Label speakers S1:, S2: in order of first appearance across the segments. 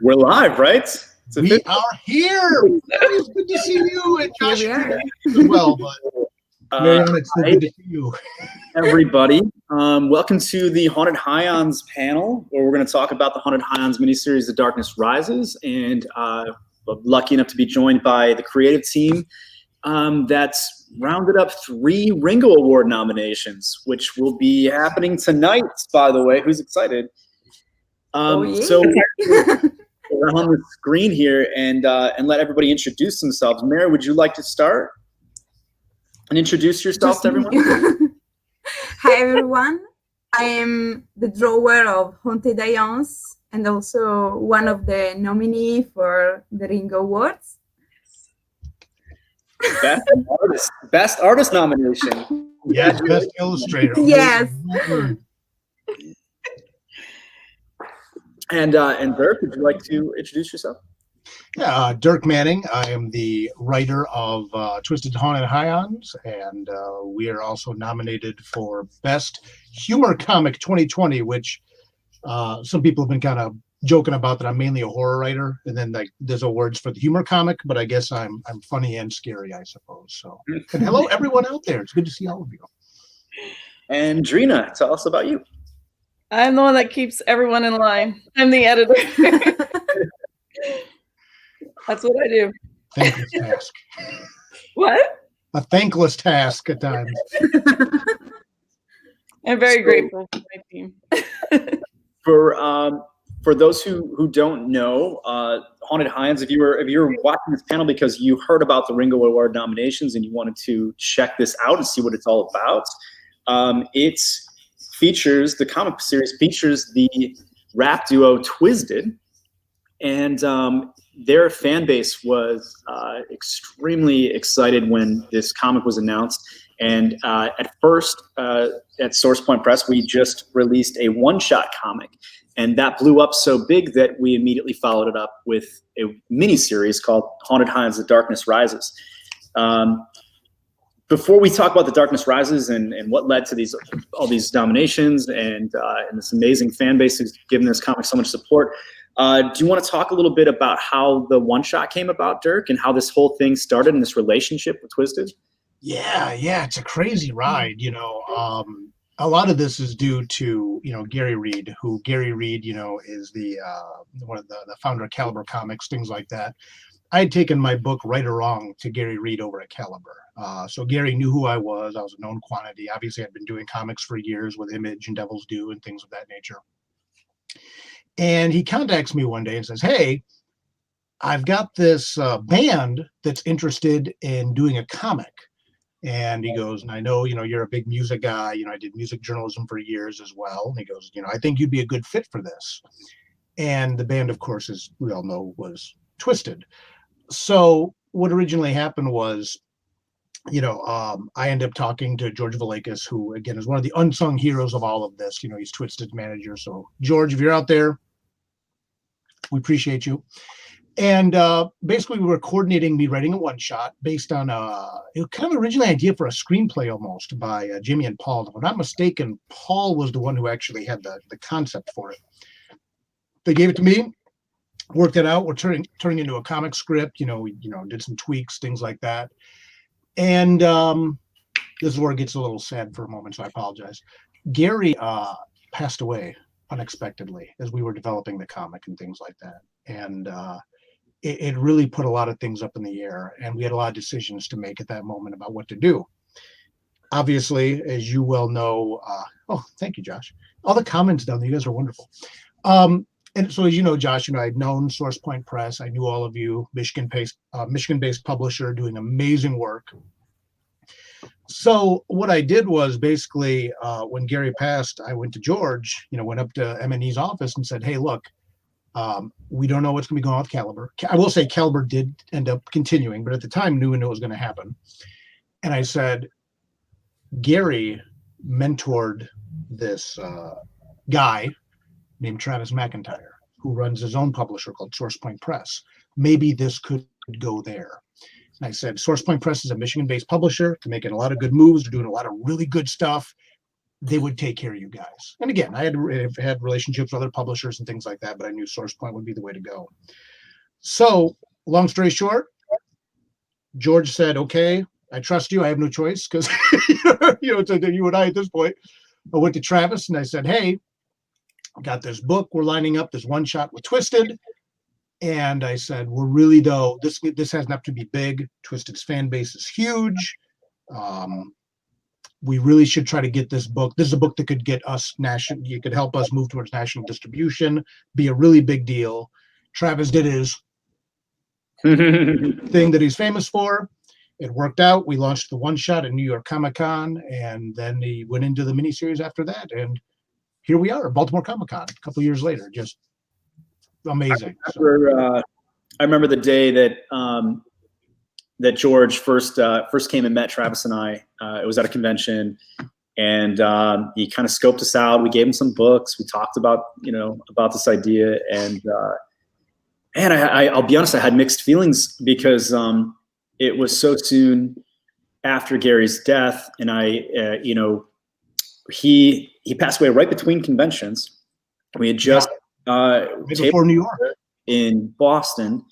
S1: We're live, right?
S2: We are here. It's good to see you, and Josh as well. But Marianne, it's so good to see you,
S1: everybody. Welcome to the Haunted Highons panel, where we're going to talk about the Haunted Highons miniseries, The Darkness Rises, and I'm lucky enough to be joined by the creative team that's rounded up 3 Ringo Award nominations, which will be happening tonight. By the way, who's excited? So we're on the screen here and let everybody introduce themselves. Mary, would you like to start and introduce yourself to everyone?
S3: Hi, everyone. I am the drawer of Haunted Highons and also one of the nominees for the Ringo Awards.
S1: Best artist nomination.
S2: Yes, best illustrator.
S3: Yes.
S1: And Dirk, would you like to introduce yourself?
S2: Yeah, Dirk Manning. I am the writer of Twisted Haunted Highons, and we are also nominated for Best Humor Comic 2020, which some people have been kind of joking about that I'm mainly a horror writer, and then there's awards for the humor comic, but I guess I'm funny and scary, I suppose. So, and hello everyone out there. It's good to see all of you.
S1: And Drina, tell us about you.
S4: I'm the one that keeps everyone in line. I'm the editor. That's what I do.
S2: Thankless task.
S4: What?
S2: A thankless task at times.
S4: I'm very grateful for my team.
S1: For those who don't know, Haunted Highons, if you were watching this panel because you heard about the Ringo Award nominations and you wanted to check this out and see what it's all about, the comic series features the rap duo Twisted, and their fan base was extremely excited when this comic was announced. And at first, at Source Point Press, we just released a one-shot comic, and that blew up so big that we immediately followed it up with a mini-series called Haunted Highons: The Darkness Rises. Before we talk about The Darkness Rises and what led to all these nominations and this amazing fan base who's given this comic so much support, do you want to talk a little bit about how the one-shot came about, Dirk, and how this whole thing started in this relationship with Twisted?
S2: Yeah, it's a crazy ride. A lot of this is due to Gary Reed, is the one of the founder of Caliber Comics, things like that. I had taken my book Right or Wrong to Gary Reed over at Caliber. So Gary knew who I was. I was a known quantity. Obviously, I'd been doing comics for years with Image and Devil's Due and things of that nature. And he contacts me one day and says, "Hey, I've got this band that's interested in doing a comic." And he goes, "And I know, you're a big music guy. I did music journalism for years as well." And he goes, "I think you'd be a good fit for this." And the band, of course, as we all know, was Twisted. So what originally happened was, I ended up talking to George Villakis, who, again, is one of the unsung heroes of all of this. He's Twisted's manager. So, George, if you're out there, we appreciate you. And basically, we were coordinating me writing a one-shot based on it was kind of originally an idea for a screenplay almost by Jimmy and Paul. If I'm not mistaken, Paul was the one who actually had the concept for it. They gave it to me. Worked it out. We're turning into a comic script. We did some tweaks, things like that. And this is where it gets a little sad for a moment, so I apologize. Gary passed away unexpectedly as we were developing the comic and things like that. And it really put a lot of things up in the air, and we had a lot of decisions to make at that moment about what to do. Obviously, as you well know, oh, thank you, Josh. All the comments down there, you guys are wonderful. And so, as you know, Josh, I'd known Source Point Press. I knew all of you, Michigan-based publisher doing amazing work. So what I did was basically, when Gary passed, I went to George, went up to M&E's office and said, "Hey, look, we don't know what's going to be going on with Caliber." I will say Caliber did end up continuing, but at the time knew it was going to happen. And I said, Gary mentored this guy named Travis McIntyre, who runs his own publisher called Source Point Press. Maybe this could go there. And I said, Source Point Press is a Michigan-based publisher. They're making a lot of good moves. They're doing a lot of really good stuff. they would take care of you guys. And again, I had relationships with other publishers and things like that, but I knew SourcePoint would be the way to go. So long story short, George said, okay, I trust you. I have no choice because, it's you and I at this point. I went to Travis and I said, hey, I got this book. We're lining up this one shot with Twisted. And I said, we're really, though, this has enough to be big. Twisted's fan base is huge. We really should try to get this book. This is a book that could get us national. You could help us move towards national distribution, be a really big deal. Travis did his thing that he's famous for. It worked out. We launched the one shot at New York Comic-Con, and then he went into the miniseries after that. And here we are, Baltimore Comic-Con, a couple years later. Just amazing.
S1: I remember the day that that George first came and met Travis and I. It was at a convention, and he kind of scoped us out. We gave him some books. We talked about about this idea, and I'll be honest, I had mixed feelings because it was so soon after Gary's death, and he passed away right between conventions. We had just
S2: before New York
S1: in Boston,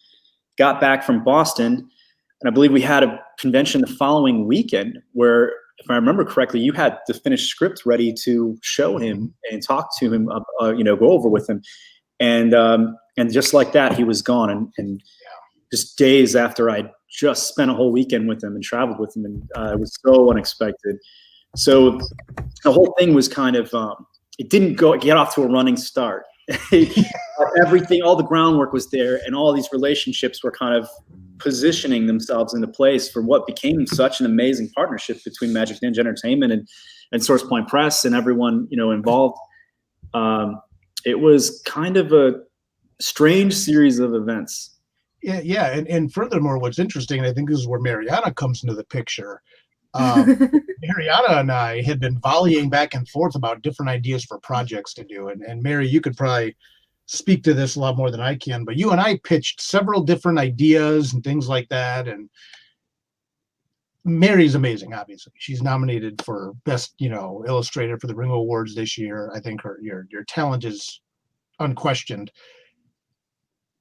S1: got back from Boston. And I believe we had a convention the following weekend where, if I remember correctly, you had the finished script ready to show him and talk to him, go over with him. And just like that, he was gone. And just days after I'd just spent a whole weekend with him and traveled with him. And it was so unexpected. So the whole thing was kind of, it didn't get off to a running start. Everything, all the groundwork was there, and all these relationships were kind of positioning themselves into place for what became such an amazing partnership between Magic Ninja Entertainment and SourcePoint Press and everyone involved. It was kind of a strange series of events.
S2: Yeah, and furthermore, what's interesting, and I think this is where Mariana comes into the picture. Mariana and I had been volleying back and forth about different ideas for projects to do. And Mary, you could probably speak to this a lot more than I can, but you and I pitched several different ideas and things like that. And Mary's amazing, obviously. She's nominated for Best, Illustrator for the Ringo Awards this year. I think your talent is unquestioned.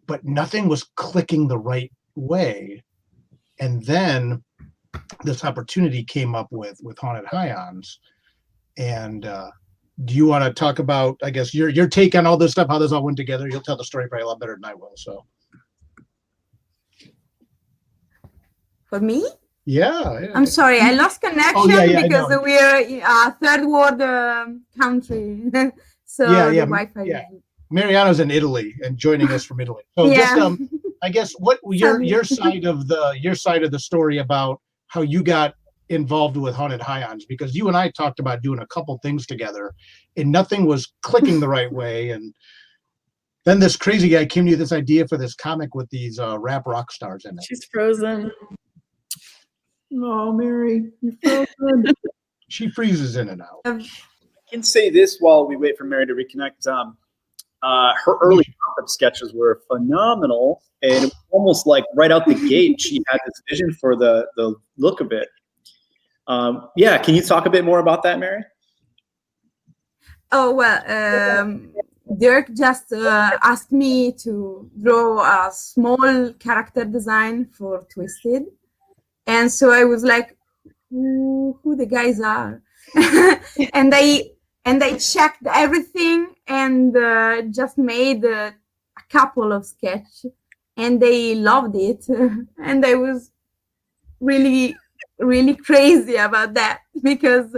S2: But nothing was clicking the right way. And then this opportunity came up with Haunted Highons. And do you want to talk about, I guess, your take on all this stuff, how this all went together? You'll tell the story probably a lot better than I will. So
S3: for me?
S2: Yeah.
S3: I'm sorry, I lost connection because we're a third world country. So the Wi-Fi.
S2: Yeah. Mariana's in Italy and joining us from Italy. So just I guess what your side of the story about how you got involved with Haunted Highons, because you and I talked about doing a couple things together and nothing was clicking the right way. And then this crazy guy came to you with this idea for this comic with these rap rock stars in it.
S4: She's frozen.
S1: Oh, Mary, you're frozen.
S2: She freezes in and out.
S1: I can say this while we wait for Mary to reconnect. Her early concept sketches were phenomenal, and it was almost like right out the gate she had this vision for the look of it. Can you talk a bit more about that, Mary?
S3: Oh, well, Dirk just asked me to draw a small character design for Twisted, and so I was like, who the guys are? and I checked everything and just made a couple of sketches, and they loved it. And I was really, really crazy about that because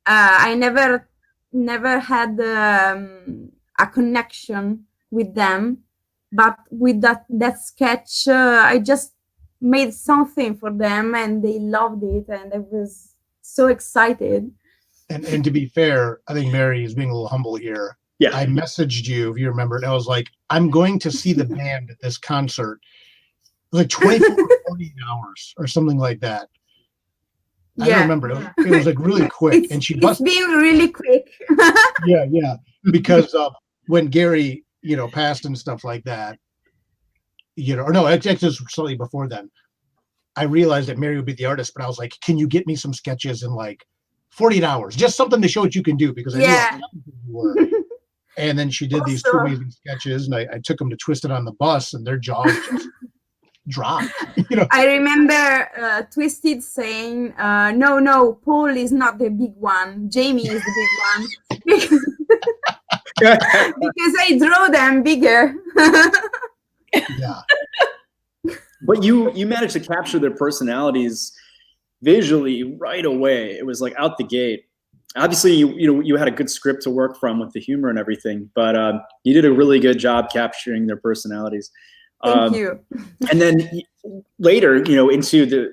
S3: I never had a connection with them. But with that sketch, I just made something for them, and they loved it, and I was so excited.
S2: And to be fair, I think Mary is being a little humble here.
S1: Yeah.
S2: I messaged you, if you remember, and I was like, I'm going to see the band at this concert. It was like 24 or 48 hours or something like that. I don't remember. It was like really quick. And
S3: it's being really quick.
S2: Yeah. Because when Gary, passed and stuff like that, or no, actually it was slightly before then, I realized that Mary would be the artist, but I was like, can you get me some sketches in like 48 hours, just something to show what you can do, because I knew how
S3: Yeah.
S2: talented you were. And then she did these two
S3: Also-
S2: amazing sketches, and I took them to Twisted on the bus, and their jaws just dropped. You know,
S3: I remember Twisted saying, no, Paul is not the big one. Jamie is the big one. Because I draw them bigger.
S2: yeah.
S1: But you managed to capture their personalities visually right away. It was like out the gate. Obviously, you had a good script to work from with the humor and everything, but you did a really good job capturing their personalities.
S3: Thank you.
S1: And then later, into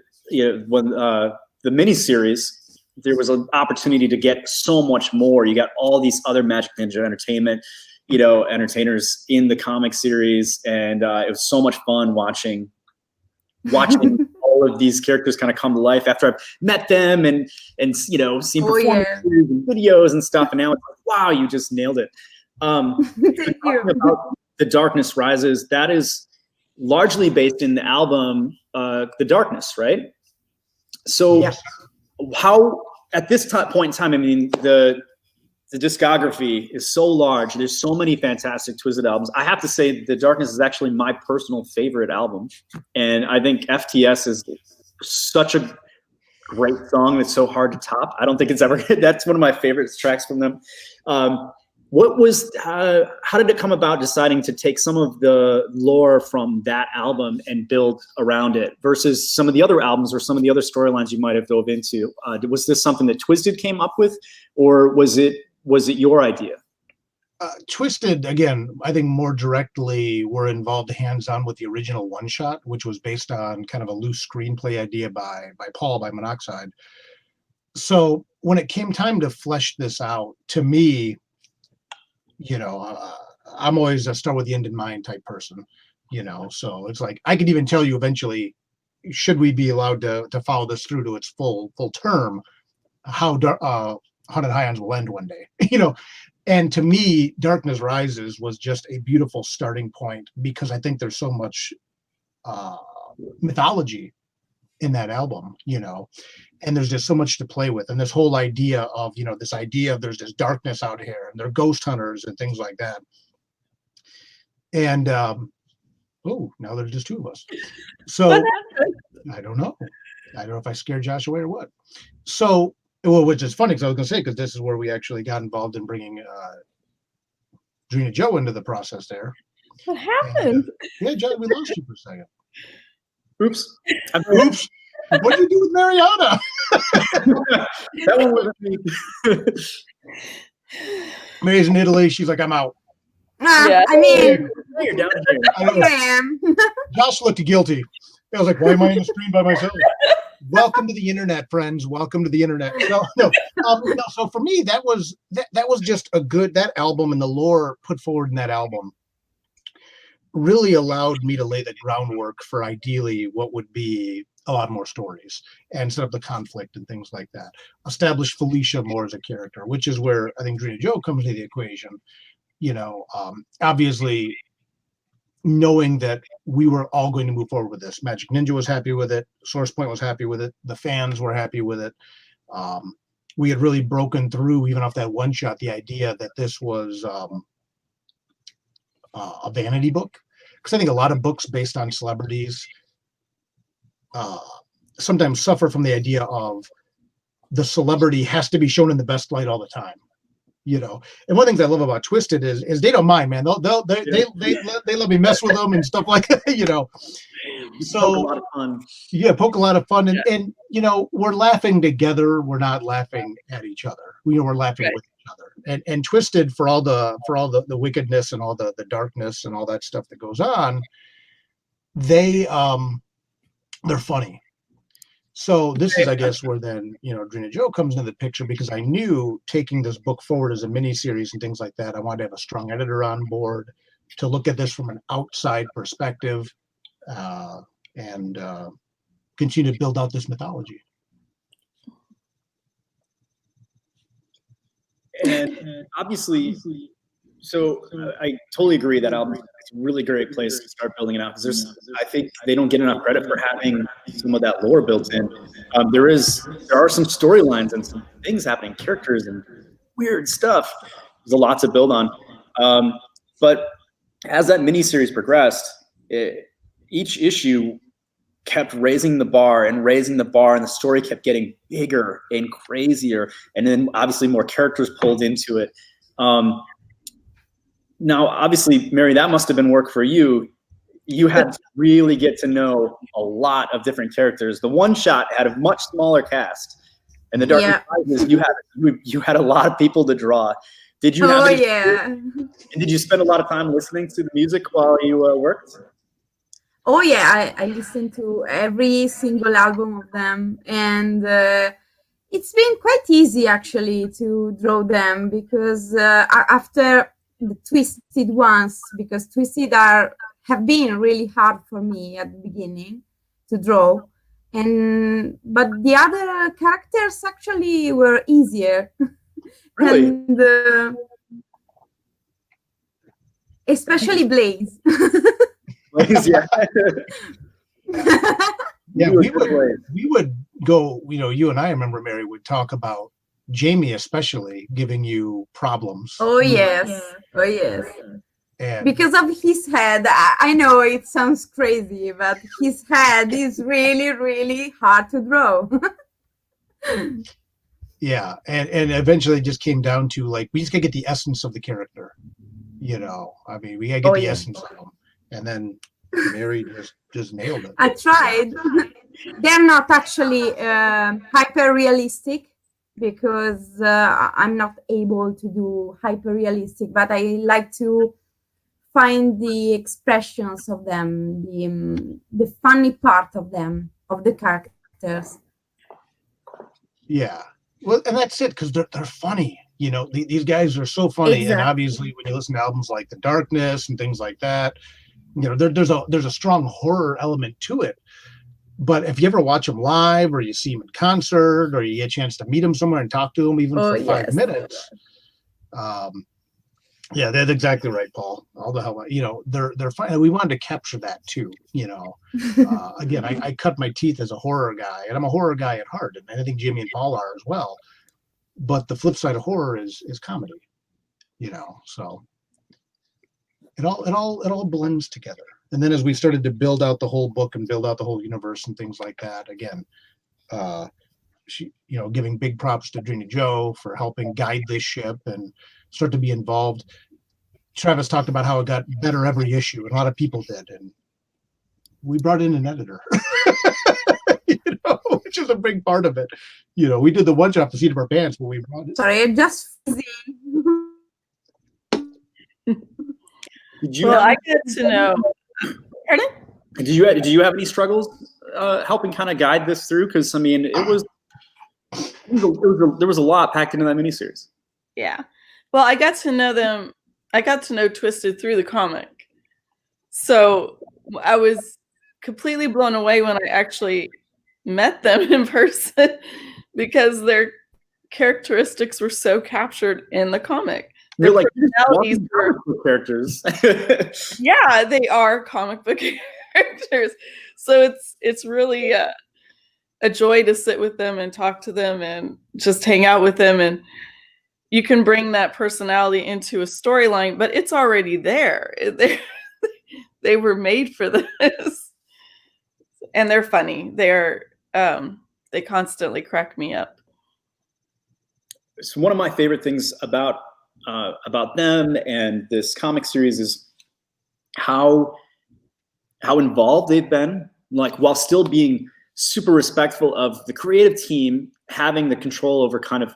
S1: when the miniseries, there was an opportunity to get so much more. You got all these other Magic Ninja Entertainment, entertainers in the comic series, and it was so much fun watching all of these characters kind of come to life after I've met them and seen performances and videos and stuff. And now it's like, wow, you just nailed it.
S3: Thank you.
S1: About The Darkness Rises, that is largely based in the album The Darkness, right? So
S2: Yes.
S1: how at this point in time, I mean, the discography is so large. There's so many fantastic Twisted albums. I have to say The Darkness is actually my personal favorite album. And I think FTS is such a great song that's so hard to top. I don't think it's ever, that's one of my favorite tracks from them. How did it come about deciding to take some of the lore from that album and build around it versus some of the other albums or some of the other storylines you might have dove into? Was this something that Twisted came up with, or was it your idea?
S2: Twisted, again, I think more directly were involved hands-on with the original one-shot, which was based on kind of a loose screenplay idea by Paul, by Monoxide. So when it came time to flesh this out, to me, I'm always a start with the end in mind type person, so it's like, I could even tell you eventually, should we be allowed to follow this through to its full term, how Haunted Highlands will end one day, And to me, Darkness Rises was just a beautiful starting point, because I think there's so much mythology in that album, and there's just so much to play with. And this whole idea of, there's this darkness out here and they're ghost hunters and things like that. And, now there's just two of us. So I don't know. I don't know if I scared Josh away or what. So, which is funny, because I was going to say, because this is where we actually got involved in bringing Drina Joe into the process there.
S4: What happened?
S2: And, Joe, we lost you for a second.
S1: Oops.
S2: Oops. What did you do with Mariana?
S1: That one wasn't me.
S2: Mary's in Italy. She's like, I'm out.
S4: Yeah.
S3: I mean,
S1: You're down here.
S3: I am.
S2: Josh looked guilty. I was like, why am I on the screen by myself? Welcome to the internet, friends. Welcome to the internet. No. So for me, that was just that album, and the lore put forward in that album really allowed me to lay the groundwork for ideally what would be a lot more stories and set up the conflict and things like that. Establish Felicia more as a character, which is where I think Drina Joe comes into the equation. Obviously, knowing that we were all going to move forward with this. Magic Ninja was happy with it. Source Point was happy with it. The fans were happy with it. We had really broken through, even off that one shot, the idea that this was a vanity book. Because I think a lot of books based on celebrities sometimes suffer from the idea of the celebrity has to be shown in the best light all the time. And one of the things I love about Twisted is they don't mind, man. They let me mess with them and stuff like that, So
S1: poke a lot of fun.
S2: Yeah, poke a lot of fun, and we're laughing together. We're not laughing at each other. We're laughing with each other. And Twisted, for all the wickedness and all the darkness and all that stuff that goes on, they're funny. So this is, I guess, where then, Drina Joe comes into the picture, because I knew taking this book forward as a miniseries and things like that, I wanted to have a strong editor on board to look at this from an outside perspective and continue to build out this mythology.
S1: And obviously, So I totally agree that album is a really great place to start building it out, because I think they don't get enough credit for having some of that lore built in. There are some storylines and some things happening, characters and weird stuff. There's a lot to build on. But as that miniseries progressed, each issue kept raising the bar, and the story kept getting bigger and crazier, and then obviously more characters pulled into it. Now, obviously, Mary, that must have been work for you. You had to really get to know a lot of different characters. The one shot had a much smaller cast, and the Dark Rises, you had a lot of people to draw. Did you? And did you spend a lot of time listening to the music while you worked?
S3: Oh yeah, I listened to every single album of them, and it's been quite easy actually to draw them, because after the Twisted ones, because Twisted have been really hard for me at the beginning to draw, but the other characters actually were easier.
S1: Really?
S3: And especially Blaze.
S1: Yeah.
S2: Yeah, we would go, you and I remember, Mary, would talk about Jamie especially giving you problems.
S3: Oh yes.
S2: And
S3: because of his head. I know it sounds crazy, but his head is really, really hard to draw.
S2: yeah, and eventually it just came down to, like, we just gotta get the essence of the character. I mean, we gotta get the essence of them. And then Mary just nailed it.
S3: I tried. They're not actually hyper realistic, because I'm not able to do hyper realistic, but I like to find the expressions of them, the funny part of them, of the characters.
S2: Yeah, well, and that's it, because they're funny. These guys are so funny.
S3: Exactly.
S2: And obviously, when you listen to albums like The Darkness and things like that, there's a strong horror element to it. But if you ever watch them live, or you see them in concert, or you get a chance to meet them somewhere and talk to them even for 5 minutes, yeah, that's exactly right, Paul. All the hell, they're fine. We wanted to capture that too. Again, I cut my teeth as a horror guy, and I'm a horror guy at heart, and I think Jimmy and Paul are as well. But the flip side of horror is comedy. So it all blends together. And then as we started to build out the whole book and build out the whole universe and things like that, again, giving big props to Gina Joe for helping guide this ship and start to be involved. Travis talked about how it got better every issue, and a lot of people did. And we brought in an editor, which is a big part of it. We did the one shot off the seat of our pants, but we brought it.
S3: Sorry, I'm just
S4: I get to know. Pardon?
S1: Did you have any struggles helping kind of guide this through? Because I mean, there was a lot packed into that miniseries.
S4: Yeah. Well, I got to know them. I got to know Twisted through the comic. So I was completely blown away when I actually met them in person, because their characteristics were so captured in the comic.
S1: They're like
S4: personalities
S1: comic book characters.
S4: Yeah, they are comic book characters. So it's really a joy to sit with them and talk to them and just hang out with them. And you can bring that personality into a storyline, but it's already there. They were made for this. And they're funny. They constantly crack me up.
S1: So one of my favorite things about them and this comic series is how involved they've been, like, while still being super respectful of the creative team, having the control over kind of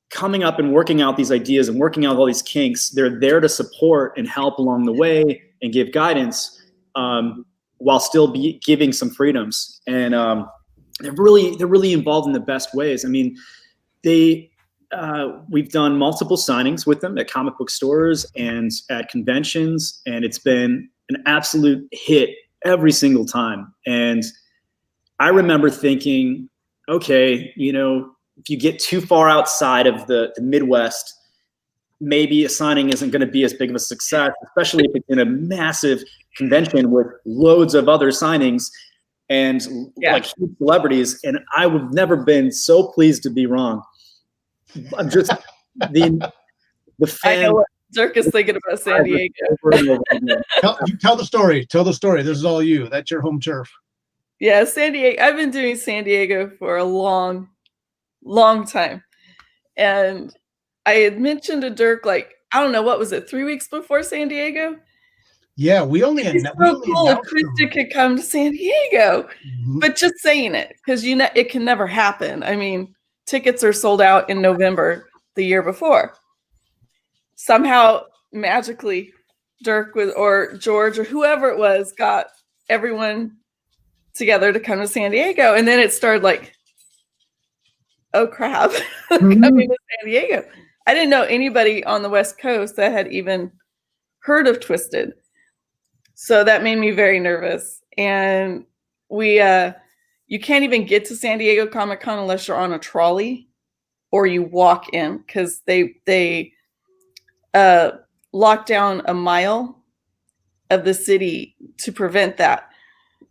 S1: coming up and working out these ideas and working out all these kinks. They're there to support and help along the way and give guidance, while still giving some freedoms. And they're really involved in the best ways. I mean, we've done multiple signings with them at comic book stores and at conventions, and it's been an absolute hit every single time. And I remember thinking, okay, if you get too far outside of the Midwest, maybe a signing isn't going to be as big of a success, especially if it's in a massive convention with loads of other signings and like huge celebrities. And I would never been so pleased to be wrong. I'm just the fan.
S4: I know what Dirk is thinking about San Diego.
S2: Tell the story. Tell the story. This is all you. That's your home turf.
S4: Yeah, San Diego. I've been doing San Diego for a long time. And I had mentioned to Dirk, like, I don't know, what was it, 3 weeks before San Diego?
S2: Yeah, we only announced.
S4: It's so cool if Krista could come to San Diego. But just saying it, because it can never happen. I mean, tickets are sold out in November the year before. Somehow, magically, Dirk or George or whoever it was got everyone together to come to San Diego. And then it started like, oh crap, coming to San Diego. I didn't know anybody on the West Coast that had even heard of Twisted. So that made me very nervous. And you can't even get to San Diego Comic-Con unless you're on a trolley or you walk in, because they locked down a mile of the city to prevent that.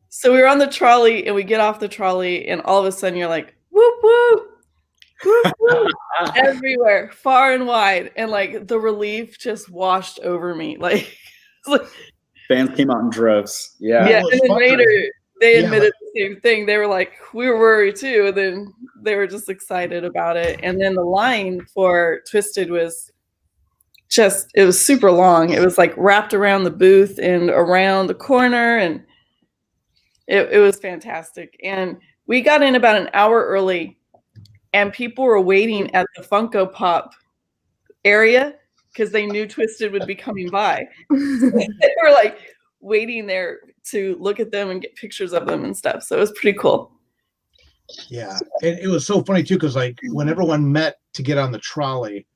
S4: So we were on the trolley and we get off the trolley and all of a sudden you're like, whoop, whoop. Whoop, whoop, everywhere, far and wide, and like the relief just washed over me. Like
S1: fans came out in droves. Yeah.
S4: And then later they admitted the same thing. They were like, we were worried too, and then they were just excited about it. And then the line for Twisted was it was super long. It was like wrapped around the booth and around the corner, and it was fantastic. And we got in about an hour early. And people were waiting at the Funko Pop area because they knew Twisted would be coming by. They were like waiting there to look at them and get pictures of them and stuff. So it was pretty cool.
S2: Yeah. And it was so funny too, because like when everyone met to get on the trolley,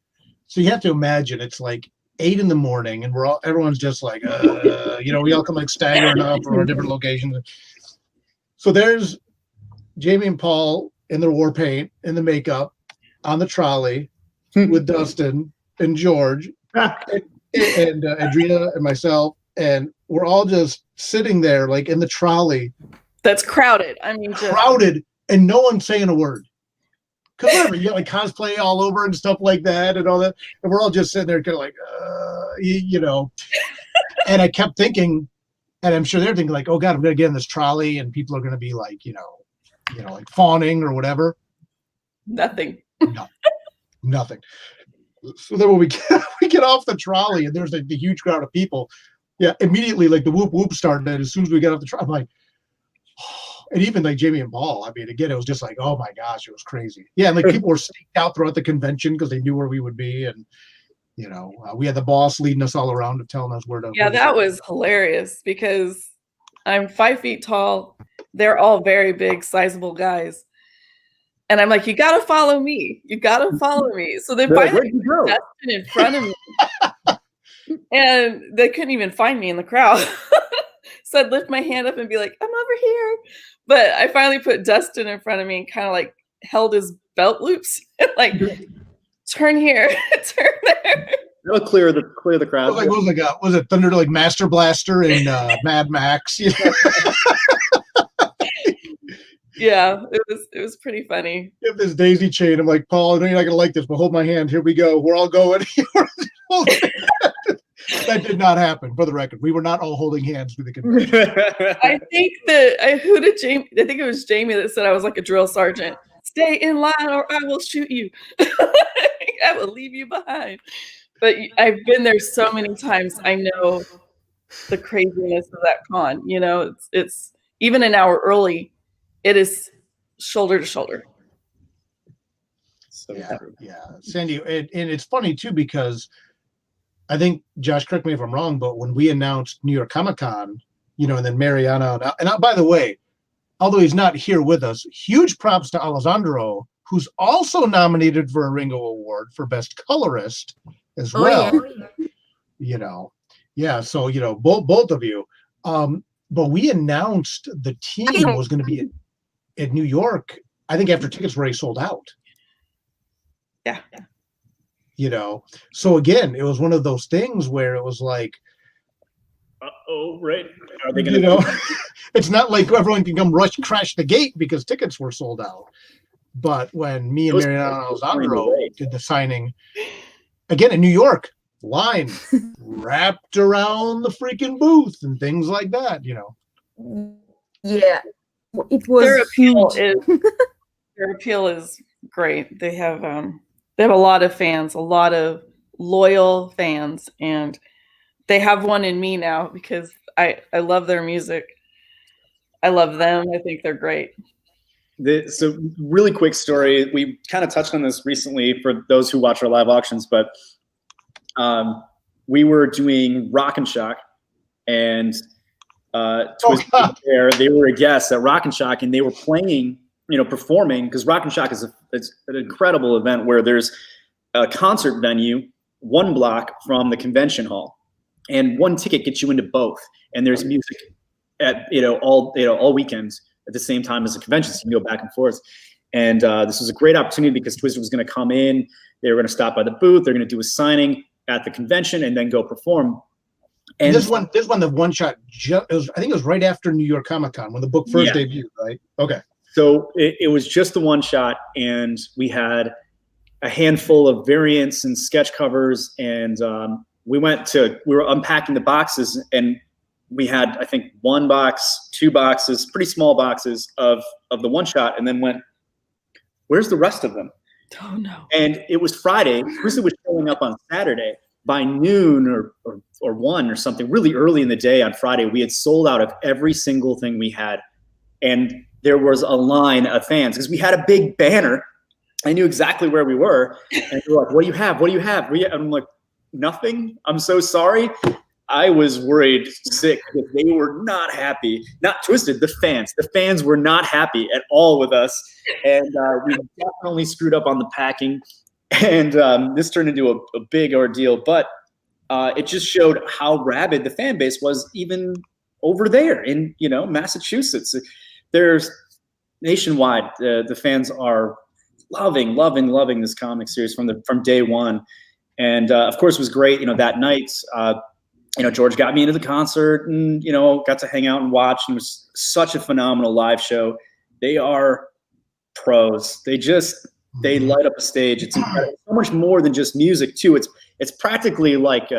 S2: so you have to imagine it's like 8 a.m. and everyone's just like, we all come like staggering up from our different locations. So there's Jamie and Paul in their war paint and the makeup on the trolley with Dustin and George and Adrina and myself, and we're all just sitting there like in the trolley.
S4: That's crowded. I mean,
S2: crowded, and no one's saying a word. Because whatever, you got like cosplay all over and stuff like that and all that, and we're all just sitting there kind of like, And I kept thinking, and I'm sure they're thinking like, oh God, I'm gonna get in this trolley and people are gonna be like, like fawning or whatever.
S4: Nothing.
S2: No, nothing. So then when we get off the trolley and there's like the huge crowd of people, immediately like the whoop whoop started. And as soon as we got off the trolley, I'm like, and even like Jamie and Paul, I mean, again, it was just like, oh my gosh, it was crazy. Yeah, and like people were staked out throughout the convention because they knew where we would be, and we had the boss leading us all around and telling us where to.
S4: Yeah, that was hilarious because I'm 5 feet tall. They're all very big, sizable guys. And I'm like, you got to follow me. You got to follow me. So they finally put Dustin in front of me. And they couldn't even find me in the crowd. So I'd lift my hand up and be like, I'm over here. But I finally put Dustin in front of me and kind of like held his belt loops. Like, turn here, turn there.
S1: They'll clear the crowd.
S2: Was it Thunder like Master Blaster and Mad Max?
S4: Yeah, it was pretty funny.
S2: You have this daisy chain. I'm like, Paul, I know you're not gonna like this, but hold my hand. Here we go. We're all going. That did not happen, for the record. We were not all holding hands through the convention.
S4: I think Jamie? I think it was Jamie that said I was like a drill sergeant. Stay in line or I will shoot you. I will leave you behind. But I've been there so many times. I know the craziness of that con. It's even an hour early. It is shoulder to shoulder.
S1: So
S2: yeah. Sandy, and it's funny too because I think, Josh, correct me if I'm wrong, but when we announced New York Comic Con, and then Mariana, and by the way, although he's not here with us, huge props to Alessandro, who's also nominated for a Ringo Award for Best Colorist as well. Yeah. So both of you. But we announced the team was going to be at New York, I think after tickets were already sold out.
S4: Yeah.
S2: you know. So again, it was one of those things where it was like,
S1: right? Are they
S2: you know, it's not like everyone can come crash the gate because tickets were sold out. But when me and Mariana Alessandro did the signing, again in New York, line wrapped around the freaking booth and things like that, you know.
S3: Yeah, it was huge.
S4: Their appeal is great. They have a lot of fans, a lot of loyal fans, and they have one in me now because I love their music. I love them. I think they're great.
S1: So really quick story. We kind of touched on this recently for those who watch our live auctions, but we were doing Rock and Shock, and Twisted was there. They were a guest at Rock and Shock, and they were playing, performing, because Rock and Shock is it's an incredible event where there's a concert venue one block from the convention hall, and one ticket gets you into both, and there's music at all weekends at the same time as the convention, so you can go back and forth. And this was a great opportunity because Twisted was going to come in. They were going to stop by the booth. They're going to do a signing at the convention and then go perform. And
S2: this one, the one shot, I think it was right after New York Comic Con when the book first debuted, right? Okay.
S1: So it was just the one shot, and we had a handful of variants and sketch covers, and we were unpacking the boxes, and we had, I think, 1 box, 2 boxes, pretty small boxes of the one shot, and then went, where's the rest of them?
S4: Oh no.
S1: And it was Friday. Twisted was showing up on Saturday. By noon or 1 or something, really early in the day on Friday, we had sold out of every single thing we had. And there was a line of fans because we had a big banner. I knew exactly where we were. And they were like, what do you have? What do you have? I'm like, nothing. I'm so sorry. I was worried sick because they were not happy. Not Twisted, the fans. The fans were not happy at all with us. And we definitely screwed up on the packing. And this turned into a big ordeal. But it just showed how rabid the fan base was even over there in, Massachusetts. There's nationwide, the fans are loving this comic series from day one. And of course it was great, that night, George got me into the concert and, got to hang out and watch, and it was such a phenomenal live show. They are pros. They light up a stage. It's incredible. So much more than just music too. It's practically like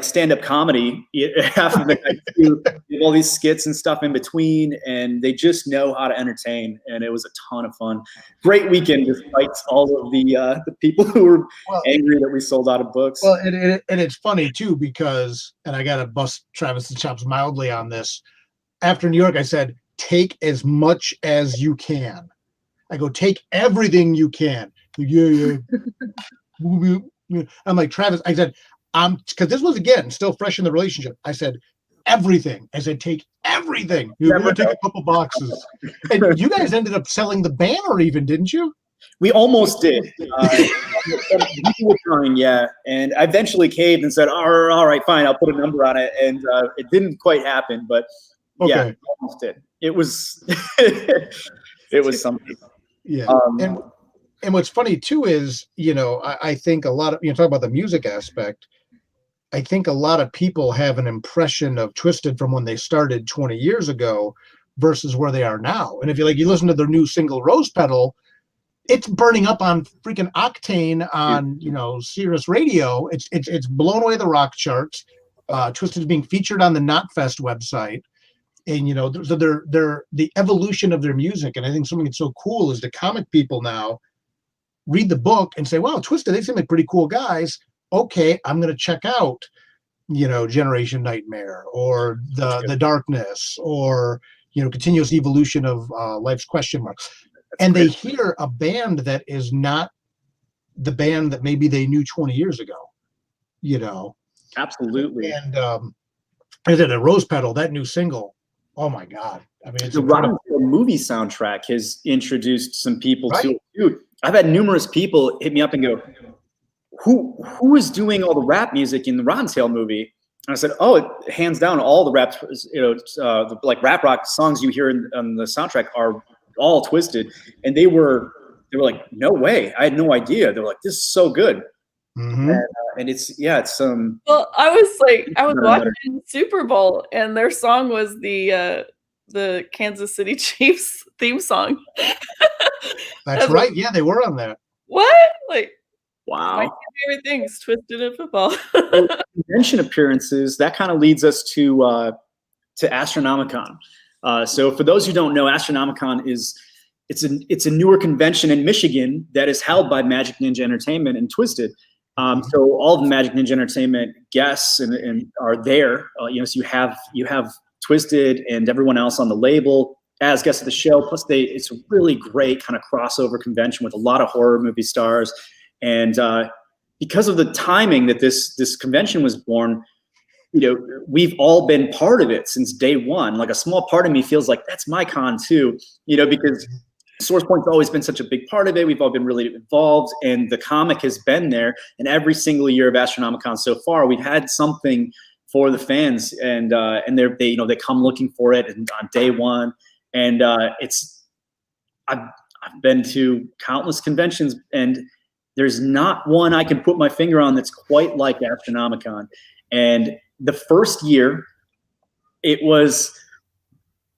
S1: stand-up comedy. Half of the night too. They have all these skits and stuff in between, and they just know how to entertain. And it was a ton of fun. Great weekend, despite all of the people who were angry that we sold out of books.
S2: Well, and it's funny too because, and I got to bust Travis's chops mildly on this. After New York, I said, take as much as you can. I go, take everything you can. Yeah. I'm like, Travis, I said, because this was, again, still fresh in the relationship. I said, everything. I said, take everything. You're going to take a couple boxes. And you guys ended up selling the banner even, didn't you?
S1: We almost did. We were trying, yeah. And I eventually caved and said, all right, fine, I'll put a number on it. And it didn't quite happen, but yeah, we almost did. It was, it was something.
S2: Yeah. And what's funny too is, I think a lot of, talk about the music aspect. I think a lot of people have an impression of Twisted from when they started 20 years ago versus where they are now. And if you listen to their new single Rose Petal, it's burning up on freaking Octane on, Sirius Radio. It's blown away the rock charts. Twisted is being featured on the Knotfest website. And, so they're the evolution of their music. And I think something that's so cool is the comic people now read the book and say, wow, Twisted, they seem like pretty cool guys. Okay, I'm going to check out, Generation Nightmare or the Darkness or, continuous evolution of Life's Question Marks. And they hear a band that is not the band that maybe they knew 20 years ago,
S1: Absolutely.
S2: And I said, a Rose Petal, that new single, oh my God. I mean, it's
S1: the Rotten movie soundtrack has introduced some people to it too. I've had numerous people hit me up and go, who is doing all the rap music in the Rotten Tail movie? And I said, hands down, all the rap, like rap rock songs you hear on the soundtrack are all Twisted. And they were like, no way. I had no idea. They were like, this is so good.
S2: Mm-hmm.
S1: And it's
S4: Well, I was watching the Super Bowl, and their song was the Kansas City Chiefs theme song.
S2: That's right. Yeah, they were on that.
S4: What? Like,
S1: wow.
S4: my favorite things, Twisted in football.
S1: Convention appearances, that kind of leads us to Astronomicon. So for those who don't know, Astronomicon it's a newer convention in Michigan that is held by Magic Ninja Entertainment and Twisted. So all of the Magic Ninja Entertainment guests and are there. So you have Twisted and everyone else on the label as guests of the show. Plus, it's a really great kind of crossover convention with a lot of horror movie stars. And because of the timing that this convention was born, we've all been part of it since day one. Like a small part of me feels like that's my con too, because SourcePoint's always been such a big part of it. We've all been really involved, and the comic has been there. And every single year of Astronomicon so far, we've had something for the fans, and they come looking for it and on day one. And I've been to countless conventions, and there's not one I can put my finger on that's quite like Astronomicon. And the first year, it was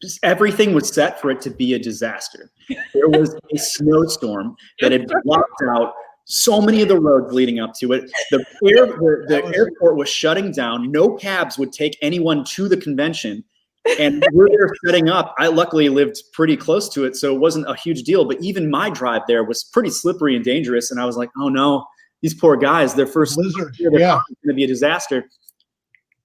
S1: just everything was set for it to be a disaster. There was a snowstorm that had blocked out so many of the roads leading up to it. The airport was shutting down. No cabs would take anyone to the convention. And we're there setting up. I luckily lived pretty close to it, so it wasn't a huge deal. But even my drive there was pretty slippery and dangerous. And I was like, oh no, these poor guys, their first
S2: blizzard,
S1: year, they're going to be a disaster.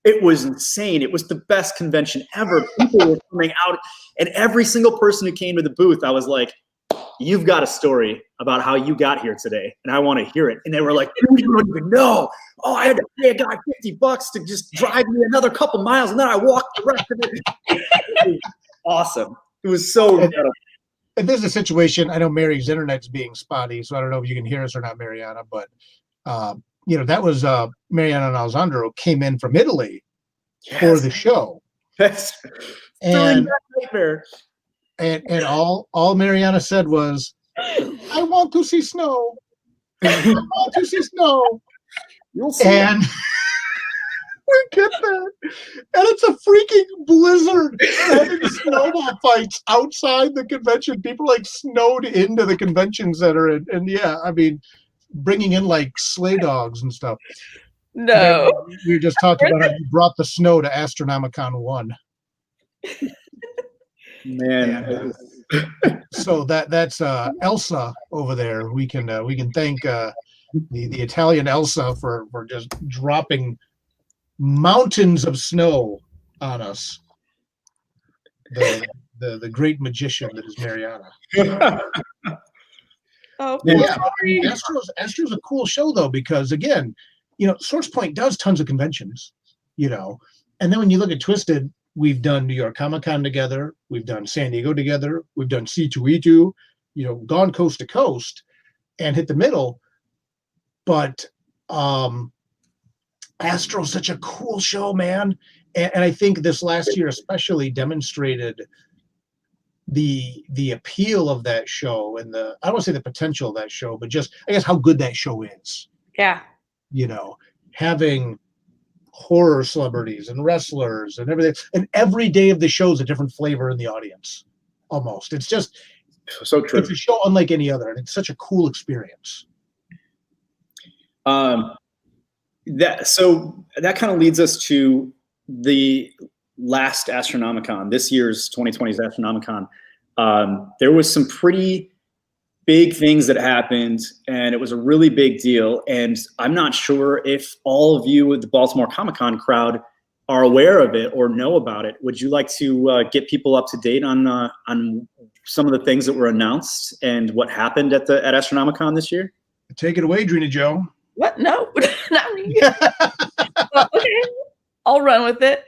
S1: It was insane. It was the best convention ever. People were coming out, and every single person who came to the booth, I was like, you've got a story about how you got here today, and I want to hear it. And they were like, you don't even know. Oh, I had to pay a guy $50 to just drive me another couple miles, and then I walked the rest of it. It was awesome. It was so incredible.
S2: And there's a situation, I know Mary's internet's being spotty, so I don't know if you can hear us or not, Mariana, but that was Mariana and Alessandro came in from Italy for the show.
S1: That's
S2: and all Mariana said was, I want to see snow. I want to see snow.
S1: You'll see
S2: and we get that. And it's a freaking blizzard, having snowball fights outside the convention. People like snowed into the convention center. And yeah, I mean, bringing in like sleigh dogs and stuff.
S4: No.
S2: We were just talking about how you brought the snow to Astronomicon 1.
S1: Man.
S2: So that's Elsa over there. We can thank the Italian Elsa for just dropping mountains of snow on us. The great magician that is Mariana.
S4: Oh,
S2: yeah, Astro's a cool show though, because again, SourcePoint does tons of conventions, and then when you look at Twisted, we've done New York Comic Con together, we've done San Diego together, we've done C2E2, gone coast to coast and hit the middle. But Astro's such a cool show, man, and I think this last year especially demonstrated the appeal of that show and I don't want to say the potential of that show, but just I guess how good that show is.
S4: Yeah.
S2: Having horror celebrities and wrestlers and everything, and every day of the show is a different flavor in the audience. Almost, it's just
S1: so true.
S2: It's a show unlike any other, and it's such a cool experience.
S1: That kind of leads us to the last Astronomicon, this year's 2020's Astronomicon. There was some pretty big things that happened, and it was a really big deal. And I'm not sure if all of you with the Baltimore Comic-Con crowd are aware of it or know about it. Would you like to get people up to date on some of the things that were announced and what happened at Astronomicon this year?
S2: Take it away, Drina Joe.
S4: What? No, not me. Well, okay, I'll run with it.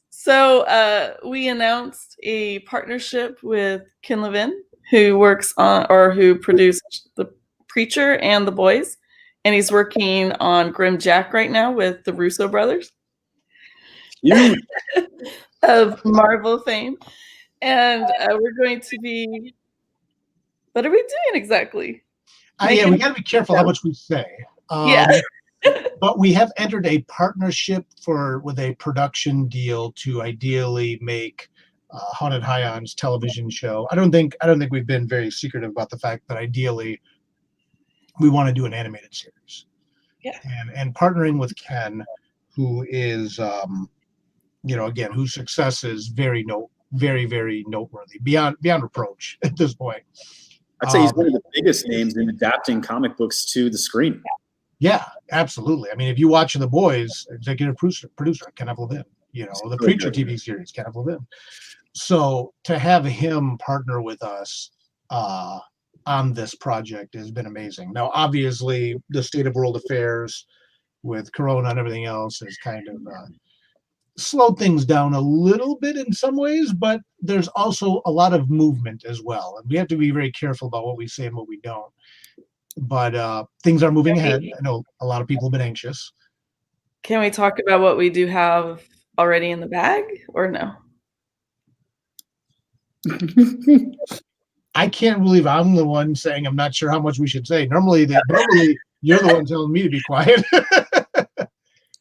S4: So we announced a partnership with Ken Levin, who works on or who produced The Preacher and The Boys, and he's working on Grim Jack right now with the Russo brothers of Marvel fame. And we're going to be, what are we doing exactly?
S2: Yeah, we got to be careful how much we say.
S4: Yeah.
S2: But we have entered a partnership with a production deal to ideally make Haunted Highon's television show. I don't think we've been very secretive about the fact that ideally we want to do an animated series.
S4: Yeah.
S2: And partnering with Ken, who is again, whose success is very, very noteworthy, beyond reproach at this point.
S1: I'd say he's one of the biggest names in adapting comic books to the screen.
S2: Yeah, absolutely. I mean, if you watch The Boys, executive producer Kenneth Levin, the Preacher TV series, Kenneth Levin. So to have him partner with us on this project has been amazing. Now, obviously, the state of world affairs with Corona and everything else has kind of slowed things down a little bit in some ways, but there's also a lot of movement as well. And we have to be very careful about what we say and what we don't. But things are moving ahead. I know a lot of people have been anxious.
S4: Can we talk about what we do have already in the bag, or no?
S2: I can't believe I'm the one saying I'm not sure how much we should say. Normally you're the one telling me to be quiet.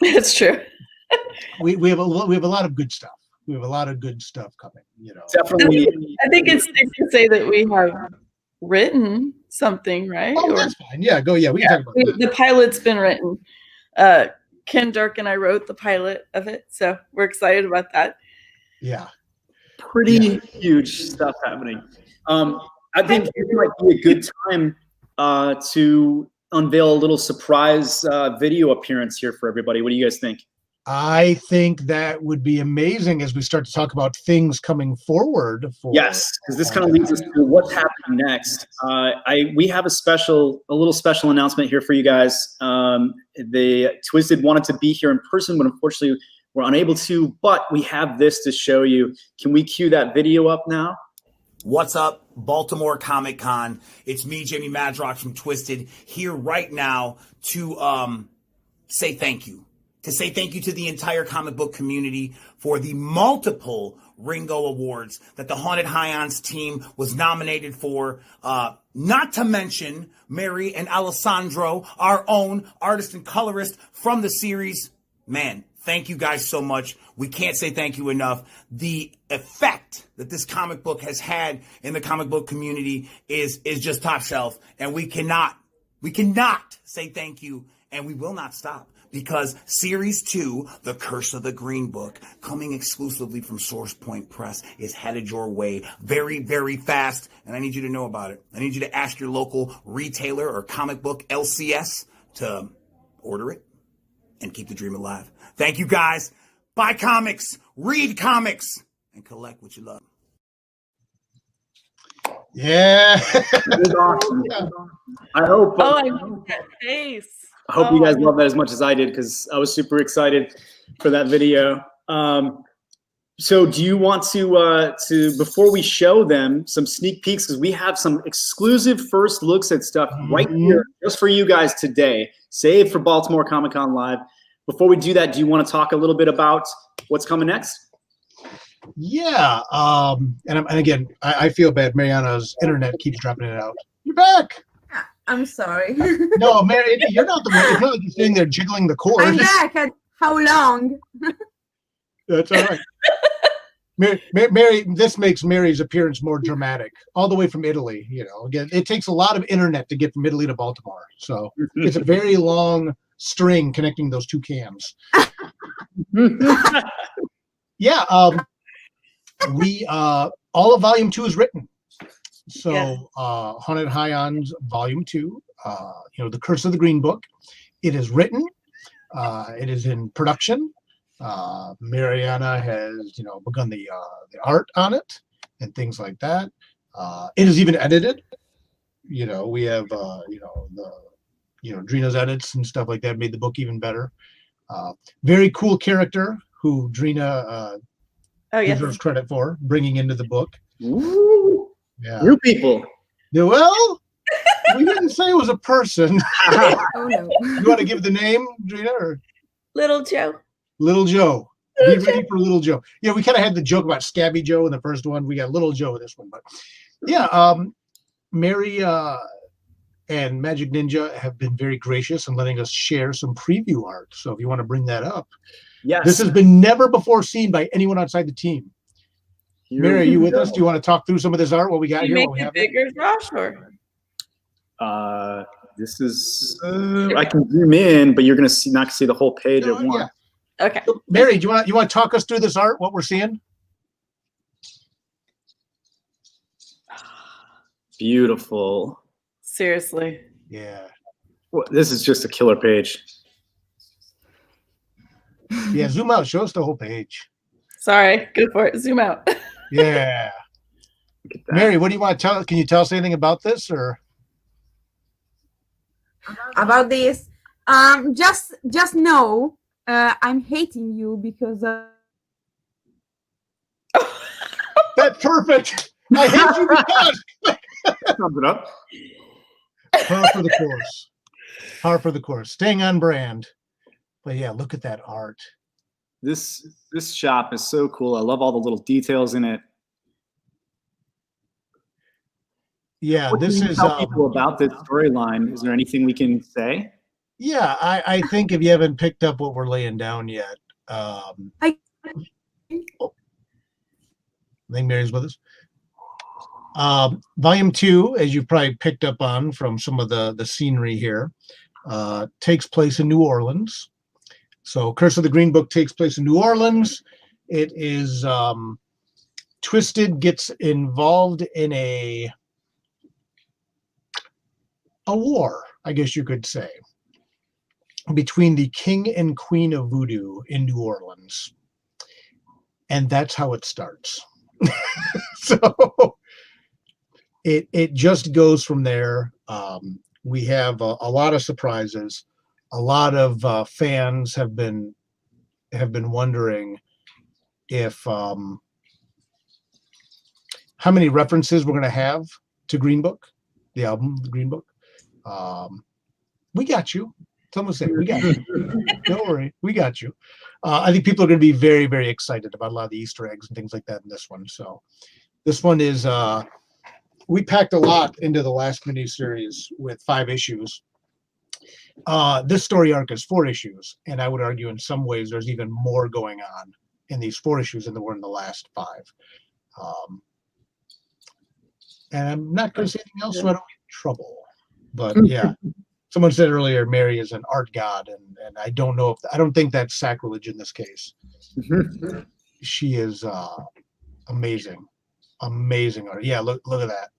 S4: It's true.
S2: We have a lot of good stuff. We have a lot of good stuff coming.
S1: Definitely.
S4: I think it's safe to say that we have written something, right?
S2: Oh, that's fine. Yeah, go. Yeah, we can talk about that.
S4: The pilot's been written. Ken Dirk and I wrote the pilot of it, so we're excited about that.
S2: Yeah.
S1: Pretty huge stuff happening. I think it might be a good time to unveil a little surprise video appearance here for everybody. What do you guys think?
S2: I think that would be amazing as we start to talk about things coming forward.
S1: Yes, because this kind of leads us to what's happening next. We have a little special announcement here for you guys. The Twisted wanted to be here in person, but unfortunately we're unable to. But we have this to show you. Can we cue that video up now?
S5: What's up, Baltimore Comic Con? It's me, Jamie Madrox from Twisted, here right now to say thank you. To say thank you to the entire comic book community for the multiple Ringo Awards that the Haunted Highons team was nominated for. Not to mention Mary and Alessandro, our own artist and colorist from the series. Man, thank you guys so much. We can't say thank you enough. The effect that this comic book has had in the comic book community is just top shelf. And we cannot say thank you, and we will not stop. Because Series 2, The Curse of the Green Book, coming exclusively from Source Point Press, is headed your way very, very fast. And I need you to know about it. I need you to ask your local retailer or comic book LCS to order it and keep the dream alive. Thank you, guys. Buy comics, read comics, and collect what you love.
S2: Yeah.
S1: It was awesome. I hope.
S4: Oh, I love that face.
S1: I hope you guys love that as much as I did, because I was super excited for that video. So do you want to before we show them some sneak peeks, because we have some exclusive first looks at stuff right here just for you guys today, saved for Baltimore Comic-Con Live. Before we do that, do you want to talk a little bit about what's coming next?
S2: Yeah. And again, I feel bad. Mariana's internet keeps dropping it out. You're back.
S3: I'm sorry.
S2: No, Mary, you're not the one. It's not like you're sitting there jiggling the cord.
S3: I'm back. How long?
S2: That's all right. Mary, this makes Mary's appearance more dramatic, all the way from Italy. Again, it takes a lot of internet to get from Italy to Baltimore, so it's a very long string connecting those two cams. Yeah, we all of Volume 2 is written. So, Haunted Highons Volume 2, The Curse of the Green Book. It is written. It is in production. Mariana has, begun the art on it and things like that. It is even edited. We have, Drina's edits and stuff like that made the book even better. Very cool character who Drina deserves credit for bringing into the book.
S1: Ooh.
S2: Yeah.
S1: New people.
S2: Well, we didn't say it was a person.
S3: Oh, no.
S2: You want to give the name, Drina? Or?
S4: Little Joe.
S2: Little Joe. Be ready for Little Joe. Yeah, we kind of had the joke about Scabby Joe in the first one. We got Little Joe in this one. But yeah, Mary and Magic Ninja have been very gracious in letting us share some preview art. So if you want to bring that up.
S1: Yes.
S2: This has been never before seen by anyone outside the team.
S1: Here
S2: Mary, are
S1: we
S2: you with
S1: go.
S2: us? Do you want to talk through some of this art, what we got
S4: Can you
S2: here?
S4: make
S2: What we
S4: it
S2: have here?
S4: bigger, Josh? Or
S1: This is, I can zoom in, but you're going to not see the whole page
S2: No,
S1: at once.
S2: yeah.
S4: okay.
S2: So, Mary, do you want to talk us through this art, what we're seeing?
S1: Beautiful.
S4: Seriously.
S2: Yeah.
S1: Well, this is just a killer page.
S2: Yeah, zoom out, show us the whole page.
S4: Sorry, go for it. Zoom out.
S2: Yeah.
S1: Look at that.
S2: Mary, what do you want to tell? Can you tell us anything about this, or?
S3: About this, just know I'm hating you because
S2: That's perfect. I hate you because
S1: Sums it up.
S2: par for the course. Par for the course. Staying on brand. But yeah, look at that art.
S1: This shop is so cool. I love all the little details in it.
S2: Yeah,
S1: What
S2: this
S1: can you
S2: is
S1: tell people about this storyline? Is there anything we can say?
S2: yeah, I think if you haven't picked up what we're laying down yet, I think Mary's with us. Volume 2, as you've probably picked up on from some of the scenery here, takes place in New Orleans. So Curse of the Green Book takes place in New Orleans. It is Twisted gets involved in a war, I guess you could say, between the king and queen of voodoo in New Orleans. And that's how it starts. So it just goes from there. We have a lot of surprises. A lot of fans have been wondering if how many references we're going to have to Green Book, the album, the Green Book. We got you. Someone say we got you. Don't worry, we got you. I think people are going to be very, very excited about a lot of the Easter eggs and things like that in this one. So this one is we packed a lot into the last miniseries with 5 issues. This story arc is 4 issues, and I would argue in some ways there's even more going on in these 4 issues than there were in the last 5. And I'm not going to say anything else so I don't get in trouble. But yeah, someone said earlier Mary is an art god, and I don't know if I don't think that's sacrilege in this case. She is amazing art. Yeah, look at that.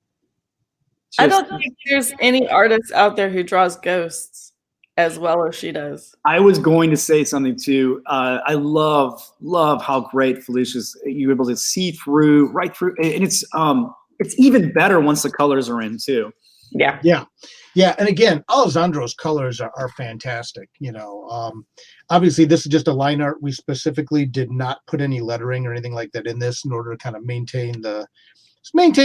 S4: I don't think there's any artist out there who draws ghosts as well as she does.
S1: I was going to say something too. I love how great Felicia's. You're able to see through, right through, and it's even better once the colors are in too.
S4: Yeah.
S2: And again, Alessandro's colors are fantastic. You know, obviously this is just a line art. We specifically did not put any lettering or anything like that in this in order to kind of maintain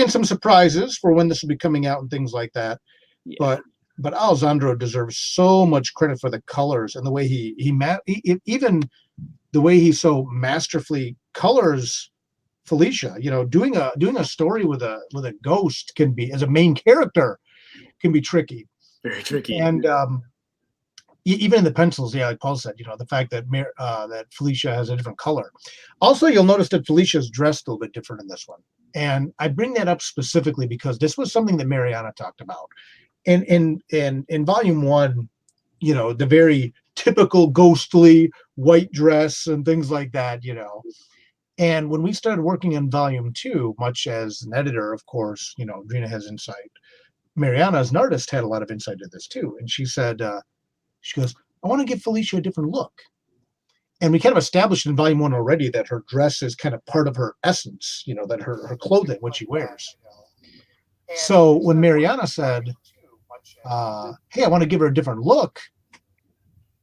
S2: some surprises for when this will be coming out and things like that. Yeah. But Alessandro deserves so much credit for the colors and the way he even the way he so masterfully colors Felicia. You know, doing a story with a ghost can be, as a main character, can be tricky.
S1: Very tricky.
S2: And even in the pencils, yeah, like Paul said, you know, the fact that that Felicia has a different color. Also, you'll notice that Felicia's dressed a little bit different in this one. And I bring that up specifically because this was something that Mariana talked about. And in volume 1, you know, the very typical ghostly white dress and things like that, you know. And when we started working on volume 2, much as an editor, of course, you know, Drina has insight. Mariana, as an artist, had a lot of insight into this too. And she said, she goes, I want to give Felicia a different look. And we kind of established in volume 1 already that her dress is kind of part of her essence, you know, that her clothing, what she wears. So when Mariana said, hey, I want to give her a different look,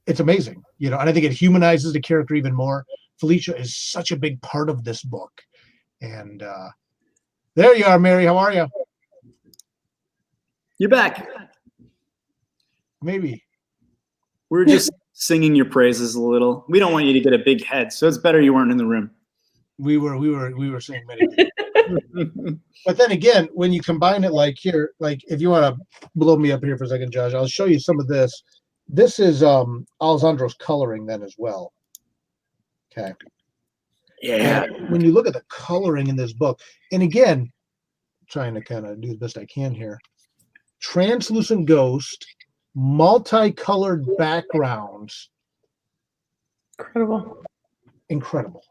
S2: it's amazing, you know, and I think it humanizes the character even more. Felicia is such a big part of this book. And there you are, Mary. How are you?
S1: You're back.
S2: Maybe.
S1: We're just singing your praises a little. We don't want you to get a big head, so it's better you weren't in the room.
S2: We were saying many things. But then again, when you combine it like here, like if you want to blow me up here for a second, Josh, I'll show you some of this. This is Alessandro's coloring then as well. Okay.
S1: Yeah.
S2: And when you look at the coloring in this book, and again, trying to kind of do the best I can here, translucent ghost, multicolored backgrounds. Incredible.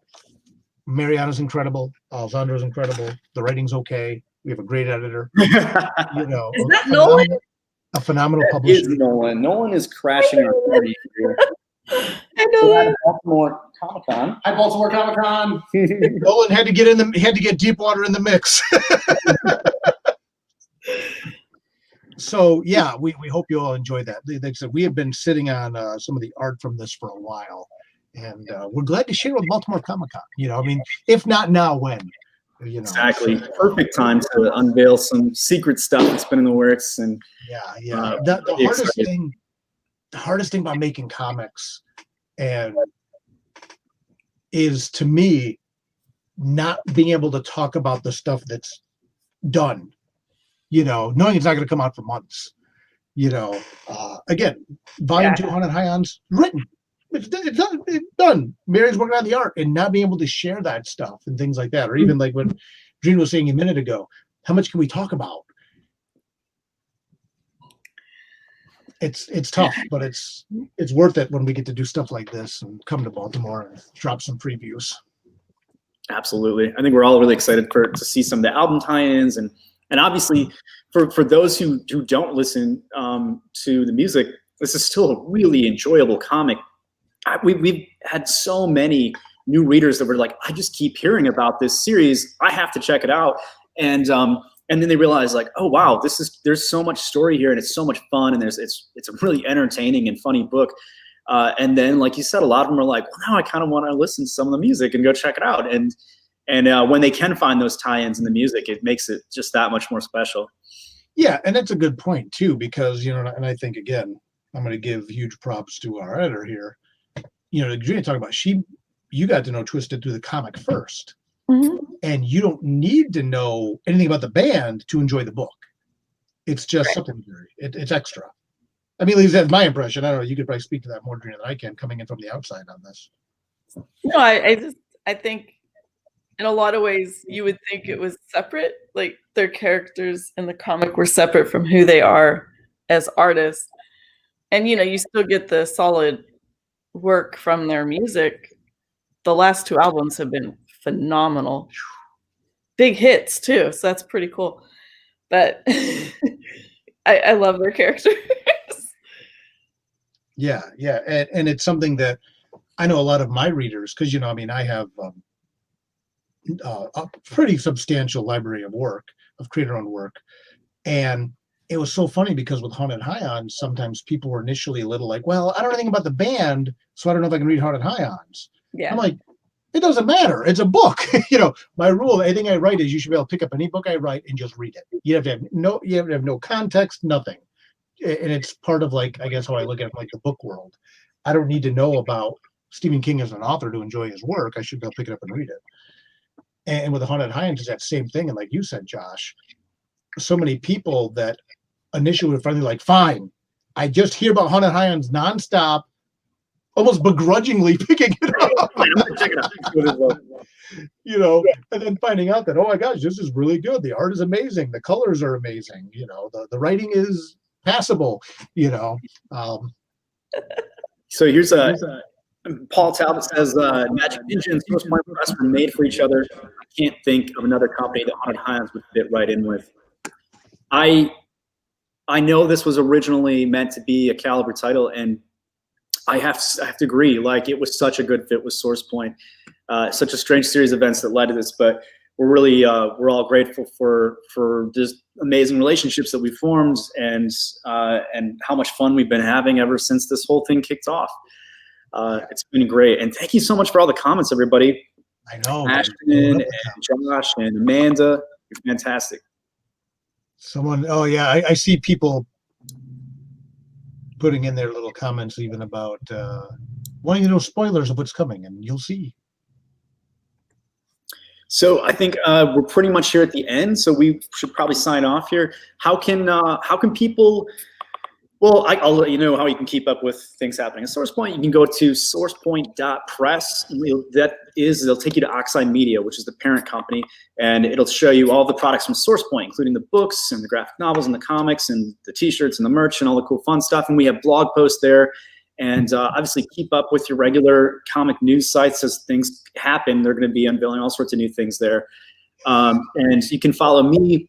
S2: Mariana's incredible. Alessandro's incredible. The writing's okay. We have a great editor. You know,
S3: Is that Nolan?
S2: a phenomenal
S1: Is
S2: publisher.
S1: Nolan. Nolan is crashing our party here.
S4: I know that.
S1: Baltimore Comic-Con.
S2: Hi, Baltimore Comic-Con. Nolan had to get in the. He had to get Deepwater in the mix. So yeah, we hope you all enjoy that. Like I said, we have been sitting on some of the art from this for a while, and we're glad to share with Baltimore Comic-Con. You know, I mean, if not now, when? You know,
S1: Exactly. Perfect time to unveil some secret stuff that's been in the works. And
S2: yeah. The hardest thing about making comics and is, to me, not being able to talk about the stuff that's done. You know, knowing it's not going to come out for months. You know, again, Volume 2 Haunted Highlands written. It's done. Mary's working on the art, and not being able to share that stuff and things like that, or even like what Dream was saying a minute ago, how much can we talk about? It's tough, but it's worth it when we get to do stuff like this and come to Baltimore and drop some previews.
S1: Absolutely. I think we're all really excited to see some of the album tie-ins, and obviously for those who don't listen to the music, this is still a really enjoyable comic. We've had so many new readers that were like, I just keep hearing about this series. I have to check it out. And then they realize, like, oh wow, there's so much story here, and it's so much fun, and it's a really entertaining and funny book. And then, like you said, a lot of them are like, well, now I kind of want to listen to some of the music and go check it out. And when they can find those tie-ins in the music, it makes it just that much more special.
S2: Yeah, and that's a good point too, because, you know, and I think, again, I'm going to give huge props to our editor here. You know, Adriana talking about, you got to know Twisted through the comic first.
S4: Mhm.
S2: And you don't need to know anything about the band to enjoy the book. It's just supplementary. It's extra. I mean, at least that's my impression. I don't know. You could probably speak to that more, Adriana, than I can, coming in from the outside on this.
S4: No, I think in a lot of ways you would think it was separate. Like their characters in the comic were separate from who they are as artists. And, you know, you still get the solid work from their music. The last 2 albums have been phenomenal. Big hits too, so that's pretty cool. But I love their characters.
S2: Yeah. And it's something that I know a lot of my readers, because, you know, I mean, I have a pretty substantial library of work, of creator-owned work. And it was so funny because with Haunted Highlands, sometimes people were initially a little like, well, I don't know anything about the band, so I don't know if I can read Haunted Highlands.
S4: Yeah.
S2: I'm like, it doesn't matter. It's a book. You know, my rule, anything I write is you should be able to pick up any book I write and just read it. You have to have no context, nothing. And it's part of, like, I guess how I look at it, like the book world. I don't need to know about Stephen King as an author to enjoy his work. I should be able to pick it up and read it. And with the Haunted Highlands, it's that same thing. And like you said, Josh, so many people that initially were finally like, fine, I just hear about Haunted Highlands nonstop, almost begrudgingly picking it up. You know, and then finding out that, oh my gosh, this is really good. The art is amazing. The colors are amazing. You know, the writing is passable, you know.
S1: So here's Paul Talbot says, Magic Ninja and Source Point Press were made for each other. I can't think of another company that Haunted Highlands would fit right in with. I know this was originally meant to be a Caliber title, and I have to agree. Like, it was such a good fit with Source Point. Such a strange series of events that led to this, but we're really we're all grateful for just amazing relationships that we formed, and how much fun we've been having ever since this whole thing kicked off. It's been great, and thank you so much for all the comments, everybody.
S2: I know.
S1: Ashton and Josh and Amanda, you're fantastic.
S2: Someone, oh yeah, I see people putting in their little comments even about wanting to know spoilers of what's coming, and you'll see.
S1: So I think we're pretty much here at the end. So we should probably sign off here. How can people? Well, I'll let you know how you can keep up with things happening at SourcePoint. You can go to sourcepoint.press. They'll take you to Oxide Media, which is the parent company, and it'll show you all the products from SourcePoint, including the books and the graphic novels and the comics and the T-shirts and the merch and all the cool fun stuff. And we have blog posts there. And obviously keep up with your regular comic news sites as things happen. They're going to be unveiling all sorts of new things there. And you can follow me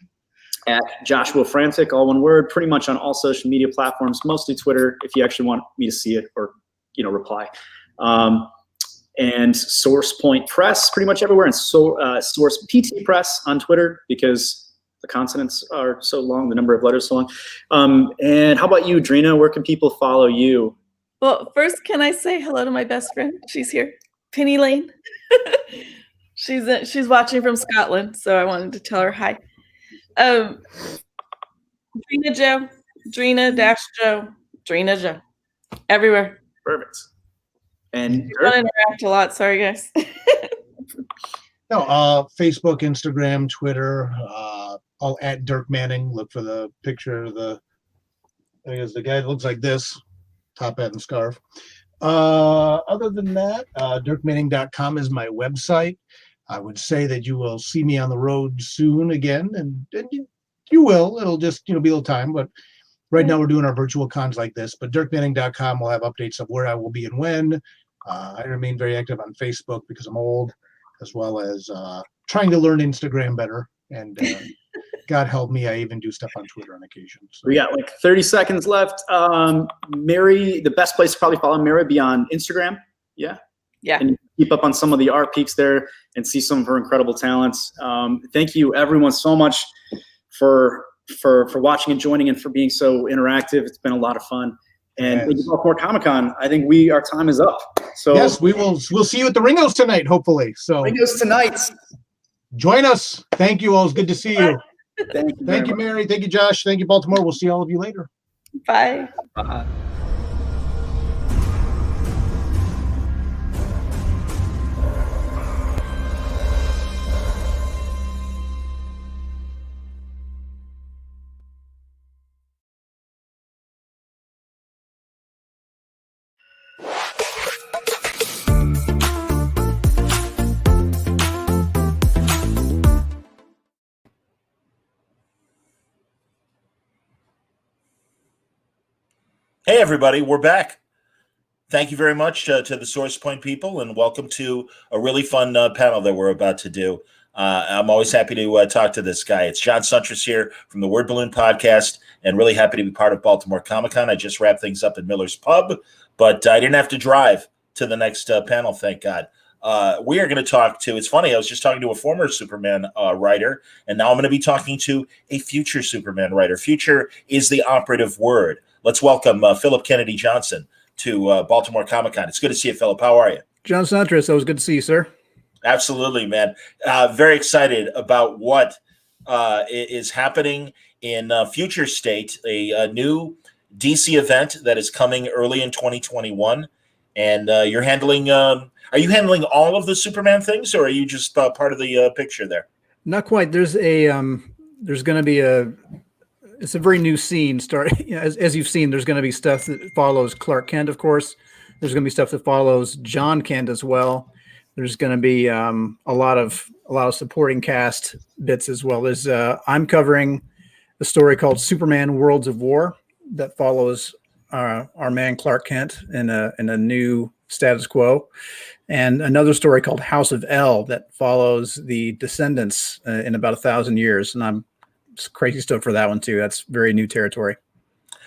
S1: at Joshua Frantic, all one word, pretty much on all social media platforms, mostly Twitter, if you actually want me to see it or, reply. And SourcePoint Press, pretty much everywhere, and Source PT Press on Twitter, because the consonants are so long, the number of letters so long. And how about you, Drina? Where can people follow you?
S4: Well, first, can I say hello to my best friend? She's here, Penny Lane. She's watching from Scotland, so I wanted to tell her hi. Drina Joe, Drina-Joe, Drina Joe, everywhere.
S1: Perfect. And
S4: I don't interact a lot. Sorry, guys.
S2: No, Facebook, Instagram, Twitter, all at Dirk Manning. Look for the picture of the guy that looks like this, top hat and scarf. Other than that, dirkmanning.com is my website. I would say that you will see me on the road soon again, and you will. It'll just be a little time, but right now we're doing our virtual cons like this. But dirkmanning.com will have updates of where I will be and when. I remain very active on Facebook because I'm old, as well as trying to learn Instagram better. And God help me, I even do stuff on Twitter on occasion. So.
S1: We got like 30 seconds left. Mary, the best place to probably follow Mary would be on Instagram. Yeah.
S4: Yeah.
S1: And keep up on some of the art peaks there and see some of her incredible talents. Thank you, everyone, so much for watching and joining and for being so interactive. It's been a lot of fun. And thank you, Baltimore Comic-Con. I think our time is up. So
S2: yes, we'll see you at the Ringos tonight, hopefully. So
S1: Ringos tonight.
S2: Join us. Thank you all. It's good to see you.
S1: Thank you,
S2: Mary. Thank you, Josh. Thank you, Baltimore. We'll see all of you later.
S4: Bye.
S1: Bye.
S6: Hey, everybody, we're back. Thank you very much to the SourcePoint people, and welcome to a really fun panel that we're about to do. I'm always happy to talk to this guy. It's John Suntress here from the Word Balloon podcast, and really happy to be part of Baltimore Comic-Con. I just wrapped things up at Miller's Pub, but I didn't have to drive to the next panel, thank God. We are going to talk to, it's funny, I was just talking to a former Superman writer, and now I'm going to be talking to a future Superman writer. Future is the operative word. Let's welcome Philip Kennedy Johnson to Baltimore Comic-Con. It's good to see you, Philip. How are you?
S7: John Suntress, always good to see you, sir.
S6: Absolutely, man. Very excited about what is happening in Future State, a new DC event that is coming early in 2021. And you're handling, are you handling all of the Superman things, or are you just part of the picture there?
S7: Not quite. There's going to be it's a very new scene. As you've seen, there's going to be stuff that follows Clark Kent, of course. There's going to be stuff that follows John Kent as well. There's going to be a lot of supporting cast bits as well. As I'm covering a story called Superman: Worlds of War that follows our man Clark Kent in a new status quo, and another story called House of L that follows the descendants in about 1,000 years. And I'm crazy stoked for that one too. That's very new territory.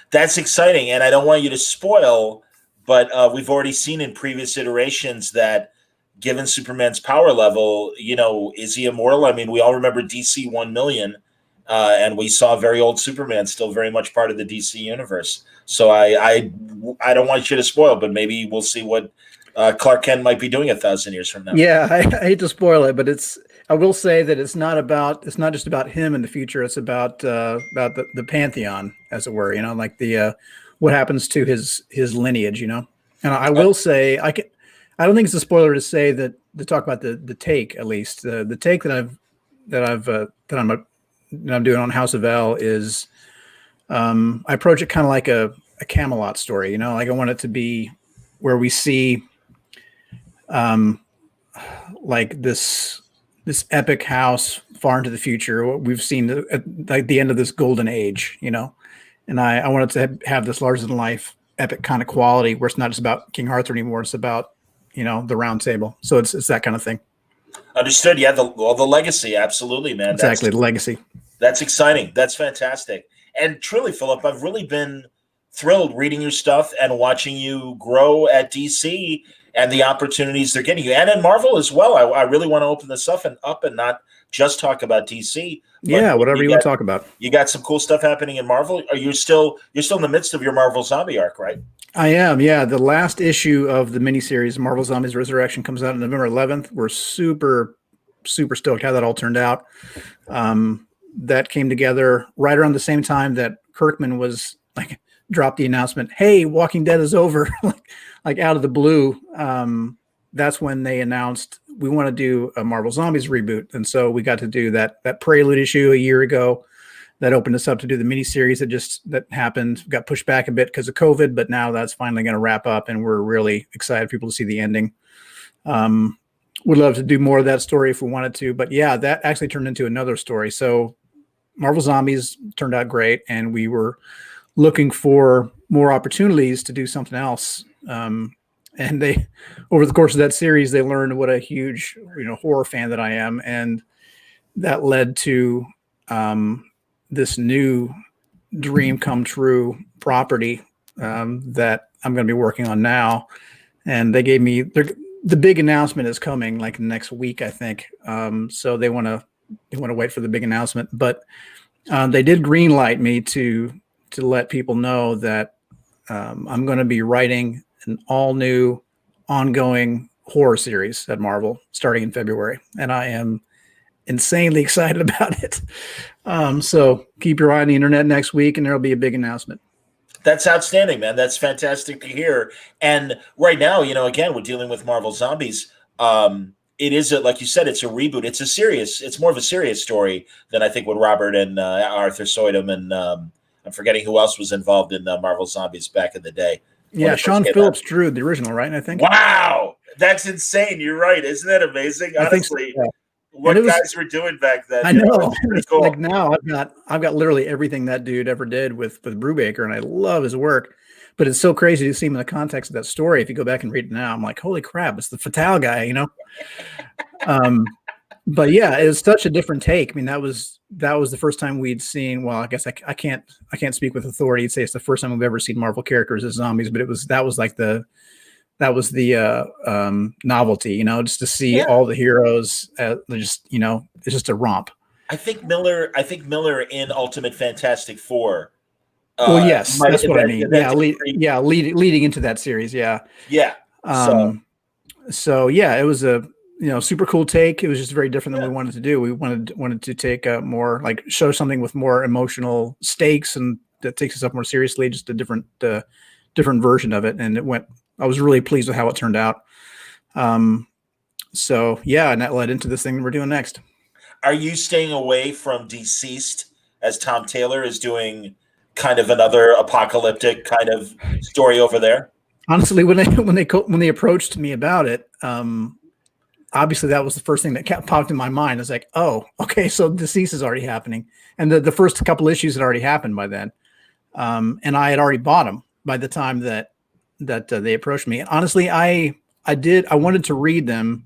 S6: That's exciting, and I don't want you to spoil, but we've already seen in previous iterations that given Superman's power level, is he immortal? I mean, we all remember DC 1 million, and we saw very old Superman still very much part of the DC universe. So I don't want you to spoil, but maybe we'll see what Clark Kent might be doing 1,000 years from now.
S7: Yeah, I hate to spoil it, but I will say that it's not just about him in the future. It's about the pantheon, as it were. Like the what happens to his lineage. And I will say I don't think it's a spoiler to say that to talk about the take, at least the take that I'm doing on House of L is I approach it kind of like a Camelot story, like I want it to be where we see like this epic house far into the future. What we've seen at like the end of this golden age, and I wanted to have this larger than life epic kind of quality where it's not just about King Arthur anymore. It's about, the round table. So it's that kind of thing.
S6: Understood. Yeah. The legacy. Absolutely, man.
S7: Exactly. The legacy.
S6: That's exciting. That's fantastic. And truly, Philip, I've really been thrilled reading your stuff and watching you grow at DC and the opportunities they're getting you, and in Marvel as well. I really want to open this up and not just talk about DC.
S7: Yeah, whatever you want to talk about.
S6: You got some cool stuff happening in Marvel. You're still in the midst of your Marvel Zombie arc, right?
S7: I am. Yeah, the last issue of the miniseries Marvel Zombies Resurrection comes out on November 11th. We're super stoked how that all turned out. That came together right around the same time that Kirkman was like dropped the announcement, "Hey, Walking Dead is over," like out of the blue. That's when they announced we want to do a Marvel Zombies reboot, and so we got to do that prelude issue a year ago. That opened us up to do the miniseries that happened. Got pushed back a bit because of COVID, but now that's finally going to wrap up, and we're really excited for people to see the ending. Would love to do more of that story if we wanted to, but yeah, that actually turned into another story. So Marvel Zombies turned out great, and we were looking for more opportunities to do something else. And they, over the course of that series, they learned what a huge, horror fan that I am. And that led to this new dream come true property that I'm going to be working on now. And they gave me the big announcement is coming like next week, I think. So they want to wait for the big announcement, but they did greenlight me to let people know that I'm going to be writing an all new ongoing horror series at Marvel starting in February. And I am insanely excited about it. So keep your eye on the internet next week and there'll be a big announcement.
S6: That's outstanding, man. That's fantastic to hear. And right now, again, we're dealing with Marvel Zombies. It is, like you said, it's a reboot. It's more of a serious story than I think what Robert and Arthur Soydum and I'm forgetting who else was involved in Marvel Zombies back in the day.
S7: Yeah, Sean Phillips drew the original, right? I think.
S6: Wow, that's insane. You're right. Isn't that amazing? Honestly,
S7: so, yeah.
S6: What guys were doing back then.
S7: I know. It's cool. Like now, I've got literally everything that dude ever did with Brubaker, and I love his work. But it's so crazy to see him in the context of that story. If you go back and read it now, I'm like, holy crap, it's the Fatale guy, But yeah, it was such a different take. I mean, that was the first time we'd seen. Well, I guess I can't speak with authority and say it's the first time we've ever seen Marvel characters as zombies. But that was the novelty, just to see all the heroes. It's just a romp.
S6: I think Miller in Ultimate Fantastic Four.
S7: Well, yes, that's what I mean. Yeah, leading into that series. Yeah.
S6: Yeah.
S7: So yeah, it was a super cool take. It was just very different than we wanted to do. We wanted to take more like show something with more emotional stakes and that takes us up more seriously. Just a different version of it, and I was really pleased with how it turned out. So yeah, and that led into this thing that we're doing next.
S6: Are you staying away from Deceased as Tom Taylor is doing kind of another apocalyptic kind of story over there?
S7: Honestly, when they approached me about it, obviously that was the first thing that popped in my mind. I was like, oh, okay, so Deceased is already happening, and the first couple issues had already happened by then, and I had already bought them by the time that they approached me. And honestly, I wanted to read them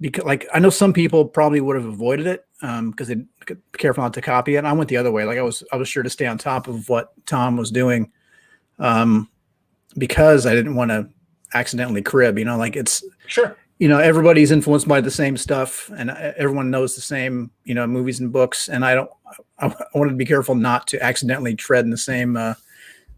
S7: because, like, I know some people probably would have avoided it because they'd be careful not to copy it. And I went the other way. Like I was sure to stay on top of what Tom was doing because I didn't want to accidentally crib. Like it's
S6: sure.
S7: Everybody's influenced by the same stuff, and everyone knows the same movies and books. And I wanted to be careful not to accidentally tread in the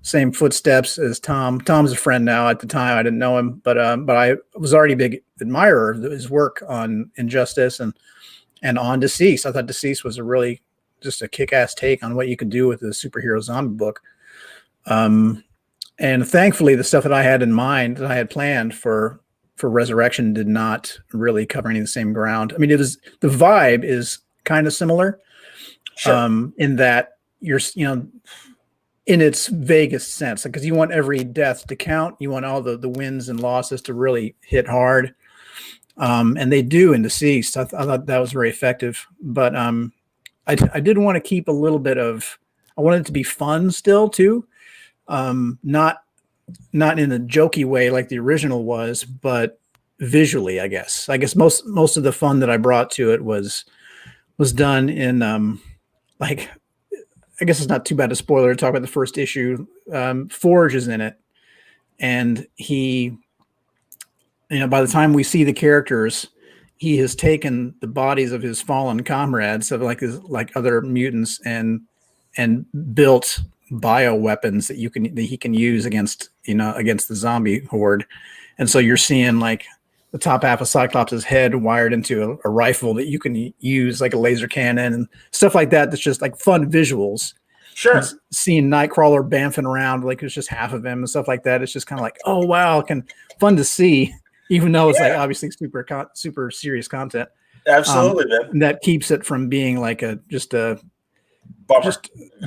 S7: same footsteps as Tom. Tom's a friend now. At the time, I didn't know him, but I was already a big admirer of his work on Injustice and on Deceased. I thought Deceased was just a kick-ass take on what you could do with a superhero zombie book. And thankfully, the stuff that I had in mind, that I had planned for for Resurrection did not really cover any of the same ground. I mean, the vibe is kind of similar, in that you're, in its vaguest sense, because you want every death to count. You want all the wins and losses to really hit hard. And they do in Deceased. I thought that was very effective. But I did want to keep a little bit of, I wanted it to be fun still too. Not in a jokey way like the original was, but visually, I guess. Most of the fun that I brought to it was done in like, I guess it's not too bad a spoiler to talk about the first issue. Forge is in it, and he, by the time we see the characters, he has taken the bodies of his fallen comrades, of like other mutants, and built bioweapons that he can use against the zombie horde. And so you're seeing like the top half of Cyclops' head wired into a rifle that you can use like a laser cannon and stuff like that. That's just like fun visuals.
S6: Sure.
S7: And seeing Nightcrawler bamfing around like it's just half of him and stuff like that. It's just kind of like, oh wow, fun to see, even though it's like obviously super serious content.
S6: Absolutely, man.
S7: That keeps it from being like just a
S6: bummer,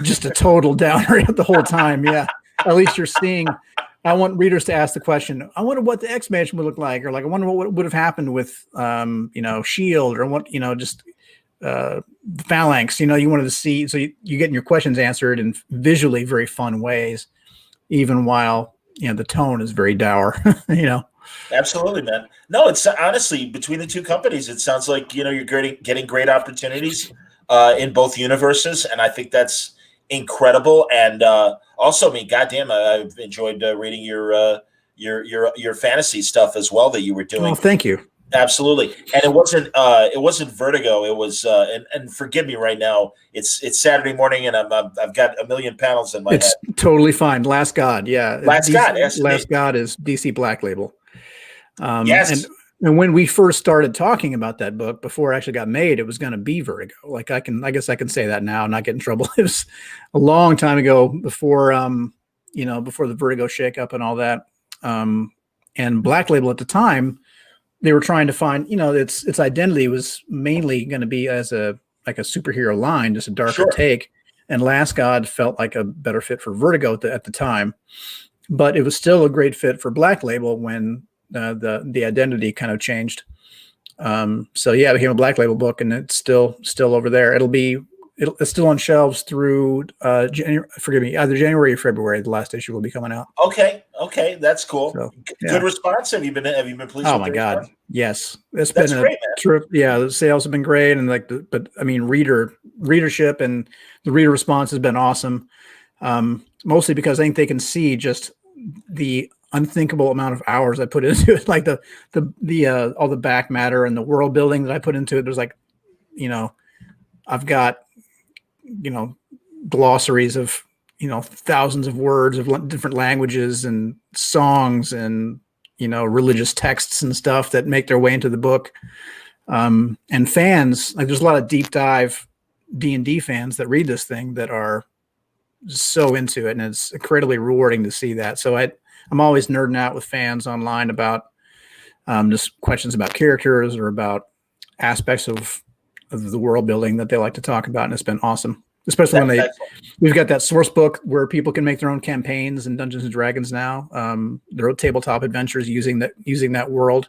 S7: just a total downer the whole time. Yeah, at least you're seeing. I want readers to ask the question, I wonder what the X-Mansion would look like, or like, I wonder what would have happened with, S.H.I.E.L.D., or what, Phalanx, you wanted to see, so you getting your questions answered in visually very fun ways, even while, the tone is very dour,
S6: Absolutely, man. No, it's honestly, between the two companies, it sounds like, you're getting great opportunities in both universes. And I think that's incredible. And also, goddamn, I've enjoyed reading your fantasy stuff as well that you were doing.
S7: Oh, thank you.
S6: Absolutely. And it wasn't Vertigo. It was and forgive me right now. It's Saturday morning and I've got a million panels in my head.
S7: It's totally fine. Last God, yeah.
S6: Last God
S7: is DC Black Label.
S6: Yes.
S7: And when we first started talking about that book, before it actually got made, it was going to be Vertigo. Like I guess I can say that now and not get in trouble. It was a long time ago before before the Vertigo shakeup and all that. And Black Label at the time, they were trying to find, its identity was mainly going to be as a superhero line, just a darker take. And Last God felt like a better fit for Vertigo at the time, but it was still a great fit for Black Label when the identity kind of changed. So yeah, it became a Black Label book, and it's still over there. It's still on shelves through either January or February. The last issue will be coming out.
S6: Okay, that's cool. So, Good response. Have you been pleased?
S7: Oh my God, response? Yes,
S6: that's been great, man.
S7: Trip. Yeah, the sales have been great, and readership and the reader response has been awesome. Mostly because I think they can see just the unthinkable amount of hours I put into it, like the all the back matter and the world building that I put into it. There's like, I've got, glossaries of, thousands of words of different languages and songs and, religious texts and stuff that make their way into the book. And fans, like there's a lot of deep dive D&D fans that read this thing that are so into it. And it's incredibly rewarding to see that. So I'm always nerding out with fans online about just questions about characters or about aspects of the world building that they like to talk about. And it's been awesome, especially when we've got that source book where people can make their own campaigns in Dungeons and Dragons now. Their tabletop adventures using that world.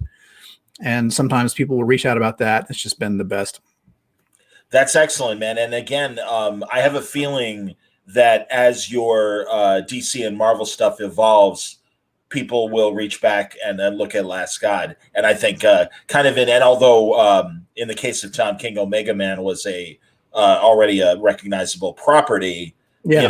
S7: And sometimes people will reach out about that. It's just been the best.
S6: That's excellent, man. And again, I have a feeling that as your DC and Marvel stuff evolves, people will reach back and look at Last God. And I think and although in the case of Tom King, Omega Man was already a recognizable property,
S7: now,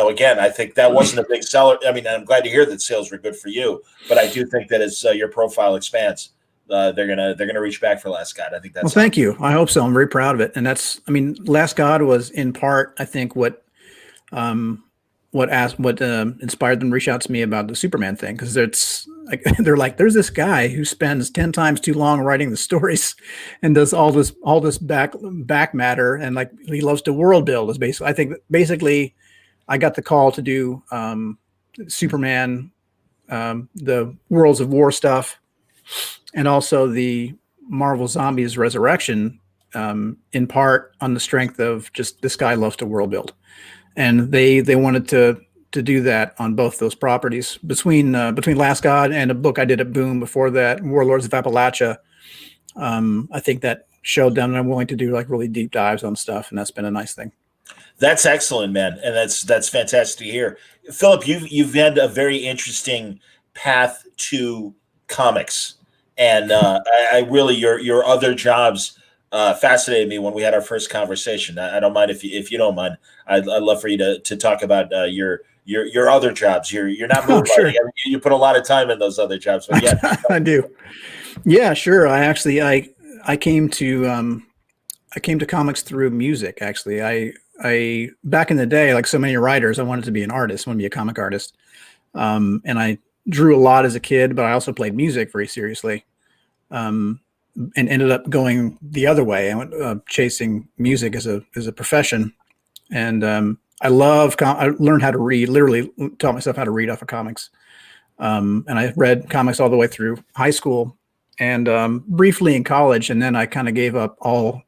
S6: again, I think that wasn't a big seller. I'm glad to hear that sales were good for you, but I do think that as your profile expands, they're gonna reach back for Last God. I think that's.
S7: Well, thank you. I hope so. I'm very proud of it. And that's, Last God was in part, I think, what inspired them to reach out to me about the Superman thing, because they're like, there's this guy who spends 10 times too long writing the stories and does all this back matter, and like he loves to world build. Is basically, I think basically, I got the call to do Superman, the Worlds of War stuff, and also the Marvel Zombies Resurrection, in part on the strength of just this guy loves to world build, and they wanted to do that on both those properties. Between Last God and a book I did at Boom before that, Warlords of Appalachia, I think that showed them that I'm willing to do like really deep dives on stuff, and that's been a nice thing.
S6: That's excellent, man, and that's fantastic to hear. Philip, you've had a very interesting path to comics, and I really your other jobs fascinated me when we had our first conversation. I don't mind if you don't mind. I'd love for you to talk about your other jobs. You're not moved
S7: sure.
S6: You put a lot of time in those other jobs, but yeah,
S7: I do. Yeah, sure. I came to comics through music. Actually, I back in the day, like so many writers, I wanted to be an artist. I wanted to be a comic artist, and I drew a lot as a kid, but I also played music very seriously, and ended up going the other way. I went chasing music as a profession, and I learned how to read. Literally taught myself how to read off of comics, and I read comics all the way through high school and briefly in college, and then I kind of gave up all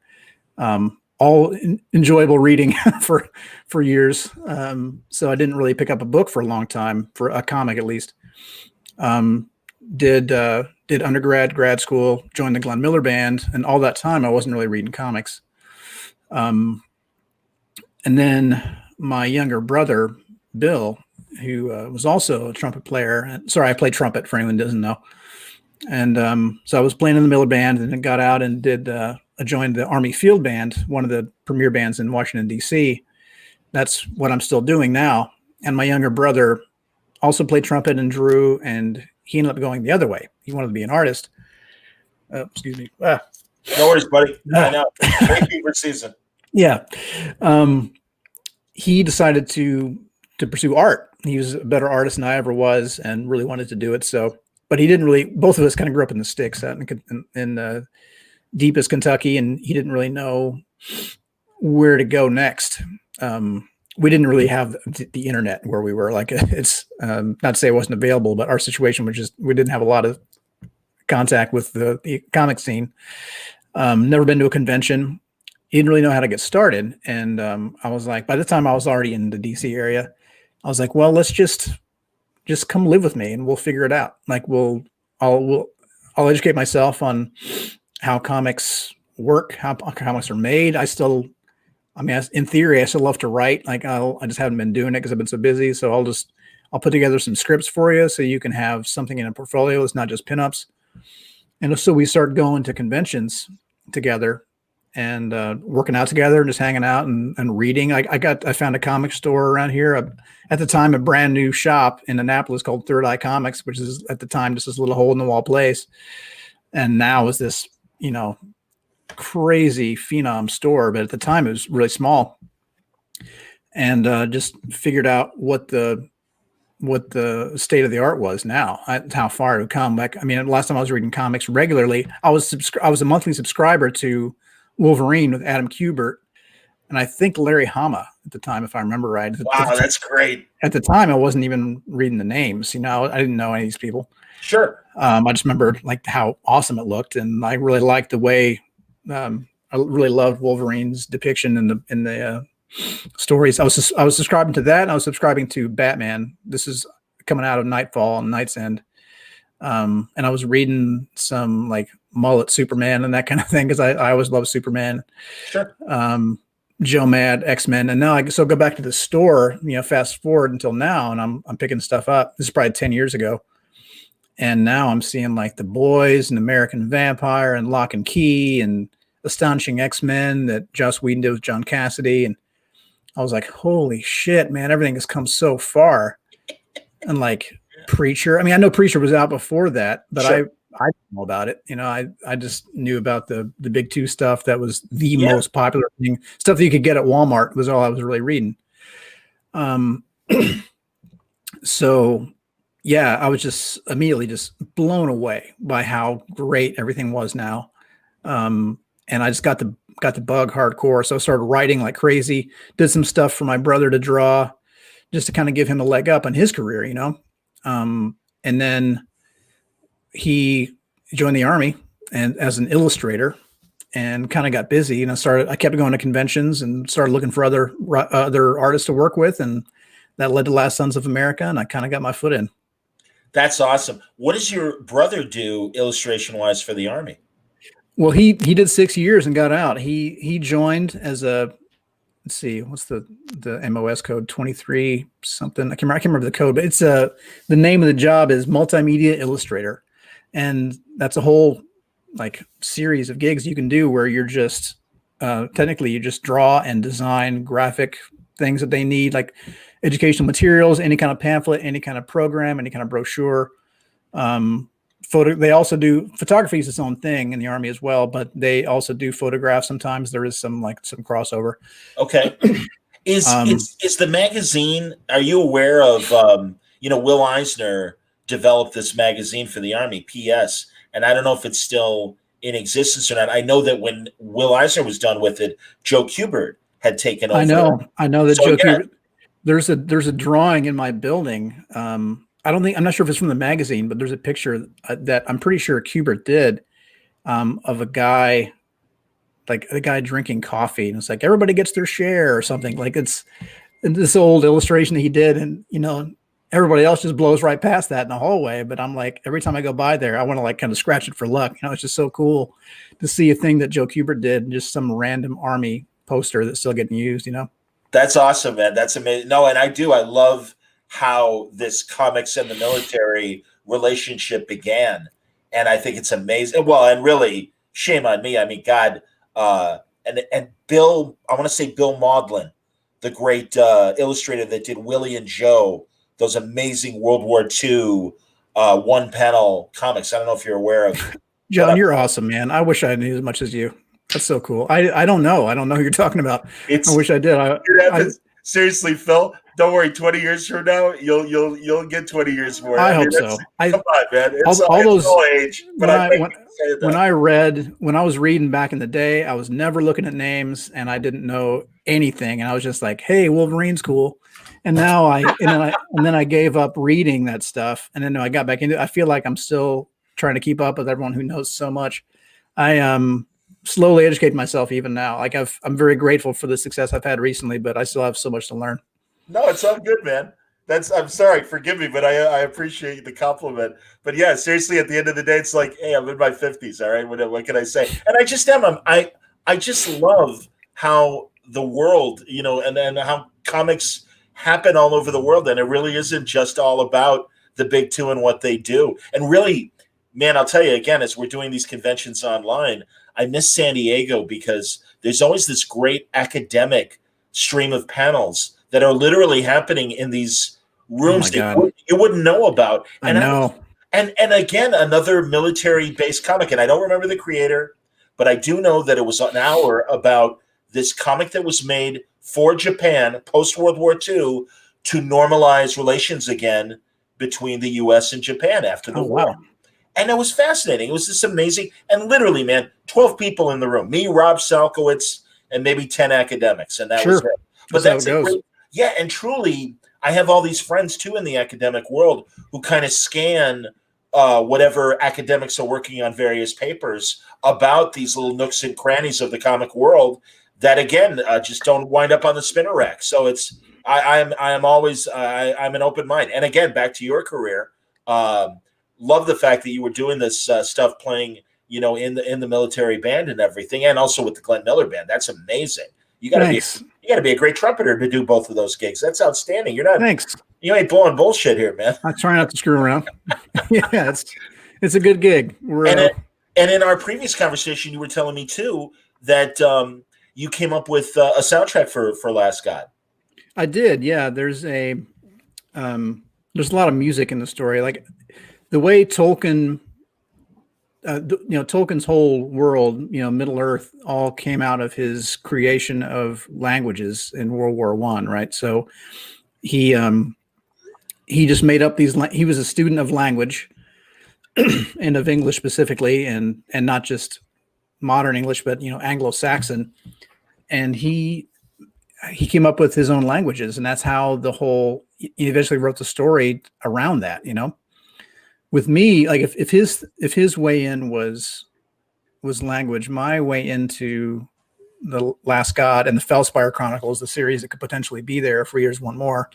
S7: enjoyable reading for years. So I didn't really pick up a book for a long time, for a comic at least. Did undergrad, grad school, joined the Glenn Miller Band, and all that time I wasn't really reading comics. And then my younger brother, Bill, who was also a trumpet player. Sorry, I play trumpet for anyone who doesn't know. And so I was playing in the Miller Band, and then got out and I joined the Army Field Band, one of the premier bands in Washington, D.C. That's what I'm still doing now. And my younger brother also played trumpet and drew, and he ended up going the other way. He wanted to be an artist. Excuse me.
S6: No worries, buddy. I know. Great fever season.
S7: Yeah. He decided to pursue art. He was a better artist than I ever was, and really wanted to do it. So, but he didn't really. Both of us kind of grew up in the sticks out in deepest Kentucky, and he didn't really know where to go next. We didn't really have the internet where we were. Like, it's not to say it wasn't available, but our situation was just, we didn't have a lot of contact with the comic scene. Never been to a convention. He didn't really know how to get started. And I was like, by the time I was already in the DC area, I was like, well, let's just come live with me and we'll figure it out. Like, I'll educate myself on how comics work, how comics are made. In theory, I still love to write. Like, I just haven't been doing it because I've been so busy. So I'll put together some scripts for you so you can have something in a portfolio. It's not just pinups. And so we started going to conventions together and working out together and just hanging out and reading. I found a comic store around here. At the time, a brand new shop in Annapolis called Third Eye Comics, which is at the time just this little hole in the wall place. And now is this, crazy phenom store, but at the time it was really small. And just figured out what the state of the art was now, how far it had come. Like, last time I was reading comics regularly, I was a monthly subscriber to Wolverine with Adam Kubert, and I think Larry Hama at the time, if I remember right.
S6: Wow, that's great.
S7: At the time, I wasn't even reading the names. I didn't know any of these people.
S6: Sure.
S7: I just remember like how awesome it looked, and I really liked the way. I really loved Wolverine's depiction in the stories. I was subscribing to that. And I was subscribing to Batman. This is coming out of Nightfall and Night's End. And I was reading some like Mullet Superman and that kind of thing, because I always loved Superman.
S6: Sure.
S7: Joe Mad, X-Men, and now I go back to the store. Fast forward until now, and I'm picking stuff up. This is probably 10 years ago. And now I'm seeing like The Boys and American Vampire and Lock and Key and Astonishing X-Men that Joss Whedon did with John Cassidy. And I was like, holy shit, man, everything has come so far. And like Preacher, I know Preacher was out before that, but sure. I didn't know about it. I just knew about the big two stuff that was the most popular thing. Stuff that you could get at Walmart was all I was really reading. So yeah, I was just immediately just blown away by how great everything was now. And I just got the bug hardcore. So I started writing like crazy, did some stuff for my brother to draw just to kind of give him a leg up on his career, And then he joined the Army and as an illustrator, and kind of got busy. I kept going to conventions and started looking for other artists to work with, and that led to Last Sons of America, and I kind of got my foot in.
S6: That's awesome. What does your brother do illustration wise for the Army?
S7: Well, he did 6 years and got out. He joined as a, let's see, what's the MOS code, 23 something. I can't remember the code, but it's the name of the job is multimedia illustrator. And that's a whole like series of gigs you can do where you're just technically you just draw and design graphic things that they need, like educational materials, any kind of pamphlet, any kind of program, any kind of brochure. They also do photography is its own thing in the Army as well, but they also do photographs. Sometimes there is some crossover.
S6: Okay. Is the magazine, are you aware of, Will Eisner developed this magazine for the Army, PS, and I don't know if it's still in existence or not. I know that when Will Eisner was done with it, Joe Kubert had taken over.
S7: I know that Joe Kubert, there's a drawing in my building. I'm not sure if it's from the magazine, but there's a picture that I'm pretty sure Kubert did of a guy drinking coffee. And it's like, everybody gets their share or something. Like it's this old illustration that he did. And, everybody else just blows right past that in the hallway. But I'm like, every time I go by there, I want to kind of scratch it for luck. It's just so cool to see a thing that Joe Kubert did and just some random Army poster that's still getting used,
S6: That's awesome, man. That's amazing. No, and I love how this comics and the military relationship began. And I think it's amazing. Well, and really, shame on me. I mean, God, and Bill, I want to say Bill Maudlin, the great illustrator that did Willie and Joe, those amazing World War II one panel comics. I don't know if you're aware of.
S7: John, you're awesome, man. I wish I knew as much as you. That's so cool. I don't know. I don't know who you're talking about. I wish I did.
S6: Seriously, Phil, don't worry. 20 years from now, you'll get 20 years more.
S7: I hope so.
S6: Come on, man. It's
S7: all those
S6: age. But
S7: when I was reading back in the day, I was never looking at names and I didn't know anything. And I was just like, hey, Wolverine's cool. And now then I gave up reading that stuff. And then I got back into it. I feel like I'm still trying to keep up with everyone who knows so much. I slowly educate myself even now. Like I'm very grateful for the success I've had recently, but I still have so much to learn.
S6: No, it's all good, man. I'm sorry, forgive me, but I appreciate the compliment. But yeah, seriously, at the end of the day, it's like, hey, I'm in my 50s. All right. What can I say? And I just am. I just love how the world, and how comics happen all over the world. And it really isn't just all about the big two and what they do. And really, man, I'll tell you again, as we're doing these conventions online, I miss San Diego because there's always this great academic stream of panels that are literally happening in these rooms that you wouldn't know about. And
S7: I know.
S6: And again, another military-based comic, and I don't remember the creator, but I do know that it was an hour about this comic that was made for Japan post-World War II to normalize relations again between the U.S. and Japan after the war. Wow. And it was fascinating. It was just amazing. And literally, man, 12 people in the room. Me, Rob Salkowitz, and maybe 10 academics. And that was it. But that's a great, yeah, and truly, I have all these friends, too, in the academic world who kind of scan whatever academics are working on various papers about these little nooks and crannies of the comic world that, again, just don't wind up on the spinner rack. So it's I'm always I'm an open mind. And again, back to your career, love the fact that you were doing this stuff, playing, in the military band and everything, and also with the Glenn Miller band. That's amazing. You got to be a great trumpeter to do both of those gigs. That's outstanding. You're not.
S7: Thanks.
S6: You ain't blowing bullshit here, man.
S7: I try not to screw around. Yeah, it's a good gig.
S6: And in our previous conversation, you were telling me too that you came up with a soundtrack for Last God.
S7: I did. Yeah, there's a lot of music in the story. Like the way Tolkien, Tolkien's whole world, Middle Earth, all came out of his creation of languages in World War I, right? So he just made up these. He was a student of language and of English specifically, and not just modern English, but Anglo-Saxon. And he came up with his own languages, and that's how he eventually wrote the story around that. with me, like if his way in was language, my way into the Last God and the Felspire Chronicles, the series that could potentially be there for Years One More,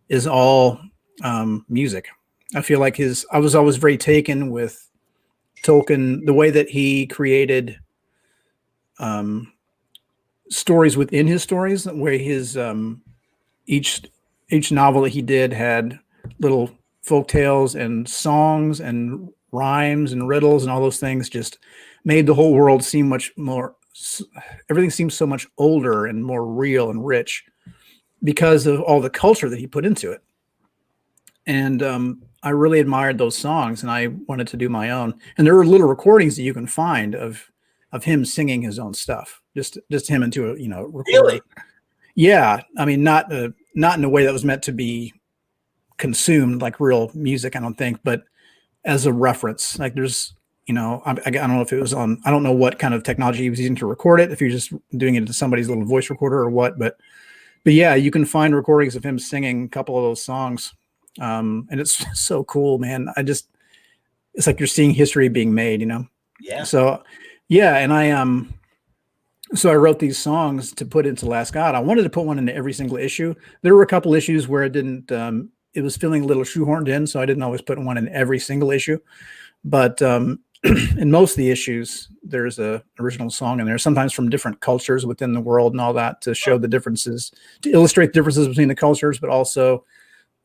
S7: is all music. I feel like I was always very taken with Tolkien, the way that he created stories within his stories, where his each novel that he did had little folk tales and songs and rhymes and riddles and all those things, just made the whole world seem much more, everything seems so much older and more real and rich because of all the culture that he put into it. And I really admired those songs, and I wanted to do my own. And there are little recordings that you can find of him singing his own stuff, just him into a recording.
S6: Really?
S7: Yeah, I mean, not in a way that was meant to be consumed like real music, I don't think, but as a reference. Like there's, I don't know if it was on, I don't know what kind of technology he was using to record it, if you're just doing it into somebody's little voice recorder or what, but yeah, you can find recordings of him singing a couple of those songs. And it's so cool, man. It's like you're seeing history being made,
S6: Yeah.
S7: So yeah. And so I wrote these songs to put into Last God. I wanted to put one into every single issue. There were a couple issues where it didn't, it was feeling a little shoehorned in, so I didn't always put one in every single issue. But in most of the issues, there's a original song in there, sometimes from different cultures within the world and all that, to show the differences, to illustrate the differences between the cultures, but also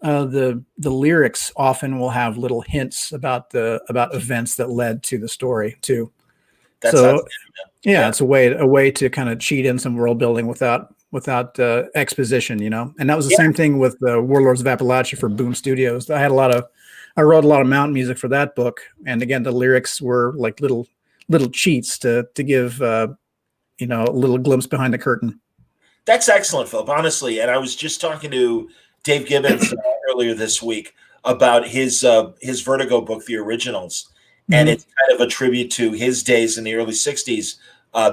S7: the lyrics often will have little hints about events that led to the story too. Yeah, it's a way to kind of cheat in some world building without exposition, and that was the same thing with the Warlords of Appalachia for Boom Studios. I wrote a lot of mountain music for that book, and again, the lyrics were like little cheats to give a little glimpse behind the curtain.
S6: That's excellent, Philip, honestly. And I was just talking to Dave Gibbons earlier this week about his Vertigo book, The Originals. And it's kind of a tribute to his days in the early 60s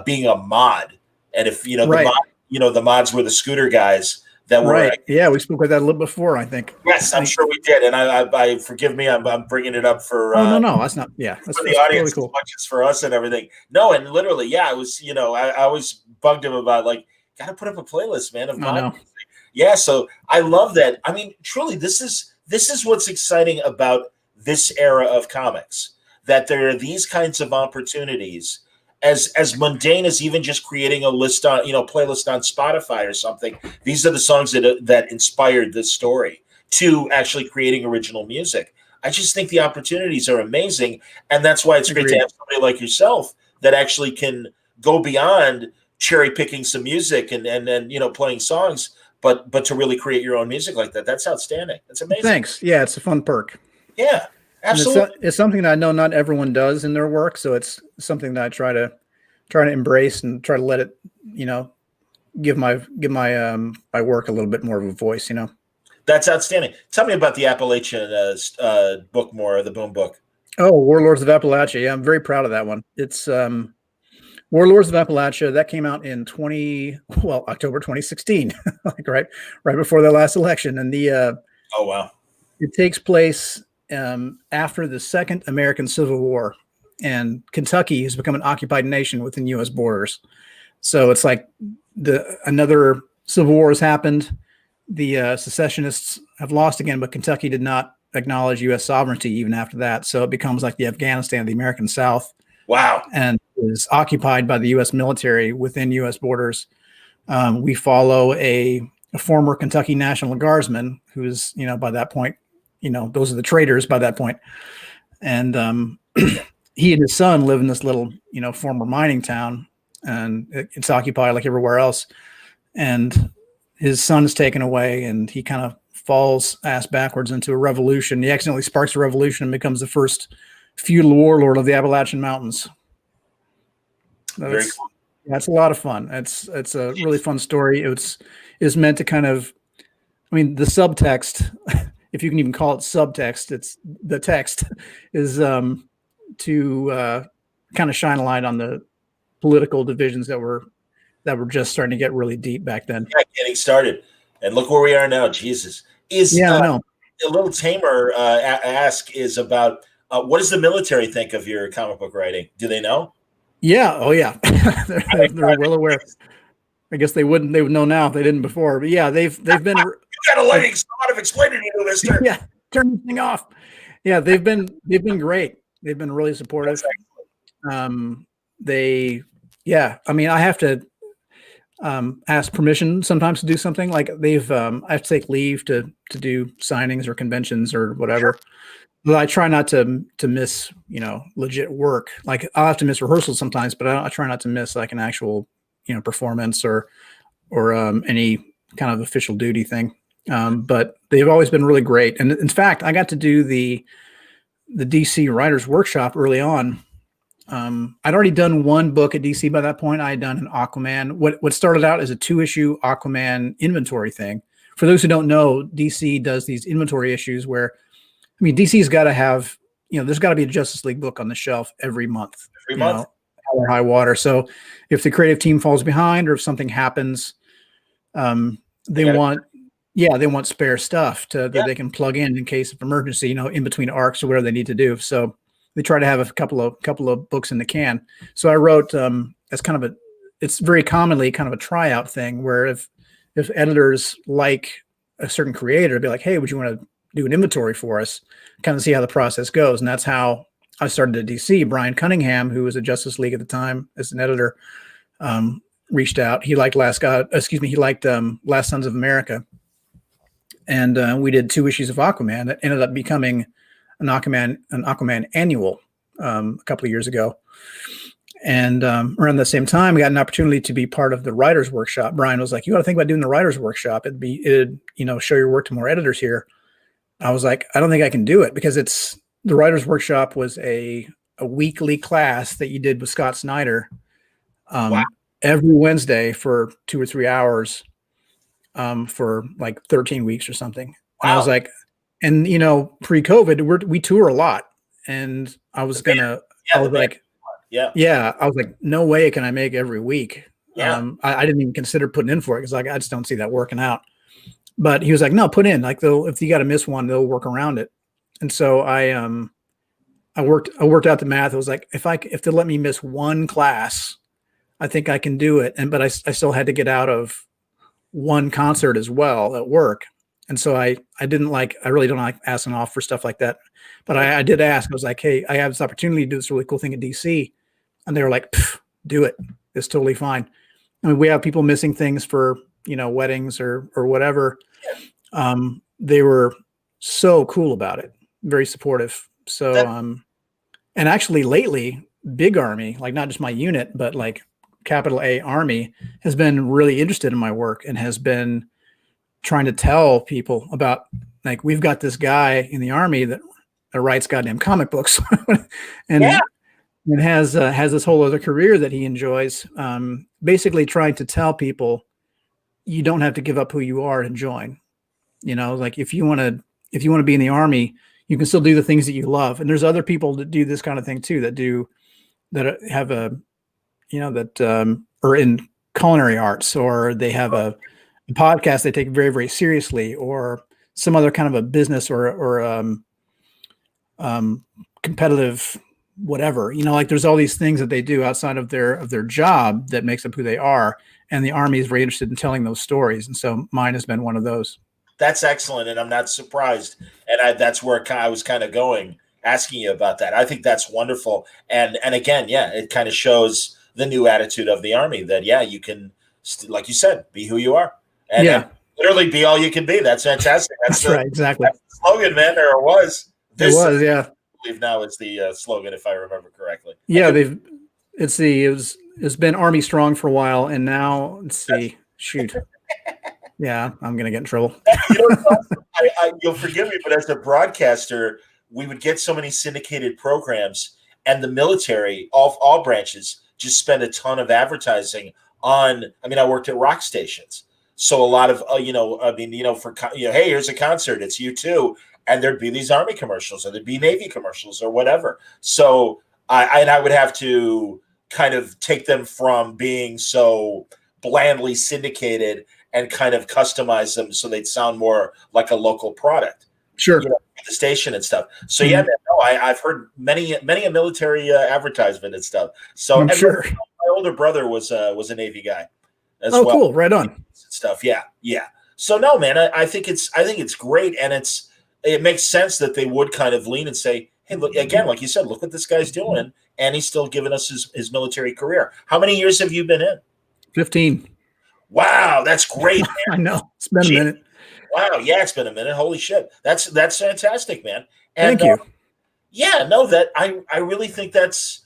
S6: being a mod. And if, the mods were the scooter guys that were.
S7: Right. Yeah, we spoke about that a little before, I think.
S6: Yes, I'm sure we did. And I forgive me, I'm bringing it up for.
S7: No, that's not. Yeah, that's
S6: for the audience,
S7: cool.
S6: As much as for us and everything. No, and literally, yeah, it was. I always bugged him about got to put up a playlist, man, of mod music. Yeah, so I love that. I mean, truly, this is what's exciting about this era of comics. That there are these kinds of opportunities, as mundane as even just creating a list on, playlist on Spotify or something. These are the songs that inspired this story to actually creating original music. I just think the opportunities are amazing, and that's why it's great to have somebody like yourself that actually can go beyond cherry picking some music and playing songs, but to really create your own music like that. That's outstanding. That's amazing.
S7: Thanks. Yeah, it's a fun perk.
S6: Yeah. Absolutely.
S7: It's something that I know not everyone does in their work, so it's something that I try to embrace and try to let it, give my work a little bit more of a voice.
S6: That's outstanding. Tell me about the Appalachian book more, the Boom book.
S7: Oh, Warlords of Appalachia. Yeah, I'm very proud of that one. It's Warlords of Appalachia that came out in October 2016, like right before the last election, and
S6: oh wow,
S7: it takes place after the Second American Civil War, and Kentucky has become an occupied nation within U.S. borders. So it's like another civil war has happened. The secessionists have lost again, but Kentucky did not acknowledge U.S. sovereignty even after that. So it becomes like the Afghanistan of the American South.
S6: Wow.
S7: And is occupied by the U.S. military within U.S. borders. We follow a former Kentucky National Guardsman who's, by that point, those are the traitors by that point. And he and his son live in this little, former mining town, and it's occupied like everywhere else. And his son is taken away, and he kind of falls ass backwards into a revolution. He accidentally sparks a revolution and becomes the first feudal warlord of the Appalachian Mountains.
S6: Very cool.
S7: Yeah, it's a lot of fun. It's a really fun story. It's meant to kind of, the subtext, if you can even call it subtext, it's the text is to kind of shine a light on the political divisions that were just starting to get really deep back then.
S6: Yeah, getting started, and look where we are now. Jesus, I know. A little tamer ask is about What does the military think of your comic book writing? Do they know?
S7: Yeah. Oh, yeah. They're well aware. I guess they would know now if they didn't before. But yeah, they've been.
S6: You got a lightning spot of explaining to you, Mister.
S7: Yeah, turn this thing off. Yeah, they've been great. They've been really supportive. I mean, I have to ask permission sometimes to do something. Like I have to take leave to do signings or conventions or whatever. But I try not to miss, legit work. Like I'll have to miss rehearsals sometimes, but I try not to miss like an actual, performance or any kind of official duty thing. But they've always been really great. And in fact, I got to do the DC Writers Workshop early on. I'd already done one book at DC by that point. I had done an Aquaman. What started out as a 2-issue Aquaman inventory thing. For those who don't know, DC does these inventory issues where, I mean, DC's got to have, there's got to be a Justice League book on the shelf every month.
S6: Every month?
S7: Hell or high water. So if the creative team falls behind or if something happens, they want spare stuff that they can plug in case of emergency, in between arcs or whatever they need to do. So they try to have a couple of books in the can. So I wrote as kind of it's very commonly kind of a tryout thing where if editors like a certain creator, they'd be like, hey, would you want to do an inventory for us, kind of see how the process goes. And that's how I started at DC. Brian Cunningham, who was at Justice League at the time as an editor, reached out. He liked Last Sons of America. And we did 2 issues of Aquaman that ended up becoming an Aquaman annual a couple of years ago. And around the same time, we got an opportunity to be part of the writers' workshop. Brian was like, you got to think about doing the writers' workshop. It'd show your work to more editors here. I was like, I don't think I can do it because the writers' workshop was a weekly class that you did with Scott Snyder every Wednesday for 2 or 3 hours for like 13 weeks or something. Wow. And I was like, and pre-COVID, we tour a lot. And I was like, no way can I make every week. Yeah. I didn't even consider putting in for it because I just don't see that working out. But he was like, no, put in. Like if you got to miss one, they'll work around it. And so I worked out the math. It was like if they let me miss one class, I think I can do it. But I still had to get out of one concert as well at work. And so I really don't like asking off for stuff like that. But I did ask. I was like, hey, I have this opportunity to do this really cool thing at DC. And they were like, do it. It's totally fine. I mean, we have people missing things for, weddings or whatever. They were so cool about it. Very supportive. So, and actually lately, Big Army, like not just my unit, but like capital A Army has been really interested in my work and has been trying to tell people about, like, we've got this guy in the Army that writes goddamn comic books and has this whole other career that he enjoys. Basically trying to tell people you don't have to give up who you are and join. Like if you want to be in the Army, you can still do the things that you love. And there's other people that do this kind of thing too, that have that are in culinary arts, or they have a podcast they take very, very seriously, or some other kind of a business or competitive whatever. Like there's all these things that they do outside of their job that makes up who they are. And the Army is very interested in telling those stories. And so mine has been one of those.
S6: That's excellent. And I'm not surprised. And that's where I was kind of going, asking you about that. I think that's wonderful. And again, it kind of shows the new attitude of the Army that, you can, like you said, be who you are. And literally be all you can be. That's fantastic. That's
S7: right. Exactly.
S6: That's the slogan, man, or it was.
S7: Yeah.
S6: I believe now it's the slogan, if I remember correctly.
S7: Yeah, it's been Army Strong for a while, and now let's see. Shoot. Yeah, I'm gonna get in trouble.
S6: You'll forgive me, but as a broadcaster, we would get so many syndicated programs, and the military, all branches, just spend a ton of advertising on. I mean, I worked at rock stations, so a lot of hey, here's a concert, it's you too, and there'd be these Army commercials, or there'd be Navy commercials, or whatever. So I would have to kind of take them from being so blandly syndicated and kind of customize them so they'd sound more like a local product.
S7: Sure.
S6: The station and stuff. So
S7: Mhm.
S6: yeah, man, no, I've heard many a military advertisement and stuff. So
S7: I'm
S6: and
S7: sure.
S6: my older brother was a Navy guy as
S7: Oh,
S6: well.
S7: cool. Right on.
S6: Stuff. Yeah, yeah. So no, man, I think it's great, and it makes sense that they would kind of lean and say, hey, look again, like you said, look what this guy's doing, and he's still giving us his military career. How many years have you been in?
S7: 15.
S6: Wow, that's great, man.
S7: I know. It's been a minute.
S6: Wow, yeah, it's been a minute. Holy shit, that's fantastic, man. And
S7: Thank you.
S6: yeah, no, that I really think that's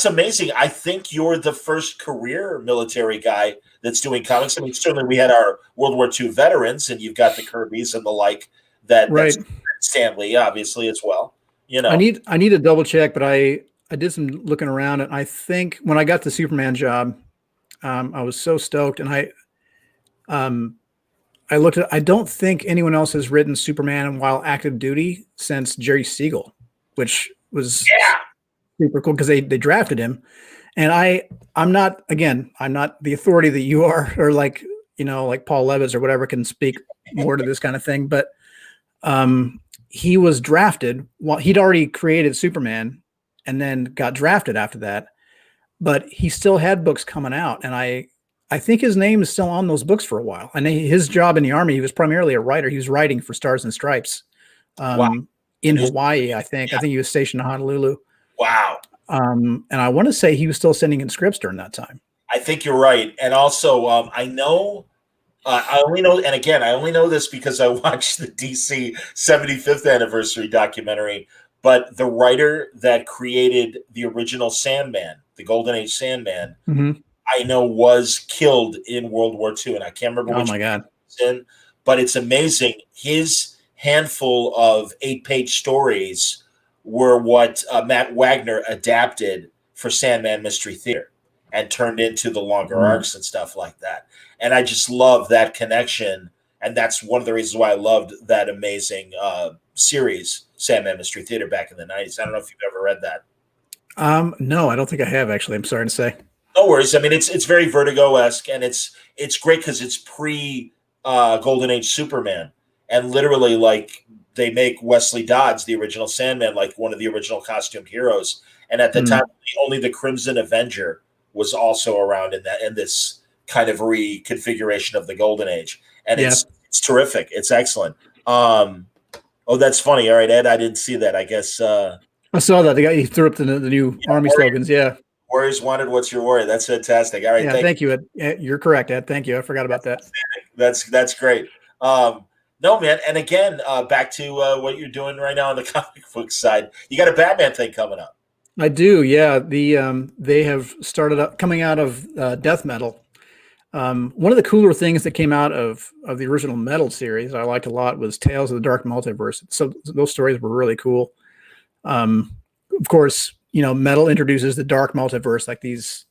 S6: amazing. I think you're the first career military guy that's doing comics. I mean, certainly we had our World War II veterans, and you've got the Kirbys and the like.
S7: Right.
S6: That's Stanley, obviously, as well. You know,
S7: I need to double check, but I did some looking around, and I think when I got the Superman job, I was so stoked, and I looked at. I don't think anyone else has written Superman while active duty since Jerry Siegel, which was super cool because they drafted him, and I'm not the authority that you are, or like Paul Levitt or whatever can speak more to this kind of thing, but he was drafted while he'd already created Superman, and then got drafted after that, but he still had books coming out, and I think his name is still on those books for a while. And his job in the Army, he was primarily a writer. He was writing for Stars and Stripes in Hawaii, I think. I think he was stationed in Honolulu.
S6: Wow.
S7: And I want to say he was still sending in scripts during that time.
S6: I think you're right. And also, I know, I only know this because I watched the DC 75th anniversary documentary, but the writer that created the original Sandman, the Golden Age Sandman, I know was killed in World War II, and I can't remember which. Oh my
S7: God!
S6: But it's amazing. His handful of 8-page stories were what Matt Wagner adapted for Sandman Mystery Theater and turned into the longer arcs and stuff like that. And I just love that connection, and that's one of the reasons why I loved that amazing series, Sandman Mystery Theater, back in the 90s. I don't know if you've ever read that.
S7: No, I don't think I have, actually. I'm sorry to say.
S6: No worries. I mean, it's very Vertigo-esque, and it's great because it's pre Golden Age Superman, and literally, like, they make Wesley Dodds, the original Sandman, like one of the original costumed heroes. And at the time, only the Crimson Avenger was also around in this kind of reconfiguration of the Golden Age, and it's terrific. It's excellent. Oh, that's funny. All right, Ed, I didn't see that. I guess
S7: I saw that. The guy, he threw up the new Army slogans. Yeah.
S6: Warriors wanted, what's your worry? That's fantastic. All right.
S7: Yeah, thank you, Ed. You're correct, Ed. Thank you. I forgot about that.
S6: That's great. No, man. And again, back to what you're doing right now on the comic book side. You got a Batman thing coming up.
S7: I do. Yeah. They have started up coming out of Death Metal. One of the cooler things that came out of the original Metal series I liked a lot was Tales of the Dark Multiverse. So those stories were really cool. Of course, Metal introduces the Dark Multiverse, like these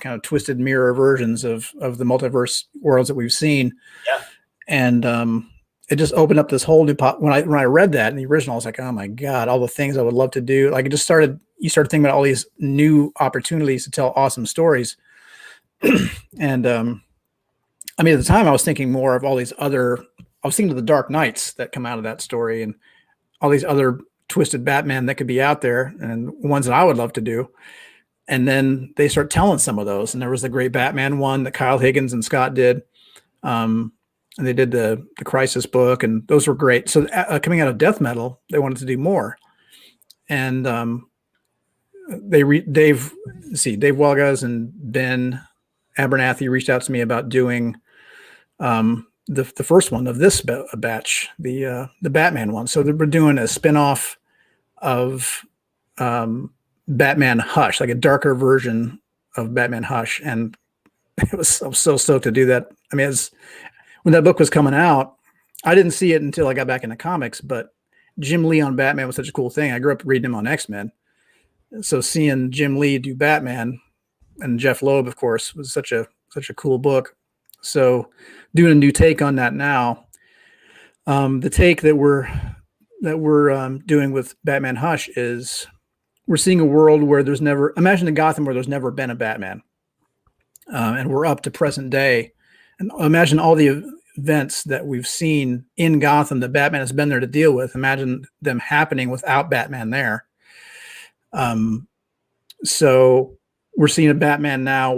S7: kind of twisted mirror versions of the multiverse worlds that we've seen.
S6: Yeah.
S7: And it just opened up this whole new when I read that in the original, I was like, oh my God, all the things I would love to do. Like you started thinking about all these new opportunities to tell awesome stories. And I mean, at the time I was thinking more of all these I was thinking of the Dark Knights that come out of that story and all these other twisted Batman that could be out there and ones that I would love to do. And then they start telling some of those. And there was the Great Batman one that Kyle Higgins and Scott did. And they did the Crisis book, and those were great. So coming out of Death Metal, they wanted to do more. And Dave Walgaz and Ben Abernathy reached out to me about doing the first one of this batch, the Batman one. So they were doing a spinoff of Batman Hush, like a darker version of Batman Hush. And I was so stoked to do that. I mean, when that book was coming out, I didn't see it until I got back into comics, but Jim Lee on Batman was such a cool thing. I grew up reading him on X-Men. So seeing Jim Lee do Batman and Jeff Loeb, of course, was such a cool book. So doing a new take on that now. The take that we're doing with Batman Hush is we're seeing a world where imagine a Gotham where there's never been a Batman. And we're up to present day. And imagine all the events that we've seen in Gotham that Batman has been there to deal with. Imagine them happening without Batman there. So we're seeing a Batman now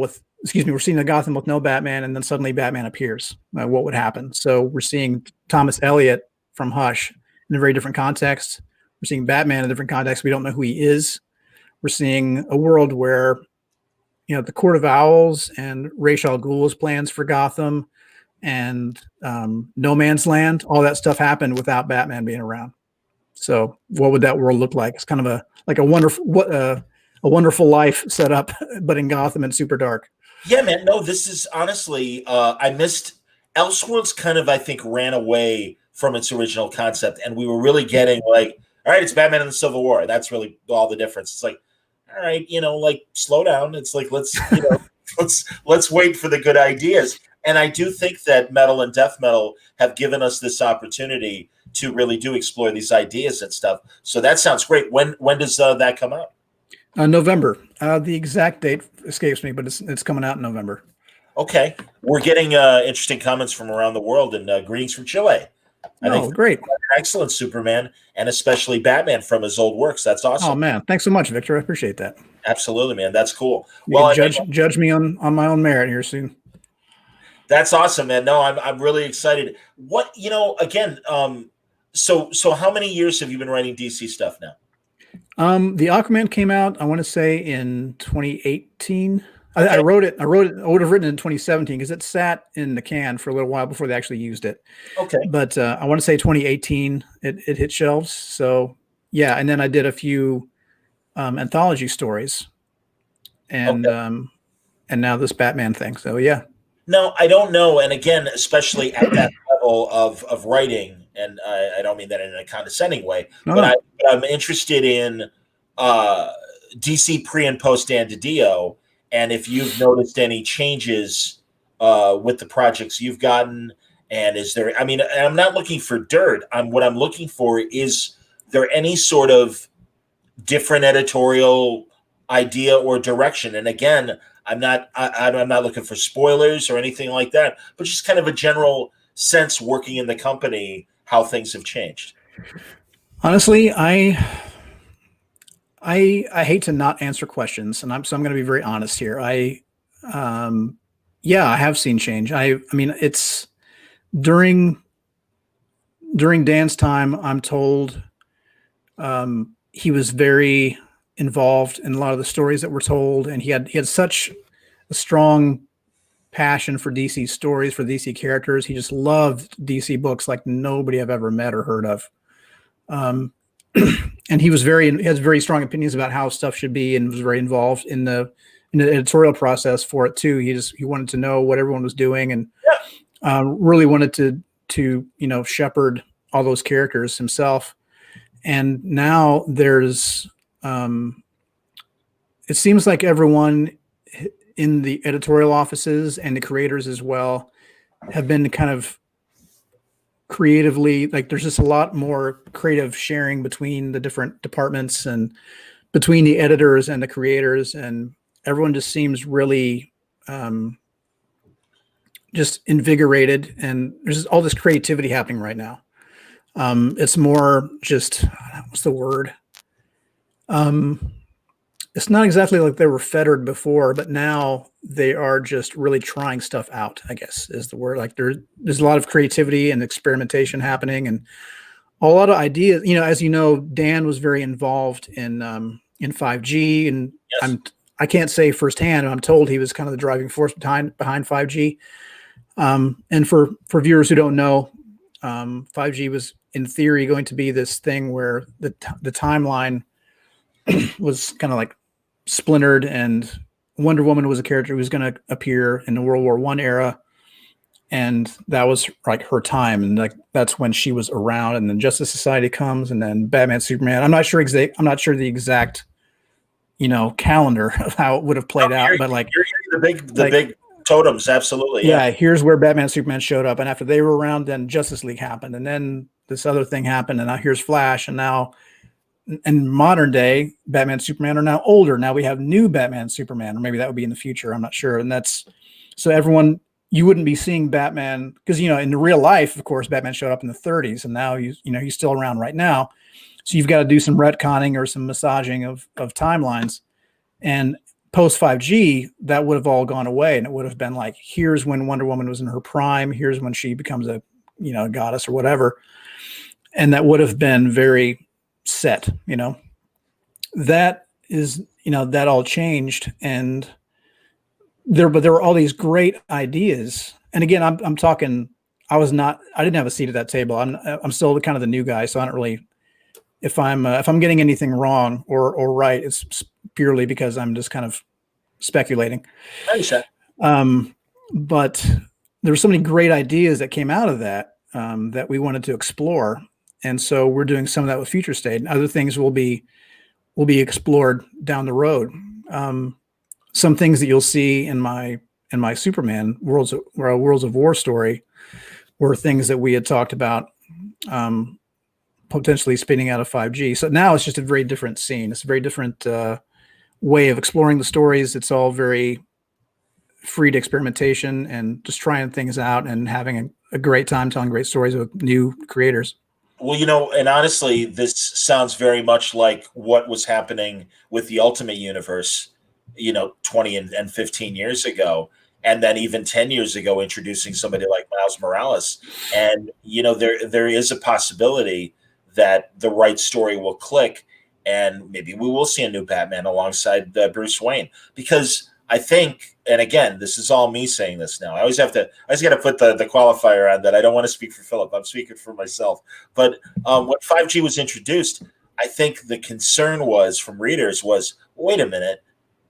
S7: we're seeing a Gotham with no Batman, and then suddenly Batman appears. What would happen? So we're seeing Thomas Elliot from Hush in a very different context. We're seeing Batman in a different context. We don't know who he is. We're seeing a world where, the Court of Owls and Ra's al Ghul's plans for Gotham and No Man's Land, all that stuff happened without Batman being around. So what would that world look like? It's kind of a wonderful life set up, but in Gotham and super dark.
S6: Yeah, man. No, this is honestly, I missed Elseworlds kind of, I think, ran away from its original concept. And we were really getting like, all right, it's Batman in the Civil War. That's really all the difference. It's like, all right, like slow down. It's like, let's wait for the good ideas. And I do think that metal and death metal have given us this opportunity to really do explore these ideas and stuff. So that sounds great. When does that come out?
S7: November. The exact date escapes me, but it's coming out in November.
S6: Okay. We're getting interesting comments from around the world, and greetings from Chile. I think
S7: great.
S6: Excellent Superman, and especially Batman from his old works. That's awesome.
S7: Oh, man. Thanks so much, Victor. I appreciate that.
S6: Absolutely, man. That's cool.
S7: Well, judge me on my own merit here soon.
S6: That's awesome, man. No, I'm really excited. What, again, so how many years have you been writing DC stuff now?
S7: The Aquaman came out, I want to say, in 2018. Okay. I wrote it. I would have written it in 2017 because it sat in the can for a little while before they actually used it.
S6: Okay.
S7: But I want to say 2018 it hit shelves. So yeah, and then I did a few anthology stories, and now this Batman thing. So yeah.
S6: No, I don't know. And again, especially at that level of writing, and I don't mean that in a condescending way, but I'm interested in DC pre and post Dan DiDio, and if you've noticed any changes with the projects you've gotten, and is there? I mean, I'm not looking for dirt. What I'm looking for is there any sort of different editorial idea or direction? And again, I'm not looking for spoilers or anything like that, but just kind of a general sense working in the company, how things have changed.
S7: Honestly, I hate to not answer questions, and I'm going to be very honest here. I have seen change. I mean, it's during Dan's time, I'm told he was very involved in a lot of the stories that were told, and he had such a strong passion for DC stories, for DC characters. He just loved DC books like nobody I've ever met or heard of. And he has very strong opinions about how stuff should be, and was very involved in the editorial process for it too. He wanted to know what everyone was doing, and really wanted to shepherd all those characters himself. And now there's it seems like everyone in the editorial offices and the creators as well have been kind of creatively, like there's just a lot more creative sharing between the different departments and between the editors and the creators, and everyone just seems really just invigorated, and there's all this creativity happening right now. It's more just, what's the word? It's not exactly like they were fettered before, but now they are just really trying stuff out, I guess is the word. Like there's a lot of creativity and experimentation happening, and a lot of ideas. As you know, Dan was very involved in 5G, and yes. I can't say firsthand, I'm told he was kind of the driving force behind 5G. And for viewers who don't know, 5G was in theory going to be this thing where the timeline was kind of like splintered, and Wonder Woman was a character who was going to appear in the World War I era, and that was like her time, and like that's when she was around. And then Justice Society comes, and then Batman, Superman. I'm not sure the exact calendar of how it would have played out, but like
S6: the big totems, absolutely.
S7: Yeah, here's where Batman and Superman showed up, and after they were around, then Justice League happened, and then this other thing happened, and now here's Flash, and now in modern day, Batman and Superman are now older. Now we have new Batman and Superman, or maybe that would be in the future. I'm not sure. And that's so everyone you wouldn't be seeing Batman because, in real life, of course, Batman showed up in the 30s, and now he's still around right now. So you've got to do some retconning or some massaging of timelines. And post 5G, that would have all gone away, and it would have been like, here's when Wonder Woman was in her prime, here's when she becomes a goddess or whatever, and that would have been very set. That is, that all changed, and there were all these great ideas. And again, I'm talking, I didn't have a seat at that table. I'm still kind of the new guy, so I don't really, if I'm getting anything wrong or right, it's purely because I'm just kind of speculating. But there were so many great ideas that came out of that, that we wanted to explore. And so we're doing some of that with Future State, and other things will be explored down the road. Some things that you'll see in my Superman Worlds of War story were things that we had talked about, potentially spinning out of 5G. So now it's just a very different scene. It's a very different way of exploring the stories. It's all very free to experimentation and just trying things out and having a great time telling great stories with new creators.
S6: Well, and honestly, this sounds very much like what was happening with the Ultimate Universe, 20 and 15 years ago. And then even 10 years ago, introducing somebody like Miles Morales. And, there is a possibility that the right story will click, and maybe we will see a new Batman alongside Bruce Wayne. Because I think, and again, this is all me saying this now. I always got to put the qualifier on that. I don't want to speak for Philip. I'm speaking for myself. But when 5G was introduced, I think the concern from readers was, wait a minute,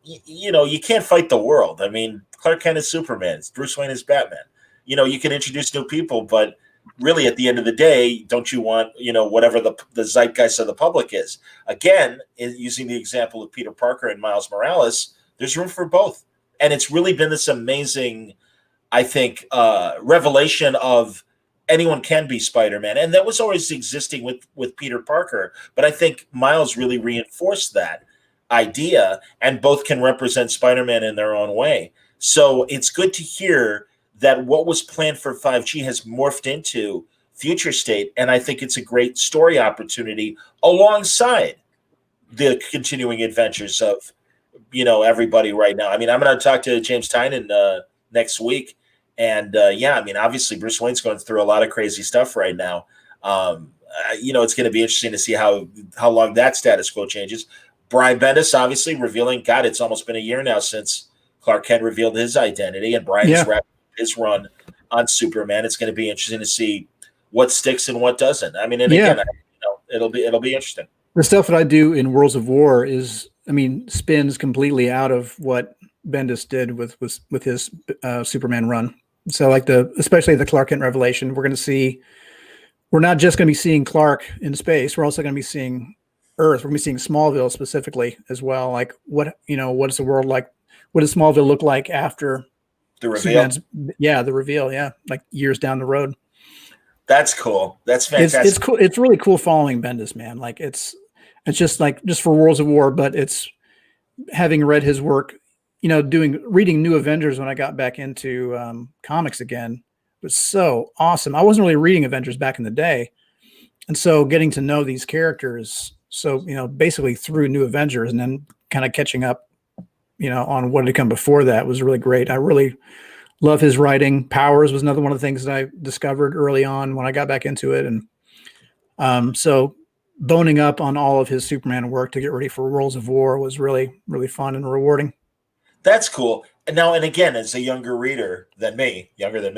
S6: you can't fight the world. I mean, Clark Kent is Superman. Bruce Wayne is Batman. You can introduce new people, but really at the end of the day, don't you want, whatever the zeitgeist of the public is? Again, using the example of Peter Parker and Miles Morales, there's room for both. And it's really been this amazing, I think, revelation of anyone can be Spider-Man. And that was always existing with Peter Parker. But I think Miles really reinforced that idea, and both can represent Spider-Man in their own way. So it's good to hear that what was planned for 5G has morphed into Future State. And I think it's a great story opportunity alongside the continuing adventures of, everybody right now. I mean, I'm going to talk to James Tynan next week. And obviously Bruce Wayne's going through a lot of crazy stuff right now. It's going to be interesting to see how long that status quo changes. Brian Bendis obviously revealing, God, it's almost been a year now since Clark Kent revealed his identity, and Brian's wrapping his run on Superman. It's going to be interesting to see what sticks and what doesn't. I mean, and again, it'll be interesting.
S7: The stuff that I do in Worlds of War spins completely out of what Bendis did with his Superman run. So especially the Clark Kent revelation, we're not just going to be seeing Clark in space. We're also going to be seeing Earth. We're going to be seeing Smallville specifically as well. Like what is the world like? What does Smallville look like after
S6: the reveal?
S7: The reveal. Yeah. Like years down the road.
S6: That's cool. That's fantastic.
S7: It's cool. It's really cool following Bendis, man. Like it's just for Worlds of War, but it's having read his work, reading New Avengers when I got back into comics again was so awesome. I wasn't really reading Avengers back in the day. And so getting to know these characters, basically through New Avengers and then kind of catching up, on what had come before that was really great. I really love his writing. Powers was another one of the things that I discovered early on when I got back into it. And so boning up on all of his Superman work to get ready for Worlds of War was really, really fun and rewarding.
S6: That's cool. And again, as a younger reader than me,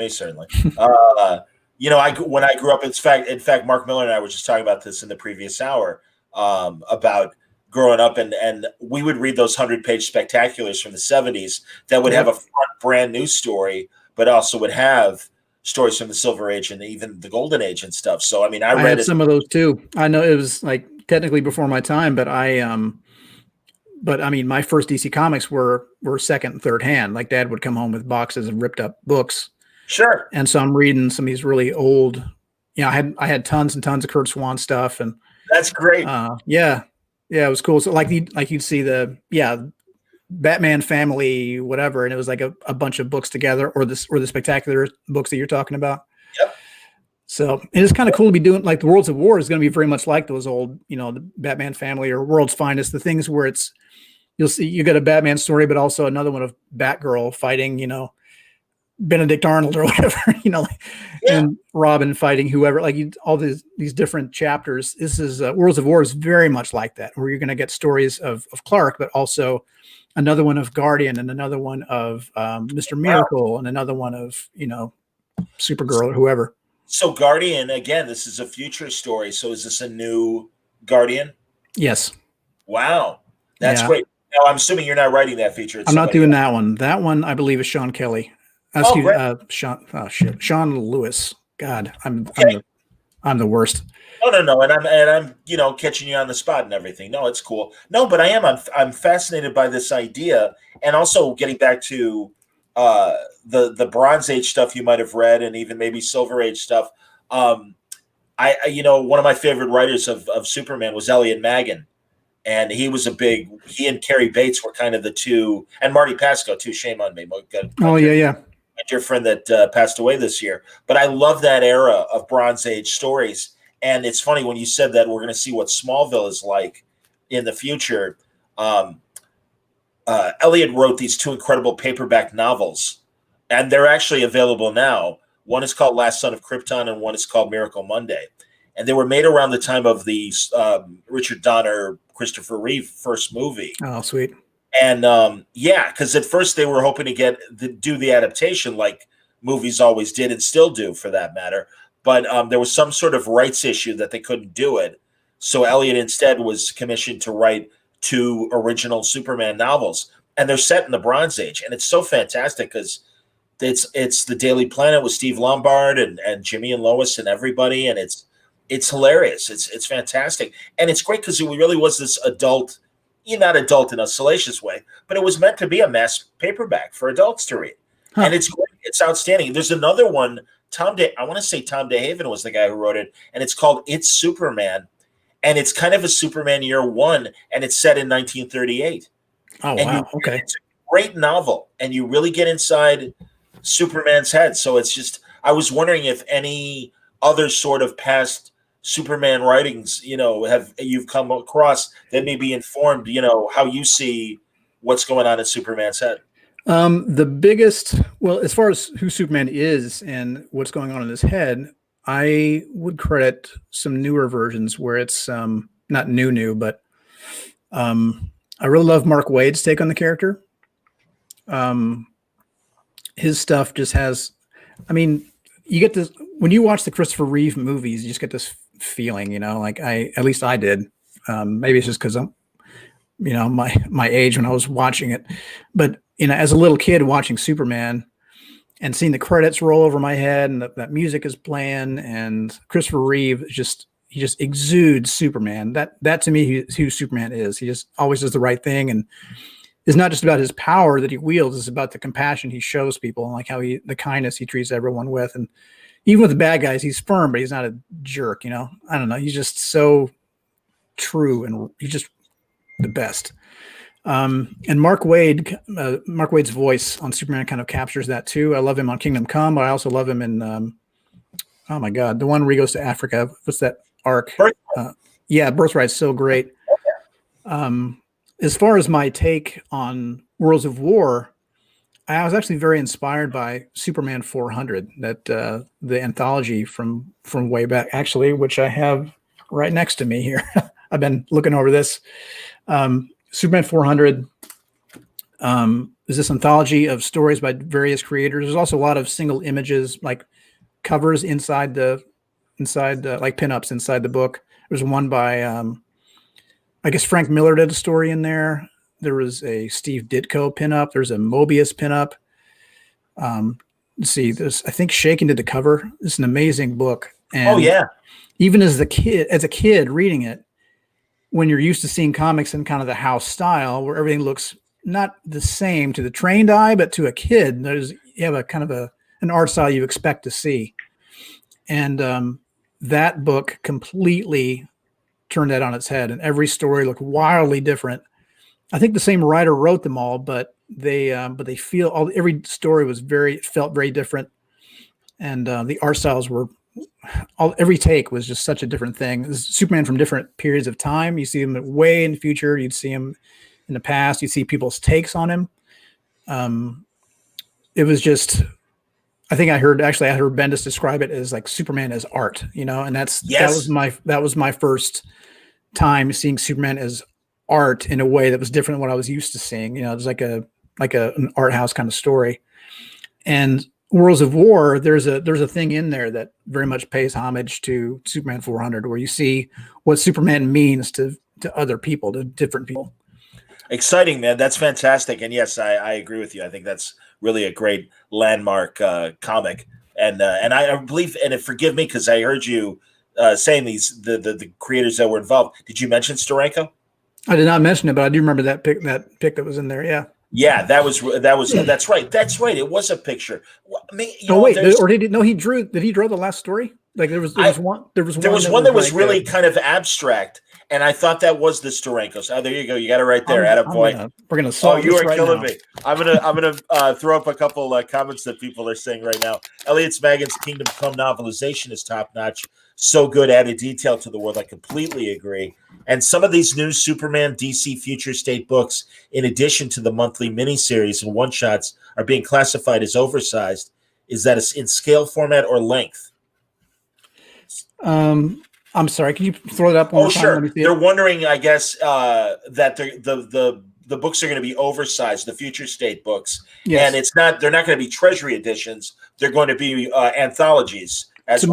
S6: certainly, when I grew up, in fact, Mark Miller and I were just talking about this in the previous hour, about growing up, and we would read those 100-page spectaculars from the 70s that would have a brand new story, but also would have stories from the Silver Age and even the Golden Age and stuff. So, I mean, I read
S7: some of those too. I know it was like technically before my time, but my first DC comics were second and third hand. Like Dad would come home with boxes of ripped up books.
S6: Sure.
S7: And so I'm reading some of these really old, I had tons and tons of Kurt Swan stuff, and
S6: that's great.
S7: Yeah, it was cool. So you'd see the Batman Family, whatever, and it was like a bunch of books together, or the spectacular books that you're talking about.
S6: Yep.
S7: So it is kind of cool to be doing, like, the Worlds of War is going to be very much like those old, the Batman Family or World's Finest, the things where you'll see you get a Batman story, but also another one of Batgirl fighting, Benedict Arnold or whatever, and Robin fighting whoever, like all these different chapters. This is Worlds of War is very much like that, where you're going to get stories of Clark, but also another one of Guardian and another one of Mr. Miracle and another one of, Supergirl or whoever.
S6: So Guardian, again, this is a future story. So is this a new Guardian?
S7: Yes.
S6: Wow. That's great. Now, I'm assuming you're not writing that feature.
S7: I'm not doing that one. That one, I believe, is Sean Kelly. Excuse me, Sean Lewis. God, I'm the worst.
S6: No. And I'm catching you on the spot and everything. No, it's cool. No, but I'm fascinated by this idea, and also getting back to the Bronze Age stuff you might have read, and even maybe Silver Age stuff. One of my favorite writers of Superman was Elliot Maggin, and he and Carrie Bates were kind of the two, and Marty Pasco too. Shame on me. My dear friend that passed away this year. But I love that era of Bronze Age stories. And it's funny when you said that we're going to see what Smallville is like in the future. Elliot wrote these two incredible paperback novels, and they're actually available now. One is called Last Son of Krypton, and one is called Miracle Monday. And they were made around the time of the Richard Donner, Christopher Reeve first movie.
S7: Oh, sweet.
S6: And because at first they were hoping to do the adaptation like movies always did and still do, for that matter. But there was some sort of rights issue that they couldn't do it. So Elliot instead was commissioned to write two original Superman novels, and they're set in the Bronze Age. And it's so fantastic because it's the Daily Planet with Steve Lombard and Jimmy and Lois and everybody, and it's hilarious. It's fantastic, and it's great because it really was this adult. Not adult in a salacious way, but it was meant to be a mass paperback for adults to read. Huh. And it's great. It's outstanding. There's another one, I want to say Tom DeHaven was the guy who wrote it, and it's called It's Superman, and it's kind of a Superman year one, and it's set in 1938.
S7: Oh, wow. Okay.
S6: It's a great novel, and you really get inside Superman's head. So it's just, I was wondering if any other sort of past Superman writings, you've come across that may be informed, how you see what's going on in Superman's head.
S7: The biggest, as far as who Superman is and what's going on in his head, I would credit some newer versions where it's not new, but I really love Mark Waid's take on the character. His stuff just has, you get this when you watch the Christopher Reeve movies, you just get this feeling, at least I did. Maybe it's just because I'm, my age when I was watching it, but as a little kid watching Superman and seeing the credits roll over my head and that music is playing, and Christopher Reeve he just exudes Superman. That to me is who Superman is. He just always does the right thing, and it's not just about his power that he wields. It's about the compassion he shows people and like how the kindness he treats everyone with. And even with the bad guys, he's firm, but he's not a jerk. I don't know. He's just so true, and he's just the best. And Mark Waid's voice on Superman kind of captures that too. I love him on Kingdom Come, but I also love him in, oh my God, the one where he goes to Africa. What's that arc? Birthright's so great. As far as my take on Worlds of War, I was actually very inspired by Superman 400, that the anthology from way back, actually, which I have right next to me here. I've been looking over this. Superman 400 is this anthology of stories by various creators. There's also a lot of single images, like covers inside the like pinups inside the book. There's one by I guess Frank Miller did a story in there. There was a Steve Ditko pinup. There's a Mobius pinup. Let's see, I think Shaken did the cover. It's an amazing book. And even as a kid reading it, when you're used to seeing comics in kind of the house style where everything looks not the same to the trained eye, but to a kid, you have a kind of an art style you expect to see. And that book completely turned that on its head, and every story looked wildly different. I think the same writer wrote them all, but they feel every story was felt very different, and the art styles were every take was just such a different thing. This is Superman from different periods of time. You see him way in the future. You'd see him in the past. You see people's takes on him. It was just. I think I heard Bendis describe it as like Superman as art, and that was my first time seeing Superman as art in a way that was different than what I was used to seeing. It was like an art house kind of story. And Worlds of War, there's a thing in there that very much pays homage to Superman 400, where you see what Superman means to other people, to different people.
S6: Exciting, man. That's fantastic. And yes, I agree with you. I think that's really a great landmark comic. And I believe, and forgive me because I heard you saying the creators that were involved. Did you mention Steranko?
S7: I did not mention it, but I do remember that pic that was in there. Yeah.
S6: Yeah, that's right. That's right. It was a picture. I mean,
S7: he drew. Did he draw the last story? Like there was one that
S6: was really kind of abstract, and I thought that was the Steranko. Oh, there you go. You got it right there. Attaboy.
S7: We're gonna solve
S6: you
S7: this
S6: are
S7: right
S6: killing
S7: now.
S6: me. I'm gonna throw up a couple comments that people are saying right now. Elliot Smaggins' Kingdom Come novelization is top notch. So good, added detail to the world. I completely agree. And some of these new Superman DC Future State books, in addition to the monthly miniseries and one-shots, are being classified as oversized. Is that in scale format or length?
S7: I'm sorry. Can you throw it up one more time?
S6: Sure. They're wondering, I guess, that the books are going to be oversized, the Future State books. Yes. And they're not going to be treasury editions. They're going to be anthologies. To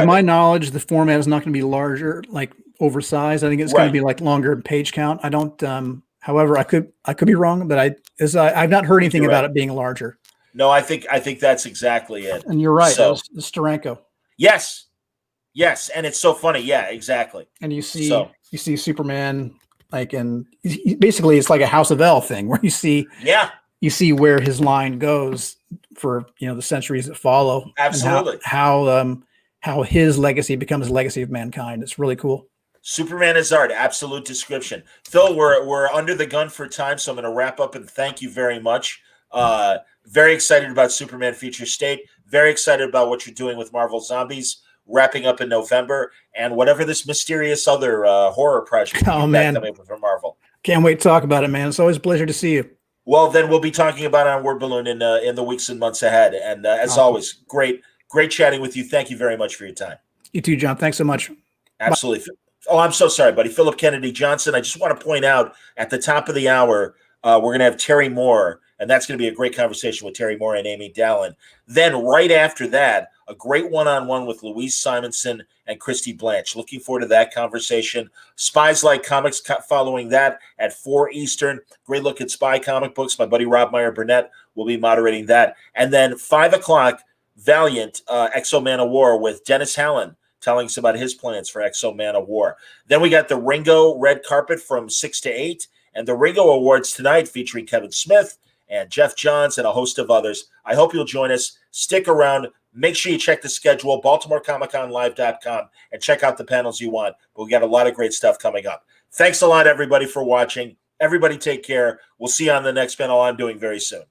S7: my knowledge, the format is not going to be larger, like oversized. I think it's going to be like longer page count. I don't. However, I could be wrong, but I've not heard anything about it being larger.
S6: No, I think that's exactly it.
S7: And you're right. So, the Steranko.
S6: Yes, and it's so funny. Yeah, exactly.
S7: And you see Superman basically it's like a House of L thing where you see where his line goes for the centuries that follow.
S6: Absolutely.
S7: And how his legacy becomes the legacy of mankind. It's really cool.
S6: Superman is art. Absolute description. Phil, we're under the gun for time, so I'm going to wrap up and thank you very much. Very excited about Superman Future State. Very excited about what you're doing with Marvel Zombies, wrapping up in November, and whatever this mysterious other horror project coming up from Marvel.
S7: Can't wait to talk about it, man. It's always a pleasure to see you.
S6: Well, then we'll be talking about it on Word Balloon in the weeks and months ahead. And as always, great chatting with you. Thank you very much for your time.
S7: You too, John. Thanks so much.
S6: Absolutely. Bye. Oh, I'm so sorry, buddy. Philip Kennedy Johnson. I just want to point out at the top of the hour, we're going to have Terry Moore, and that's going to be a great conversation with Terry Moore and Amy Dallin. Then right after that, a great one-on-one with Louise Simonson and Christy Blanche. Looking forward to that conversation. Spies Like Comics following that at 4 Eastern. Great look at spy comic books. My buddy Rob Meyer Burnett will be moderating that. And then 5 o'clock, Valiant, Exo Man of War with Dennis Hallen telling us about his plans for Exo Man of War. Then we got the Ringo red carpet from 6 to 8. And the Ringo Awards tonight featuring Kevin Smith and Jeff Johns and a host of others. I hope you'll join us. Stick around. Make sure you check the schedule, BaltimoreComicConLive.com, and check out the panels you want. But we got a lot of great stuff coming up. Thanks a lot, everybody, for watching. Everybody take care. We'll see you on the next panel I'm doing very soon.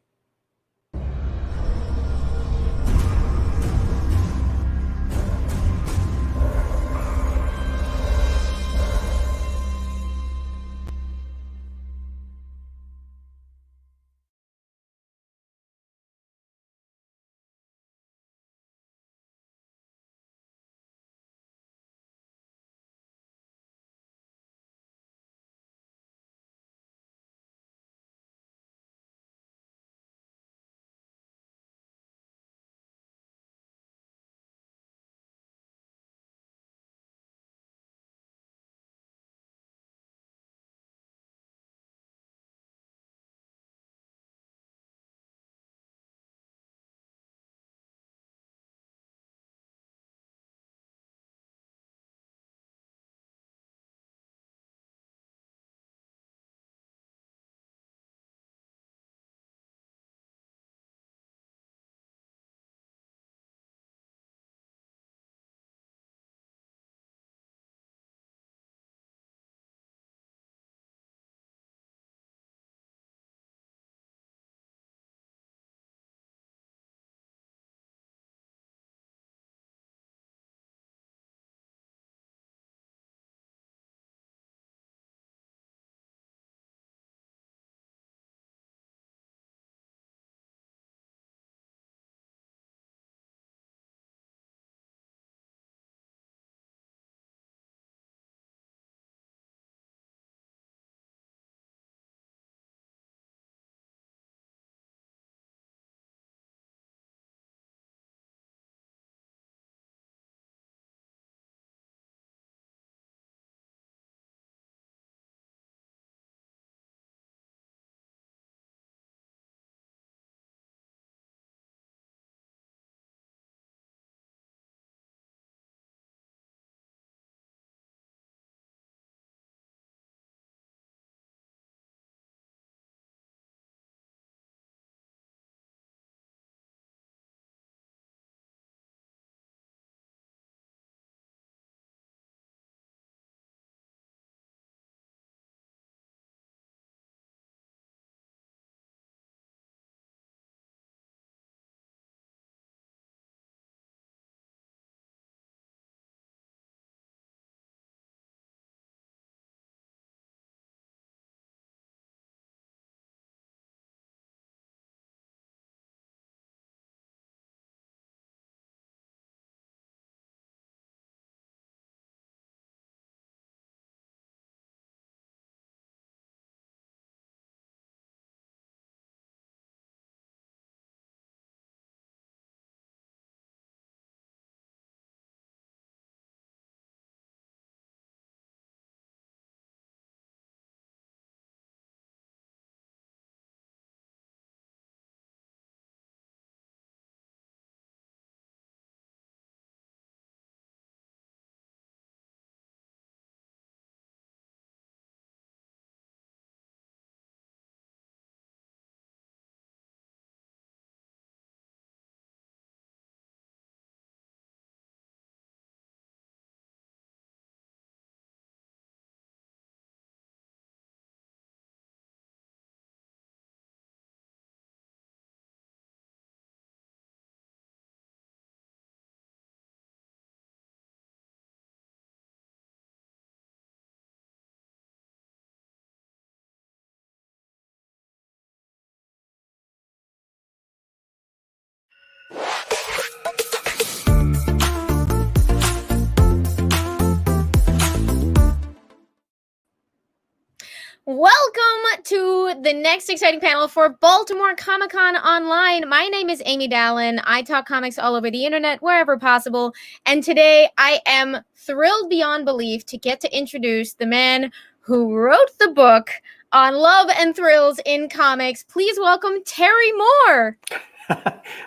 S8: to the next exciting panel for Baltimore Comic-Con Online. My name is Amy Dallin. I talk comics all over the internet, wherever possible. And today I am thrilled beyond belief to get to introduce the man who wrote the book on love and thrills in comics. Please welcome Terry Moore.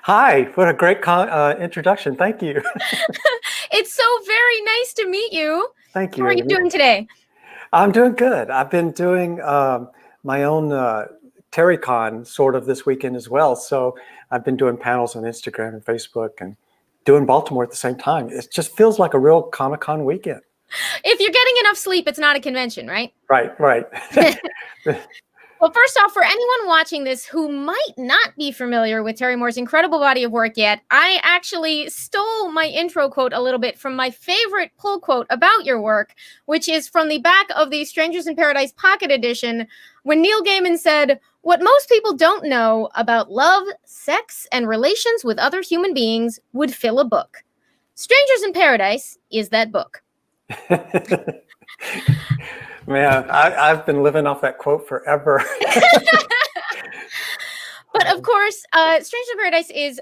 S9: Hi, what a great introduction. Thank you.
S8: It's so very nice to meet you.
S9: Thank you.
S8: How are you doing today?
S9: I'm doing good. I've been doing my own TerryCon sort of this weekend as well. So I've been doing panels on Instagram and Facebook and doing Baltimore at the same time. It just feels like a real Comic-Con weekend.
S8: If you're getting enough sleep, it's not a convention, right?
S9: Right.
S8: Well, first off, for anyone watching this who might not be familiar with Terry Moore's incredible body of work yet, I actually stole my intro quote a little bit from my favorite pull quote about your work, which is from the back of the Strangers in Paradise Pocket Edition, when Neil Gaiman said, "What most people don't know about love, sex, and relations with other human beings would fill a book. Strangers in Paradise is that book."
S9: Man, I've been living off that quote forever.
S8: But of course, Strangers in Paradise is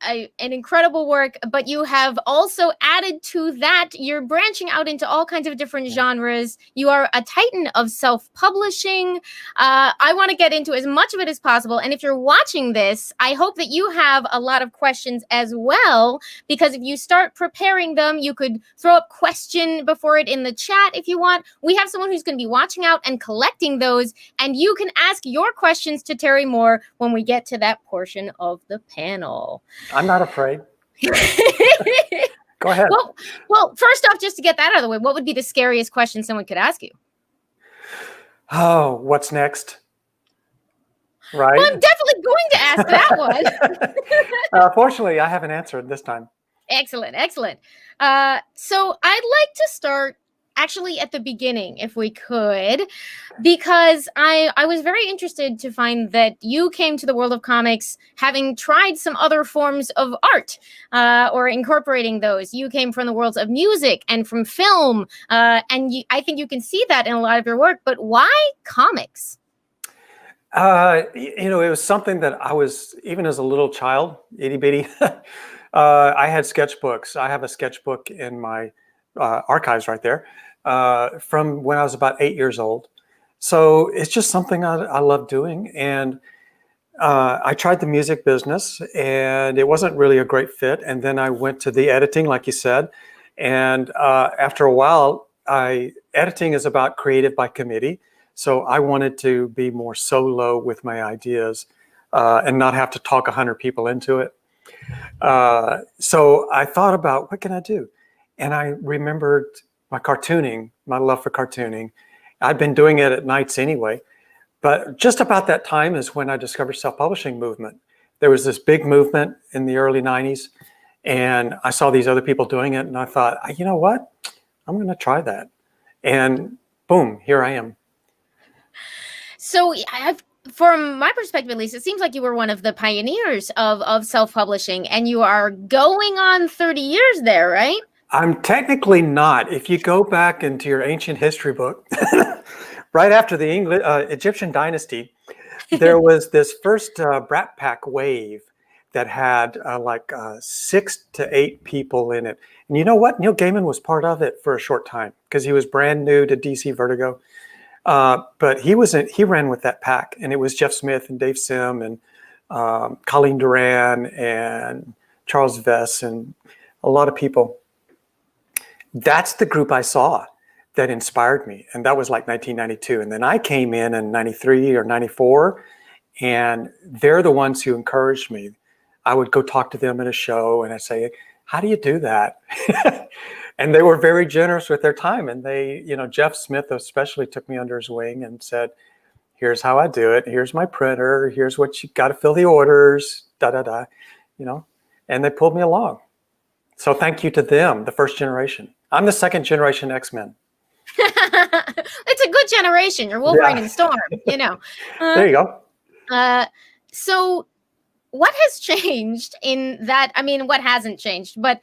S8: an incredible work, but you have also added to that, you're branching out into all kinds of different genres. You are a titan of self-publishing. I want to get into as much of it as possible. And if you're watching this, I hope that you have a lot of questions as well, because if you start preparing them, you could throw up question before it in the chat if you want. We have someone who's going to be watching out and collecting those, and you can ask your questions to Terry Moore when we get to that portion of the panel.
S9: I'm not afraid. Go ahead.
S8: Well, first off, just to get that out of the way, what would be the scariest question someone could ask you?
S9: Oh, what's next? Right?
S8: Well, I'm definitely going to ask that one.
S9: Fortunately, I have an answer this time.
S8: Excellent. So I'd like to start actually at the beginning, if we could, because I was very interested to find that you came to the world of comics having tried some other forms of art or incorporating those. You came from the worlds of music and from film, and I think you can see that in a lot of your work, but why comics?
S9: It was something that I was, even as a little child, itty bitty, I had sketchbooks. I have a sketchbook in my archives right there from when I was about 8 years old. So it's just something I love doing. And I tried the music business and it wasn't really a great fit. And then I went to the editing, like you said. And after a while, editing is about creative by committee. So I wanted to be more solo with my ideas and not have to talk 100 people into it. So I thought about, what can I do? And I remembered my cartooning, my love for cartooning. I'd been doing it at nights anyway, but just about that time is when I discovered self-publishing movement. There was this big movement in the early 90s, and I saw these other people doing it, and I thought, you know what? I'm going to try that. And boom, here I am.
S8: So from my perspective, at least, it seems like you were one of the pioneers of self-publishing, and you are going on 30 years there, right?
S9: I'm technically not. If you go back into your ancient history book, right after the Egyptian dynasty, there was this first Brat Pack wave that had 6 to 8 people in it. And you know what? Neil Gaiman was part of it for a short time because he was brand new to DC Vertigo. But he ran with that pack, and it was Jeff Smith and Dave Sim and Colleen Duran and Charles Vess and a lot of people. That's the group I saw that inspired me. And that was like 1992. And then I came in 93 or 94, and they're the ones who encouraged me. I would go talk to them at a show and I'd say, how do you do that? And they were very generous with their time. And they, Jeff Smith especially took me under his wing and said, here's how I do it. Here's my printer. Here's what you got to fill the orders, and they pulled me along. So thank you to them, the first generation. I'm the second generation X-Men.
S8: It's a good generation. You're Wolverine and Storm,
S9: There you go.
S8: So what has changed in that? I mean, what hasn't changed? But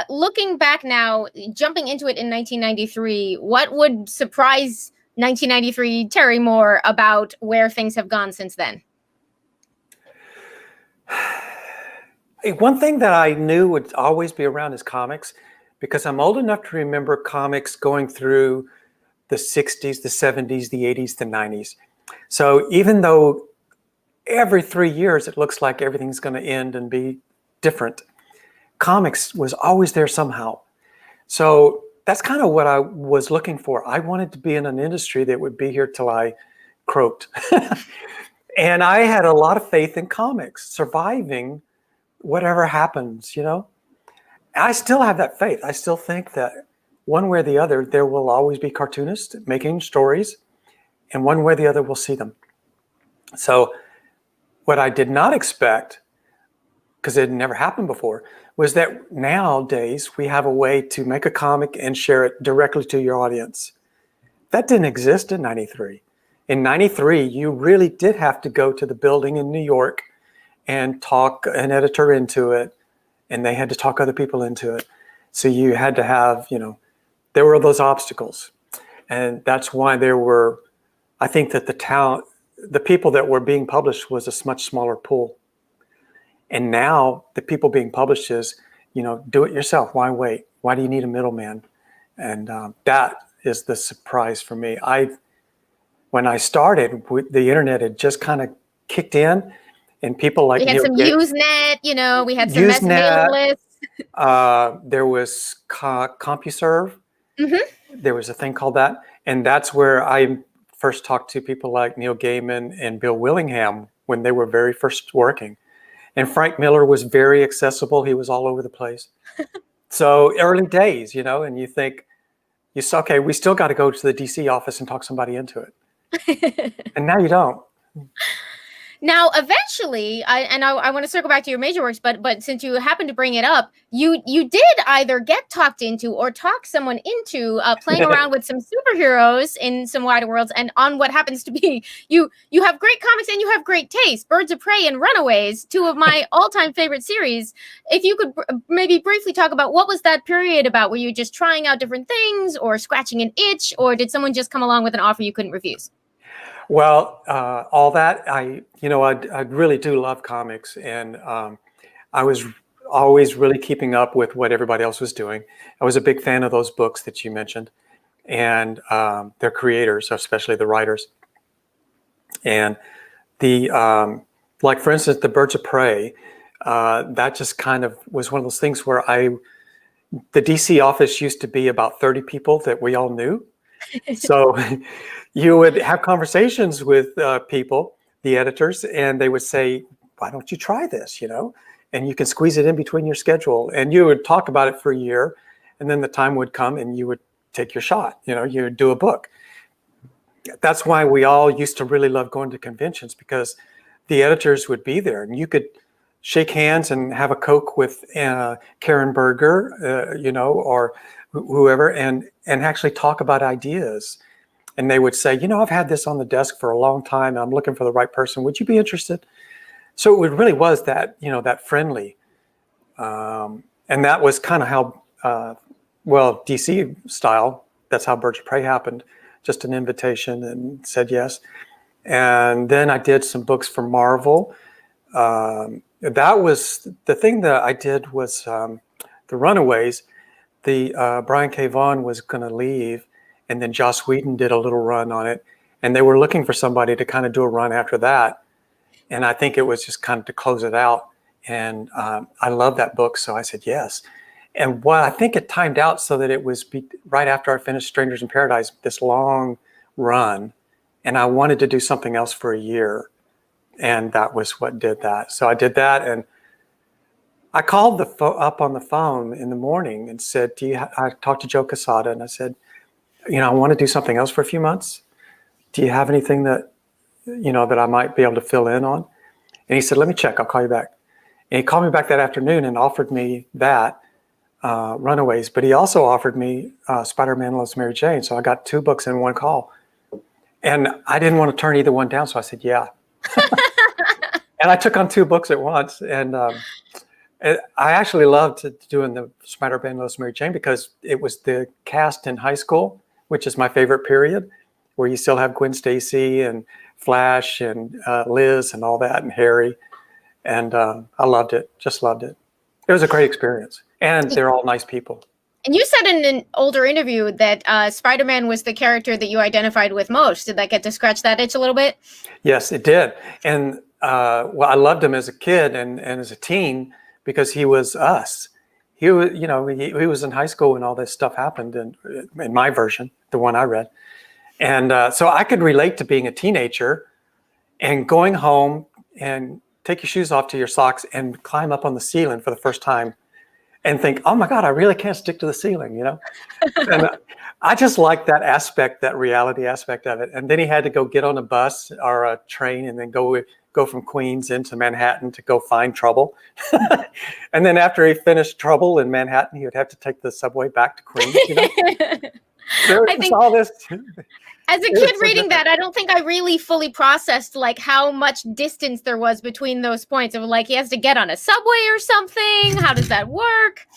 S8: looking back now, jumping into it in 1993, what would surprise 1993 Terry Moore about where things have gone since then?
S9: One thing that I knew would always be around is comics, because I'm old enough to remember comics going through the 60s, the 70s, the 80s, the 90s. So even though every 3 years it looks like everything's going to end and be different, comics was always there somehow. So that's kind of what I was looking for. I wanted to be in an industry that would be here till I croaked. And I had a lot of faith in comics surviving whatever happens, you know. I still have that faith. I still think that one way or the other, there will always be cartoonists making stories, and one way or the other, we'll see them. So what I did not expect, because it had never happened before, was that nowadays we have a way to make a comic and share it directly to your audience. That didn't exist in 93. In 93, you really did have to go to the building in New York and talk an editor into it, and they had to talk other people into it. So you had to have, you know, there were those obstacles. And that's why there were, I think that the people that were being published was a much smaller pool. And now the people being published is, you know, do it yourself. Why wait? Why do you need a middleman? And that is the surprise for me. When I started, the internet had just kind of kicked in, and people like
S8: we had some Usenet, you know, we had some mailing lists.
S9: There was CompuServe.
S8: Mm-hmm.
S9: There was a thing called that, and that's where I first talked to people like Neil Gaiman and Bill Willingham when they were very first working. And Frank Miller was very accessible. He was all over the place. So early days, you know, and you think, okay, we still got to go to the DC office and talk somebody into it. And now you don't.
S8: Now, eventually, I want to circle back to your major works, but since you happen to bring it up, you did either get talked into or talk someone into playing around with some superheroes in some wider worlds, and on what happens to be you have great comics and you have great taste. Birds of Prey and Runaways, two of my all-time favorite series. If you could maybe briefly talk about what was that period about? Were you just trying out different things, or scratching an itch, or did someone just come along with an offer you couldn't refuse?
S9: Well, all that, I really do love comics, and I was always really keeping up with what everybody else was doing. I was a big fan of those books that you mentioned, and their creators, especially the writers. And the like, for instance, the Birds of Prey, that just kind of was one of those things where the DC office used to be about 30 people that we all knew. So you would have conversations with people, the editors, and they would say, why don't you try this, you know? And you can squeeze it in between your schedule. And you would talk about it for a year, and then the time would come and you would take your shot, you know, you would do a book. That's why we all used to really love going to conventions, because the editors would be there and you could shake hands and have a Coke with Karen Berger, you know, or whoever, and actually talk about ideas. And they would say, you know, I've had this on the desk for a long time and I'm looking for the right person. Would you be interested? So it really was that, you know, that friendly. And that was kind of how, DC style, that's how Birds of Prey happened. Just an invitation, and said yes. And then I did some books for Marvel. That was the thing that I did was the Runaways. Brian K. Vaughan was going to leave, and then Joss Whedon did a little run on it, and they were looking for somebody to kind of do a run after that. And I think it was just kind of to close it out. And I love that book, so I said yes. And what I think it timed out so that it was right after I finished Strangers in Paradise, this long run, and I wanted to do something else for a year, and that was what did that. So I did that, and I called up on the phone in the morning and said, I talked to Joe Quesada, and I said, you know, I want to do something else for a few months. Do you have anything that, you know, that I might be able to fill in on? And he said, let me check, I'll call you back. And he called me back that afternoon and offered me that, Runaways, but he also offered me Spider-Man Loves Mary Jane. So I got 2 books in one call. And I didn't want to turn either one down, so I said, yeah. And I took on 2 books at once. And I actually loved doing the Spider-Man Loves Mary Jane because it was the cast in high school, which is my favorite period. where you still have Gwen Stacy and Flash and Liz and all that and Harry. And I loved it, just loved it. It was a great experience. And they're all nice people.
S8: And you said in an older interview that Spider-Man was the character that you identified with most. Did that get to scratch that itch a little bit?
S9: Yes, it did. And well, I loved him as a kid and as a teen because he was us. He was, you know, he was in high school when all this stuff happened in my version, the one I read. And so I could relate to being a teenager and going home and take your shoes off to your socks and climb up on the ceiling for the first time and think, oh my God, I really can't stick to the ceiling, you know? And I just like that aspect, that reality aspect of it. And then he had to go get on a bus or a train and then go from Queens into Manhattan to go find Trouble. And then after he finished Trouble in Manhattan, he would have to take the subway back to Queens, you know?
S8: I think
S9: all this.
S8: as a kid reading that, I don't think I really fully processed like how much distance there was between those points of like he has to get on a subway or something. How does that work?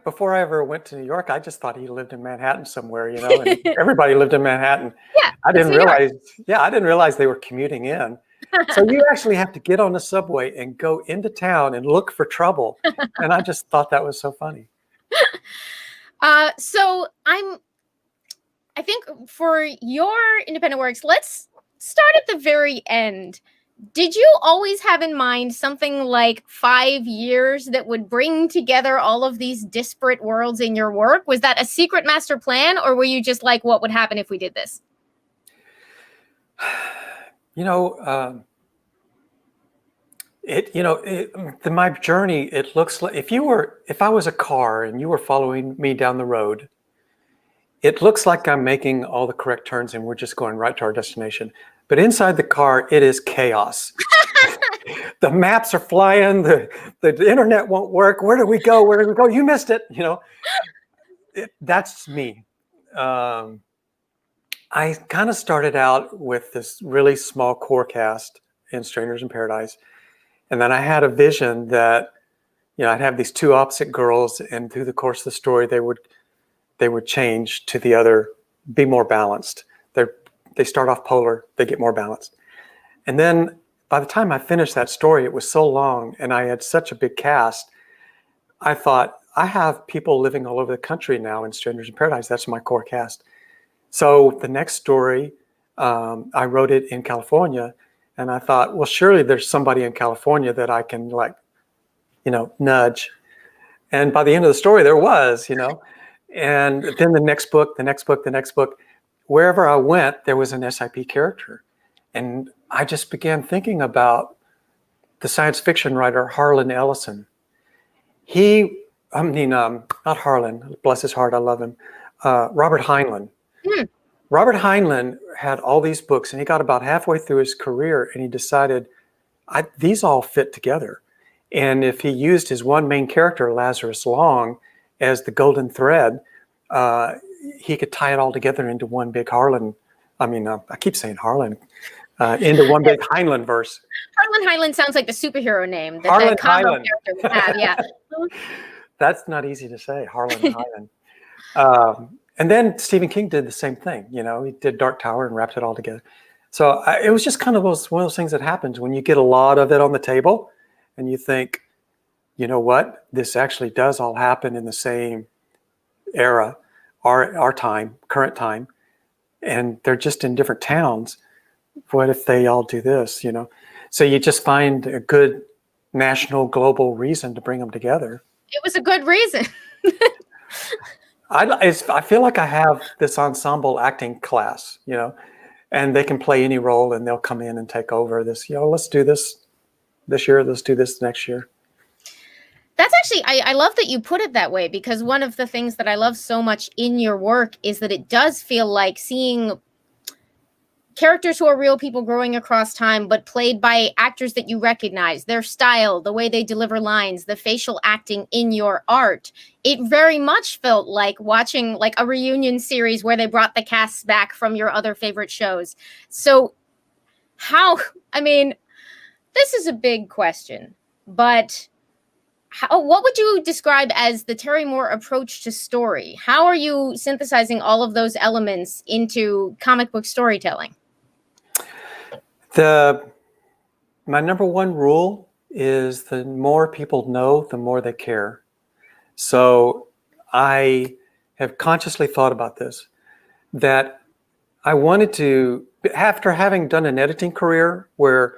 S9: Before I ever went to New York, I just thought he lived in Manhattan somewhere, you know, and everybody lived in Manhattan.
S8: Yeah,
S9: I didn't realize they were commuting in. So you actually have to get on the subway and go into town and look for Trouble. And I just thought that was so funny.
S8: So I think for your independent works, let's start at the very end. Did you always have in mind something like 5 years that would bring together all of these disparate worlds in your work? Was that a secret master plan, or were you just like, what would happen if we did this?
S9: You know, my journey, it looks like if I was a car and you were following me down the road, it looks like I'm making all the correct turns and we're just going right to our destination. But inside the car, it is chaos. The maps are flying. The internet won't work. Where do we go? Where do we go? You missed it. You know, that's me. I kind of started out with this really small core cast in Strangers in Paradise. And then I had a vision that, you know, I'd have these two opposite girls, and through the course of the story, they would change to the other, be more balanced. They start off polar, they get more balanced. And then by the time I finished that story, it was so long and I had such a big cast, I thought, I have people living all over the country now in Strangers in Paradise. That's my core cast. So the next story, I wrote it in California, and I thought, well, surely there's somebody in California that I can, like, you know, nudge. And by the end of the story, there was, you know. And then the next book, wherever I went, there was an SIP character. And I just began thinking about the science fiction writer Harlan Ellison. Not Harlan, bless his heart, I love him. Robert Heinlein. Mm. Robert Heinlein had all these books, and he got about halfway through his career, and he decided, these all fit together. And if he used his one main character, Lazarus Long, as the golden thread, he could tie it all together into one big Harlan. I keep saying Harlan, into one big Heinlein verse.
S8: Harlan Heinlein sounds like the superhero name that
S9: Harlan
S8: the combo
S9: Heinlein.
S8: character would have. Yeah,
S9: that's not easy to say, Harlan Heinlein. And then Stephen King did the same thing. You know, he did Dark Tower and wrapped it all together. So it was just kind of one of those things that happens when you get a lot of it on the table, and you think, you know what, this actually does all happen in the same era, our time, current time, and they're just in different towns. What if they all do this, you know? So you just find a good national, global reason to bring them together.
S8: It was a good reason.
S9: I feel like I have this ensemble acting class, you know, and they can play any role and they'll come in and take over this, you know, let's do this year, let's do this next year.
S8: That's actually, I love that you put it that way, because one of the things that I love so much in your work is that it does feel like seeing characters who are real people growing across time, but played by actors that you recognize, their style, the way they deliver lines, the facial acting in your art. It very much felt like watching like a reunion series where they brought the casts back from your other favorite shows. So this is a big question, but what would you describe as the Terry Moore approach to story? How are you synthesizing all of those elements into comic book storytelling?
S9: My number one rule is the more people know, the more they care. So I have consciously thought about this, that I wanted to, after having done an editing career where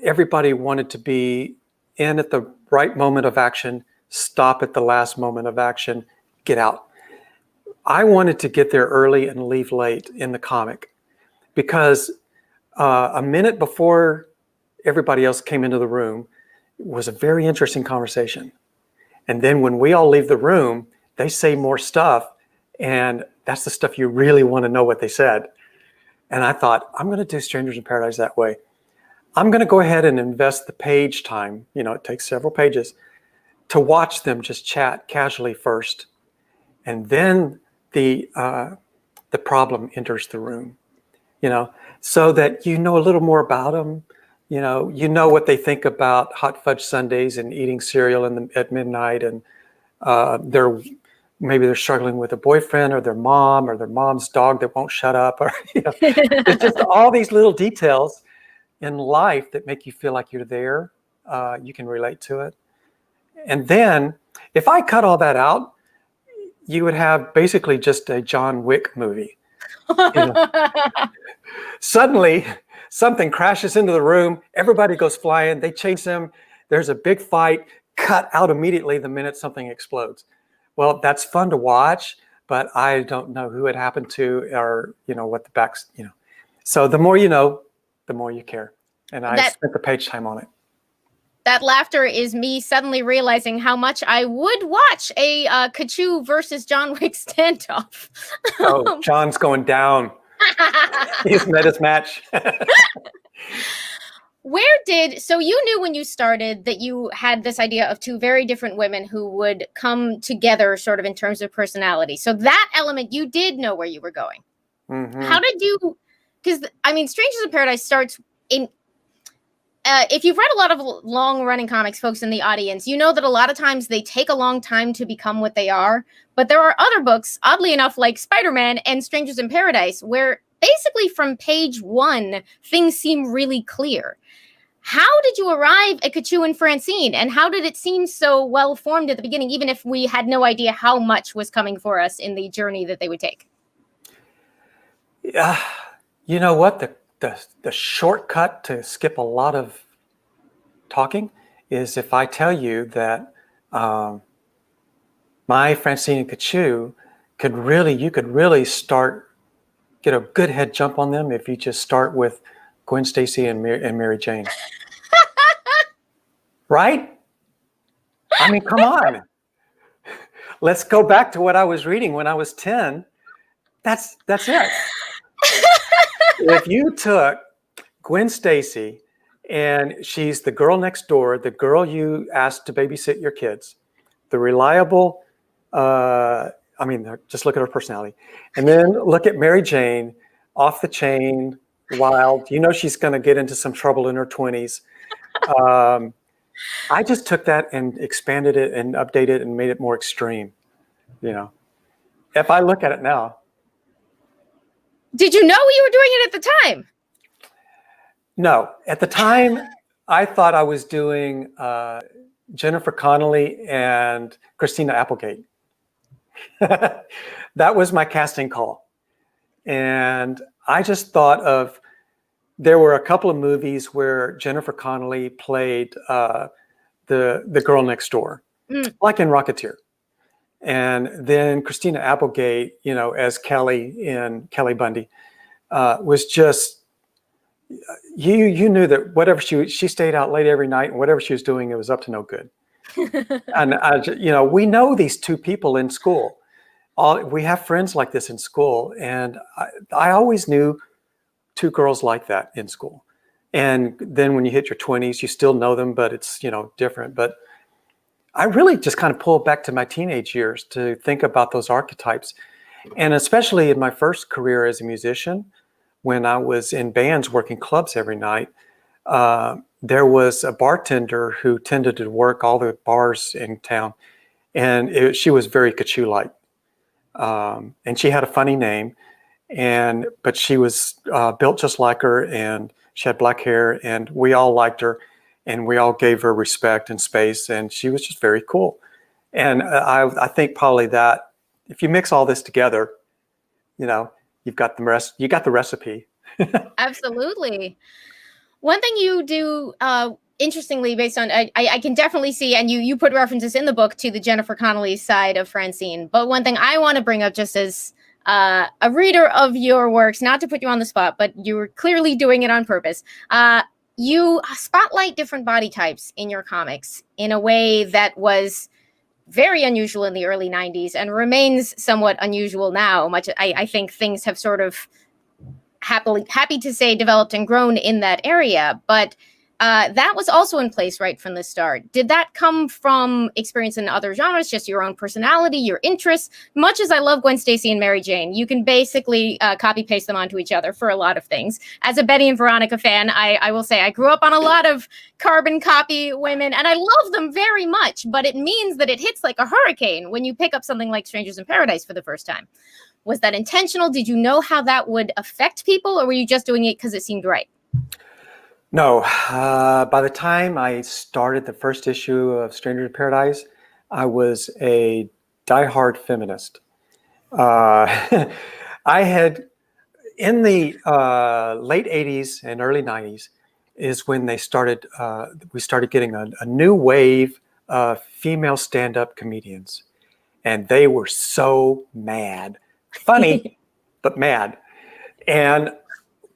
S9: everybody wanted to be in at the right moment of action, stop at the last moment of action, get out. I wanted to get there early and leave late in the comic, because a minute before everybody else came into the room was a very interesting conversation. And then when we all leave the room, they say more stuff, and that's the stuff you really want to know what they said. And I thought, I'm going to do Strangers in Paradise that way. I'm going to go ahead and invest the page time, it takes several pages, to watch them just chat casually first. And then the problem enters the room, so that you know a little more about them. You know what they think about hot fudge sundaes and eating cereal at midnight, and maybe they're struggling with a boyfriend or their mom's dog that won't shut up, or it's just all these little details in life that make you feel like you're there. You can relate to it. And then if I cut all that out, you would have basically just a John Wick movie. Suddenly, something crashes into the room. Everybody goes flying. They chase him. There's a big fight. Cut out immediately the minute something explodes. Well, that's fun to watch, but I don't know who it happened to, or what the backs. So the more you know, the more you care. And I spent the page time on it.
S8: That laughter is me suddenly realizing how much I would watch a Kachu versus John Wick standoff.
S9: Oh, John's going down. He's met his match.
S8: So you knew when you started that you had this idea of two very different women who would come together sort of in terms of personality. So that element, you did know where you were going.
S9: Mm-hmm.
S8: How did you, because Strangers in Paradise starts in, if you've read a lot of long-running comics, folks in the audience, you know that a lot of times they take a long time to become what they are. But there are other books, oddly enough, like Spider-Man and Strangers in Paradise, where basically from page 1, things seem really clear. How did you arrive at Kachu and Francine? And how did it seem so well-formed at the beginning, even if we had no idea how much was coming for us in the journey that they would take?
S9: Yeah, you know what? The shortcut to skip a lot of talking is if I tell you that my Francine and Kachu you could really get a good head jump on them if you just start with Gwen Stacy and Mary Jane. Right? Come on. Let's go back to what I was reading when I was 10. That's it. If you took Gwen Stacy, and she's the girl next door, the girl you asked to babysit your kids, the reliable, just look at her personality. And then look at Mary Jane, off the chain, wild. She's going to get into some trouble in her 20s. I just took that and expanded it and updated it and made it more extreme. If I look at it now.
S8: Did you know you were doing it at the time?
S9: No. At the time, I thought I was doing Jennifer Connelly and Christina Applegate. That was my casting call. And I just thought there were a couple of movies where Jennifer Connelly played the girl next door, like in Rocketeer. And then Christina Applegate, as Kelly in Kelly Bundy, was just, you knew that whatever she stayed out late every night, and whatever she was doing, it was up to no good. And we know these two people in school. We have friends like this in school, and I always knew two girls like that in school. And then when you hit your 20s, you still know them, but it's different. But I really just kind of pulled back to my teenage years to think about those archetypes, and especially in my first career as a musician, when I was in bands working clubs every night. there was a bartender who tended to work all the bars in town, and she was very Kachu-like, and she had a funny name, but she was built just like her, and she had black hair, and we all liked her, and we all gave her respect and space, and she was just very cool. And I think probably that if you mix all this together, you've got the recipe.
S8: Absolutely. One thing you do, interestingly, based on I can definitely see, and you put references in the book to the Jennifer Connelly side of Francine. But one thing I want to bring up, just as a reader of your works, not to put you on the spot, but you were clearly doing it on purpose. You spotlight different body types in your comics in a way that was very unusual in the early 90s and remains somewhat unusual now. I think things have sort of happy to say developed and grown in that area, but that was also in place right from the start. Did that come from experience in other genres, just your own personality, your interests? Much as I love Gwen Stacy and Mary Jane, you can basically copy paste them onto each other for a lot of things. As a Betty and Veronica fan, I will say I grew up on a lot of carbon copy women, and I love them very much, but it means that it hits like a hurricane when you pick up something like Strangers in Paradise for the first time. Was that intentional? Did you know how that would affect people, or were you just doing it because it seemed right?
S9: No. By the time I started the first issue of Stranger in Paradise, I was a diehard feminist. I had, in the late 80s and early 90s, is when we started getting a new wave of female stand-up comedians. And they were so mad. Funny, but mad. And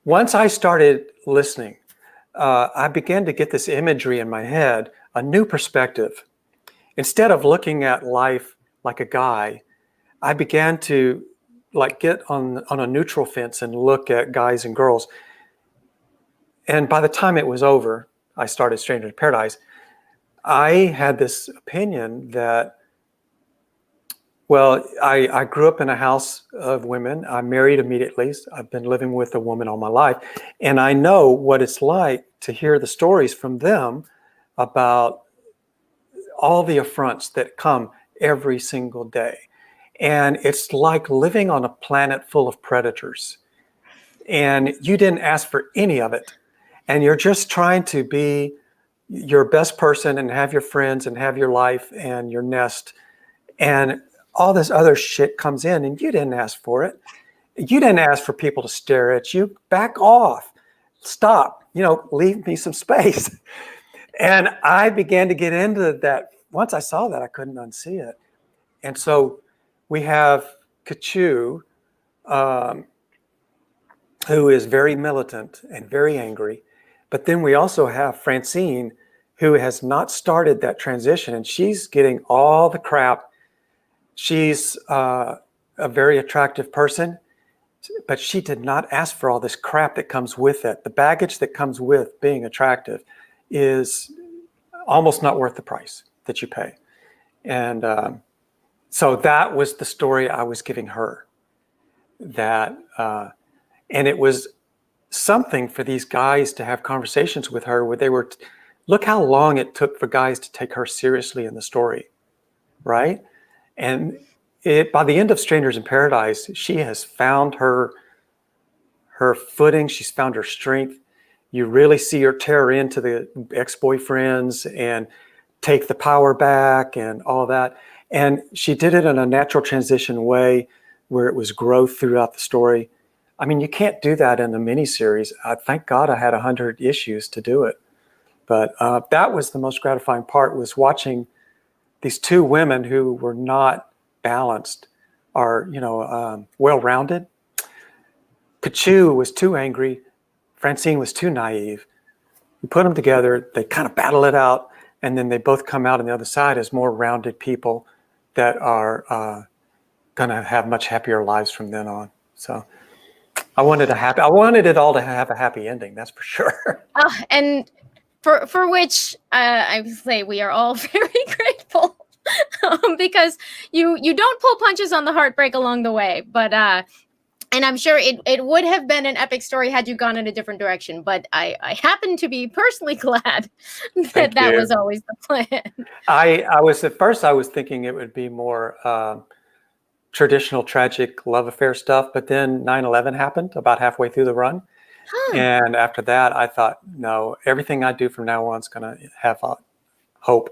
S9: once I started listening, I began to get this imagery in my head, a new perspective. Instead of looking at life like a guy, I began to get on a neutral fence and look at guys and girls. And by the time it was over, I started Stranger in Paradise, I had this opinion that, well, I grew up in a house of women. I married immediately. I've been living with a woman all my life. And I know what it's like to hear the stories from them about all the affronts that come every single day. And it's like living on a planet full of predators. And you didn't ask for any of it. And you're just trying to be your best person and have your friends and have your life and your nest. And all this other shit comes in and you didn't ask for it. You didn't ask for people to stare at you. Back off. Stop. Leave me some space. And I began to get into that. Once I saw that, I couldn't unsee it. And so we have Kachu, who is very militant and very angry. But then we also have Francine, who has not started that transition, and she's getting all the crap. She's a very attractive person, but she did not ask for all this crap that comes with it. The baggage that comes with being attractive is almost not worth the price that you pay. And so that was the story I was giving her. And it was something for these guys to have conversations with her where they were, look how long it took for guys to take her seriously in the story, right? And by the end of Strangers in Paradise, she has found her footing. She's found her strength. You really see her tear into the ex-boyfriends and take the power back and all that. And she did it in a natural transition way where it was growth throughout the story. I mean, you can't do that in a miniseries. Thank God I had 100 issues to do it. But that was the most gratifying part, was watching these two women who were not balanced are, well-rounded. Kachu was too angry. Francine was too naive. You put them together, they kind of battle it out, and then they both come out on the other side as more rounded people that are going to have much happier lives from then on. So I wanted it all to have a happy ending. That's for sure.
S8: And for which I would say we are all very grateful, because you don't pull punches on the heartbreak along the way. But And I'm sure it would have been an epic story had you gone in a different direction. But I happen to be personally glad that that was always the plan.
S9: I was at first I was thinking it would be more traditional tragic love affair stuff, but then 9/11 happened about halfway through the run. And after that, I thought, no, everything I do from now on is going to have hope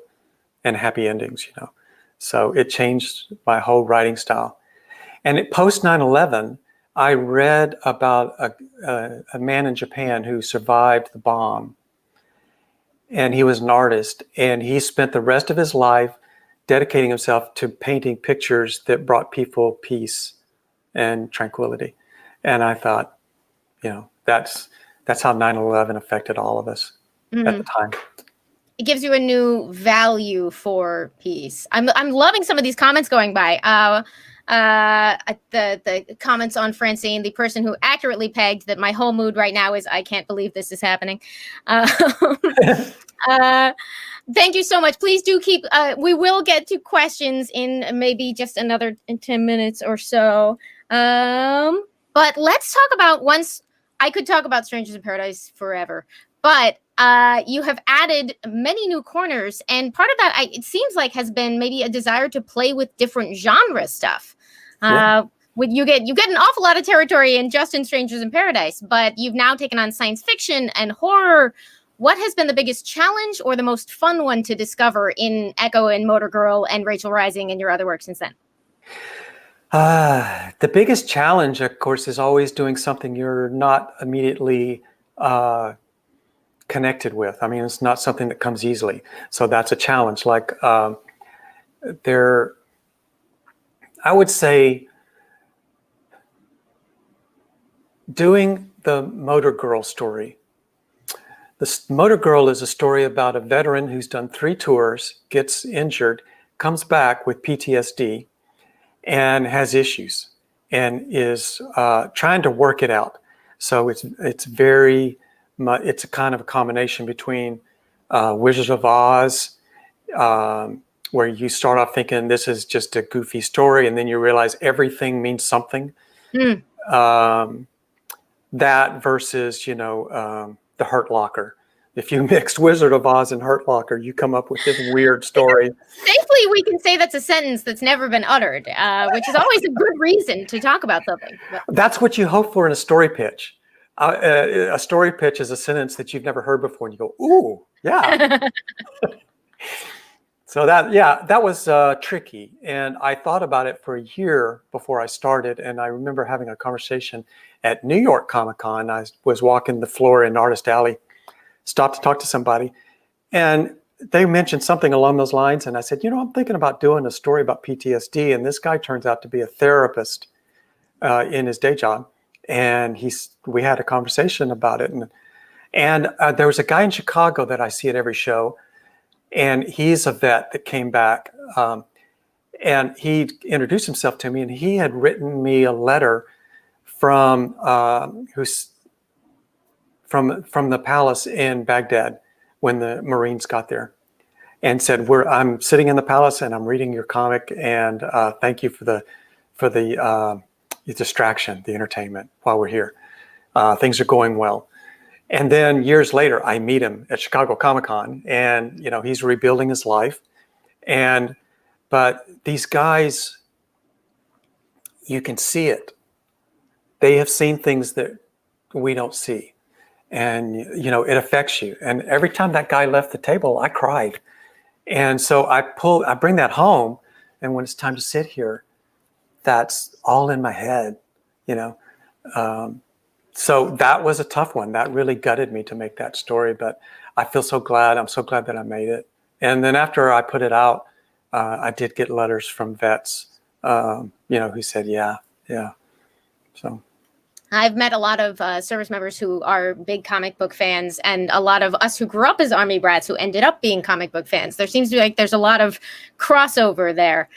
S9: and happy endings, you know. So it changed my whole writing style. And post 9/11, I read about a man in Japan who survived the bomb. And he was an artist, and he spent the rest of his life dedicating himself to painting pictures that brought people peace and tranquility. And I thought, you know, that's how 9/11 affected all of us at the time.
S8: It gives you a new value for peace. I'm loving some of these comments going by. The comments on Francine, the person who accurately pegged that my whole mood right now is I can't believe this is happening. Thank you so much. Please do keep. We will get to questions in maybe just another 10 minutes or so. But let's talk about once. I could talk about Strangers in Paradise forever, but you have added many new corners, and part of that it seems like has been maybe a desire to play with different genre stuff. When you get an awful lot of territory in just in Strangers in Paradise, but you've now taken on science fiction and horror. What has been the biggest challenge or the most fun one to discover in Echo and Motor Girl and Rachel Rising and your other work since then?
S9: The biggest challenge, of course, is always doing something you're not immediately connected with. I mean, it's not something that comes easily. So that's a challenge. Like I would say doing the Motor Girl story. The Motor Girl is a story about a veteran who's done 3 tours, gets injured, comes back with PTSD, and has issues, and is trying to work it out. So it's a kind of a combination between Wizard of Oz, where you start off thinking this is just a goofy story, and then you realize everything means something. That versus, the Hurt Locker. If you mixed Wizard of Oz and Hurt Locker, you come up with this weird story.
S8: Safely, we can say that's a sentence that's never been uttered, which is always a good reason to talk about something. But
S9: that's what you hope for in a story pitch. A story pitch is a sentence that you've never heard before, and you go, "Ooh, yeah." So that was tricky, and I thought about it for a year before I started. And I remember having a conversation at New York Comic Con. I was walking the floor in Artist Alley, stopped to talk to somebody, and they mentioned something along those lines. And I said, I'm thinking about doing a story about PTSD. And this guy turns out to be a therapist in his day job. And we had a conversation about it. And there was a guy in Chicago that I see at every show. And he's a vet that came back. And he introduced himself to me. And he had written me a letter from the palace in Baghdad when the Marines got there, and said, I'm sitting in the palace and I'm reading your comic, and thank you for the distraction, the entertainment while we're here. Things are going well. And then years later, I meet him at Chicago Comic-Con, and he's rebuilding his life. But these guys, you can see it. They have seen things that we don't see. And, it affects you. And every time that guy left the table, I cried. And so I bring that home. And when it's time to sit here, that's all in my head, So that was a tough one. That really gutted me to make that story. But I feel so glad. I'm so glad that I made it. And then after I put it out, I did get letters from vets, who said, yeah. So.
S8: I've met a lot of service members who are big comic book fans, and a lot of us who grew up as Army brats who ended up being comic book fans. There seems to be like there's a lot of crossover there,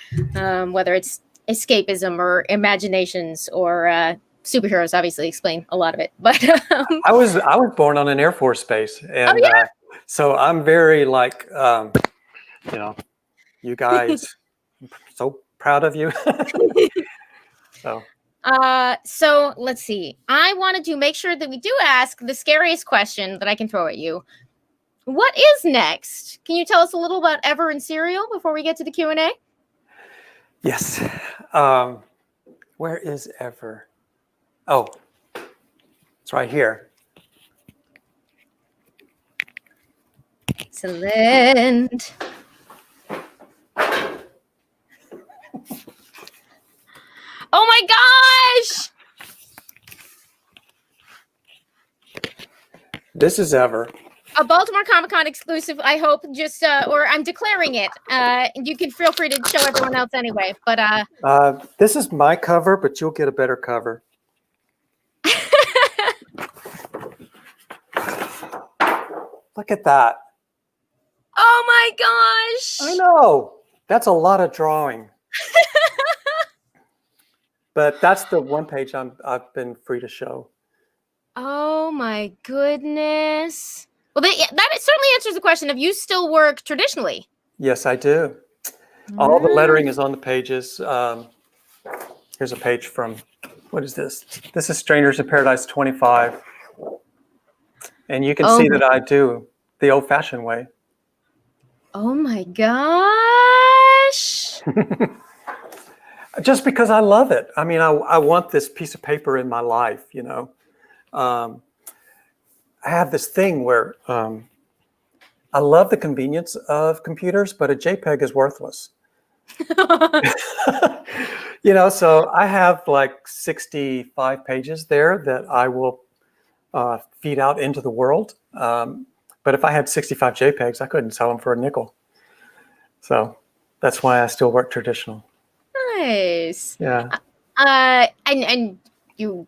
S8: whether it's escapism or imaginations or superheroes. Obviously, explain a lot of it. But
S9: I was born on an Air Force base, and so I'm very you guys, I'm so proud of you. So.
S8: So let's see. I wanted to make sure that we do ask the scariest question that I can throw at you. What is next? Can you tell us a little about Ever and Serial before we get to the Q&A?
S9: Yes. Where is Ever? Oh, it's right here.
S8: Excellent. Oh my gosh!
S9: This is Ever.
S8: A Baltimore Comic-Con exclusive, I hope, just, or I'm declaring it. You can feel free to show everyone else anyway, but,
S9: This is my cover, but you'll get a better cover. Look at that.
S8: oh my gosh!
S9: I know. That's a lot of drawing. But that's the one page I've been free to show.
S8: Oh my goodness. Well, that certainly answers the question of you still work traditionally.
S9: Yes, I do. All the lettering is on the pages. Here's a page from, what is this? This is Strangers in Paradise 25. And you can see that I do the old-fashioned way.
S8: Oh my gosh.
S9: Just because I love it. I mean, I want this piece of paper in my life, you know. I have this thing where I love the convenience of computers, but a JPEG is worthless. You know, so I have like 65 pages there that I will feed out into the world. But if I had 65 JPEGs, I couldn't sell them for a nickel. So that's why I still work traditional.
S8: Nice.
S9: Yeah.
S8: And you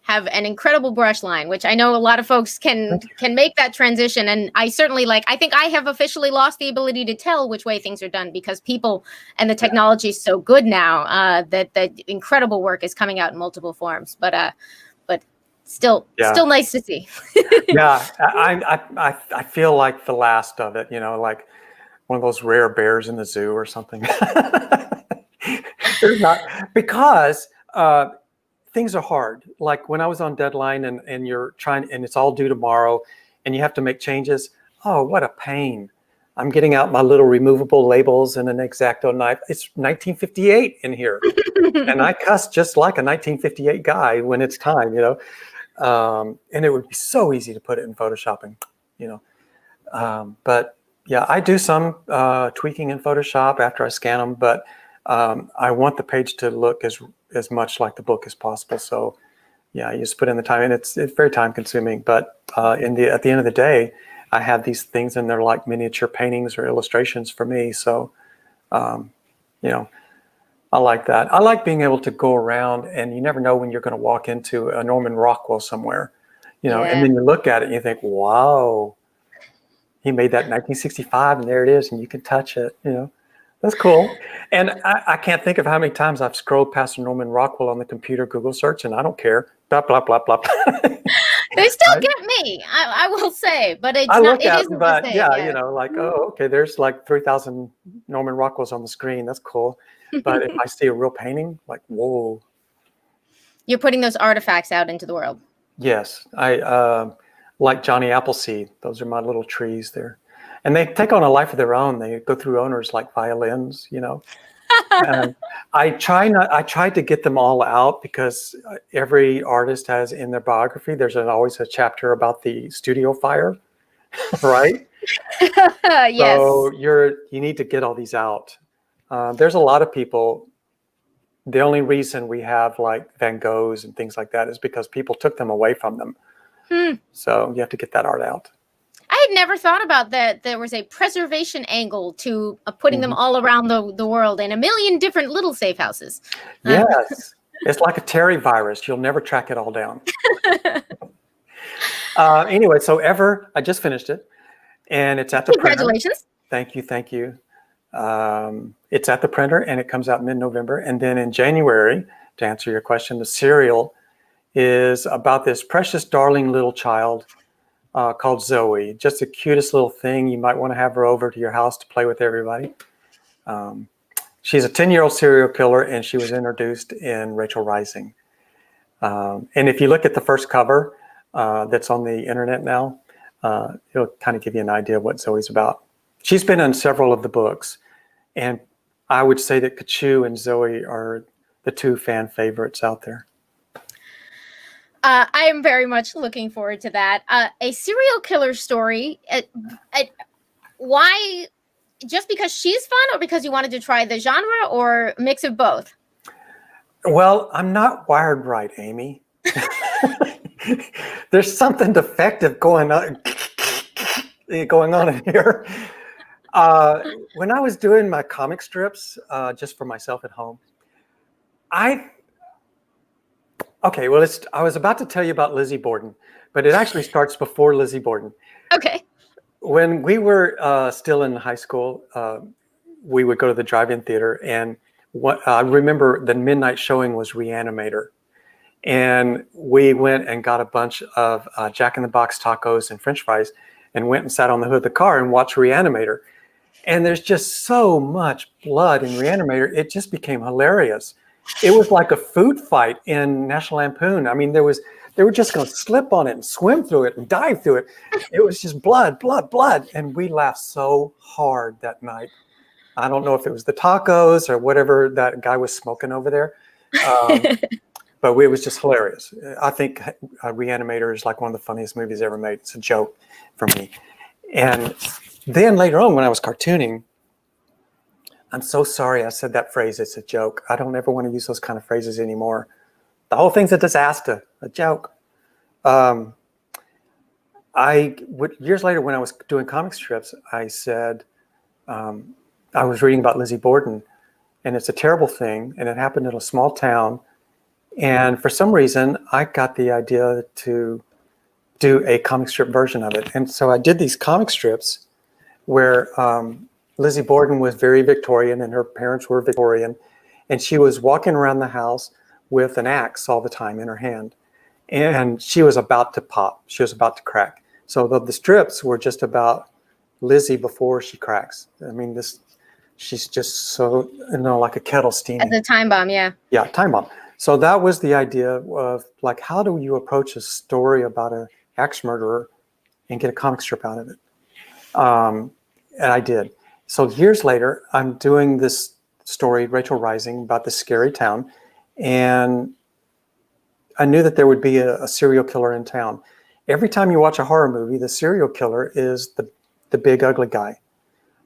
S8: have an incredible brush line, which I know a lot of folks can make that transition. And I certainly I think I have officially lost the ability to tell which way things are done because people and the technology is so good now that incredible work is coming out in multiple forms. But still nice to see.
S9: Yeah. I feel like the last of it, you know, like one of those rare bears in the zoo or something. There's not, because things are hard. Like when I was on deadline and you're trying, and it's all due tomorrow and you have to make changes. Oh, what a pain. I'm getting out my little removable labels and an X-Acto knife. It's 1958 in here. And I cuss just like a 1958 guy when it's time, you know. And it would be so easy to put it in Photoshopping, you know. But yeah, I do some tweaking in Photoshop after I scan them, but I want the page to look as much like the book as possible. So yeah, you just put in the time, and it's very time consuming. But at the end of the day, I have these things, and they're like miniature paintings or illustrations for me. So you know, I like that. I like being able to go around, and you never know when you're going to walk into a Norman Rockwell somewhere, you know, and then you look at it and you think, wow, he made that in 1965, and there it is, and you can touch it, you know. That's cool. And I can't think of how many times I've scrolled past Norman Rockwell on the computer Google search, and I don't care. Blah, blah, blah, blah.
S8: They still get me, I will say, but it's
S9: I
S8: not,
S9: look
S8: it
S9: at
S8: isn't
S9: them, but
S8: the same.
S9: yeah, you know, like, oh, okay, there's like 3,000 Norman Rockwells on the screen. That's cool. But if I see a real painting, like, whoa.
S8: You're putting those artifacts out into the world.
S9: Yes. I like Johnny Appleseed. Those are my little trees there. And they take on a life of their own. They go through owners like violins, you know. I tried to get them all out because every artist has in their biography, there's always a chapter about the studio fire, right?
S8: Yes.
S9: So you need to get all these out. There's a lot of people. The only reason we have like Van Goghs and things like that is because people took them away from them. So you have to get that art out.
S8: I had never thought about that. There was a preservation angle to putting them all around the world in a million different little safe houses.
S9: Yes. It's like a Terry virus. You'll never track it all down. Anyway, so I just finished it. And it's at the
S8: Congratulations.
S9: printer. Thank you. It's at the printer, and it comes out mid-November. And then in January, to answer your question, the serial is about this precious, darling little child called Zoe. Just the cutest little thing. You might want to have her over to your house to play with everybody. She's a 10-year-old serial killer, and she was introduced in Rachel Rising. And if you look at the first cover that's on the internet now, it'll kind of give you an idea of what Zoe's about. She's been in several of the books, and I would say that Kachu and Zoe are the two fan favorites out there.
S8: I am very much looking forward to that. A serial killer story. Why? Just because she's fun, or because you wanted to try the genre, or mix of both?
S9: Well, I'm not wired right, Amy. There's something defective going on in here. When I was doing my comic strips, just for myself at home, I was about to tell you about Lizzie Borden, but it actually starts before Lizzie Borden.
S8: Okay.
S9: When we were still in high school, we would go to the drive-in theater, and I remember the midnight showing was Reanimator. And we went and got a bunch of Jack in the Box tacos and French fries and went and sat on the hood of the car and watched Reanimator. And there's just so much blood in Reanimator, it just became hilarious. It was like a food fight in National Lampoon. I mean, they were just going to slip on it and swim through it and dive through it. It was just blood, blood, blood. And we laughed so hard that night. I don't know if it was the tacos or whatever that guy was smoking over there. But it was just hilarious. I think Reanimator is like one of the funniest movies ever made. It's a joke for me. And then later on, when I was cartooning, I'm so sorry I said that phrase, it's a joke. I don't ever want to use those kind of phrases anymore. The whole thing's a disaster, a joke. Years later, when I was doing comic strips, I said, I was reading about Lizzie Borden, and it's a terrible thing, and it happened in a small town. And for some reason, I got the idea to do a comic strip version of it. And so I did these comic strips where Lizzie Borden was very Victorian and her parents were Victorian. And she was walking around the house with an axe all the time in her hand. And she was about to pop. She was about to crack. So the strips were just about Lizzie before she cracks. I mean, she's just so, like a kettle steaming.
S8: As a time bomb, yeah.
S9: Yeah, time bomb. So that was the idea of, like, how do you approach a story about an axe murderer and get a comic strip out of it? And I did. So years later, I'm doing this story, Rachel Rising, about this scary town. And I knew that there would be a serial killer in town. Every time you watch a horror movie, the serial killer is the big ugly guy.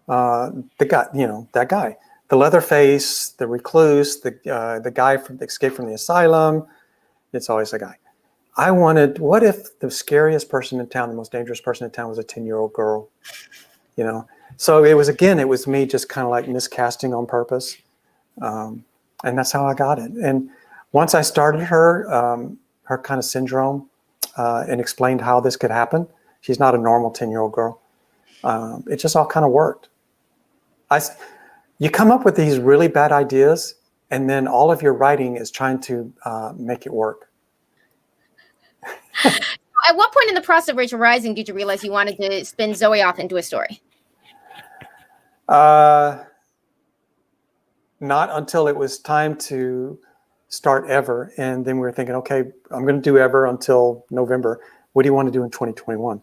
S9: The guy, that guy. The Leatherface, the recluse, the guy from Escape from the Asylum. It's always a guy. What if the scariest person in town, the most dangerous person in town was a 10-year-old girl? So it was me just kind of like miscasting on purpose. And that's how I got it. And once I started her kind of syndrome and explained how this could happen, she's not a normal 10-year-old girl. It just all kind of worked. You come up with these really bad ideas, and then all of your writing is trying to make it work.
S8: At what point in the process of Rachel Rising did you realize you wanted to spin Zoe off into a story?
S9: Not until it was time to start Ever. And then we were thinking, okay, I'm going to do Ever until November. What do you want to do in 2021?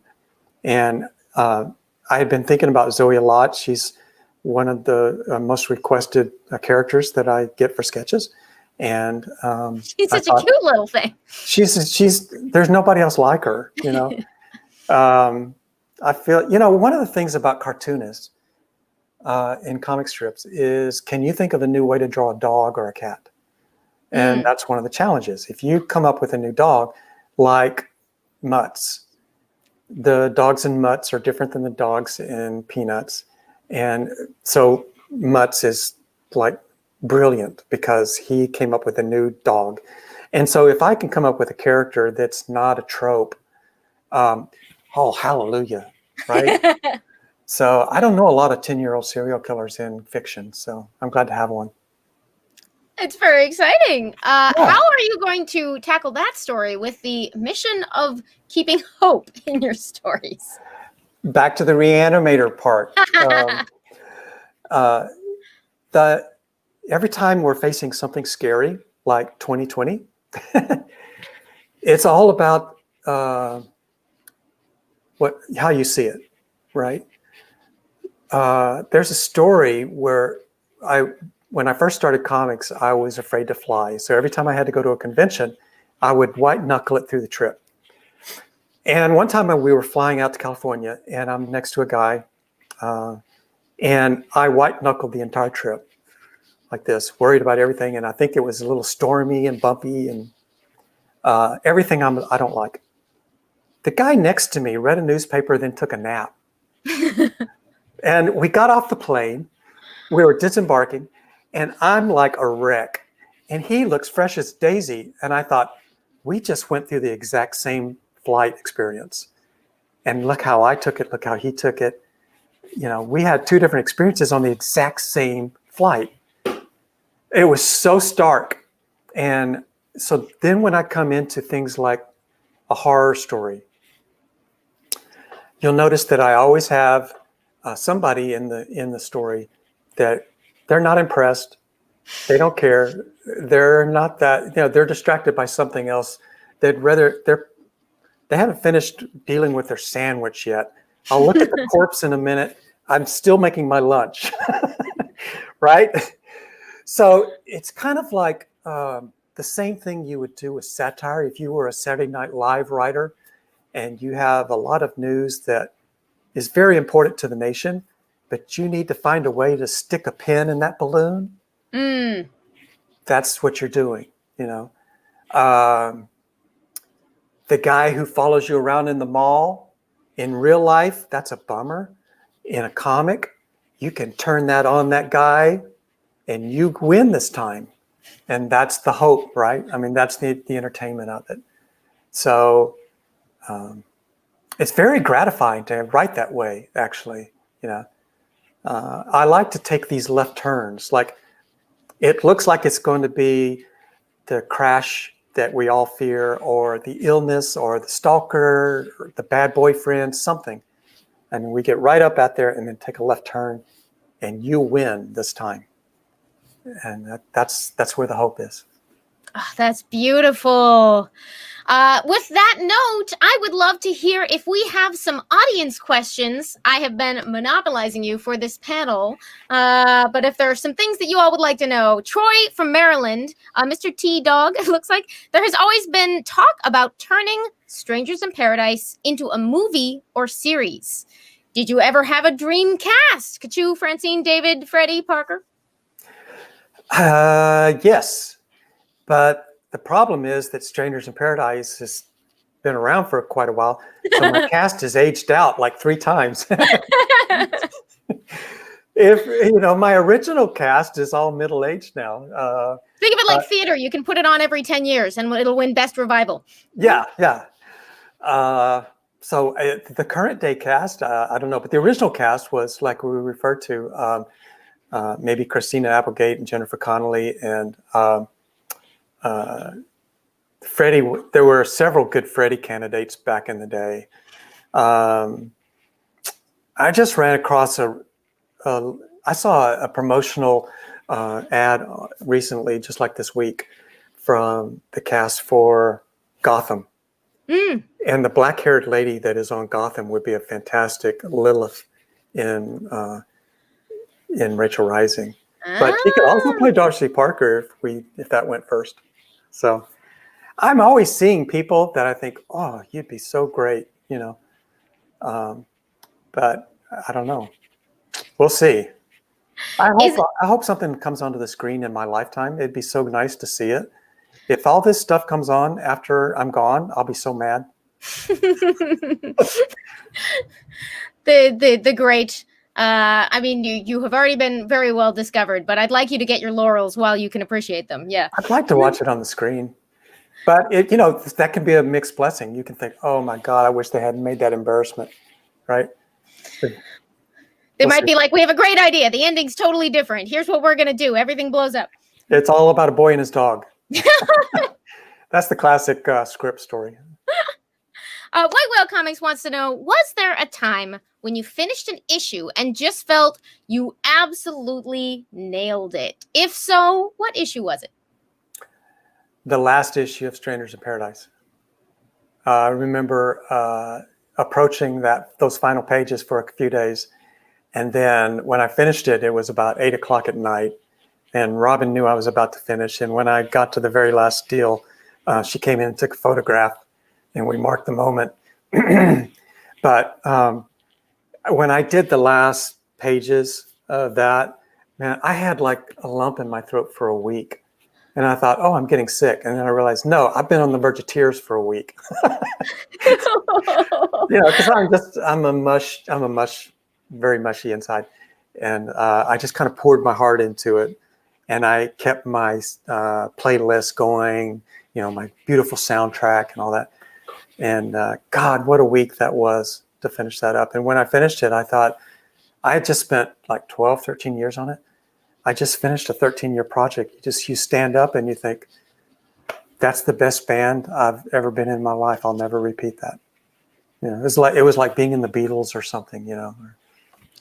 S9: And I had been thinking about Zoe a lot. She's one of the most requested characters that I get for sketches. And
S8: she's such a cute little thing.
S9: There's nobody else like her, I feel, one of the things about cartoonists in comic strips is, can you think of a new way to draw a dog or a cat? And that's one of the challenges. If you come up with a new dog, like Mutts, the dogs in Mutts are different than the dogs in Peanuts. And so Mutts is like brilliant because he came up with a new dog. And so if I can come up with a character that's not a trope, hallelujah, right? So I don't know a lot of 10-year-old serial killers in fiction, so I'm glad to have one.
S8: It's very exciting. How are you going to tackle that story with the mission of keeping hope in your stories?
S9: Back to the Reanimator part. every time we're facing something scary like 2020, it's all about how you see it, right? There's a story where when I first started comics, I was afraid to fly. So every time I had to go to a convention, I would white knuckle it through the trip. And one time we were flying out to California, and I'm next to a guy, and I white knuckled the entire trip like this, worried about everything. And I think it was a little stormy and bumpy and everything I don't like. The guy next to me read a newspaper, then took a nap. And we got off the plane. We were disembarking, and I'm like a wreck. And he looks fresh as daisy. And I thought, we just went through the exact same flight experience. And look how I took it. Look how he took it. You know, we had two different experiences on the exact same flight. It was so stark. And so then when I come into things like a horror story, you'll notice that I always have somebody in the story that they're not impressed. They don't care. They're not that, you know, they're distracted by something else. They haven't finished dealing with their sandwich yet. I'll look at the corpse in a minute. I'm still making my lunch, right? So it's kind of like the same thing you would do with satire. If you were a Saturday Night Live writer and you have a lot of news that is very important to the nation, but you need to find a way to stick a pin in that balloon. That's what you're doing, you know. The guy who follows you around in the mall, in real life, that's a bummer. In a comic, you can turn that on that guy and you win this time. And that's the hope, right? I mean, that's the entertainment of it. So it's very gratifying to write that way, actually. You know, I like to take these left turns. Like, it looks like it's going to be the crash that we all fear, or the illness, or the stalker, or the bad boyfriend, something. And we get right up out there and then take a left turn, and you win this time. And that's where the hope is.
S8: Oh, that's beautiful. With that note, I would love to hear if we have some audience questions. I have been monopolizing you for this panel, but if there are some things that you all would like to know. Troy from Maryland, Mr. T Dog, it looks like there has always been talk about turning Strangers in Paradise into a movie or series. Did you ever have a dream cast? Kachu, Francine, David, Freddie, Parker?
S9: Yes, but the problem is that Strangers in Paradise has been around for quite a while, so my cast has aged out like 3 times. If you know, my original cast is all middle-aged now.
S8: Think of it like theater. You can put it on every 10 years, and it'll win Best Revival.
S9: Yeah. So the current day cast, I don't know, but the original cast was like we referred to. Maybe Christina Applegate and Jennifer Connelly and Freddie. There were several good Freddie candidates back in the day. I just ran across I saw a promotional ad recently, just like this week, from the cast for Gotham. And the black-haired lady that is on Gotham would be a fantastic Lilith in Rachel Rising. But she could also play Darcy Parker if that went first. So I'm always seeing people that I think, oh, you'd be so great, you know. But I don't know. We'll see. I hope something comes onto the screen in my lifetime. It'd be so nice to see it. If all this stuff comes on after I'm gone, I'll be so mad.
S8: the great. I mean, you have already been very well discovered, but I'd like you to get your laurels while you can appreciate them. Yeah.
S9: I'd like to watch it on the screen. But, you know, that can be a mixed blessing. You can think, oh, my God, I wish they hadn't made that embarrassment, right?
S8: They might be like, we have a great idea. The ending's totally different. Here's what we're going to do. Everything blows up.
S9: It's all about a boy and his dog. That's the classic script story.
S8: White Whale Comics wants to know, was there a time when you finished an issue and just felt you absolutely nailed it? If so, what issue was it?
S9: The last issue of Strangers in Paradise. I remember approaching those final pages for a few days. And then when I finished it, it was about 8 o'clock at night. And Robin knew I was about to finish. And when I got to the very last deal, she came in and took a photograph, and we marked the moment. But when I did the last pages of that, man, I had like a lump in my throat for a week. And I thought, oh, I'm getting sick. And then I realized, no, I've been on the verge of tears for a week. Because I'm a mush, very mushy inside. And I just kind of poured my heart into it. And I kept my playlist going, my beautiful soundtrack and all that. And God, what a week that was to finish that up. And when I finished it, I thought I had just spent like 12, 13 years on it. I just finished a 13-year project. You stand up and you think, that's the best band I've ever been in my life. I'll never repeat that. It was like being in the Beatles or something,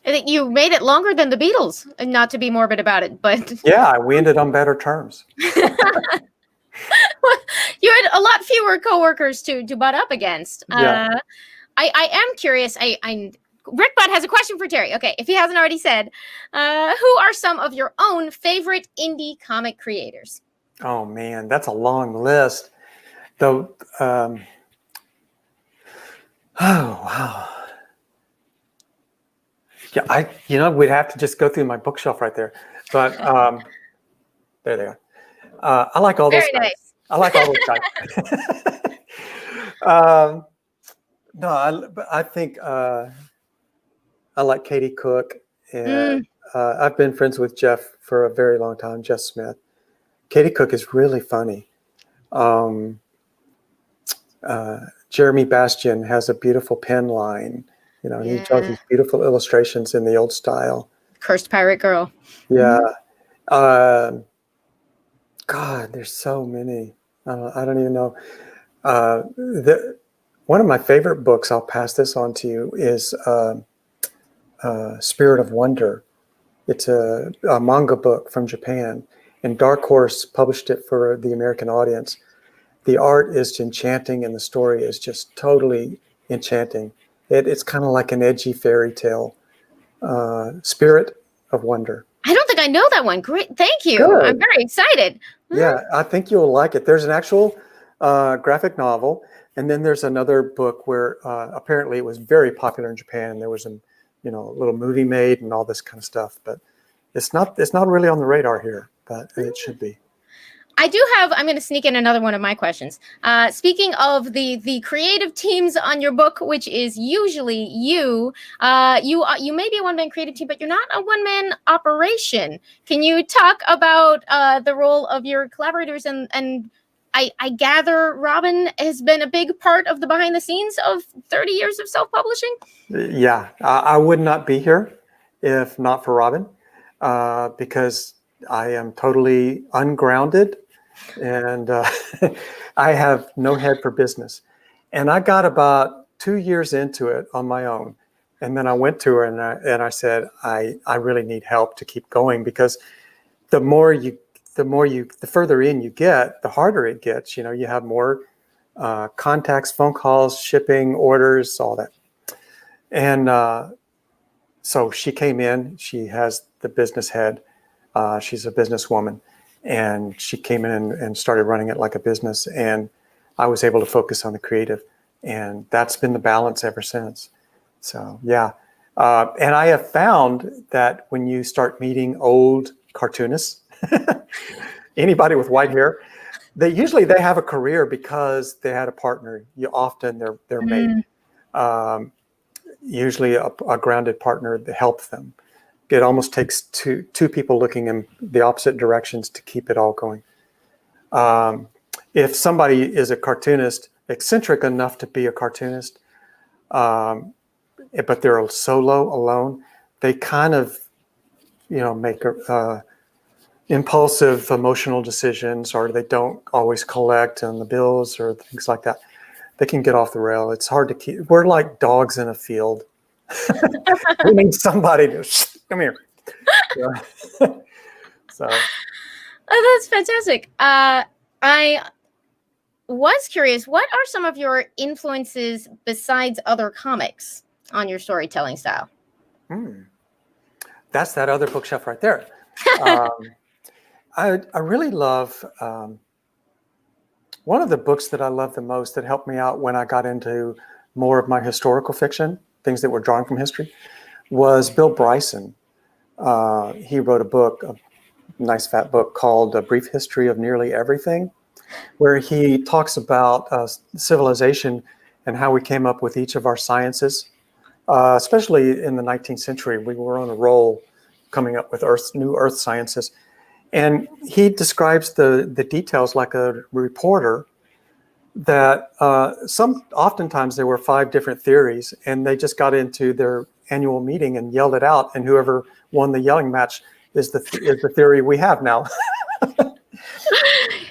S8: I think you made it longer than the Beatles, and not to be morbid about it, but
S9: yeah, we ended on better terms.
S8: You had a lot fewer coworkers to butt up against.
S9: Yeah.
S8: I am curious. Rick Butt has a question for Terry. Okay, if he hasn't already said, who are some of your own favorite indie comic creators?
S9: Oh man, that's a long list. Though, oh wow. Yeah, we'd have to just go through my bookshelf right there. But there they are. I like all those
S8: Very
S9: guys.
S8: nice.
S9: I like all those guys. No, I think I like Katie Cook, and I've been friends with Jeff for a very long time, Jeff Smith. Katie Cook is really funny. Jeremy Bastian has a beautiful pen line. He draws these beautiful illustrations in the old style.
S8: Cursed Pirate Girl.
S9: Yeah. God, there's so many. I don't even know. One of my favorite books, I'll pass this on to you, is Spirit of Wonder. It's a manga book from Japan, and Dark Horse published it for the American audience. The art is enchanting, and the story is just totally enchanting. It's kind of like an edgy fairy tale. Spirit of Wonder.
S8: I don't think I know that one. Great, thank you.
S9: Good.
S8: I'm very excited.
S9: Yeah, I think you'll like it. There's an actual graphic novel, and then there's another book where apparently it was very popular in Japan. There was a little movie made and all this kind of stuff, but it's not really on the radar here, but it should be.
S8: I'm going to sneak in another one of my questions. Speaking of the creative teams on your book, which is usually you may be a one-man creative team, but you're not a one-man operation. Can you talk about the role of your collaborators? And I gather Robin has been a big part of the behind the scenes of 30 years of self-publishing.
S9: Yeah, I would not be here if not for Robin, because I am totally ungrounded. And I have no head for business. And I got about 2 years into it on my own. And then I went to her and I said, I really need help to keep going, because the further in you get, the harder it gets. You have more contacts, phone calls, shipping, orders, all that. And so she came in. She has the business head. She's a businesswoman. And she came in and started running it like a business. And I was able to focus on the creative. And that's been the balance ever since. So, yeah. And I have found that when you start meeting old cartoonists, anybody with white hair, they have a career because they had a partner. Often they're mate. Usually a grounded partner that helps them. It almost takes two people looking in the opposite directions to keep it all going. If somebody is a cartoonist, eccentric enough to be a cartoonist, but they're solo, alone, they kind of, make impulsive, emotional decisions, or they don't always collect on the bills or things like that. They can get off the rail. It's hard to keep. We're like dogs in a field. We need somebody to come here. So
S8: Oh, that's fantastic. I was curious, what are some of your influences besides other comics on your storytelling style?
S9: that's that other bookshelf right there. I really love one of the books that I love the most that helped me out when I got into more of my historical fiction, things that were drawn from history, was Bill Bryson. He wrote a book, a nice fat book called A Brief History of Nearly Everything, where he talks about civilization and how we came up with each of our sciences. Especially in the 19th century, we were on a roll coming up with new earth sciences. And he describes the details like a reporter, that oftentimes there were 5 different theories, and they just got into their annual meeting and yelled it out, and whoever won the yelling match is the theory we have now.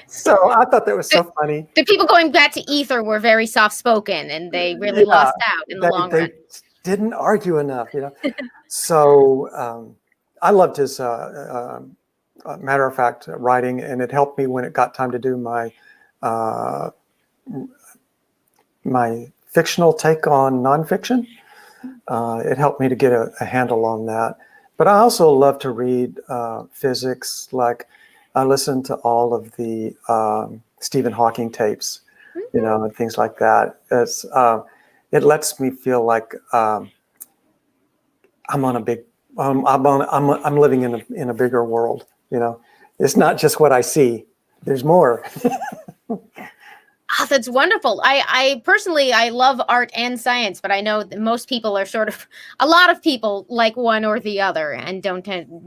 S9: So I thought that was so funny.
S8: The people going back to ether were very soft-spoken, and they really lost out in the long run.
S9: They didn't argue enough, So I loved his matter of fact writing, and it helped me when it got time to do my fictional take on nonfiction. It helped me to get a handle on that. But I also love to read physics. Like I listen to all of the Stephen Hawking tapes, and things like that. It lets me feel like I'm on a big. I'm living in a bigger world. It's not just what I see. There's more.
S8: Oh, that's wonderful. I personally, I love art and science, but I know that most people are a lot of people like one or the other and don't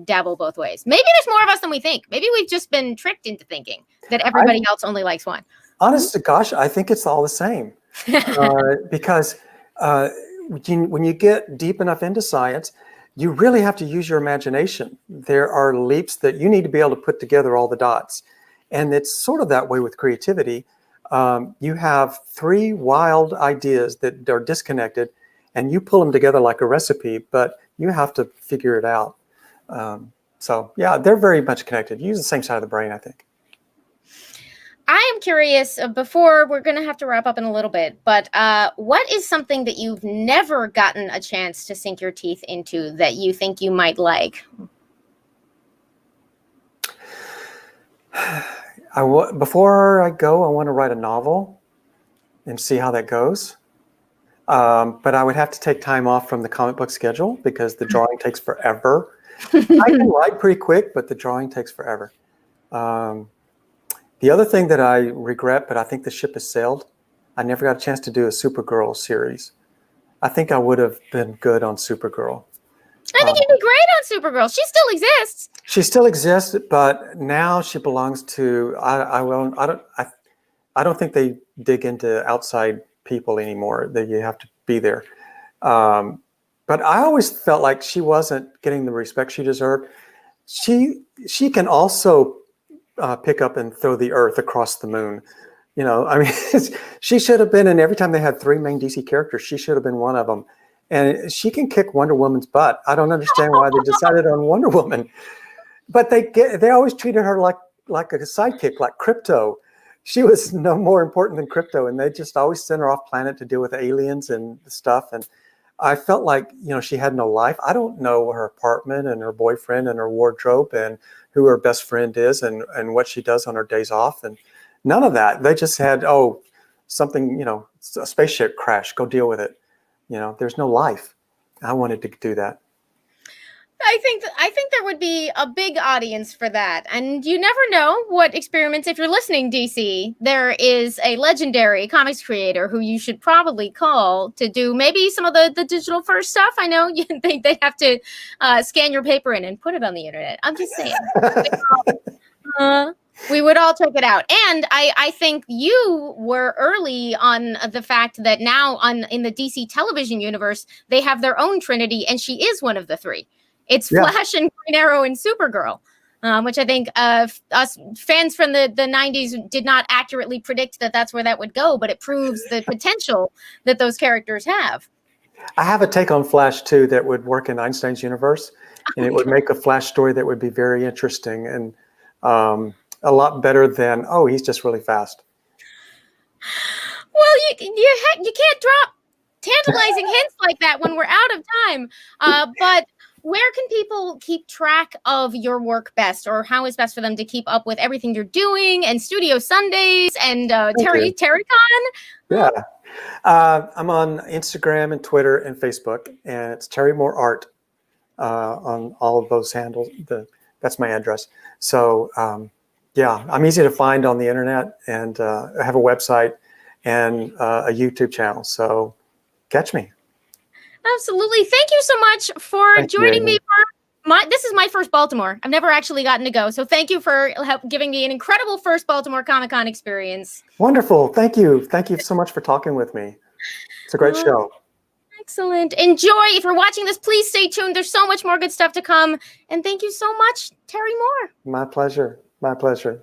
S8: dabble both ways. Maybe there's more of us than we think. Maybe we've just been tricked into thinking that everybody else only likes one.
S9: Honest to gosh, I think it's all the same. Because when you get deep enough into science, you really have to use your imagination. There are leaps that you need to be able to put together all the dots. And it's sort of that way with creativity. You have 3 wild ideas that are disconnected, and you pull them together like a recipe, but you have to figure it out. So yeah, they're very much connected. You use the same side of the brain, I think.
S8: I am curious, before we're going to have to wrap up in a little bit, but what is something that you've never gotten a chance to sink your teeth into that you think you might like?
S9: Before I go, I want to write a novel and see how that goes. But I would have to take time off from the comic book schedule because the drawing takes forever. I can write pretty quick, but the drawing takes forever. The other thing that I regret, but I think the ship has sailed, I never got a chance to do a Supergirl series. I think I would have been good on Supergirl.
S8: I think you'd be great on Supergirl. She still exists.
S9: She still exists, but now she belongs to. I don't think they dig into outside people anymore. That you have to be there. But I always felt like she wasn't getting the respect she deserved. She can also pick up and throw the Earth across the moon. I mean, she should have been. And every time they had 3 main DC characters, she should have been one of them. And she can kick Wonder Woman's butt. I don't understand why they decided on Wonder Woman. But they always treated her like a sidekick, like Krypto. She was no more important than Krypto, and they just always sent her off planet to deal with aliens and stuff. And I felt like she had no life. I don't know her apartment and her boyfriend and her wardrobe and who her best friend is and what she does on her days off, and none of that. They just had something, a spaceship crash. Go deal with it. There's no life. I wanted to do that.
S8: I think there would be a big audience for that. And you never know what experiments, if you're listening, DC, there is a legendary comics creator who you should probably call to do maybe some of the digital first stuff. I know you think they have to scan your paper in and put it on the internet. I'm just saying. We would all check it out. And I think you were early on the fact that now in the DC television universe, they have their own Trinity, and she is one of the 3. It's Flash and Green Arrow and Supergirl, which I think us fans from the 90s did not accurately predict that that's where that would go, but it proves the potential that those characters have.
S9: I have a take on Flash too that would work in Einstein's universe, and it would make a Flash story that would be very interesting and a lot better than, oh, he's just really fast.
S8: Well, you can't drop tantalizing hints like that when we're out of time. But where can people keep track of your work best, or how is best for them to keep up with everything you're doing and Studio Sundays and TerryCon?
S9: Yeah. I'm on Instagram and Twitter and Facebook, and it's Terry Moore Art on all of those handles. That's my address. So yeah, I'm easy to find on the internet, and I have a website and a YouTube channel. So catch me.
S8: Absolutely. Thank you so much for joining me for this is my first Baltimore. I've never actually gotten to go. So thank you for giving me an incredible first Baltimore Comic-Con experience.
S9: Wonderful. Thank you. Thank you so much for talking with me. It's a great show.
S8: Excellent. Enjoy. If you're watching this, please stay tuned. There's so much more good stuff to come. And thank you so much, Terry Moore.
S9: My pleasure. My pleasure.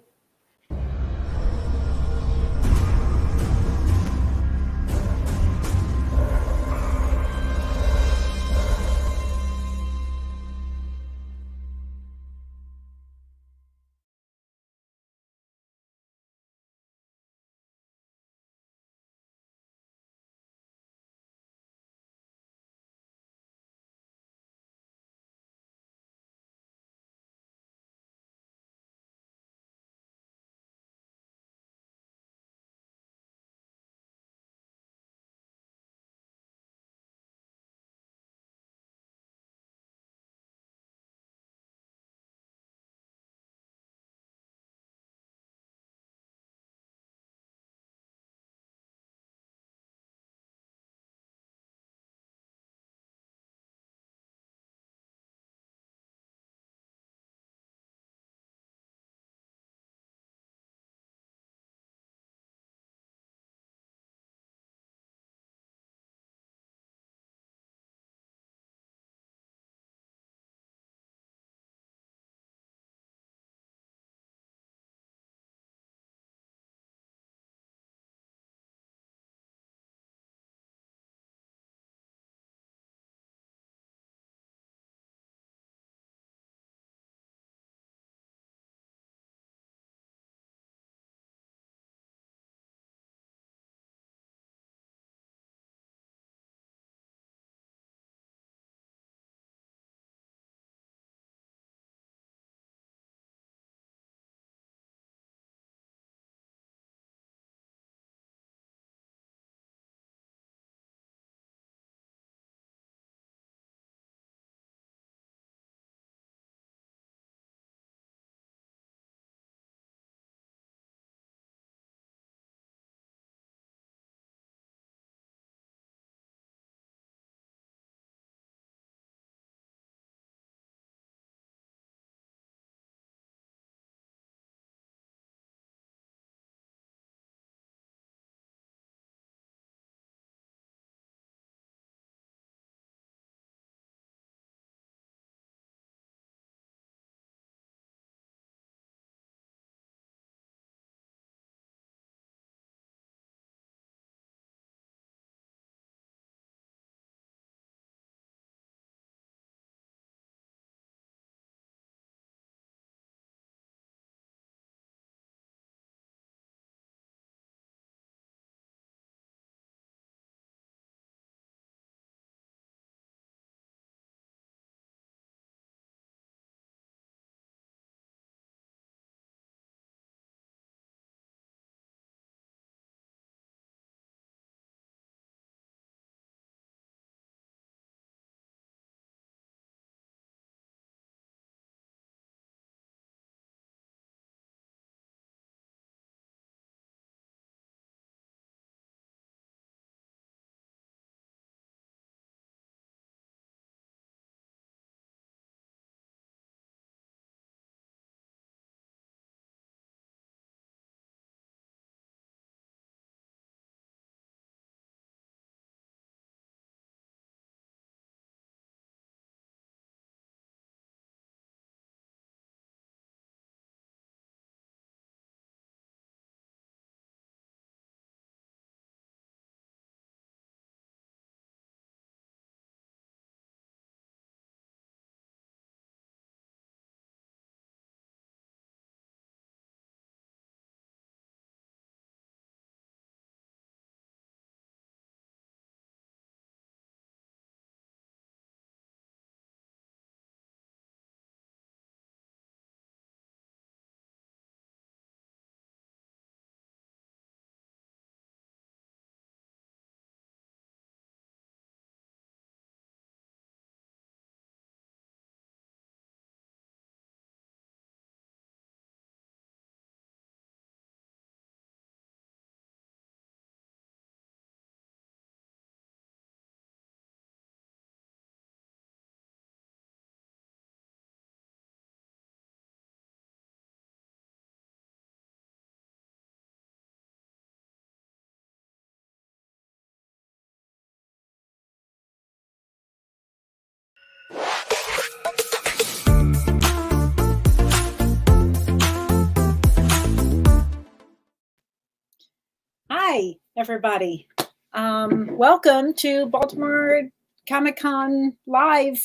S10: Hi, everybody. Welcome to Baltimore Comic Con Live,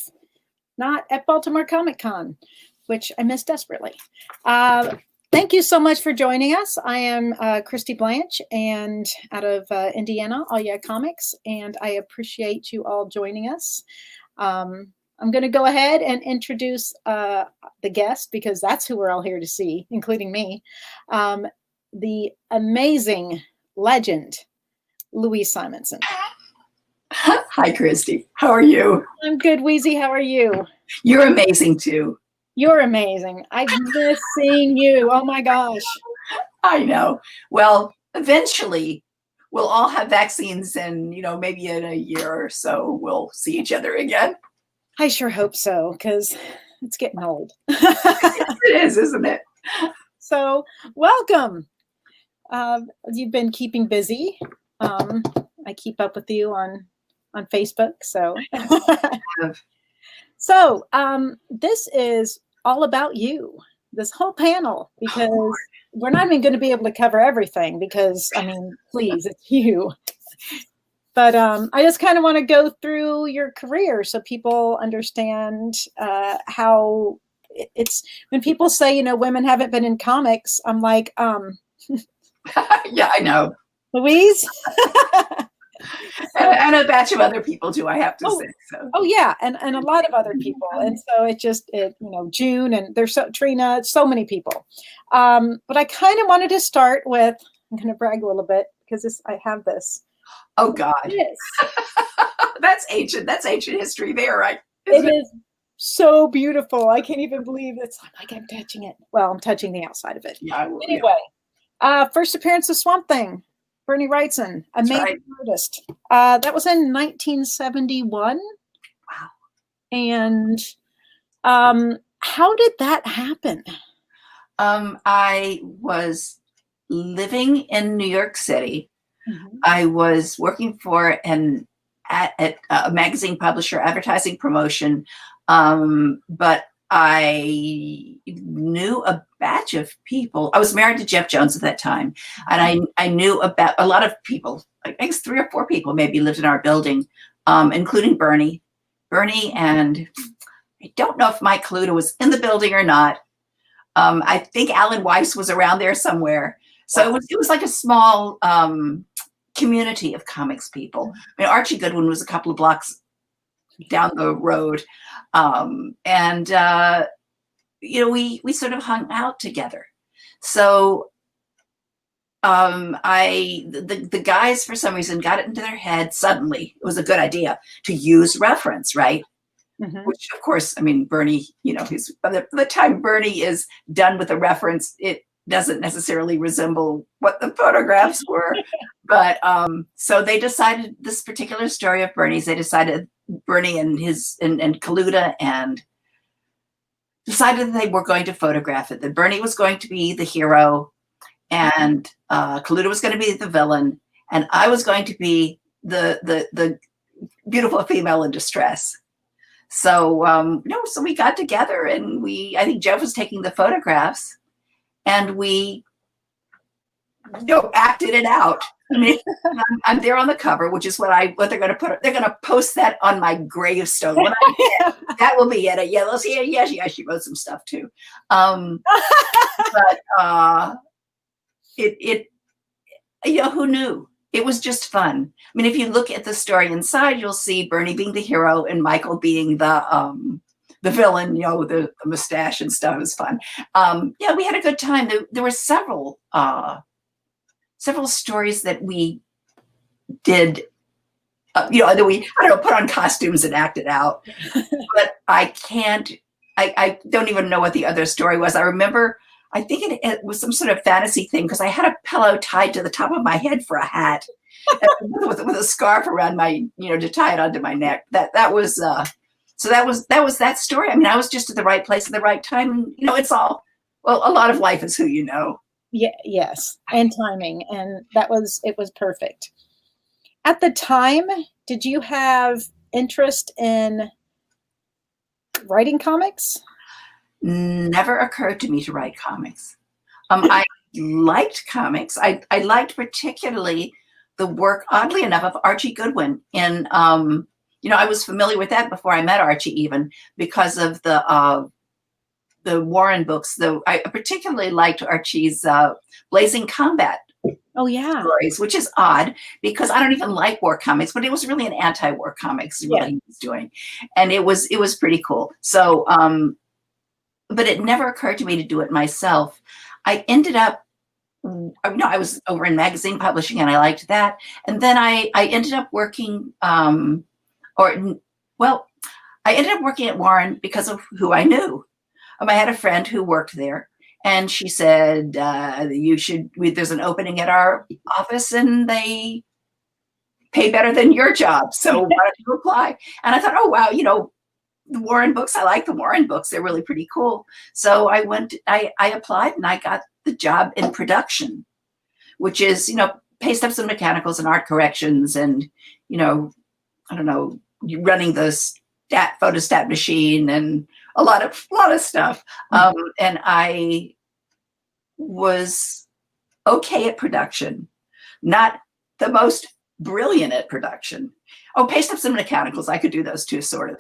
S10: not at Baltimore Comic Con, which I miss desperately. Thank you so much for joining us. I am Christy Blanche, and out of Indiana, All Yeah Comics, and I appreciate you all joining us. I'm going to go ahead and introduce the guest, because that's who we're all here to see, including me. The amazing legend, Louise Simonson.
S11: Hi, Christy. How are you?
S10: I'm good, Wheezy. How are you?
S11: You're amazing, too.
S10: You're amazing. I've missed seeing you. Oh, my gosh.
S11: I know. Well, eventually, we'll all have vaccines, and, maybe in a year or so, we'll see each other again.
S10: I sure hope so, because it's getting old.
S11: It is, isn't it?
S10: So, welcome. You've been keeping busy. I keep up with you on Facebook. So, this is all about you, this whole panel, because we're not even going to be able to cover everything, because, please, it's you. But I just kind of want to go through your career so people understand how it's, when people say, women haven't been in comics, I'm like,
S11: Yeah, I know.
S10: Louise?
S11: and a batch of other people too, I have to say. So.
S10: Oh yeah, and a lot of other people. And so June, and there's Trina, so many people. But I kind of wanted to start with, I'm going to brag a little bit, because I have this.
S11: Oh God.
S10: Yes.
S11: That's ancient history there, right?
S10: It is so beautiful. I can't even believe it's like I'm touching it. Well, I'm touching the outside of it.
S11: Yeah.
S10: Anyway. First appearance of Swamp Thing, Bernie Wrightson, amazing artist. That was in 1971.
S11: Wow.
S10: And how did that happen?
S11: I was living in New York City. Mm-hmm. I was working for a magazine publisher, advertising promotion, but I knew a batch of people. I was married to Jeff Jones at that time, and I knew about a lot of people. I guess 3 or 4 people maybe lived in our building, including Bernie, and I don't know if Mike Kaluta was in the building or not. I think Alan Weiss was around there somewhere. So it was like a small community of comics people. Archie Goodwin was a couple of blocks down the road. We sort of hung out together. So the guys, for some reason, got it into their head suddenly, it was a good idea to use reference, right? Mm-hmm. Which, of course, Bernie, by the time Bernie is done with the reference, it doesn't necessarily resemble what the photographs were. But so they decided this particular story of Bernie's, they decided Bernie and Kaluta, and decided that they were going to photograph it, that Bernie was going to be the hero, and Kaluta was going to be the villain, and I was going to be the beautiful female in distress. So, so we got together, and I think Jeff was taking the photographs, and we, acted it out. I'm there on the cover, which is what they're going to put. They're going to post that on my gravestone. That will be it. Yeah, let's see. Yeah, she wrote some stuff too. But who knew? It was just fun. If you look at the story inside, you'll see Bernie being the hero and Michael being the villain. The mustache and stuff. It was fun. We had a good time. There were several stories that we did, that we, put on costumes and acted out. But I don't even know what the other story was. I remember, I think it was some sort of fantasy thing, because I had a pillow tied to the top of my head for a hat, with a scarf around my, to tie it onto my neck. That was that story. I was just at the right place at the right time. It's all, well, a lot of life is who you know.
S10: Yeah, yes, and timing, and it was perfect. At the time, did you have interest in writing comics?
S11: Never occurred to me to write comics. I liked comics. I liked particularly the work, oddly enough, of Archie Goodwin. And, I was familiar with that before I met Archie, even because of the Warren books. Though I particularly liked Archie's Blazing Combat stories, which is odd because I don't even like war comics, but it was really an anti-war comics what he was doing, and it was pretty cool. So, but it never occurred to me to do it myself. I ended up, I was over in magazine publishing, and I liked that, and then I ended up working, I ended up working at Warren because of who I knew. I had a friend who worked there, and she said, there's an opening at our office and they pay better than your job. So why don't you apply? And I thought, oh, wow, the Warren books, I like the Warren books. They're really pretty cool. So I applied and I got the job in production, which is, paste ups and mechanicals and art corrections and, I don't know, running the photostat machine and a lot of stuff. And I was okay at production, not the most brilliant at production. Oh, paste ups and mechanicals, I could do those too, sort of.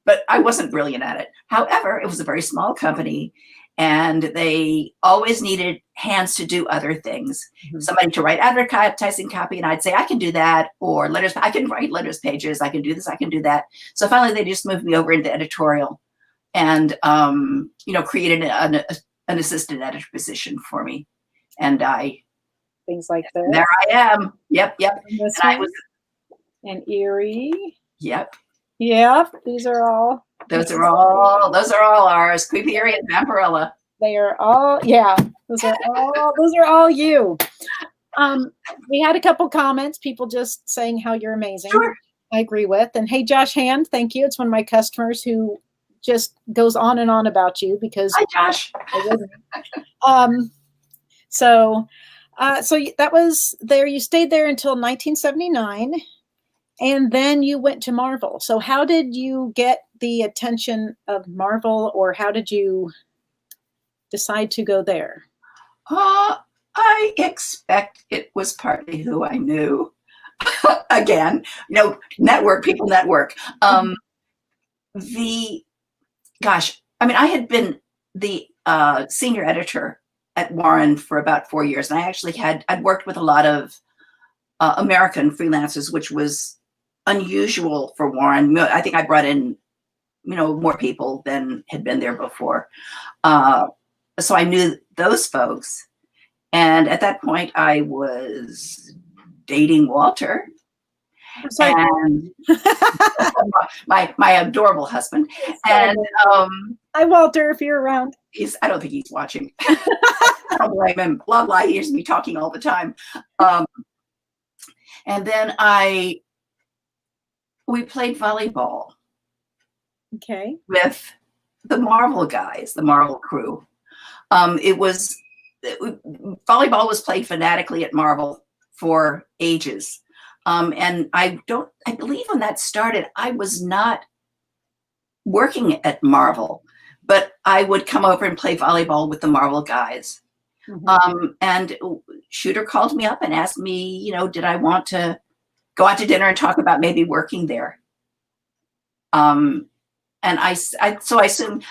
S11: But I wasn't brilliant at it. However, it was a very small company and they always needed hands to do other things. Somebody to write advertising copy, and I'd say, I can do that. Or letters, I can write letters pages. I can do this, I can do that. So finally they just moved me over into editorial and, created an assistant editor position for me. And
S10: things like that.
S11: There I am. Yep.
S10: And Erie.
S11: Yep.
S10: These are all.
S11: Those are all ours. Creepy Erie and Vampirella.
S10: They are all, those are all you. We had a couple comments, people just saying how you're amazing.
S11: Sure.
S10: I agree with. And hey, Josh Hand, thank you. It's one of my customers who just goes on and on about you because.
S11: Hi, Josh.
S10: So that was there. You stayed there until 1979, and then you went to Marvel. So how did you get the attention of Marvel, or how did you decide to go there?
S11: I expect it was partly who I knew. Again, network, people network. I had been the senior editor at Warren for about 4 years. And I actually I'd worked with a lot of American freelancers, which was unusual for Warren. I think I brought in, more people than had been there before. So I knew those folks. And at that point I was dating Walter. And my adorable husband. And
S10: hi, Walter, if you're around.
S11: I don't think he's watching. I don't blame him. Blah blah. He hears me talking all the time. And then we played volleyball.
S10: Okay.
S11: With the Marvel guys, the Marvel crew. Volleyball was played fanatically at Marvel for ages. And I believe when that started, I was not working at Marvel, but I would come over and play volleyball with the Marvel guys. And Shooter called me up and asked me, did I want to go out to dinner and talk about maybe working there? And I assume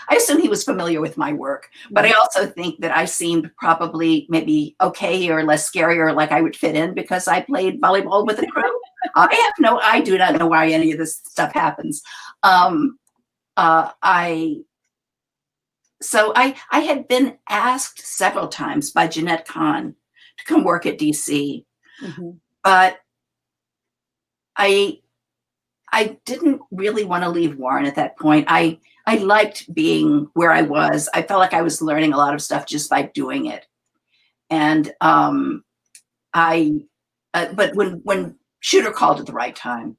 S11: he was familiar with my work, but I also think that I seemed probably maybe okay or less scary or like I would fit in because I played volleyball with the crew. I do not know why any of this stuff happens. I had been asked several times by Jeanette Kahn to come work at DC, but I didn't really want to leave Warren at that point. I liked being where I was. I felt like I was learning a lot of stuff just by doing it. And but when Shooter called at the right time,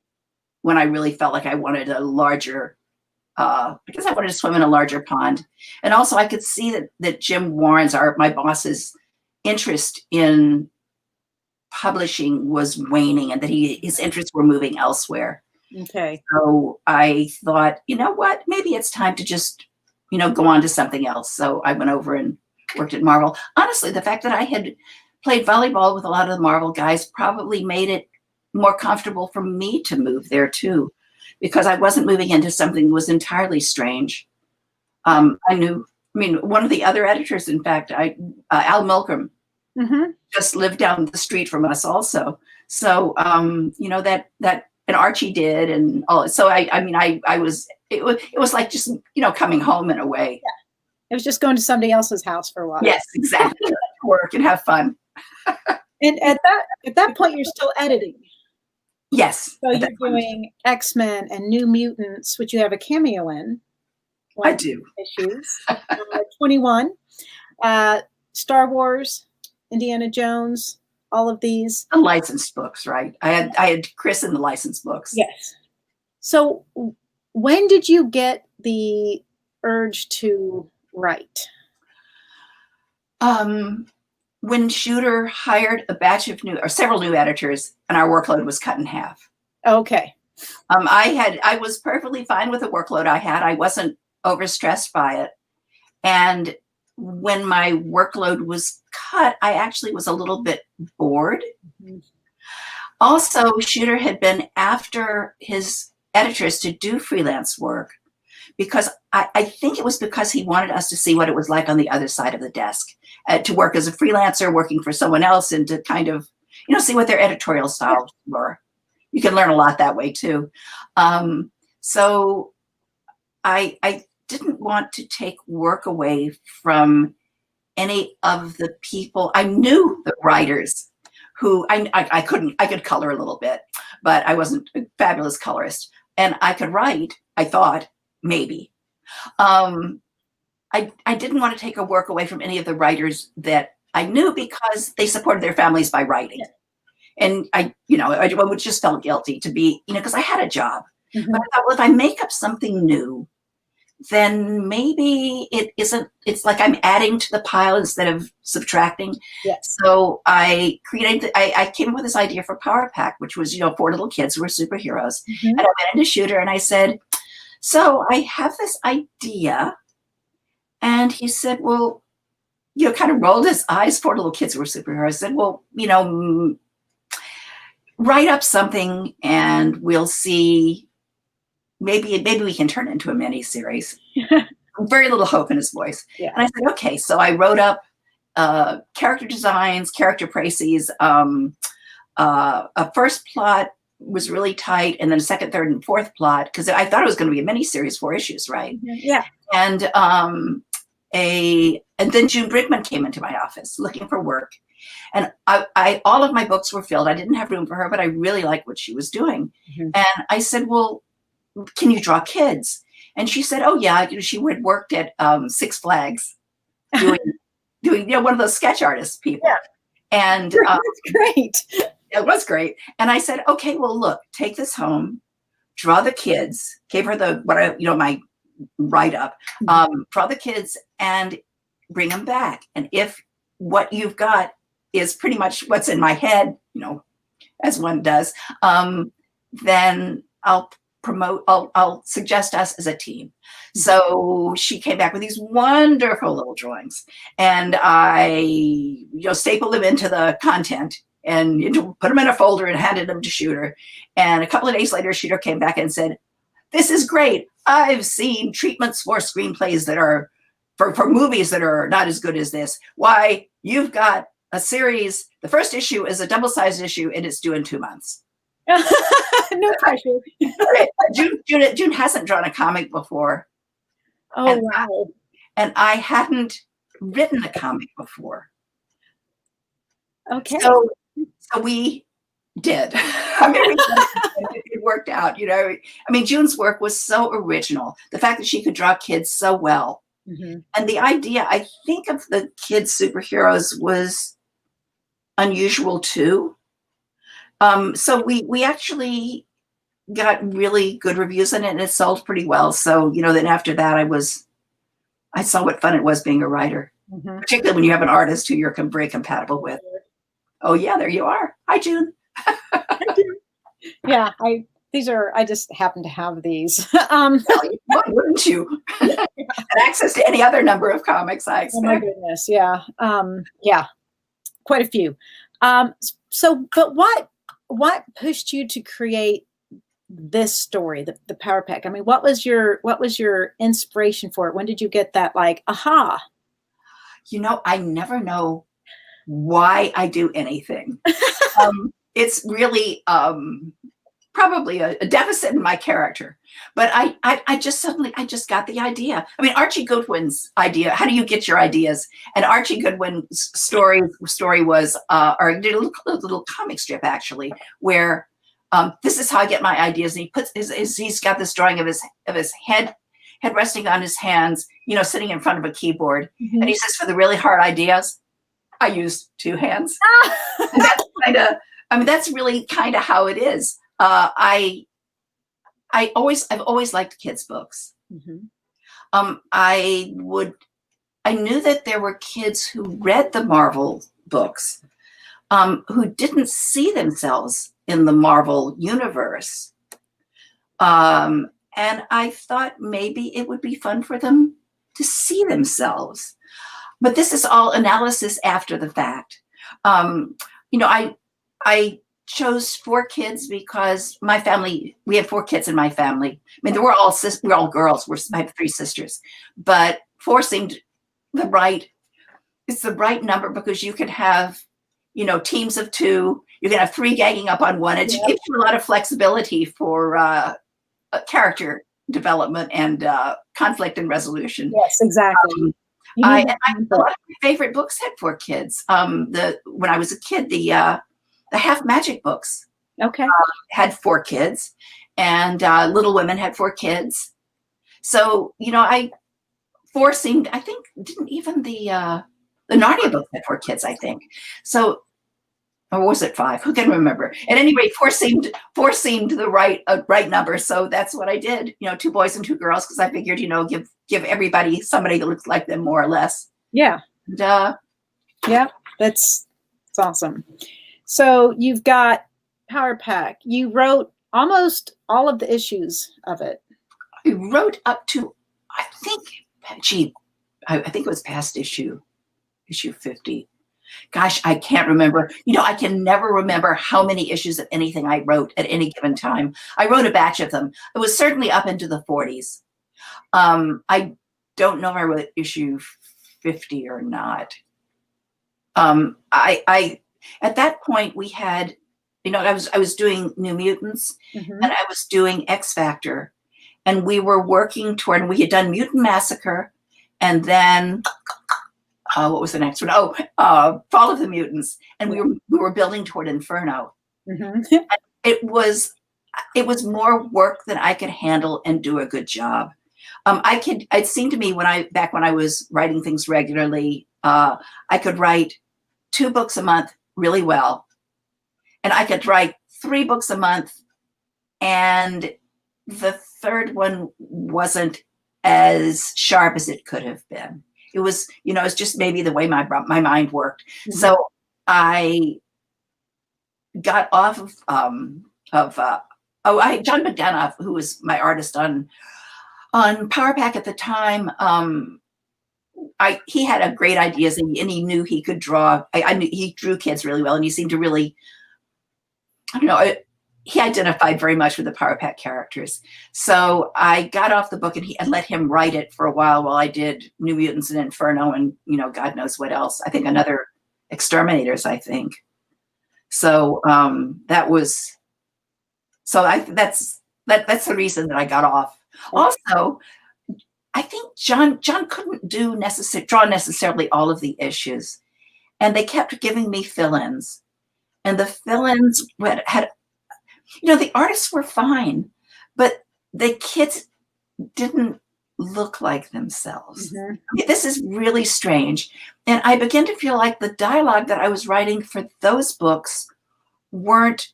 S11: when I really felt like I wanted a larger, because I wanted to swim in a larger pond. And also I could see that Jim Warren's, my boss's interest in publishing was waning and that his interests were moving elsewhere.
S10: Okay.
S11: So I thought, you know what, maybe it's time to just, go on to something else. So I went over and worked at Marvel. Honestly, the fact that I had played volleyball with a lot of the Marvel guys probably made it more comfortable for me to move there too, because I wasn't moving into something that was entirely strange. One of the other editors, in fact, Al Milgram, just lived down the street from us also. So, and Archie did, and all. So it was like just, coming home in a way.
S10: Yeah. It was just going to somebody else's house for a while.
S11: Yes, exactly. Work and have fun.
S10: And at that point, you're still editing.
S11: Yes.
S10: So you're doing X-Men and New Mutants, which you have a cameo in.
S11: I do.
S10: Issues. 21. Star Wars, Indiana Jones, all of these.
S11: The licensed books, right? I had Chris in the licensed books.
S10: Yes. So when did you get the urge to write?
S11: When Shooter hired a batch of several new editors, and our workload was cut in half.
S10: Okay.
S11: I was perfectly fine with the workload I had. I wasn't overstressed by it. And when my workload was cut, I actually was a little bit bored. Also, Shooter had been after his editors to do freelance work, because I think it was because he wanted us to see what it was like on the other side of the desk, to work as a freelancer, working for someone else, and to kind of, see what their editorial styles were. You can learn a lot that way too. So I didn't want to take work away from any of the people. I knew the writers who I could color a little bit, but I wasn't a fabulous colorist, and I could write, I thought, maybe. I didn't want to take a work away from any of the writers that I knew, because they supported their families by writing. And I would just felt guilty to be, because I had a job. But I thought, well, if I make up something new, then maybe it's like I'm adding to the pile instead of subtracting.
S10: Yes.
S11: So I came up with this idea for Power Pack, which was, 4 little kids who were superheroes. And I went into Shooter and I said, so I have this idea. And he said, well, kind of rolled his eyes. 4 little kids who were superheroes. Said, well, write up something and we'll see. Maybe we can turn it into a mini series. Very little hope in his voice.
S10: Yeah.
S11: And I said, okay. So I wrote up character designs, character précis. A first plot was really tight, and then a second, third, and fourth plot, because I thought it was going to be a mini series, 4 issues, right?
S10: Yeah.
S11: And then June Brigman came into my office looking for work, and I all of my books were filled. I didn't have room for her, but I really liked what she was doing. And I said, well, can you draw kids? And she said, oh yeah, she had worked at Six Flags doing one of those sketch artist people. Yeah. And
S10: that's great.
S11: It was great. And I said, okay, well, look, take this home, draw the kids, gave her my write up, draw the kids and bring them back. And if what you've got is pretty much what's in my head, as one does, then I'll suggest us as a team. So she came back with these wonderful little drawings, and I stapled them into the content and put them in a folder and handed them to Shooter. And a couple of days later, Shooter came back and said, this is great. I've seen treatments for screenplays that are for movies that are not as good as this. Why, you've got a series. The first issue is a double-sized issue, and it's due in 2 months.
S10: No pressure.
S11: June hasn't drawn a comic before.
S10: Oh, wow.
S11: And I hadn't written a comic before.
S10: Okay.
S11: So we did. It worked out, June's work was so original. The fact that she could draw kids so well. And the idea, I think, of the kids superheroes was unusual too. So we actually got really good reviews on it, and it sold pretty well. So, then after that, I saw what fun it was being a writer, particularly when you have an artist who you're very compatible with. Oh yeah, there you are. Hi, June.
S10: Yeah, I just happen to have these.
S11: Why wouldn't you? and access to any other number of comics, I expect.
S10: Oh my goodness, yeah, yeah, quite a few. But what pushed you to create this story, the Power Pack? I mean, what was your inspiration for it? When did you get that, like, aha?
S11: I never know why I do anything. It's really probably a deficit in my character, but I just got the idea. I mean, Archie Goodwin's idea. How do you get your ideas? And Archie Goodwin's story was, or I did a little comic strip actually, where this is how I get my ideas. And he puts he's got this drawing of his head resting on his hands, sitting in front of a keyboard, and he says, for the really hard ideas, I use two hands. And that's really kind of how it is. I've always liked kids' books. I knew that there were kids who read the Marvel books, who didn't see themselves in the Marvel universe. And I thought maybe it would be fun for them to see themselves. But this is all analysis after the fact. I chose 4 kids because my family, we have 4 kids in my family. I mean, we're all girls. I have 3 sisters, but 4 seemed it's the right number, because you could have, teams of 2. You can have 3 ganging up on one. It gives you a lot of flexibility for character development and conflict and resolution.
S10: Yes, exactly.
S11: A lot of my favorite books had 4 kids. When I was a kid, the Half Magic books had 4 kids, and Little Women had 4 kids. So 4 seemed, I think, didn't even the Narnia books had 4 kids, I think. So, or was it 5? Who can remember? At any rate, 4 seemed the right number. So that's what I did. 2 boys and 2 girls, because I figured, give everybody somebody that looks like them, more or less.
S10: Yeah.
S11: And,
S10: yeah, that's awesome. So you've got Power Pack. You wrote almost all of the issues of it.
S11: I wrote up to, I think it was past issue 50. Gosh, I can't remember. I can never remember how many issues of anything I wrote at any given time. I wrote a batch of them. It was certainly up into the 40s. I don't know if I wrote issue 50 or not. At that point, we had, I was doing New Mutants, and I was doing X Factor, and we were working toward, we had done Mutant Massacre, and then what was the next one? Fall of the Mutants, and we were building toward Inferno. It was more work than I could handle and do a good job. It seemed to me when I was writing things regularly, I could write 2 books a month really well, and I could write 3 books a month, and the 3rd one wasn't as sharp as it could have been. It was, it's just maybe the way my mind worked. So I got off of John McDonough, who was my artist on Power Pack at the time. He had a great ideas, and he knew he could draw. I knew he drew kids really well, and he seemed to really, he identified very much with the Power Pack characters. So I got off the book, and I let him write it for a while I did New Mutants and Inferno, and God knows what else. I think another Exterminators, I think. So that's the reason that I got off. Also, I think John couldn't draw necessarily all of the issues, and they kept giving me fill-ins, and the fill-ins had, the artists were fine, but the kids didn't look like themselves. I mean, this is really strange, and I began to feel like the dialogue that I was writing for those books weren't,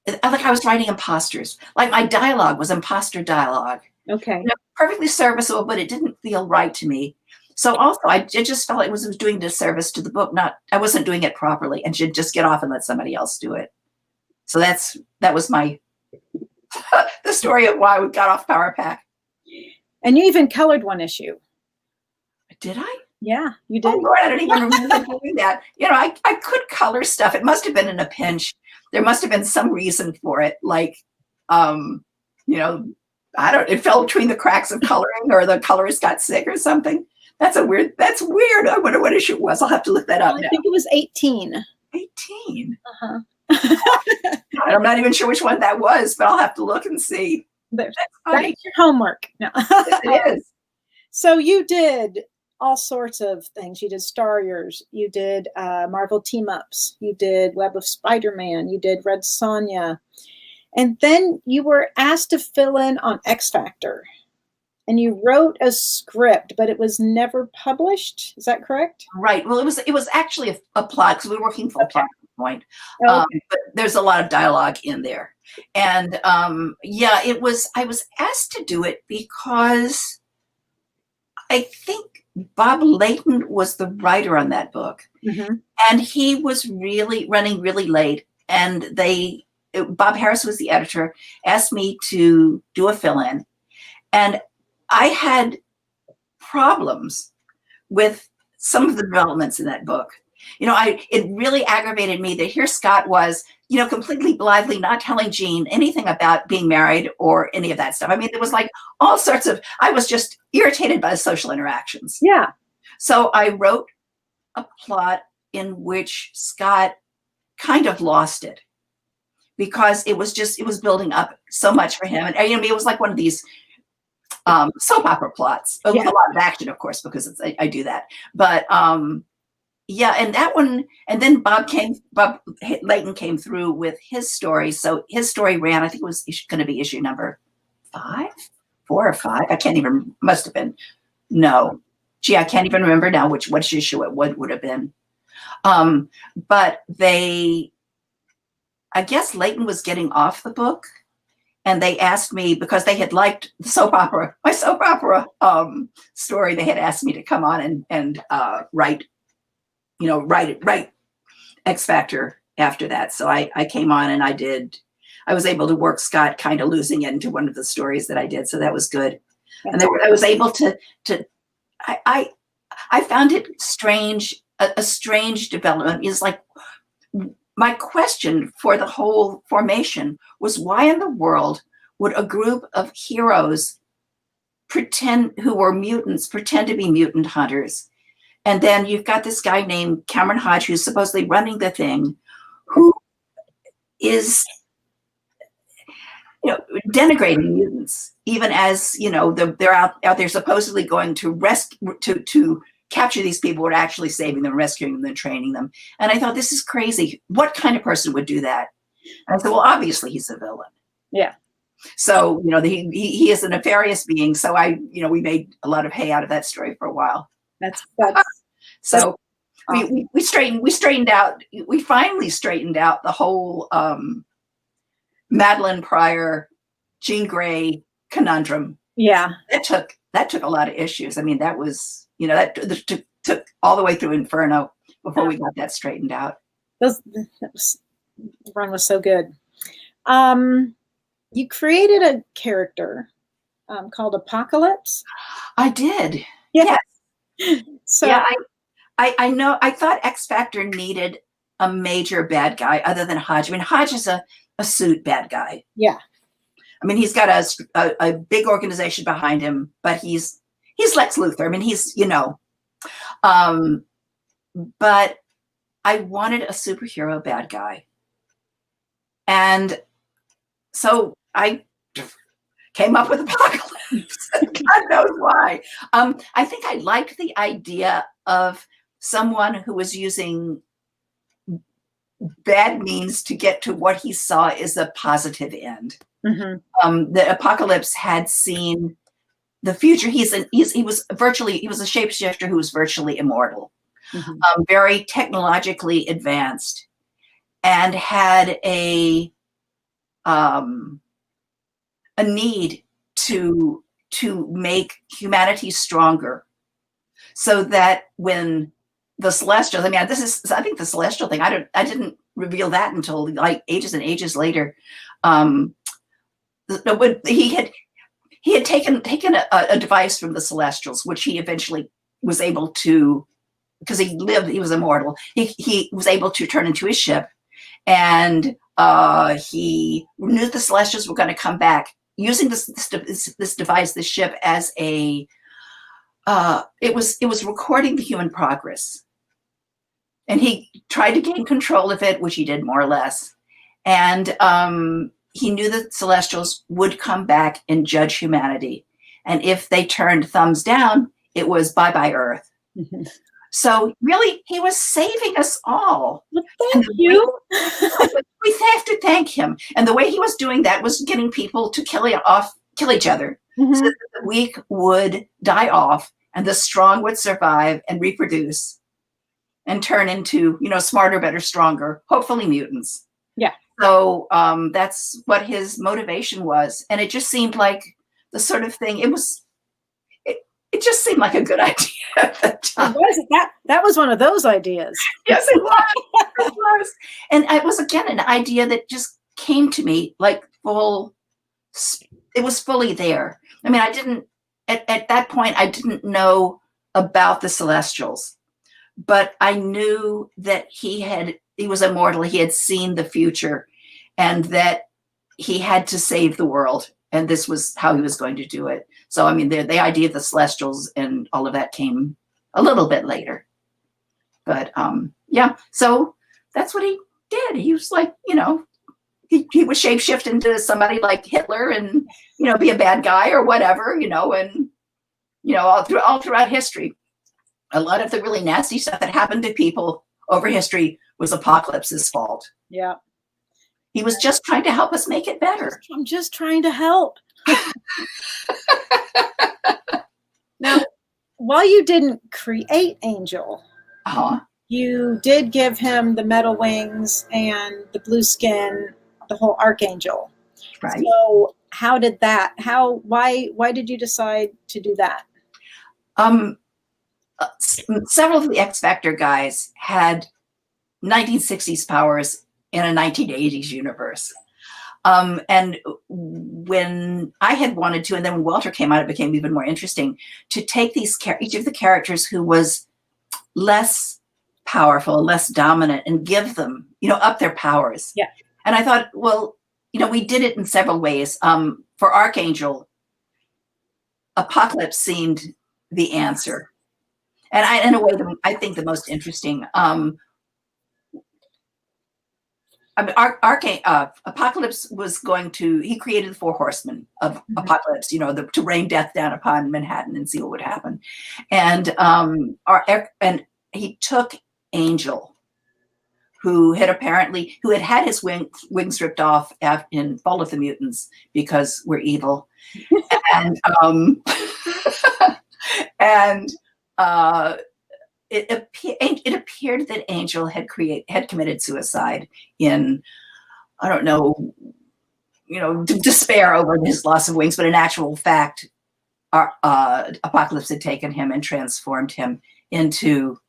S11: like I was writing imposters. Like my dialogue was imposter dialogue.
S10: Okay.
S11: Perfectly serviceable, but it didn't feel right to me. So also, I just felt like it was doing disservice to the book. I wasn't doing it properly, and should just get off and let somebody else do it. So that was my the story of why we got off Power Pack.
S10: And you even colored one issue.
S11: Did I?
S10: Yeah, you
S11: Oh
S10: did.
S11: Lord, I don't even remember doing that. You know, I could color stuff. It must have been in a pinch. There must have been some reason for it. Like, you know, it fell between the cracks of coloring, or the colorist got sick or something. That's weird. I wonder what issue it was. I'll have to look that up now.
S10: I think it was 18.
S11: 18.
S10: Uh-huh.
S11: I'm not even sure which one that was, but I'll have to look and see.
S10: That's your homework. No.
S11: It is.
S10: So you did all sorts of things. You did Starriors. You did Marvel team-ups. You did Web of Spider-Man. You did Red Sonja. And then you were asked to fill in on X Factor. And you wrote a script, but it was never published. Is that correct?
S11: Right. Well, it was actually a plot, because we were working full plot at the point.
S10: Okay.
S11: But there's a lot of dialogue in there. And yeah, I was asked to do it because I think Bob Layton was the writer on that book.
S10: Mm-hmm.
S11: And he was really running really late. And Bob Harris was the editor, asked me to do a fill-in. And I had problems with some of the developments in that book. You know, it really aggravated me that here Scott was, you know, completely blithely not telling Jean anything about being married or any of that stuff. I mean, there was like all sorts of, I was just irritated by the social interactions.
S10: Yeah.
S11: So I wrote a plot in which Scott kind of lost it, because it was building up so much for him. And you know, it was like one of these soap opera plots, with a lot of action, of course, because I do that. But yeah, and that one, and then Bob Layton came through with his story. So his story ran, I think it was going to be issue number 4 or 5. I can't even, must have been. No. Gee, I can't even remember now which issue it would have been. But I guess Layton was getting off the book. And they asked me, because they had liked my soap opera story, they had asked me to come on and write X Factor after that. So I came on and I was able to work Scott kind of losing it into one of the stories that I did. So that was good. And I was able to I found it strange, a strange development. Is like, my question for the whole formation was, why in the world would a group of heroes who were mutants pretend to be mutant hunters? And then you've got this guy named Cameron Hodge, who's supposedly running the thing, who is, you know, denigrating mutants, even as, you know, they're out there supposedly going to to capture these people who are actually saving them, rescuing them, and training them. And I thought, this is crazy. What kind of person would do that? And I said, well, obviously he's a villain.
S10: Yeah.
S11: So, you know, he is a nefarious being. So we made a lot of hay out of that story for a while. So we straightened out. We finally straightened out the whole Madeline Pryor, Jean Grey conundrum.
S10: Yeah.
S11: That took a lot of issues. I mean, that was, you know, that took all the way through Inferno before we got that straightened out.
S10: The run was so good. You created a character called Apocalypse.
S11: I did.
S10: Yeah.
S11: Yes.
S10: So
S11: yeah, I know. I thought X Factor needed a major bad guy other than Hodge. I mean, Hodge is a suit bad guy.
S10: Yeah. I
S11: mean, he's got a big organization behind him, but he's Lex Luthor. I mean, he's, you know, but I wanted a superhero bad guy. And so I came up with Apocalypse. God knows why. I think I liked the idea of someone who was using bad means to get to what he saw as a positive end.
S10: Mm-hmm.
S11: The Apocalypse had seen the future. He was a shapeshifter who was virtually immortal,
S10: mm-hmm.
S11: Very technologically advanced, and had a need to make humanity stronger, so that when the Celestials, I think the Celestial thing, I didn't reveal that until like ages and ages later. But he he had taken a device from the Celestials, which he eventually was able to, because he was immortal. He was able to turn into his ship, and he knew the Celestials were going to come back using this device, this ship, as a it was recording the human progress, and he tried to gain control of it, which he did more or less, and he knew that Celestials would come back and judge humanity. And if they turned thumbs down, it was bye-bye Earth. Mm-hmm. So really, he was saving us all.
S10: Well, thank you.
S11: We have to thank him. And the way he was doing that was getting people to kill each other, mm-hmm. so that the weak would die off and the strong would survive and reproduce and turn into, smarter, better, stronger, hopefully mutants.
S10: Yeah.
S11: So that's what his motivation was. And it just seemed like the sort of thing, it just seemed like a good idea at the time.
S10: That was one of those ideas.
S11: Yes, it was. It was. And it was, again, an idea that just came to me like it was fully there. I mean, I didn't, at that point, I didn't know about the Celestials, but I knew that he was immortal. He had seen the future, and that he had to save the world. And this was how he was going to do it. So, I mean, the idea of the Celestials and all of that came a little bit later. But yeah, so that's what he did. He was like, he would shapeshift into somebody like Hitler and, be a bad guy or whatever, and, all throughout history. A lot of the really nasty stuff that happened to people over history was Apocalypse's fault.
S10: Yeah.
S11: He was just trying to help us make it better.
S10: I'm just trying to help. Now, while you didn't create Angel, you did give him the metal wings and the blue skin, the whole Archangel.
S11: Right.
S10: So how did that, why did you decide to do that?
S11: Several of the X Factor guys had 1960s powers in a 1980s universe. And when I had wanted to, and then when Walter came out, it became even more interesting to take each of the characters who was less powerful, less dominant, and give them, up their powers.
S10: Yeah.
S11: And I thought, well, we did it in several ways. For Archangel, Apocalypse seemed the answer. And in a way, I think the most interesting. Apocalypse was he created the 4 horsemen of Apocalypse, to rain death down upon Manhattan and see what would happen. And he took Angel, who had had his wings ripped off in Fall of the Mutants because we're evil. And it appeared that Angel had committed suicide in, I don't know, despair over his loss of wings, but in actual fact, Apocalypse had taken him and transformed him into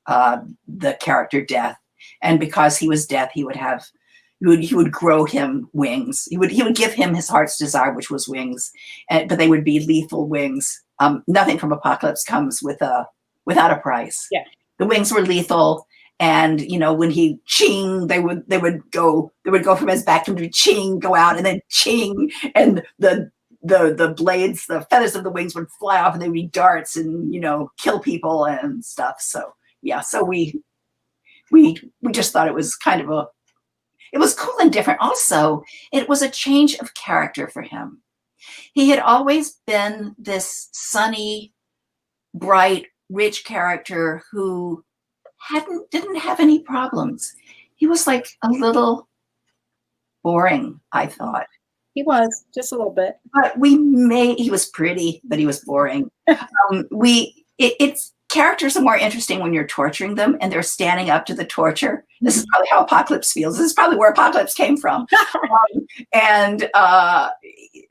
S11: the character Death. And because he was Death, he would grow him wings. He would give him his heart's desire, which was wings, but they would be lethal wings. Nothing from Apocalypse comes without a price.
S10: Yeah.
S11: The wings were lethal. And, when he ching, they would go from his back to ching, go out, and then ching, and the blades, the feathers of the wings would fly off, and they would be darts and, kill people and stuff. So yeah, so we just thought it was it was cool and different. Also, it was a change of character for him. He had always been this sunny, bright, rich character who didn't have any problems. He was like a little boring, I thought.
S10: He was, just a little bit.
S11: But he was pretty, but he was boring. Characters are more interesting when you're torturing them and they're standing up to the torture. This is probably how Apocalypse feels. This is probably where Apocalypse came from.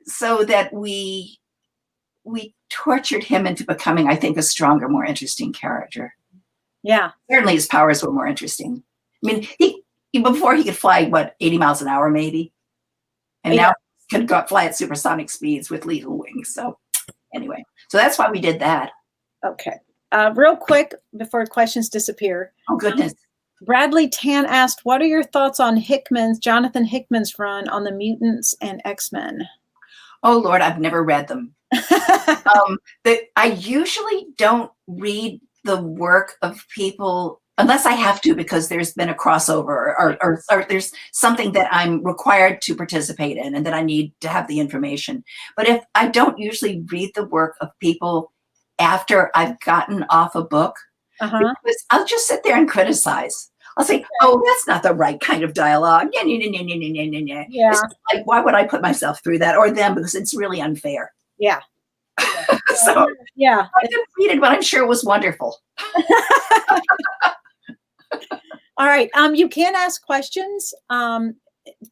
S11: So that we tortured him into becoming, I think, a stronger, more interesting character.
S10: Yeah.
S11: Certainly his powers were more interesting. I mean, before he could fly, 80 miles an hour maybe? And now can go fly at supersonic speeds with lethal wings. So anyway, so that's why we did that.
S10: Okay. Real quick before questions disappear.
S11: Oh goodness.
S10: Bradley Tan asked, what are your thoughts on Jonathan Hickman's run on the mutants and X-Men?
S11: Oh Lord, I've never read them. I usually don't read the work of people unless I have to, because there's been a crossover or there's something that I'm required to participate in and that I need to have the information. But if I don't usually read the work of people after I've gotten off a book, because I'll just sit there and criticize. I'll say, oh, that's not the right kind of dialogue. Yeah. It's like, why would I put myself through that or them? Because it's really unfair.
S10: Yeah.
S11: So
S10: yeah,
S11: I didn't read it, but I'm sure it was wonderful.
S10: All right. You can ask questions.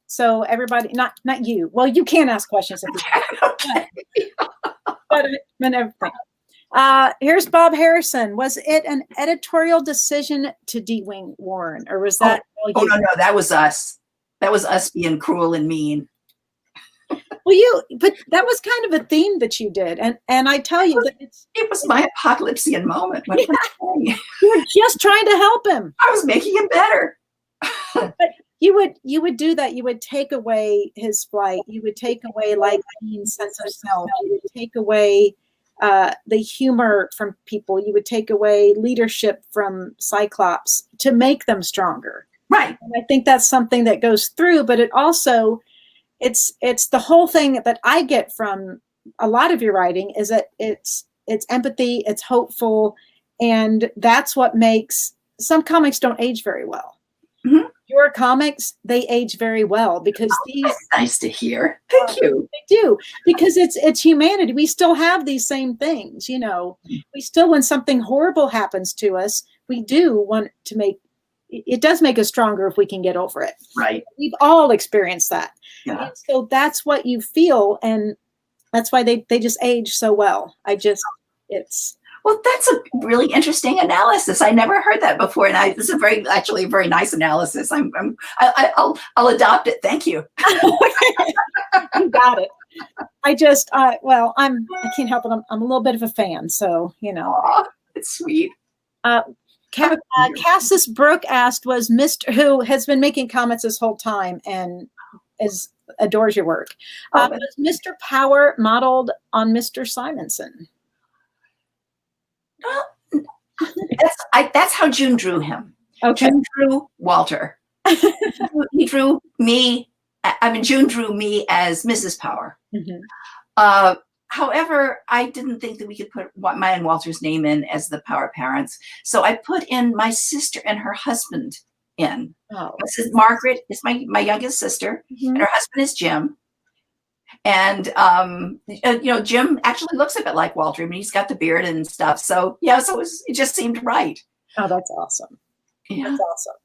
S10: So everybody, not you. Well, you can ask questions if you but everything. Here's Bob Harrison. Was it an editorial decision to de-wing Warren, or was that?
S11: Oh no, that was us. That was us being cruel and mean.
S10: Well, but that was kind of a theme that you did, and I tell you that
S11: it was my apocalypsean moment.
S10: You were just trying to help him.
S11: I was making him better.
S10: But you would do that. You would take away his flight. You would take away like sense of self. You would take away the humor from people. You would take away leadership from Cyclops to make them stronger.
S11: Right.
S10: And I think that's something that goes through, but it also it's the whole thing that I get from a lot of your writing is that it's empathy, it's hopeful, and that's what makes some comics don't age very well.
S11: Mm-hmm.
S10: Your comics, they age very well because these.
S11: That's nice to hear. Thank you.
S10: They do, because it's humanity. We still have these same things, you know. We still, when something horrible happens to us, we do want to make. It does make us stronger if we can get over it.
S11: Right.
S10: We've all experienced that.
S11: Yeah.
S10: And so that's what you feel, and that's why they just age so well.
S11: Well, that's a really interesting analysis. I never heard that before, and this is actually a very nice analysis. I'll adopt it. Thank you.
S10: You got it. I can't help it. I'm a little bit of a fan, so you know.
S11: Aww, it's sweet.
S10: Cassis Brooke asked, was Mr. who has been making comments this whole time and adores your work. Was Mr. Power modeled on Mr. Simonson?
S11: That's how June drew him.
S10: Okay.
S11: June drew Walter. He drew me. June drew me as Mrs. Power.
S10: Mm-hmm.
S11: However, I didn't think that we could put my and Walter's name in as the Power parents. So I put in my sister and her husband in.
S10: Oh.
S11: Mrs. Margaret is my youngest sister, and her husband is Jim. And, Jim actually looks a bit like Walter. I mean, he's got the beard and stuff. So, yeah, it just seemed right.
S10: Oh, that's awesome.
S11: Yeah.
S10: That's awesome.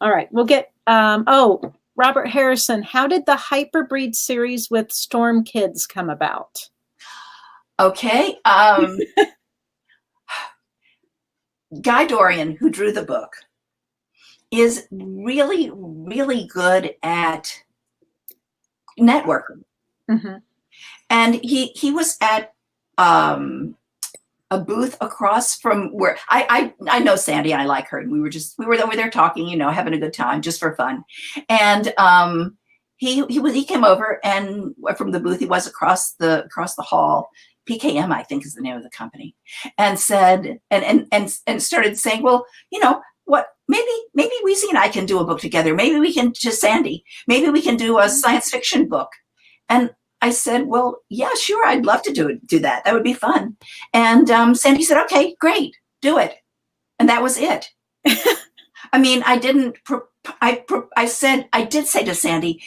S10: All right. We'll get, Robert Harrison, how did the Hyperbreed series with Storm Kids come about?
S11: Okay. Guy Dorian, who drew the book, is really, really good at networking.
S10: Mm-hmm.
S11: And he was at a booth across from where I know Sandy, and I like her. And we were over there talking, having a good time just for fun. And he came over, and from the booth, he was across the hall. PKM, I think, is the name of the company, and said and started saying, well, what? Maybe Weezy and I can do a book together. Maybe we can, to Sandy, maybe we can do a science fiction book. And I said, well, yeah, sure, I'd love to do that. That would be fun. And Sandy said, okay, great, do it. And that was it. I mean, I did say to Sandy,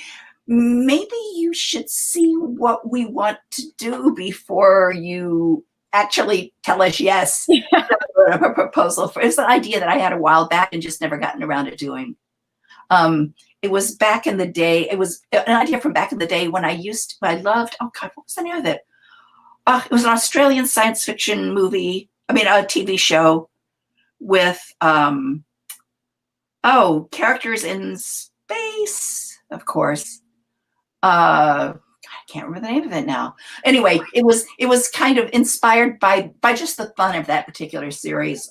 S11: maybe you should see what we want to do before you actually tell us yes. A proposal for it's an idea that I had a while back and just never gotten around to doing. It was back in the day. It was an idea from back in the day when I loved. Oh God, what was the name of it? It was an Australian science fiction movie. A TV show with characters in space, of course. God, can't remember the name of it now. Anyway, it was kind of inspired by just the fun of that particular series.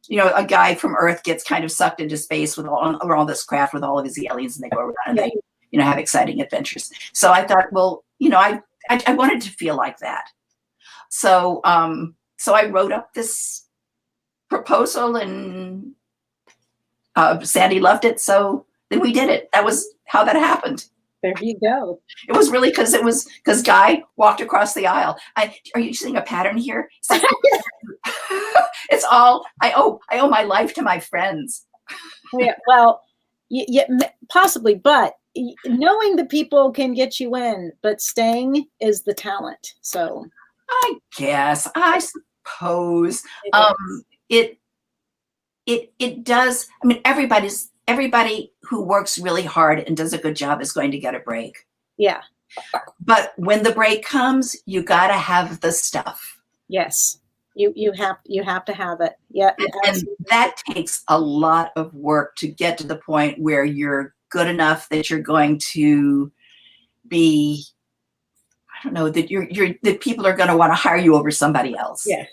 S11: You know, a guy from Earth gets kind of sucked into space with all this craft with all of his aliens, and they go around and they, you know, have exciting adventures. So I thought, well, you know, I wanted to feel like that. So so I wrote up this proposal, and Sandy loved it. So then we did it. That was how that happened.
S10: There you go.
S11: It was really because Guy walked across the aisle. Are you seeing a pattern here? It's like, it's all I owe my life to my friends.
S10: Yeah, well, yeah, possibly, but knowing that people can get you in, but staying is the talent. So
S11: I guess, I suppose, it does. I mean, everybody who works really hard and does a good job is going to get a break.
S10: Yeah.
S11: But when the break comes, you got to have the stuff.
S10: Yes. You have to have it. Yeah.
S11: And that takes a lot of work to get to the point where you're good enough that you're going to be, I don't know, that people are going to want to hire you over somebody else.
S10: Yes.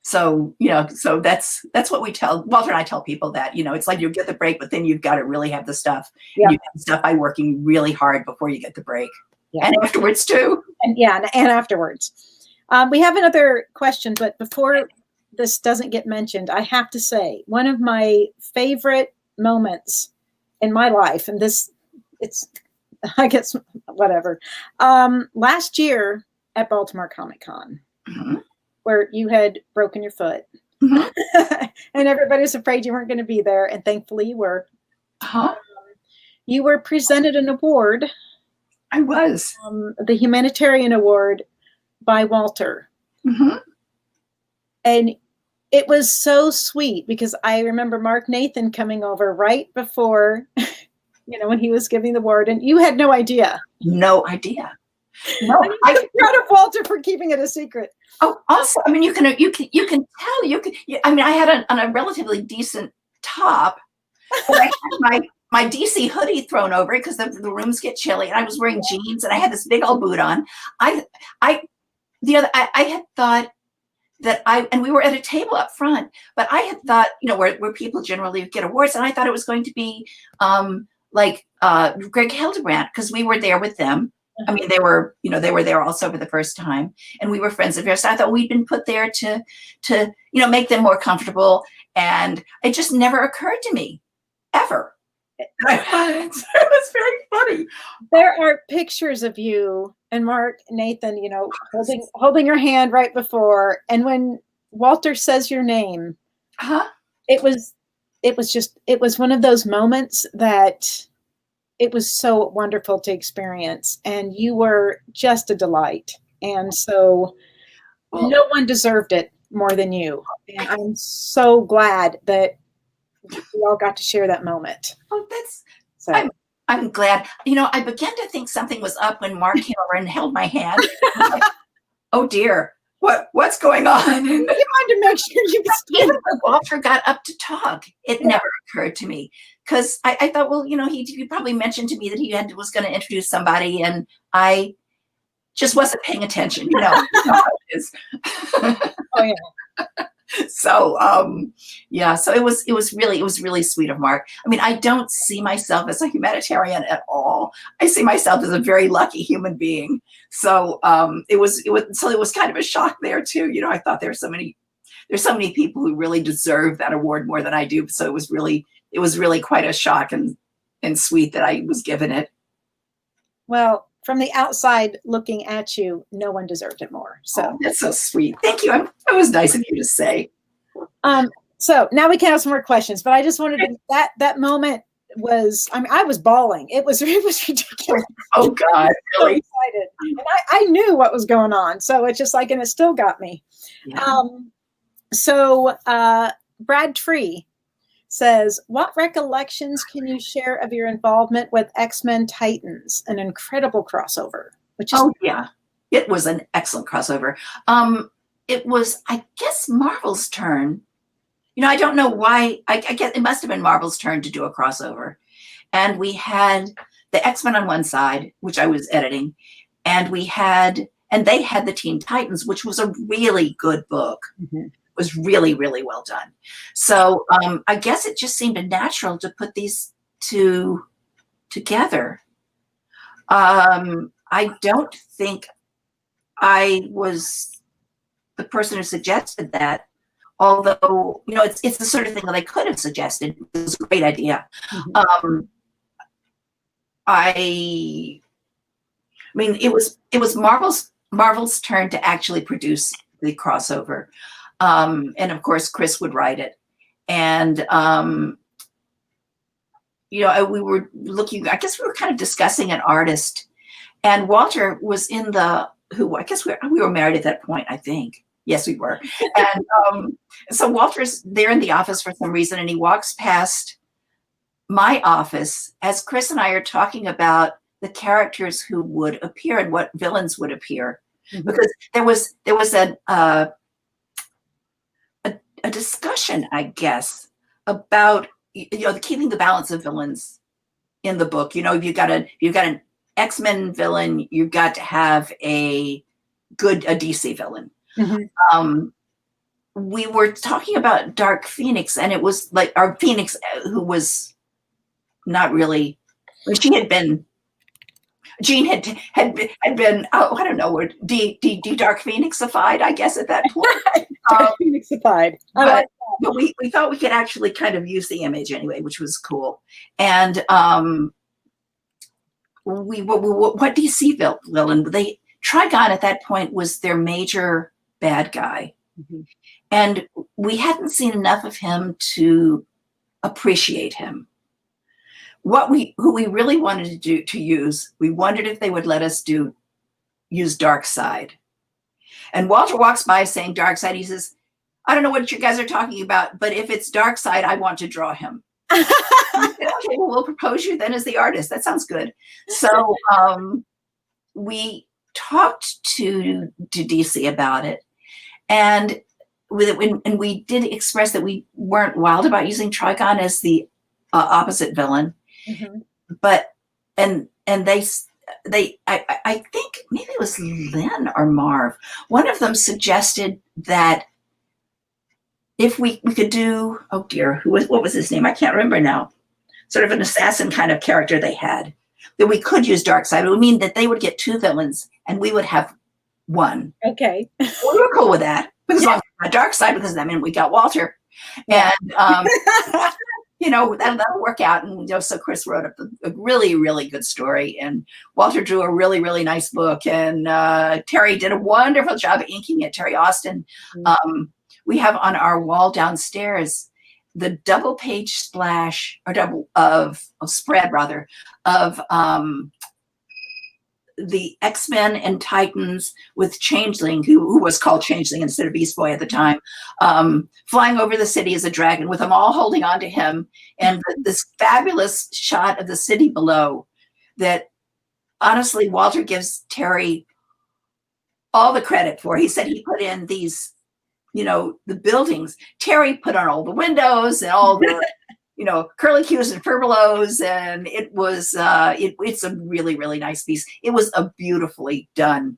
S11: So, you know, so that's what we tell, Walter and I tell people that, you know, it's like you get the break, but then you've got to really have the stuff.
S10: Yeah.
S11: You get the stuff by working really hard before you get the break.
S10: Yeah.
S11: And afterwards too.
S10: And afterwards. We have another question, but before this doesn't get mentioned, I have to say one of my favorite moments in my life, and it's, I guess, whatever. Last year at Baltimore Comic Con,
S11: Mm-hmm.
S10: where you had broken your foot,
S11: Mm-hmm.
S10: and everybody was afraid you weren't going to be there, and thankfully you were.
S11: Uh-huh.
S10: You were presented an award.
S11: I was.
S10: The Humanitarian Award by Walter.
S11: Mm-hmm.
S10: And it was so sweet because I remember Mark Nathan coming over right before, you know, when he was giving the award, and you had no idea.
S11: No idea. No,
S10: I'm proud of Walter for keeping it a secret.
S11: Oh, also, I mean, you can tell. I mean, I had on a relatively decent top, but I had my DC hoodie thrown over it because the rooms get chilly, and I was wearing jeans, and I had this big old boot on. I had thought that and we were at a table up front, but I had thought, you know, where people generally get awards, and I thought it was going to be like Greg Hildebrandt, because we were there with them. I mean, they were there also for the first time, and we were friends of theirs. So I thought we'd been put there to you know, make them more comfortable, and it just never occurred to me ever. It was very funny.
S10: There are pictures of you and Mark Nathan, you know, holding your hand right before, and when Walter says your name, it was one of those moments that it was so wonderful to experience, and you were just a delight. And so no one deserved it more than you. And I'm so glad that we all got to share that moment.
S11: Oh, I'm glad. You know, I began to think something was up when Mark came over and held my hand. Like, oh dear, what's going on?
S10: You wanted to make sure you could stand.
S11: Even when Walter got up to talk, it never occurred to me. Because I thought, well, you know, he probably mentioned to me that he was going to introduce somebody, and I just wasn't paying attention. You know how it is.
S10: Oh yeah.
S11: So yeah, so it was really sweet of Mark. I mean, I don't see myself as a humanitarian at all. I see myself as a very lucky human being. So it was kind of a shock there too. You know, I thought there's so many people who really deserve that award more than I do. So it was really quite a shock and sweet that I was given it.
S10: Well, from the outside looking at you, no one deserved it more. So
S11: that's so sweet. Thank you. That was nice of you to say.
S10: So now we can have some more questions, but I just wanted to, that moment was, I mean, I was bawling. It was ridiculous.
S11: Oh God, really?
S10: So excited. And I knew what was going on. So it's just like, and it still got me.
S11: Yeah.
S10: So Brad Tree says, what recollections can you share of your involvement with X-Men Titans, an incredible crossover?
S11: Yeah, it was an excellent crossover. It was, I guess, Marvel's turn. You know, I don't know why. I guess it must have been Marvel's turn to do a crossover. And we had the X-Men on one side, which I was editing, and they had the Teen Titans, which was a really good book.
S10: Mhm.
S11: Was really, really well done. So I guess it just seemed natural to put these two together. I don't think I was the person who suggested that, although, it's the sort of thing that I could have suggested. It was a great idea.
S10: Mhm.
S11: I mean, it was Marvel's turn to actually produce the crossover. And of course, Chris would write it. And, we were looking, I guess we were kind of discussing an artist, and Walter was I guess we were married at that point, I think. Yes, we were. And so Walter's there in the office for some reason, and he walks past my office as Chris and I are talking about the characters who would appear and what villains would appear.
S10: Mhm.
S11: Because there was a discussion, I guess, about keeping the balance of villains in the book. If you've got an X-Men villain, you've got to have a DC villain.
S10: Mhm.
S11: We were talking about Dark Phoenix, and it was like our Phoenix, who was not really. Jean had been, I don't know, Dark Phoenixified, I guess, at that point.
S10: Dark Phoenixified.
S11: But we thought we could actually kind of use the image anyway, which was cool. And what DC villain? Trigon at that point was their major bad guy.
S10: Mm-hmm.
S11: And we hadn't seen enough of him to appreciate him. Who we really wanted to use, we wondered if they would let us use Darkseid. And Walter walks by saying Darkseid. He says, I don't know what you guys are talking about, but if it's Darkseid, I want to draw him. I said, okay, well, we'll propose you then as the artist. That sounds good. So we talked to DC about it. And we did express that we weren't wild about using Trigon as the opposite villain.
S10: Mm-hmm.
S11: But and they I think maybe it was Lynn or Marv. One of them suggested that if we could do, oh dear, what was his name? I can't remember now. Sort of an assassin kind of character they had, that we could use Darkseid. It would mean that they would get two villains and we would have one.
S10: Okay.
S11: We were cool with that. Because long as we got Darkseid, because that meant we got Walter.
S10: Yeah.
S11: And that'll work out. And so Chris wrote up a really, really good story, and Walter drew a really, really nice book, and Terry did a wonderful job of inking it. Terry Austin.
S10: Mm-hmm.
S11: We have on our wall downstairs the double page splash, or double of spread rather, of the X-Men and Titans with Changeling, who was called Changeling instead of Beast Boy at the time, flying over the city as a dragon, with them all holding on to him, and this fabulous shot of the city below that honestly Walter gives Terry all the credit for. He said he put in these, the buildings. Terry put on all the windows and all the curlicues and furbelows, and it was it's a really, really nice piece. It was a beautifully done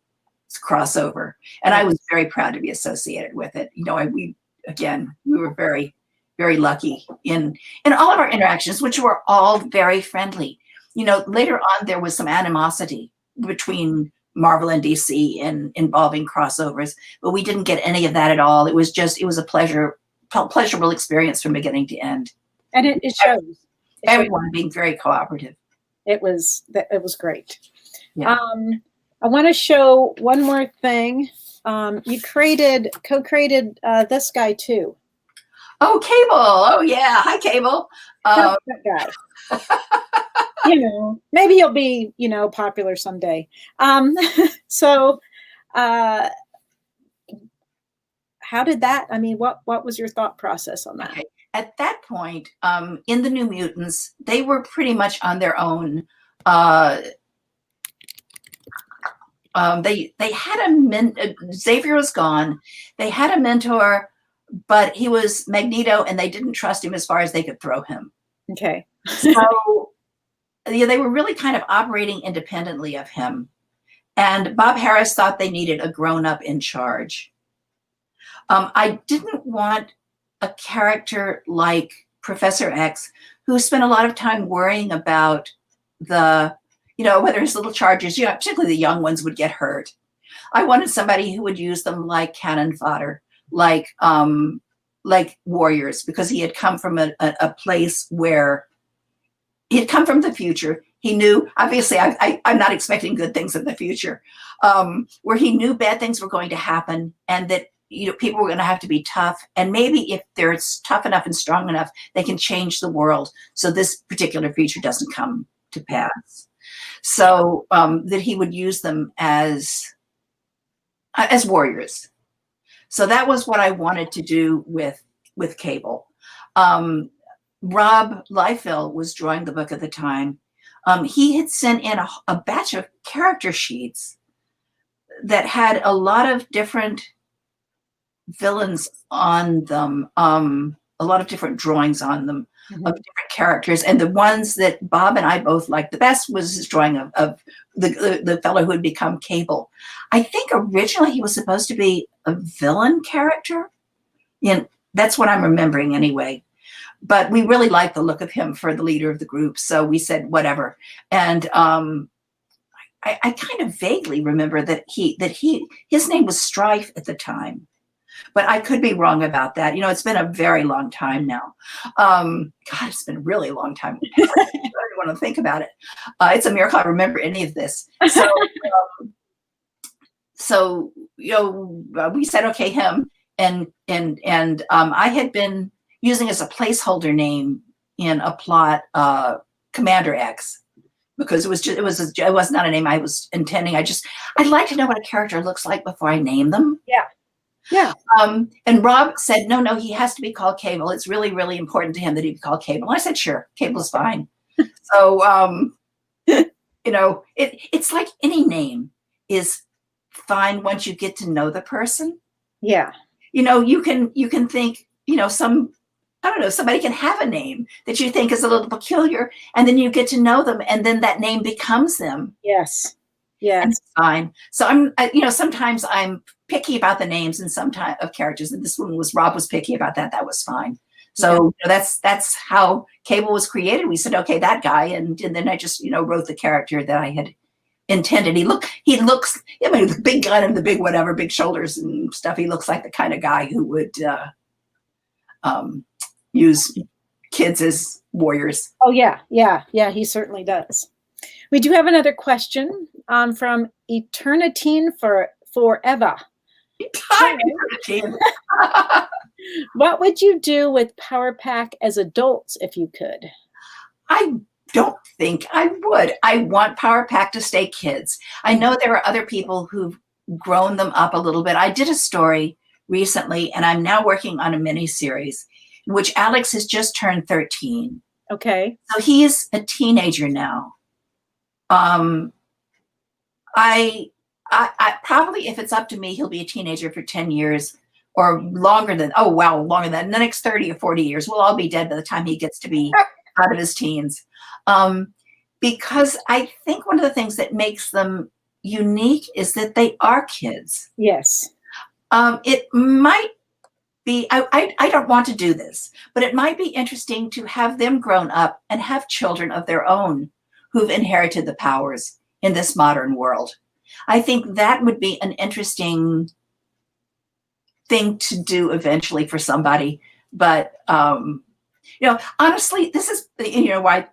S11: crossover, and I was very proud to be associated with it. We were very, very lucky in all of our interactions, which were all very friendly. Later on there was some animosity between Marvel and DC involving crossovers, but we didn't get any of that at all. It was a pleasurable experience from beginning to end.
S10: And it shows.
S11: Everyone being very cooperative.
S10: It was great.
S11: Yeah.
S10: I want to show one more thing. You co-created this guy too.
S11: Oh, Cable. Oh yeah. Hi, Cable.
S10: That guy. Maybe he'll be, popular someday. So how did that, what was your thought process on that?
S11: Okay. At that point, in the New Mutants, they were pretty much on their own. They had Xavier was gone. They had a mentor, but he was Magneto, and they didn't trust him as far as they could throw him.
S10: Okay.
S11: So they were really kind of operating independently of him. And Bob Harris thought they needed a grown-up in charge. I didn't want a character like Professor X, who spent a lot of time worrying about whether his little charges, particularly the young ones, would get hurt. I wanted somebody who would use them like cannon fodder, like warriors, because he had come from a place where he had come from the future. He knew, obviously, I'm not expecting good things in the future, where he knew bad things were going to happen, and that people were going to have to be tough. And maybe if they're tough enough and strong enough, they can change the world so this particular future doesn't come to pass. So that he would use them as warriors. So that was what I wanted to do with Cable. Rob Liefeld was drawing the book at the time. He had sent in a batch of character sheets that had a lot of different villains on them, a lot of different drawings on them of different characters. And the ones that Bob and I both liked the best was his drawing of the fellow who had become Cable. I think originally he was supposed to be a villain character. And that's what I'm remembering anyway. But we really liked the look of him for the leader of the group. So we said, whatever. And I kind of vaguely remember that his name was Strife at the time. But I could be wrong about that. It's been a very long time now. God, it's been a really long time. I don't want to think about it. It's a miracle I remember any of this. So, we said, okay, him. And I had been using as a placeholder name in a plot, Commander X, because it was not a name I was intending. I'd like to know what a character looks like before I name them.
S10: Yeah. Yeah.
S11: And Rob said, no, he has to be called Cable. It's really, really important to him that he be called Cable. And I said, sure, Cable's fine. So, it's like any name is fine once you get to know the person.
S10: Yeah.
S11: You can think, somebody can have a name that you think is a little peculiar, and then you get to know them, and then that name becomes them.
S10: Yes. Yeah.
S11: That's fine. So sometimes I'm picky about the names and sometimes of characters. And this one Rob was picky about that. That was fine. So that's how Cable was created. We said, okay, that guy. And then I just, wrote the character that I had intended. He looks, the big gun and the big whatever, big shoulders and stuff. He looks like the kind of guy who would use kids as warriors.
S10: Oh, yeah. Yeah. Yeah. He certainly does. We do have another question from Eternitine Forever. What would you do with Power Pack as adults if you could?
S11: I don't think I would. I want Power Pack to stay kids. I know there are other people who've grown them up a little bit. I did a story recently, and I'm now working on a mini series, in which Alex has just turned 13.
S10: Okay.
S11: So he's a teenager now. I probably, if it's up to me, he'll be a teenager for 10 years or longer than, longer than the next 30 or 40 years. We'll all be dead by the time he gets to be out of his teens. Because I think one of the things that makes them unique is that they are kids.
S10: Yes.
S11: It might be, I don't want to do this, but it might be interesting to have them grown up and have children of their own who've inherited the powers in this modern world. I think that would be an interesting thing to do eventually for somebody. But, honestly, this is, why,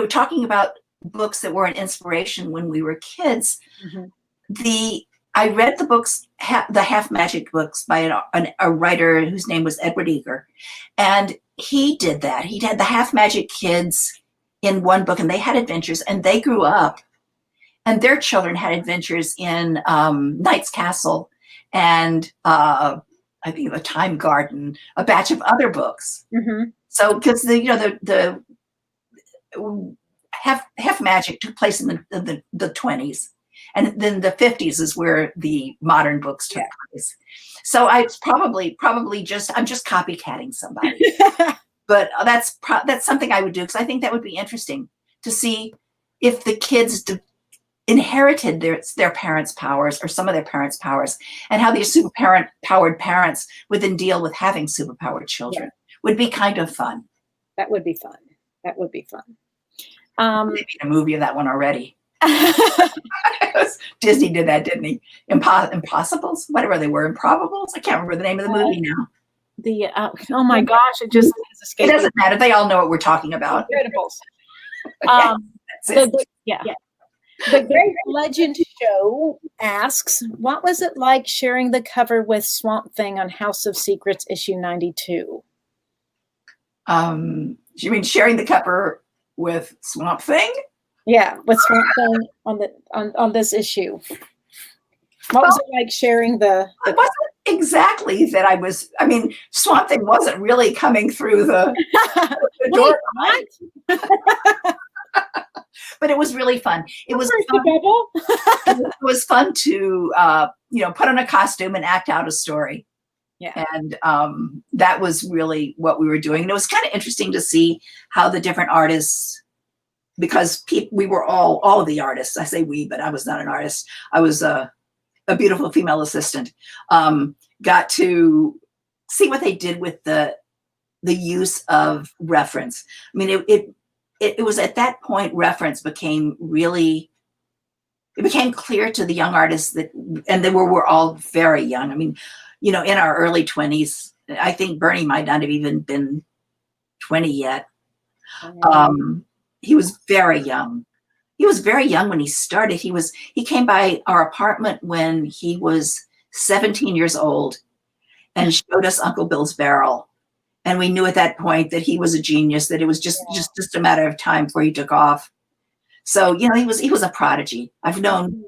S11: talking about books that were an inspiration when we were kids, I read the books, the Half Magic books by a writer whose name was Edward Eager. And he did that. He had the Half Magic kids in one book, and they had adventures, and they grew up, and their children had adventures in Knight's Castle and I think the Time Garden, a batch of other books. So because the Half Magic took place in the 20s, and then the 50s is where the modern books took place. So I'm just copycatting somebody. But that's something I would do, because I think that would be interesting to see if the kids inherited their parents' powers or some of their parents' powers, and how these powered parents would then deal with having superpowered children would be kind of fun.
S10: That would be fun. That would be fun.
S11: They made a movie of that one already. Disney did that, didn't he? Impossibles, whatever they were, Improbables. I can't remember the name of the movie now.
S10: Oh my gosh, it just
S11: it doesn't matter. They all know what we're talking about.
S10: Incredibles.
S11: Yeah.
S10: The Great Legend Show asks, what was it like sharing the cover with Swamp Thing on House of Secrets issue 92?
S11: You mean sharing the cover with Swamp Thing?
S10: Yeah, with Swamp Thing on this issue. What was it like sharing the
S11: it wasn't exactly that I was, I mean, Swamp Thing wasn't really coming through the door. But it was really fun. It was fun. It was fun to put on a costume and act out a story.
S10: Yeah.
S11: And that was really what we were doing. And it was kind of interesting to see how the different artists, because we were all of the artists, I say we, but I was not an artist. I was a beautiful female assistant, got to see what they did with the use of reference. I mean, it was at that point reference became clear to the young artists and they were all very young. I mean, in our early 20s. I think Bernie might not have even been 20 yet. He was very young. He was very young when he started. He came by our apartment when he was 17 years old and showed us Uncle Bill's Barrel. And we knew at that point that he was a genius, that it was just a matter of time before he took off. So, he was a prodigy. I've known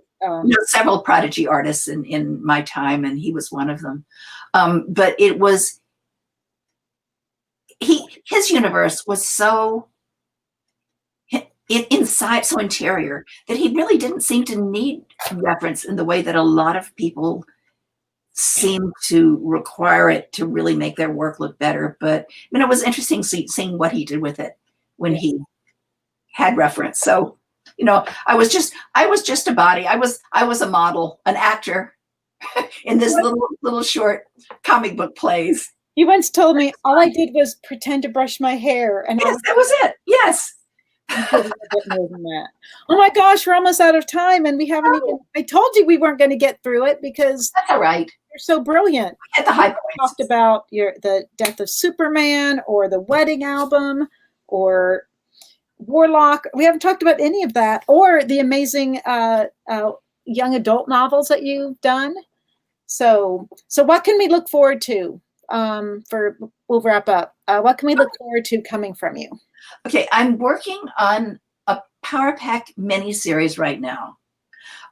S11: several prodigy artists in my time, and he was one of them. But it was, his universe was so inside, so interior, that he really didn't seem to need reference in the way that a lot of people seem to require it to really make their work look better. But it was interesting seeing what he did with it when he had reference. So, I was just a body. I was a model, an actor in this little short comic book plays.
S10: You once told me all I did was pretend to brush my hair, and
S11: yes, that was it. Yes.
S10: More than that. Oh my gosh, we're almost out of time, and we haven't even. I told you we weren't going to get through it because
S11: that's all right.
S10: You're so brilliant.
S11: At the high points.
S10: Talked about the death of Superman, or the wedding album, or Warlock. We haven't talked about any of that, or the amazing young adult novels that you've done. So what can we look forward to? We'll wrap up. What can we look forward to coming from you?
S11: Okay, I'm working on a Power Pack mini-series right now.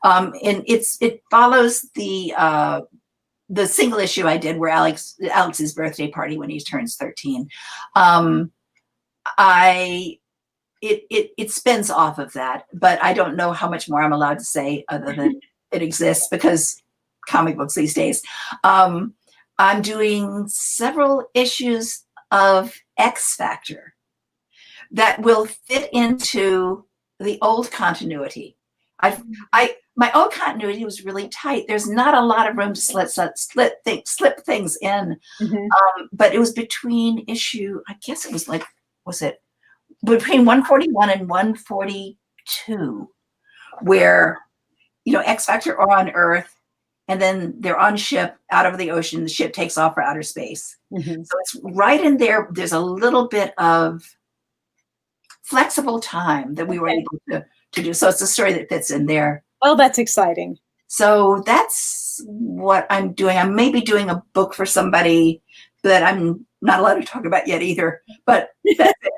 S11: And it follows the single issue I did where Alex's birthday party when he turns 13. It spins off of that, but I don't know how much more I'm allowed to say other than it exists, because comic books these days. I'm doing several issues of X Factor that will fit into the old continuity. My old continuity was really tight. There's not a lot of room to slip things in.
S10: Mm-hmm.
S11: But it was between issue, I guess it was between 141 and 142, where, X Factor are on Earth, and then they're on ship out over the ocean. The ship takes off for outer space.
S10: Mm-hmm.
S11: So it's right in there. There's a little bit of flexible time that we were able to do. So it's a story that fits in there.
S10: Oh, that's exciting. So
S11: that's what I'm doing. I may be doing a book for somebody that I'm not allowed to talk about yet either. But that's it.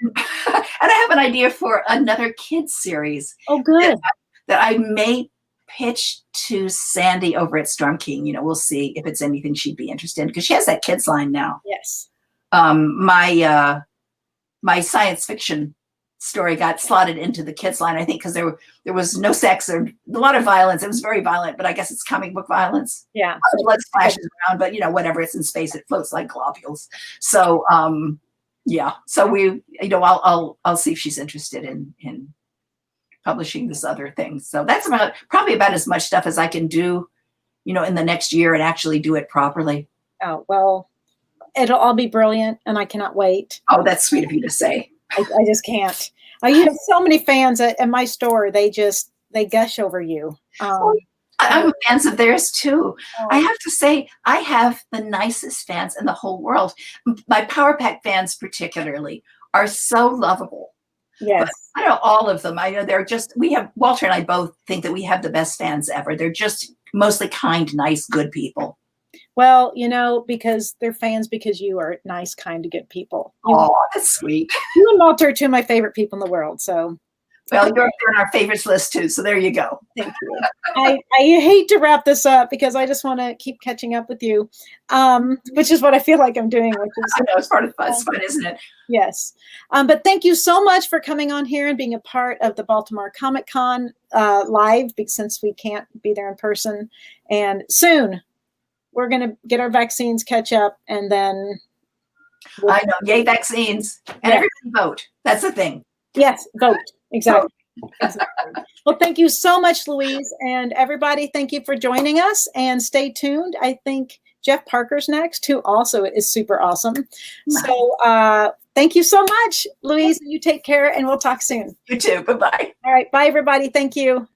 S11: And I have an idea for another kids series.
S10: Oh, good.
S11: That I may pitch to Sandy over at Storm King. We'll see if it's anything she'd be interested in, because she has that kids line now.
S10: Yes.
S11: My science fiction story got slotted into the kids line, I think, because there was no sex or a lot of violence. It was very violent, but I guess it's comic book violence.
S10: Yeah.
S11: Blood splashes around, but whatever, it's in space, it floats like globules. So yeah. So we, I'll see if she's interested in publishing this other thing. So that's probably about as much stuff as I can do, in the next year and actually do it properly.
S10: Oh, well, it'll all be brilliant, and I cannot wait.
S11: Oh, that's sweet of you to say.
S10: I just can't. You have so many fans at my store. They gush over you.
S11: I'm fans of theirs too. I have to say, I have the nicest fans in the whole world. My Power Pack fans particularly are so lovable.
S10: Yes.
S11: But I know all of them. I know Walter and I both think that we have the best fans ever. They're just mostly kind, nice, good people.
S10: Well, because they're fans because you are nice, kind, good people.
S11: Oh, that's sweet.
S10: You and Walter are two of my favorite people in the world. So,
S11: well, you're on our favorites list too. So there you go.
S10: Thank you. I hate to wrap this up because I just want to keep catching up with you, which is what I feel like I'm doing. I
S11: know, it's part of fun. It's fun, isn't it?
S10: Yes. But thank you so much for coming on here and being a part of the Baltimore Comic Con live, since we can't be there in person. And soon we're going to get our vaccines, catch up, and then
S11: I know. Yay, vaccines. And everybody vote. That's the thing.
S10: Yes, vote. Exactly. Well, thank you so much, Louise. And everybody, thank you for joining us. And stay tuned. I think Jeff Parker's next, who also is super awesome. So thank you so much, Louise. You take care, and we'll talk soon.
S11: You too. Bye-bye.
S10: All right. Bye, everybody. Thank you.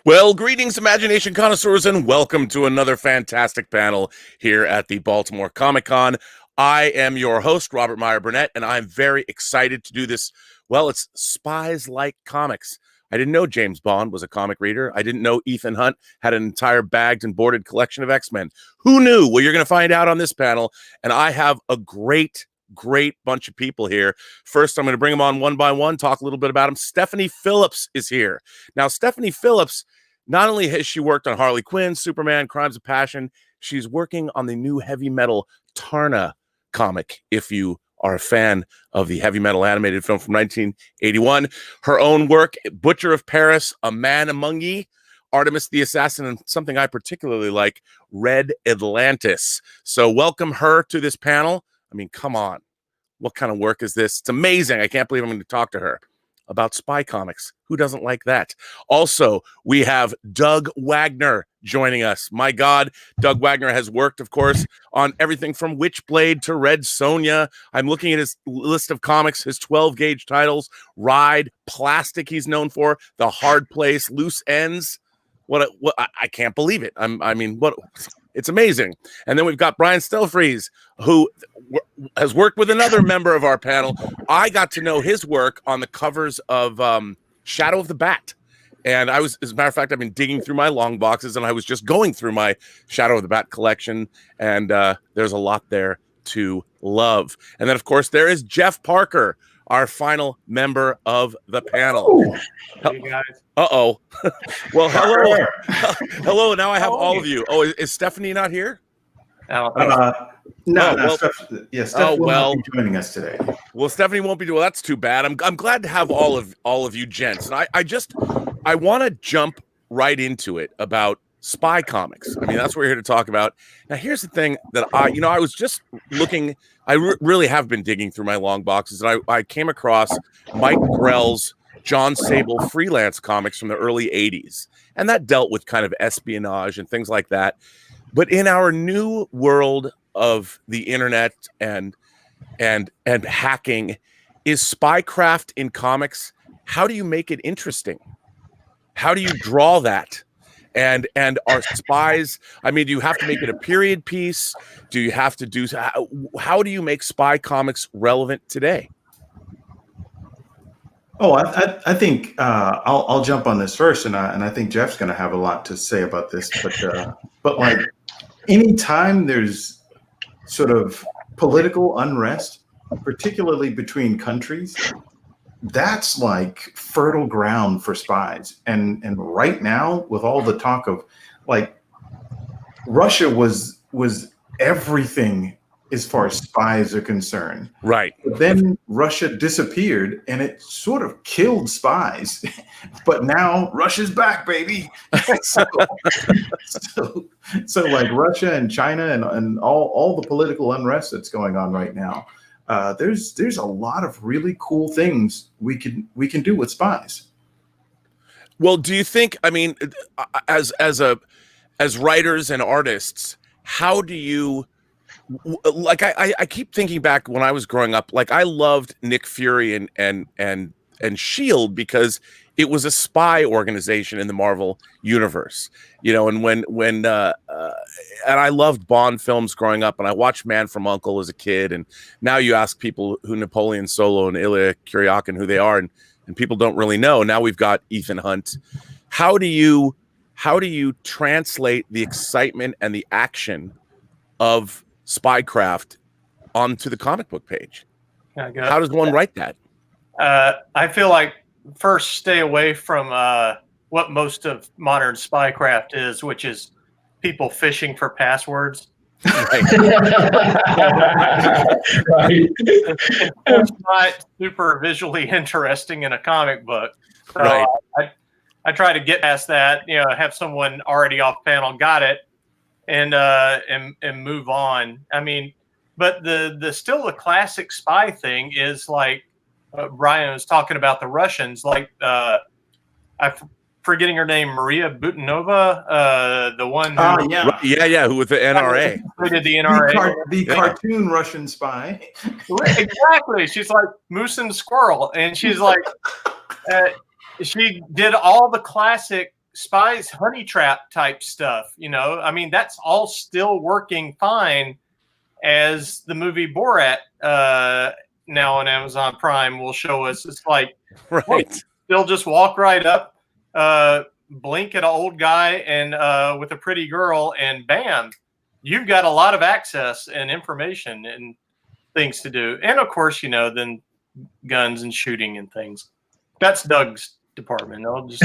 S12: Well, greetings, imagination connoisseurs, and welcome to another fantastic panel here at the Baltimore Comic Con. I am your host, Robert Meyer Burnett, and I'm very excited to do this. Well, it's Spies Like Comics. I didn't know James Bond was a comic reader. I didn't know Ethan Hunt had an entire bagged and boarded collection of X-Men. Who knew? Well, you're going to find out on this panel, and I have a great bunch of people here. First, I'm going to bring them on one by one, talk a little bit about them. Stephanie Phillips is here. Now, Stephanie Phillips, not only has she worked on Harley Quinn, Superman, Crimes of Passion, she's working on the new heavy metal Tarna comic, if you are a fan of the heavy metal animated film from 1981. Her own work, Butcher of Paris, A Man Among Ye, Artemis the Assassin, and something I particularly like, Red Atlantis. So welcome her to this panel. I mean, come on. What kind of work is this? It's amazing. I can't believe I'm going to talk to her about spy comics. Who doesn't like that? Also, we have Doug Wagner joining us. My God, Doug Wagner has worked, of course, on everything from Witchblade to Red Sonja. I'm looking at his list of comics, his 12-gauge titles, Ride, Plastic he's known for, The Hard Place, Loose Ends. I can't believe it. It's amazing. And then we've got Brian Stelfreeze, who has worked with another member of our panel. I got to know his work on the covers of Shadow of the Bat. And as a matter of fact, I've been digging through my long boxes, and I was just going through my Shadow of the Bat collection, and there's a lot there to love. And then, of course, there is Jeff Parker, our final member of the panel.
S13: Hey, guys.
S12: Uh-oh. Well, hello. Hello, now I have all of you. Oh, is Stephanie not here?
S13: No, Steph will not be joining us today.
S12: Well, Stephanie won't be. Well, that's too bad. I'm glad to have all of you gents, and I want to jump right into it about spy comics. I mean, that's what we're here to talk about. Now, here's the thing that I was just looking. I really have been digging through my long boxes, and I came across Mike Grell's John Sable freelance comics from the early 80s, and that dealt with kind of espionage and things like that. But in our new world of the internet and hacking, is spycraft in comics? How do you make it interesting? How do you draw that? And are spies, I mean, do you have to make it a period piece? Do you have to do, how do you make spy comics relevant today?
S13: Oh, I think I'll jump on this first, and I think Jeff's going to have a lot to say about this. But like anytime there's sort of political unrest, particularly between countries, that's like fertile ground for spies. And right now, with all the talk of like Russia was everything as far as spies are concerned.
S12: Right.
S13: But then Russia disappeared and it sort of killed spies. But now Russia's back, baby. so like Russia and China and all the political unrest that's going on right now, there's a lot of really cool things we can do with spies.
S12: Well, do you think, I mean, as writers and artists, how do you, like, I keep thinking back when I was growing up, like I loved Nick Fury and SHIELD because it was a spy organization in the Marvel universe, you know, and when and I loved Bond films growing up, and I watched Man from U.N.C.L.E. as a kid, and now you ask people who Napoleon Solo and Ilya Kuryakin, who they are, and people don't really know. Now we've got Ethan Hunt. How do you translate the excitement and the action of spycraft onto the comic book page? How does one write that?
S14: I feel like first stay away from what most of modern spycraft is, which is people fishing for passwords.
S13: Right.
S14: It's not super visually interesting in a comic book. So
S12: right.
S14: I try to get past that, you know, have someone already off panel got it and move on. I mean, but the still the classic spy thing is like Brian was talking about the Russians, like I'm forgetting her name, Maria Butinova, the one who
S12: who with the NRA.
S14: Who did the NRA?
S13: The cartoon Russian spy.
S14: Exactly. She's like Moose and Squirrel, and she's like she did all the classic spies honey trap type stuff, you know. I mean, that's all still working fine. as the movie Borat now on Amazon Prime will show us. It's like,
S12: right.
S14: Hey, they'll just walk right up, blink at an old guy and with a pretty girl, and bam, you've got a lot of access and information and things to do. And of course, then guns and shooting and things. That's Doug's department. I'll just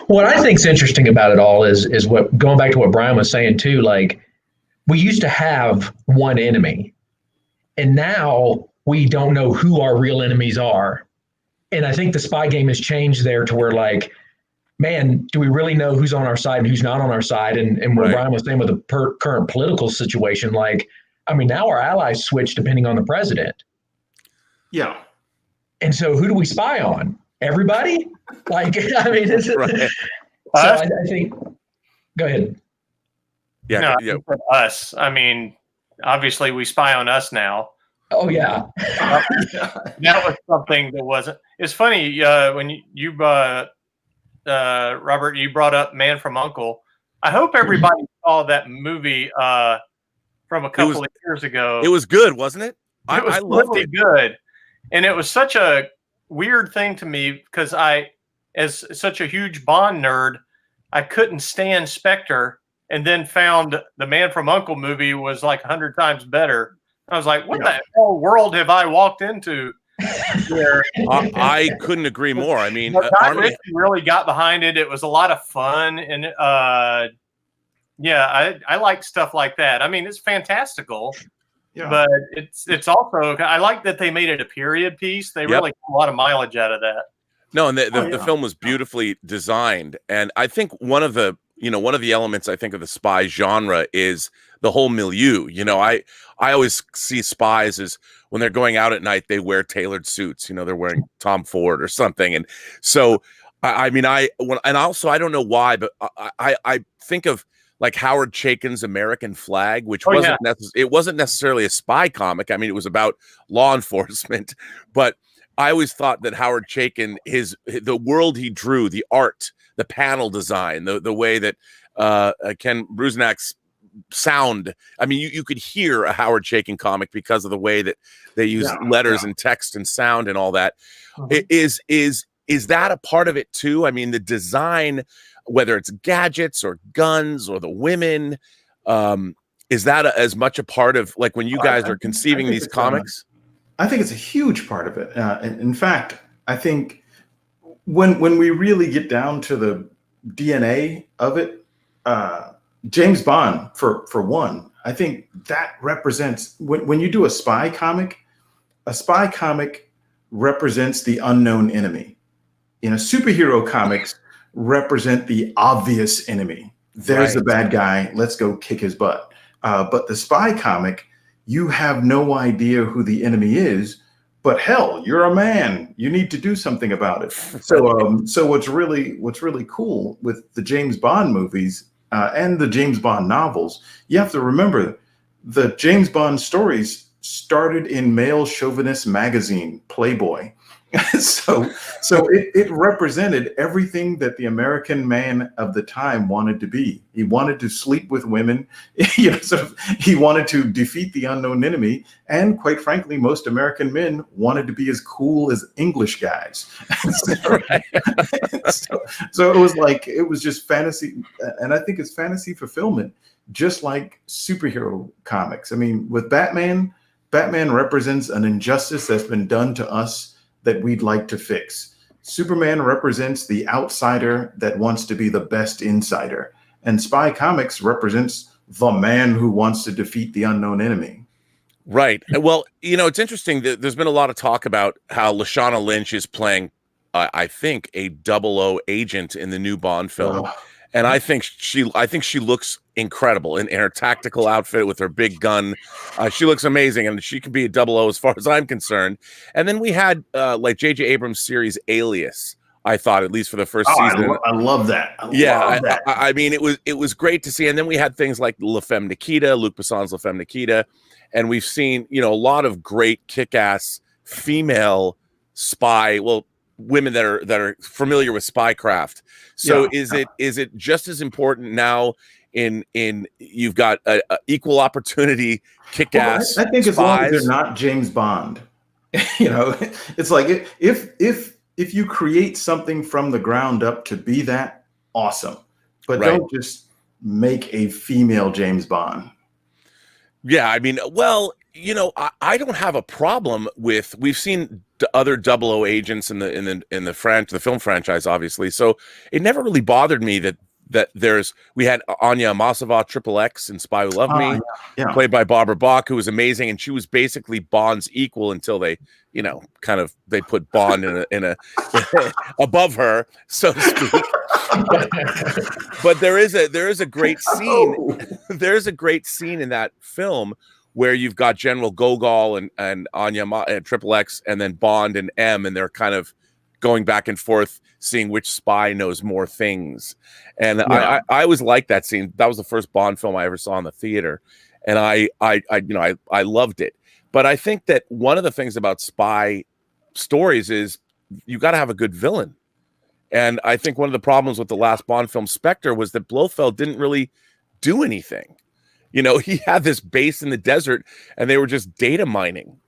S15: What I think is interesting about it all is what, going back to what Brian was saying too, like we used to have one enemy and now we don't know who our real enemies are. And I think the spy game has changed there to where, like, man, do we really know who's on our side and who's not on our side? And what Brian was saying with the current political situation, like, I mean, now our allies switch depending on the president.
S13: Yeah.
S15: And so who do we spy on? Everybody? Like, I mean, it's,
S14: Right.
S15: so I think, go ahead.
S14: Yeah, no, us. I mean, obviously we spy on us now.
S15: Oh yeah.
S14: That was something that wasn't. It's funny when you Robert, you brought up Man from U.N.C.L.E. I hope everybody saw that movie from a couple of years ago.
S12: It was good, wasn't it?
S14: It was really good, and it was such a weird thing to me because as such a huge Bond nerd, I couldn't stand Spectre, and then found the Man from U.N.C.L.E. movie was like 100 times better. I was like, what the hell world have I walked into?
S12: I couldn't agree more. I mean,
S14: Guy Ritchie really got behind it. It was a lot of fun, and I like stuff like that. I mean, it's fantastical, but it's also, I like that they made it a period piece. They really got a lot of mileage out of that.
S12: No, and the film was beautifully designed, and I think one of the elements I think of the spy genre is the whole milieu. I always see spies as when they're going out at night, they wear tailored suits. They're wearing Tom Ford or something, and so I don't know why, but I think of like Howard Chaykin's American Flag, which it wasn't necessarily a spy comic. I mean, it was about law enforcement, but I always thought that Howard Chaykin, the world he drew, the art, the panel design, the way that Ken Brusnak's sound. I mean, you could hear a Howard Chaykin comic because of the way that they use letters and text and sound and all that. Is that a part of it too? I mean, the design, whether it's gadgets or guns or the women, is that as much a part of, like, when you guys are conceiving these comics?
S13: I think it's a huge part of it. In fact, I think when we really get down to the DNA of it, James Bond, for one, I think that represents, when you do a spy comic represents the unknown enemy. Superhero comics represent the obvious enemy. There's the bad guy. Let's go kick his butt. But the spy comic, you have no idea who the enemy is, but hell, you're a man. You need to do something about it. So what's really cool with the James Bond movies and the James Bond novels, you have to remember the James Bond stories started in male chauvinist magazine Playboy. so it represented everything that the American man of the time wanted to be. He wanted to sleep with women, he wanted to defeat the unknown enemy, and quite frankly, most American men wanted to be as cool as English guys. So it was just fantasy, and I think it's fantasy fulfillment, just like superhero comics. I mean, with Batman represents an injustice that's been done to us that we'd like to fix. Superman represents the outsider that wants to be the best insider. And Spy Comics represents the man who wants to defeat the unknown enemy.
S12: Right. Well, it's interesting that there's been a lot of talk about how Lashana Lynch is playing, I think, a 00 agent in the new Bond film. And I think she looks incredible in her tactical outfit with her big gun. She looks amazing, and she could be a 00 as far as I'm concerned. And then we had like J.J. Abrams' series Alias. I thought, at least for the first season.
S13: I love that.
S12: I mean, it was great to see. And then we had things like La Femme Nikita, Luc Besson's La Femme Nikita, and we've seen a lot of great kick-ass female spy. Well, women that are familiar with spycraft. So is it just as important now in you've got a equal opportunity kick-ass
S13: I think
S12: spies.
S13: as long as they're not James Bond, it's like if you create something from the ground up to be that, awesome, but
S12: Right.
S13: don't just make a female James Bond.
S12: Yeah, I mean, well, I don't have a problem with. We've seen other 00 agents in the film franchise, obviously. So it never really bothered me that we had Anya Amasova, Triple X, in Spy Who Loved Me, played by Barbara Bach, who was amazing, and she was basically Bond's equal until they, they put Bond in a above her, so to speak. But there is a great scene. There's a great scene in that film where you've got General Gogol and Anya and Triple X, and then Bond and M, and they're kind of going back and forth, seeing which spy knows more things. And I always liked that scene. That was the first Bond film I ever saw in the theater, and I loved it. But I think that one of the things about spy stories is you got to have a good villain. And I think one of the problems with the last Bond film, Spectre, was that Blofeld didn't really do anything. He had this base in the desert, and they were just data mining.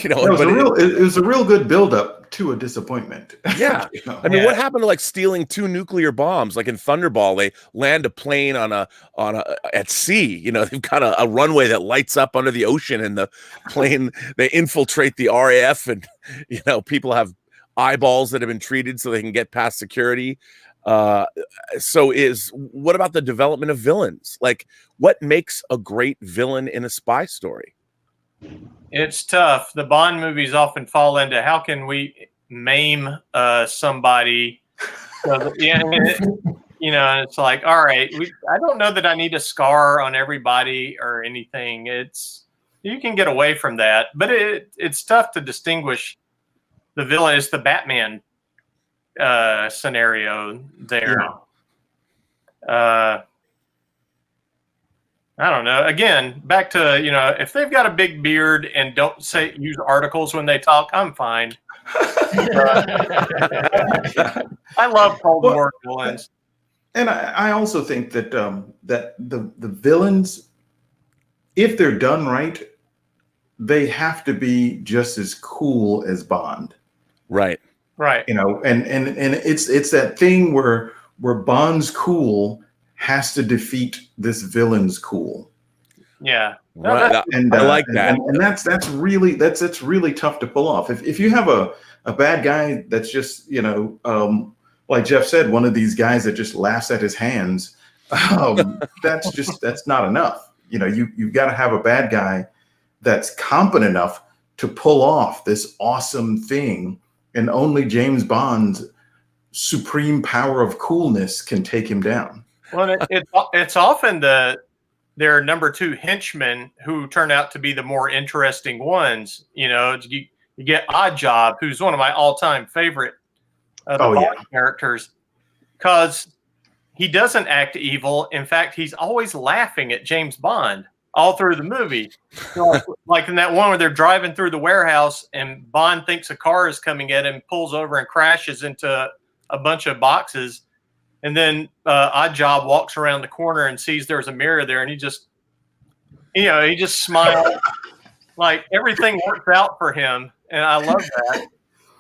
S13: It was a real good buildup to a disappointment.
S12: Yeah, I mean, what happened to like stealing 2 nuclear bombs? Like in Thunderball, they land a plane at sea. They've got a runway that lights up under the ocean, and the plane they infiltrate the RAF, and people have eyeballs that have been treated so they can get past security. What about the development of villains? Like, what makes a great villain in a spy story?
S14: It's tough. The Bond movies often fall into how can we maim somebody. And it's like, all right, I don't know that I need a scar on everybody or anything. You can get away from that, but it's tough to distinguish the villain. It's the Batman scenario there. I don't know. Again, back to, if they've got a big beard and don't use articles when they talk, I'm fine. I love Cold War villains.
S13: And I also think that that the villains, if they're done right, they have to be just as cool as Bond.
S12: Right.
S14: Right.
S13: And it's that thing where Bond's cool has to defeat this villain's cool.
S14: Yeah.
S12: Right. I like that.
S13: And that's really tough to pull off. If you have a bad guy that's just, like Jeff said, one of these guys that just laughs at his hands, that's not enough. You've got to have a bad guy that's competent enough to pull off this awesome thing, and only James Bond's supreme power of coolness can take him down.
S14: Well, it's often their number 2 henchmen who turn out to be the more interesting ones. You get Oddjob, who's one of my all-time favorite characters, because he doesn't act evil. In fact, he's always laughing at James Bond all through the movie. Like in that one where they're driving through the warehouse and Bond thinks a car is coming at him, pulls over and crashes into a bunch of boxes. And then Oddjob walks around the corner and sees there's a mirror there, and he just smiles. Like everything works out for him, and I love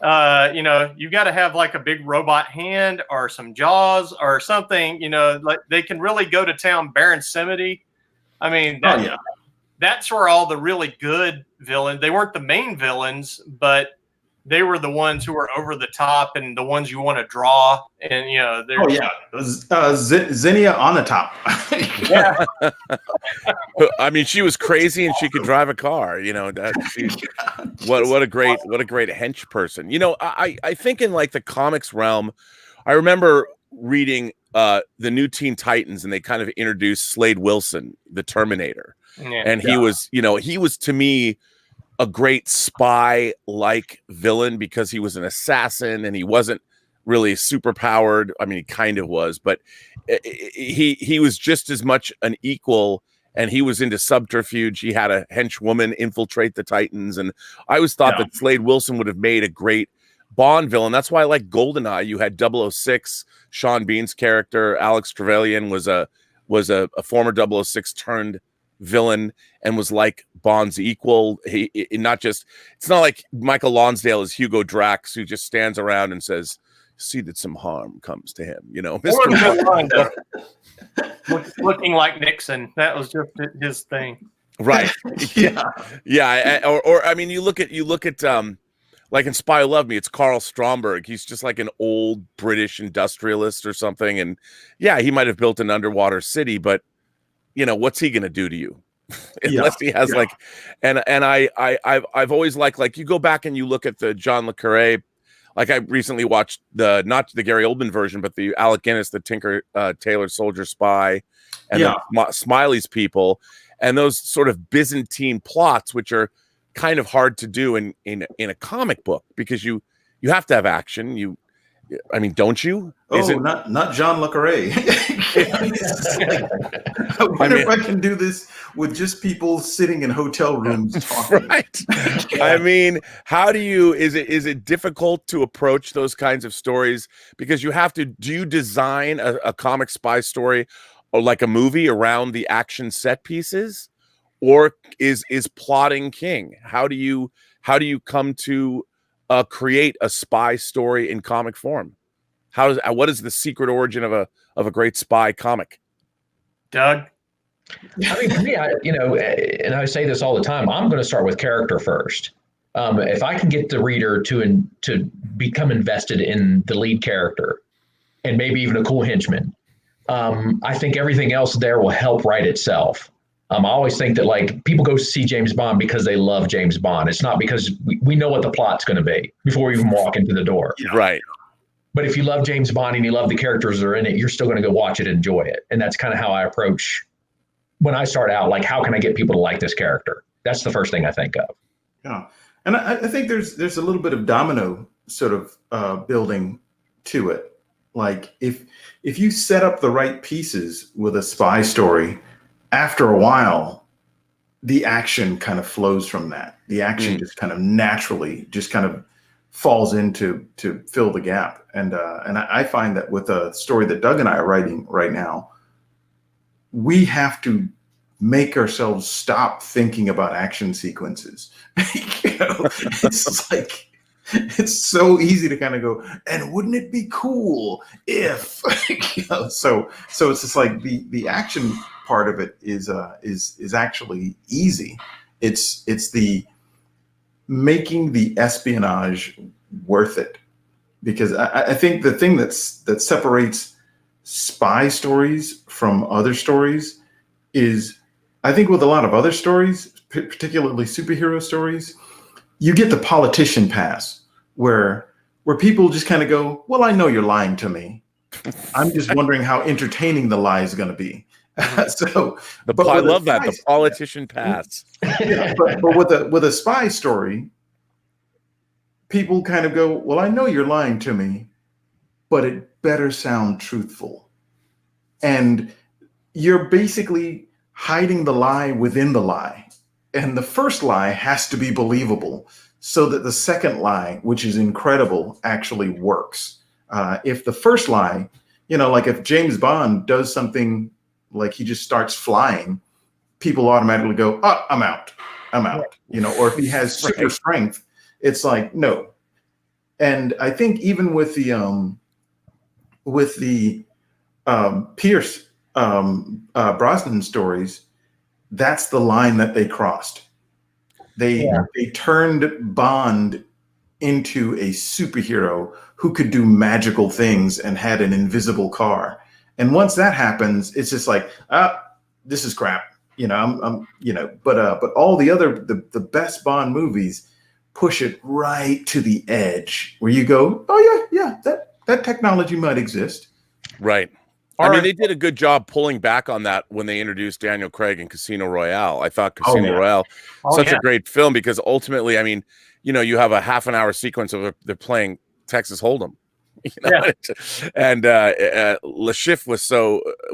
S14: that. You got to have like a big robot hand or some jaws or something. Like they can really go to town. Baron Samedi. I mean, that's where all the really good villains. They weren't the main villains, but they were the ones who were over the top and the ones you want to draw. And,
S13: Zinnia on the top.
S14: Yeah.
S12: I mean, she was crazy and she could drive a car, what a great hench person. I think in like the comics realm, I remember reading the New Teen Titans, and they kind of introduced Slade Wilson, the Terminator. Yeah. And he was to me a great spy-like villain because he was an assassin and he wasn't really super powered. I mean, he kind of was, but he was just as much an equal, and he was into subterfuge. He had a henchwoman infiltrate the Titans, and I always thought that Slade Wilson would have made a great Bond villain. That's why I like GoldenEye. You had 006, Sean Bean's character. Alex Trevelyan was a was a former 006 turned villain and was like Bond's equal. Not just, it's not like Michael Lonsdale is Hugo Drax, who just stands around and says, see that some harm comes to him, you know.
S14: Mr. Looking like Nixon. That was just his thing.
S12: Right. Yeah. Or I mean, you look at like in Spy Who Loved Me, it's Carl Stromberg. He's just like an old British industrialist or something. And yeah, he might have built an underwater city, but you know, what's he going to do to you? Unless he has like, and I've always liked, like, you go back and you look at the John le Carré, like I recently watched not the Gary Oldman version, but the Alec Guinness, the Tinker Tailor Soldier Spy, and the Smiley's People, and those sort of Byzantine plots, which are kind of hard to do in a comic book, because you have to have action. I mean, don't you?
S13: Not John le Carré. I wonder if I can do this with just people sitting in hotel rooms talking.
S12: Right. I mean, how do you? Is it difficult to approach those kinds of stories, because you have to? Do you design a comic spy story or like a movie around the action set pieces, or is plotting king? How do you come to create a spy story in comic form? What is the secret origin of a great spy comic?
S14: Doug?
S15: I mean, for me, and I say this all the time, I'm going to start with character first. If I can get the reader to become invested in the lead character and maybe even a cool henchman, I think everything else there will help write itself. I always think that, like, people go see James Bond because they love James Bond. It's not because we know what the plot's going to be before we even walk into the door.
S12: Right.
S15: But if you love James Bond and you love the characters that are in it, you're still going to go watch it and enjoy it. And that's kind of how I approach when I start out. Like, how can I get people to like this character? That's the first thing I think of.
S13: Yeah. And I think there's a little bit of domino sort of building to it. Like, if you set up the right pieces with a spy story, after a while, the action kind of flows from that. The action just kind of naturally just kind of falls into to fill the gap. And I find that with a story that Doug and I are writing right now, we have to make ourselves stop thinking about action sequences. It's like, it's so easy to kind of go, and wouldn't it be cool if, so it's just like the action part of it is actually easy. It's the making the espionage worth it, because I think the thing that separates spy stories from other stories is, I think with a lot of other stories, particularly superhero stories, you get the politician pass where people just kind of go, well, I know you're lying to me. I'm just wondering how entertaining the lie is going to be.
S12: I love that, the politician pass.
S13: Yeah, but with a spy story, people kind of go, well, I know you're lying to me, but it better sound truthful. And you're basically hiding the lie within the lie. And the first lie has to be believable so that the second lie, which is incredible, actually works. If the first lie, like if James Bond does something like he just starts flying, people automatically go, oh, I'm out. Or if he has super strength, it's like, no. And I think even with the Pierce Brosnan stories, that's the line that they crossed. They turned Bond into a superhero who could do magical things and had an invisible car. And once that happens, it's just like, this is crap. But all the other, the best Bond movies push it right to the edge where you go, oh yeah, that technology might exist.
S12: Right. I mean, they did a good job pulling back on that when they introduced Daniel Craig in Casino Royale. I thought Casino Royale, such a great film, because ultimately, I mean, you have a half an hour sequence of they're playing Texas Hold'em. And Le Chiffre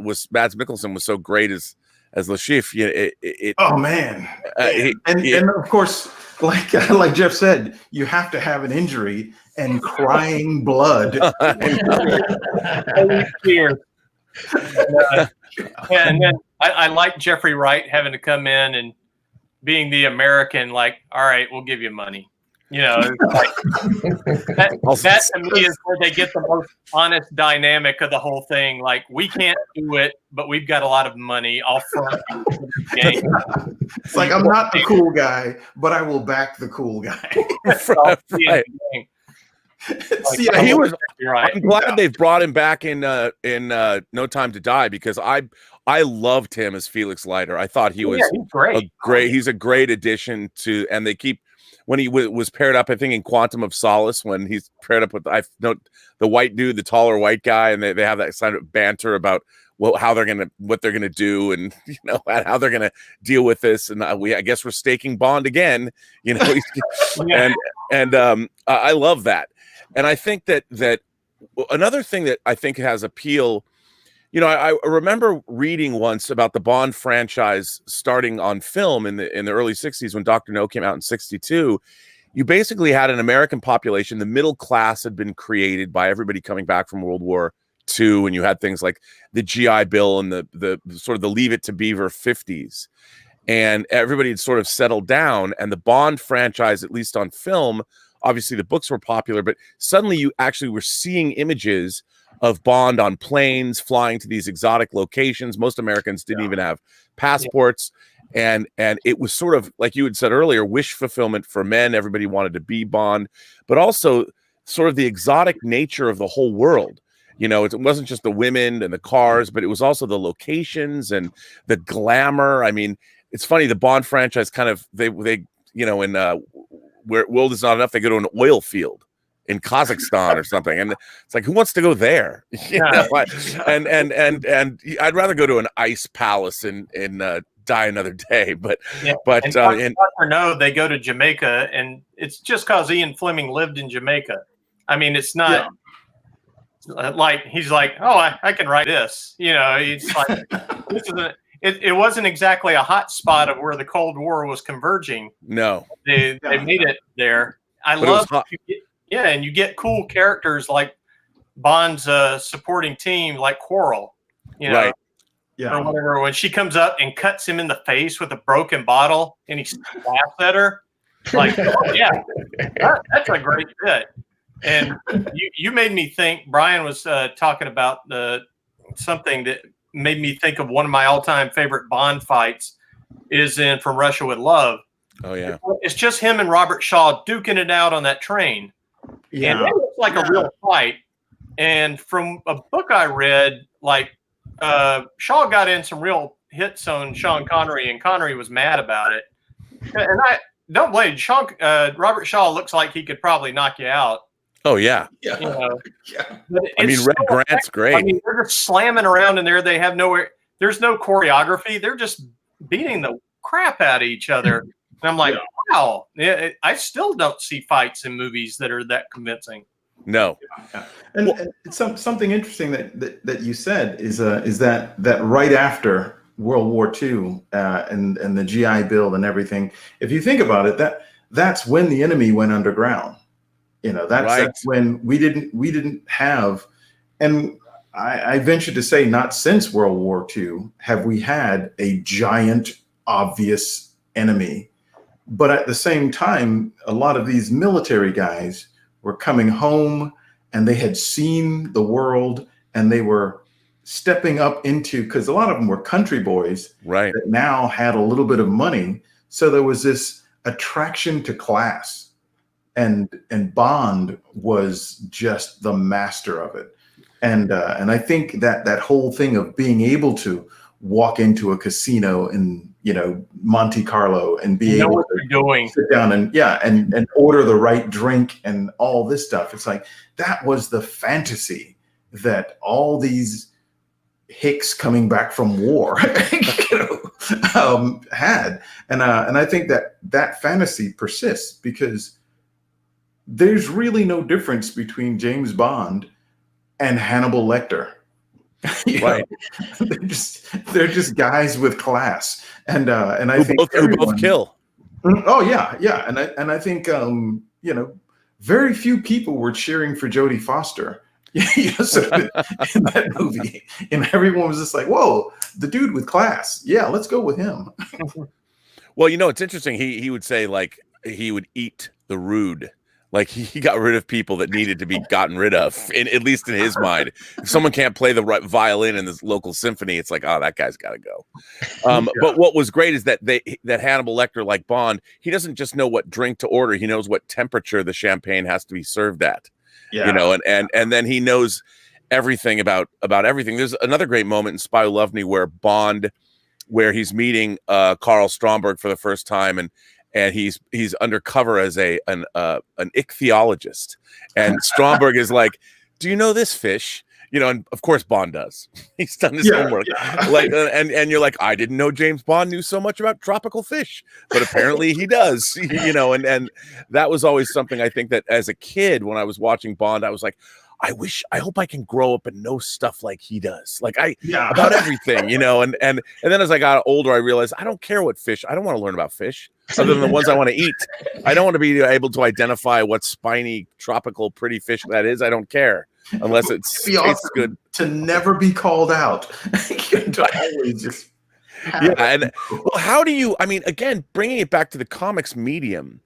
S12: was Mads Mikkelsen was so great as Le Chiffre.
S13: Oh man! And of course, like Jeff said, you have to have an injury and crying blood.
S14: And then I like Jeffrey Wright having to come in and being the American, like, all right, we'll give you money. You know, it's like, that to me is where they get the most honest dynamic of the whole thing. Like, we can't do it, but we've got a lot of money. I'll front you for the game.
S13: It's like, I'm not the cool guy, but I will back the cool guy.
S12: Right.
S13: See,
S12: He was. I'm glad they've brought him back in No Time to Die, because I loved him as Felix Leiter. I thought he was
S14: he's great.
S12: He's a great addition to, and they keep, when he was paired up, I think in Quantum of Solace, when he's paired up with the white dude, the taller white guy, and they have that kind of banter about what they're gonna do, and how they're gonna deal with this, and I guess we're staking Bond again, I love that. And I think that another thing that I think has appeal, I remember reading once about the Bond franchise starting on film in the early 60s when Dr. No came out in 62. You basically had an American population, the middle class had been created by everybody coming back from World War II, and you had things like the GI Bill and the sort of the Leave It to Beaver 50s. And everybody had sort of settled down, and the Bond franchise, at least on film, obviously the books were popular, but suddenly you actually were seeing images of Bond on planes, flying to these exotic locations. Most Americans didn't even have passports. And it was sort of, like you had said earlier, wish fulfillment for men. Everybody wanted to be Bond, but also sort of the exotic nature of the whole world. It wasn't just the women and the cars, but it was also the locations and the glamour. I mean, it's funny, the Bond franchise kind of, they in where World Is Not Enough, they go to an oil field in Kazakhstan or something, and it's like, who wants to go there? And I'd rather go to an ice palace and die another day. But
S14: no, they go to Jamaica, and it's just because Ian Fleming lived in Jamaica. I mean, it's not like he's like, oh, I can write this. It's like this is it wasn't exactly a hot spot of where the Cold War was converging.
S12: No,
S14: they made it there. And you get cool characters like Bond's supporting team, like Quarrel,
S12: right?
S14: Yeah, or whatever. When she comes up and cuts him in the face with a broken bottle, and he laughs at her, like, oh, yeah, that's a great bit. And you made me think. Brian was talking about something that made me think of one of my all-time favorite Bond fights is in From Russia with Love.
S12: Oh yeah,
S14: it's just him and Robert Shaw duking it out on that train. Yeah, and it looks like a real fight. And from a book I read, like Shaw got in some real hits on Sean Connery, and Connery was mad about it. And I don't blame Robert Shaw looks like he could probably knock you out.
S12: Oh yeah,
S14: yeah.
S12: I mean, Red Grant's great.
S14: I mean, they're just slamming around in there. They have there's no choreography. They're just beating the crap out of each other. And I'm like, wow. I still don't see fights in movies that are that convincing.
S12: No.
S13: And it's something interesting that you said is that right after World War II and the GI Bill and everything, if you think about it, that's when the enemy went underground. That's when we didn't have, and I venture to say not since World War II have we had a giant, obvious enemy. But at the same time, a lot of these military guys were coming home and they had seen the world and they were stepping up into, because a lot of them were country boys that now had a little bit of money. So there was this attraction to class. And Bond was just the master of it. And I think that whole thing of being able to walk into a casino in Monte Carlo and be able to sit down and order the right drink and all this stuff. It's like that was the fantasy that all these hicks coming back from war had. And I think that fantasy persists because there's really no difference between James Bond and Hannibal Lecter. Right. They're just guys with class, and I think
S12: who both kill.
S13: Oh yeah, and I think very few people were cheering for Jodie Foster So in that movie, and everyone was just like, "Whoa, the dude with class. Yeah, let's go with him."
S12: Well, it's interesting. He would say like he would eat the rude. Like he got rid of people that needed to be gotten rid of, at least in his mind. If someone can't play the right violin in this local symphony, it's like, oh, that guy's got to go. But what was great is that that Hannibal Lecter, like Bond, he doesn't just know what drink to order. He knows what temperature the champagne has to be served at.
S13: Yeah.
S12: And then he knows everything about everything. There's another great moment in Spy Who Loved Me where he's meeting Carl Stromberg for the first time, and he's undercover as an ichthyologist, and Stromberg is like, "Do you know this fish?" And of course Bond does. He's done his homework. Like, and you're like, I didn't know James Bond knew so much about tropical fish, but apparently he does. And that was always something I think that as a kid when I was watching Bond, I was like, I hope I can grow up and know stuff like he does, like about everything, and then as I got older, I realized I don't care what fish. I don't want to learn about fish other than the ones I want to eat. I don't want to be able to identify what spiny, tropical, pretty fish that is. I don't care unless it tastes good.
S13: To never be called out. To always just
S12: and well, how do you? I mean, again, bringing it back to the comics medium.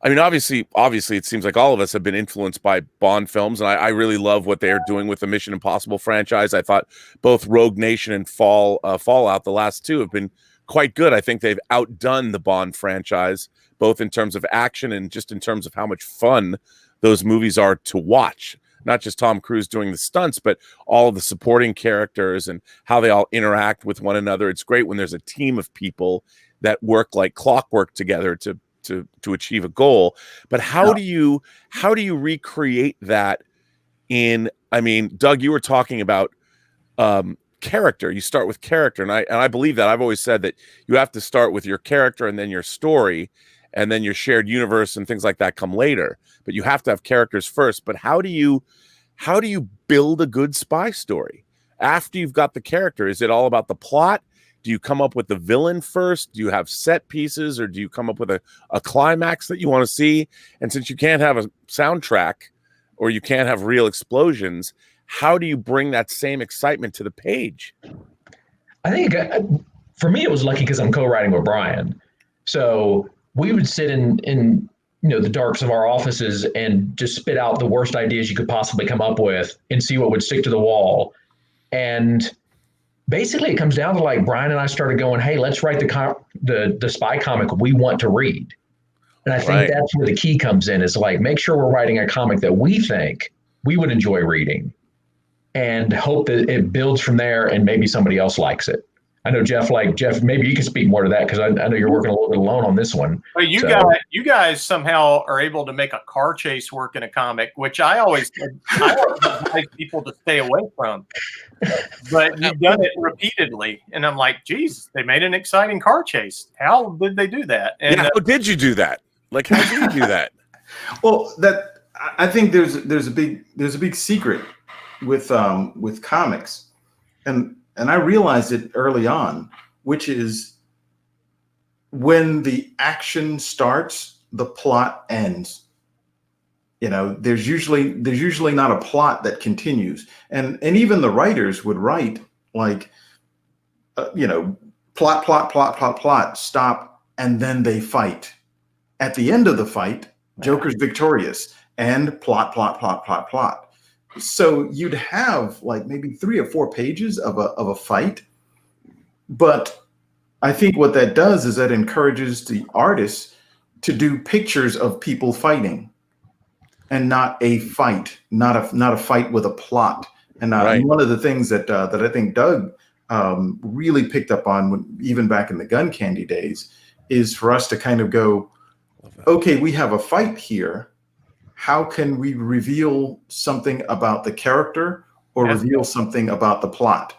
S12: I mean, obviously, it seems like all of us have been influenced by Bond films, and I really love what they are doing with the Mission Impossible franchise. I thought both Rogue Nation and Fallout, the last two, have been quite good. I think they've outdone the Bond franchise, both in terms of action and just in terms of how much fun those movies are to watch. Not just Tom Cruise doing the stunts, but all of the supporting characters and how they all interact with one another. It's great when there's a team of people that work like clockwork together to achieve a goal. But how do you recreate that in? I mean, Doug, you were talking about character. You start with character, and I believe that. I've always said that you have to start with your character and then your story, and then your shared universe and things like that come later. But you have to have characters first. But how do you build a good spy story after you've got the character? Is it all about the plot? Do you come up with the villain first? Do you have set pieces, or do you come up with a climax that you want to see? And since you can't have a soundtrack or you can't have real explosions, how do you bring that same excitement to the page?
S15: I think for me, it was lucky because I'm co-writing with Brian. So we would sit in the darks of our offices and just spit out the worst ideas you could possibly come up with and see what would stick to the wall. And basically it comes down to, like, Brian and I started going, hey, let's write the spy comic we want to read. And I think that's where the key comes in, is like, make sure we're writing a comic that we think we would enjoy reading and hope that it builds from there and maybe somebody else likes it. I know Jeff, maybe you can speak more to that, because I know you're working a little bit alone on this one.
S14: Well, you guys somehow are able to make a car chase work in a comic, which I always advise people to stay away from. But you've done it repeatedly, and I'm like, geez, they made an exciting car chase. How did they do that? And
S12: how did you do that? Like, how did you do that?
S13: Well, I think there's a big secret with comics, and I realized it early on, which is when the action starts, the plot ends. There's usually not a plot that continues, and even the writers would write like, plot, stop, and then they fight. At the end of the fight, Joker's victorious, and plot. So you'd have like maybe 3 or 4 pages of a fight, but I think what that does is that encourages the artists to do pictures of people fighting, and not a fight, not a fight with a plot. And one of the things that I think Doug really picked up on, even back in the Gun Candy days, is for us to kind of go, okay, we have a fight here. How can we reveal something about the character or reveal something about the plot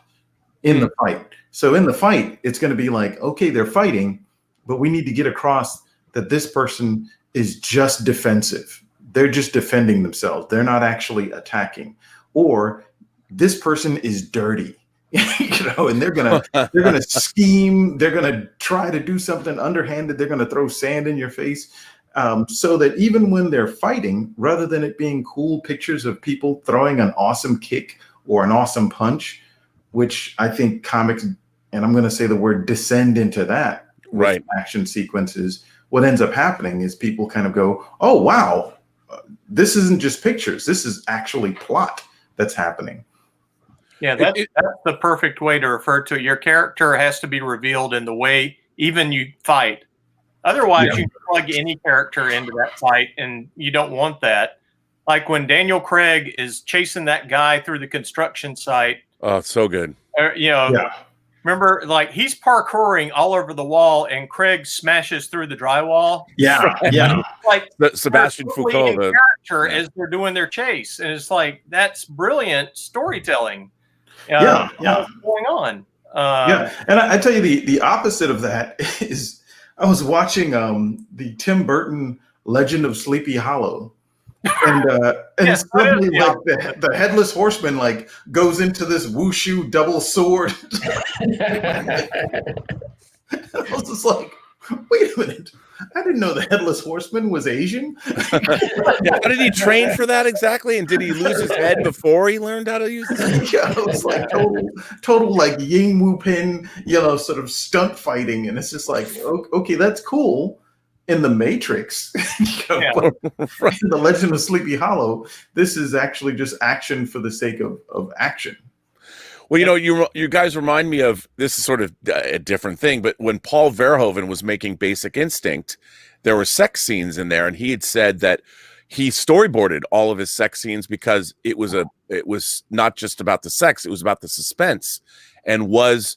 S13: in the fight? So in the fight, it's going to be like, okay, they're fighting, but we need to get across that this person is just defensive. They're just defending themselves. They're not actually attacking. Or this person is dirty, and they're gonna scheme. They're gonna try to do something underhanded. They're gonna throw sand in your face. so that even when they're fighting, rather than it being cool pictures of people throwing an awesome kick or an awesome punch, which I think comics, and I'm going to say the word, descend into that with action sequences, what ends up happening is people kind of go, oh, wow, this isn't just pictures. This is actually plot that's happening.
S14: Yeah, that's the perfect way to refer to it. Your character has to be revealed in the way even you fight. Otherwise, you plug any character into that fight, and you don't want that. Like when Daniel Craig is chasing that guy through the construction site.
S12: Oh, it's so good.
S14: Remember, like he's parkouring all over the wall, and Craig smashes through the drywall. Like
S12: Sebastian Foucault,
S14: the character as they're doing their chase, and it's like that's brilliant storytelling. What's going on?
S13: And I tell you, the opposite of that is I was watching the Tim Burton Legend of Sleepy Hollow. And suddenly, like the headless horseman, like goes into this wushu double sword. I was just like, wait a minute! I didn't know the headless horseman was Asian.
S12: How did he train for that exactly? And did he lose his head before he learned how to use this?
S13: Yeah, it was like total like Ying Wu Pin, sort of stunt fighting, and it's just like, okay, that's cool. In the Matrix, but in the Legend of Sleepy Hollow, this is actually just action for the sake of action.
S12: Well, you guys remind me of, this is sort of a different thing, but when Paul Verhoeven was making Basic Instinct, there were sex scenes in there, and he had said that he storyboarded all of his sex scenes because it was not just about the sex, it was about the suspense. And was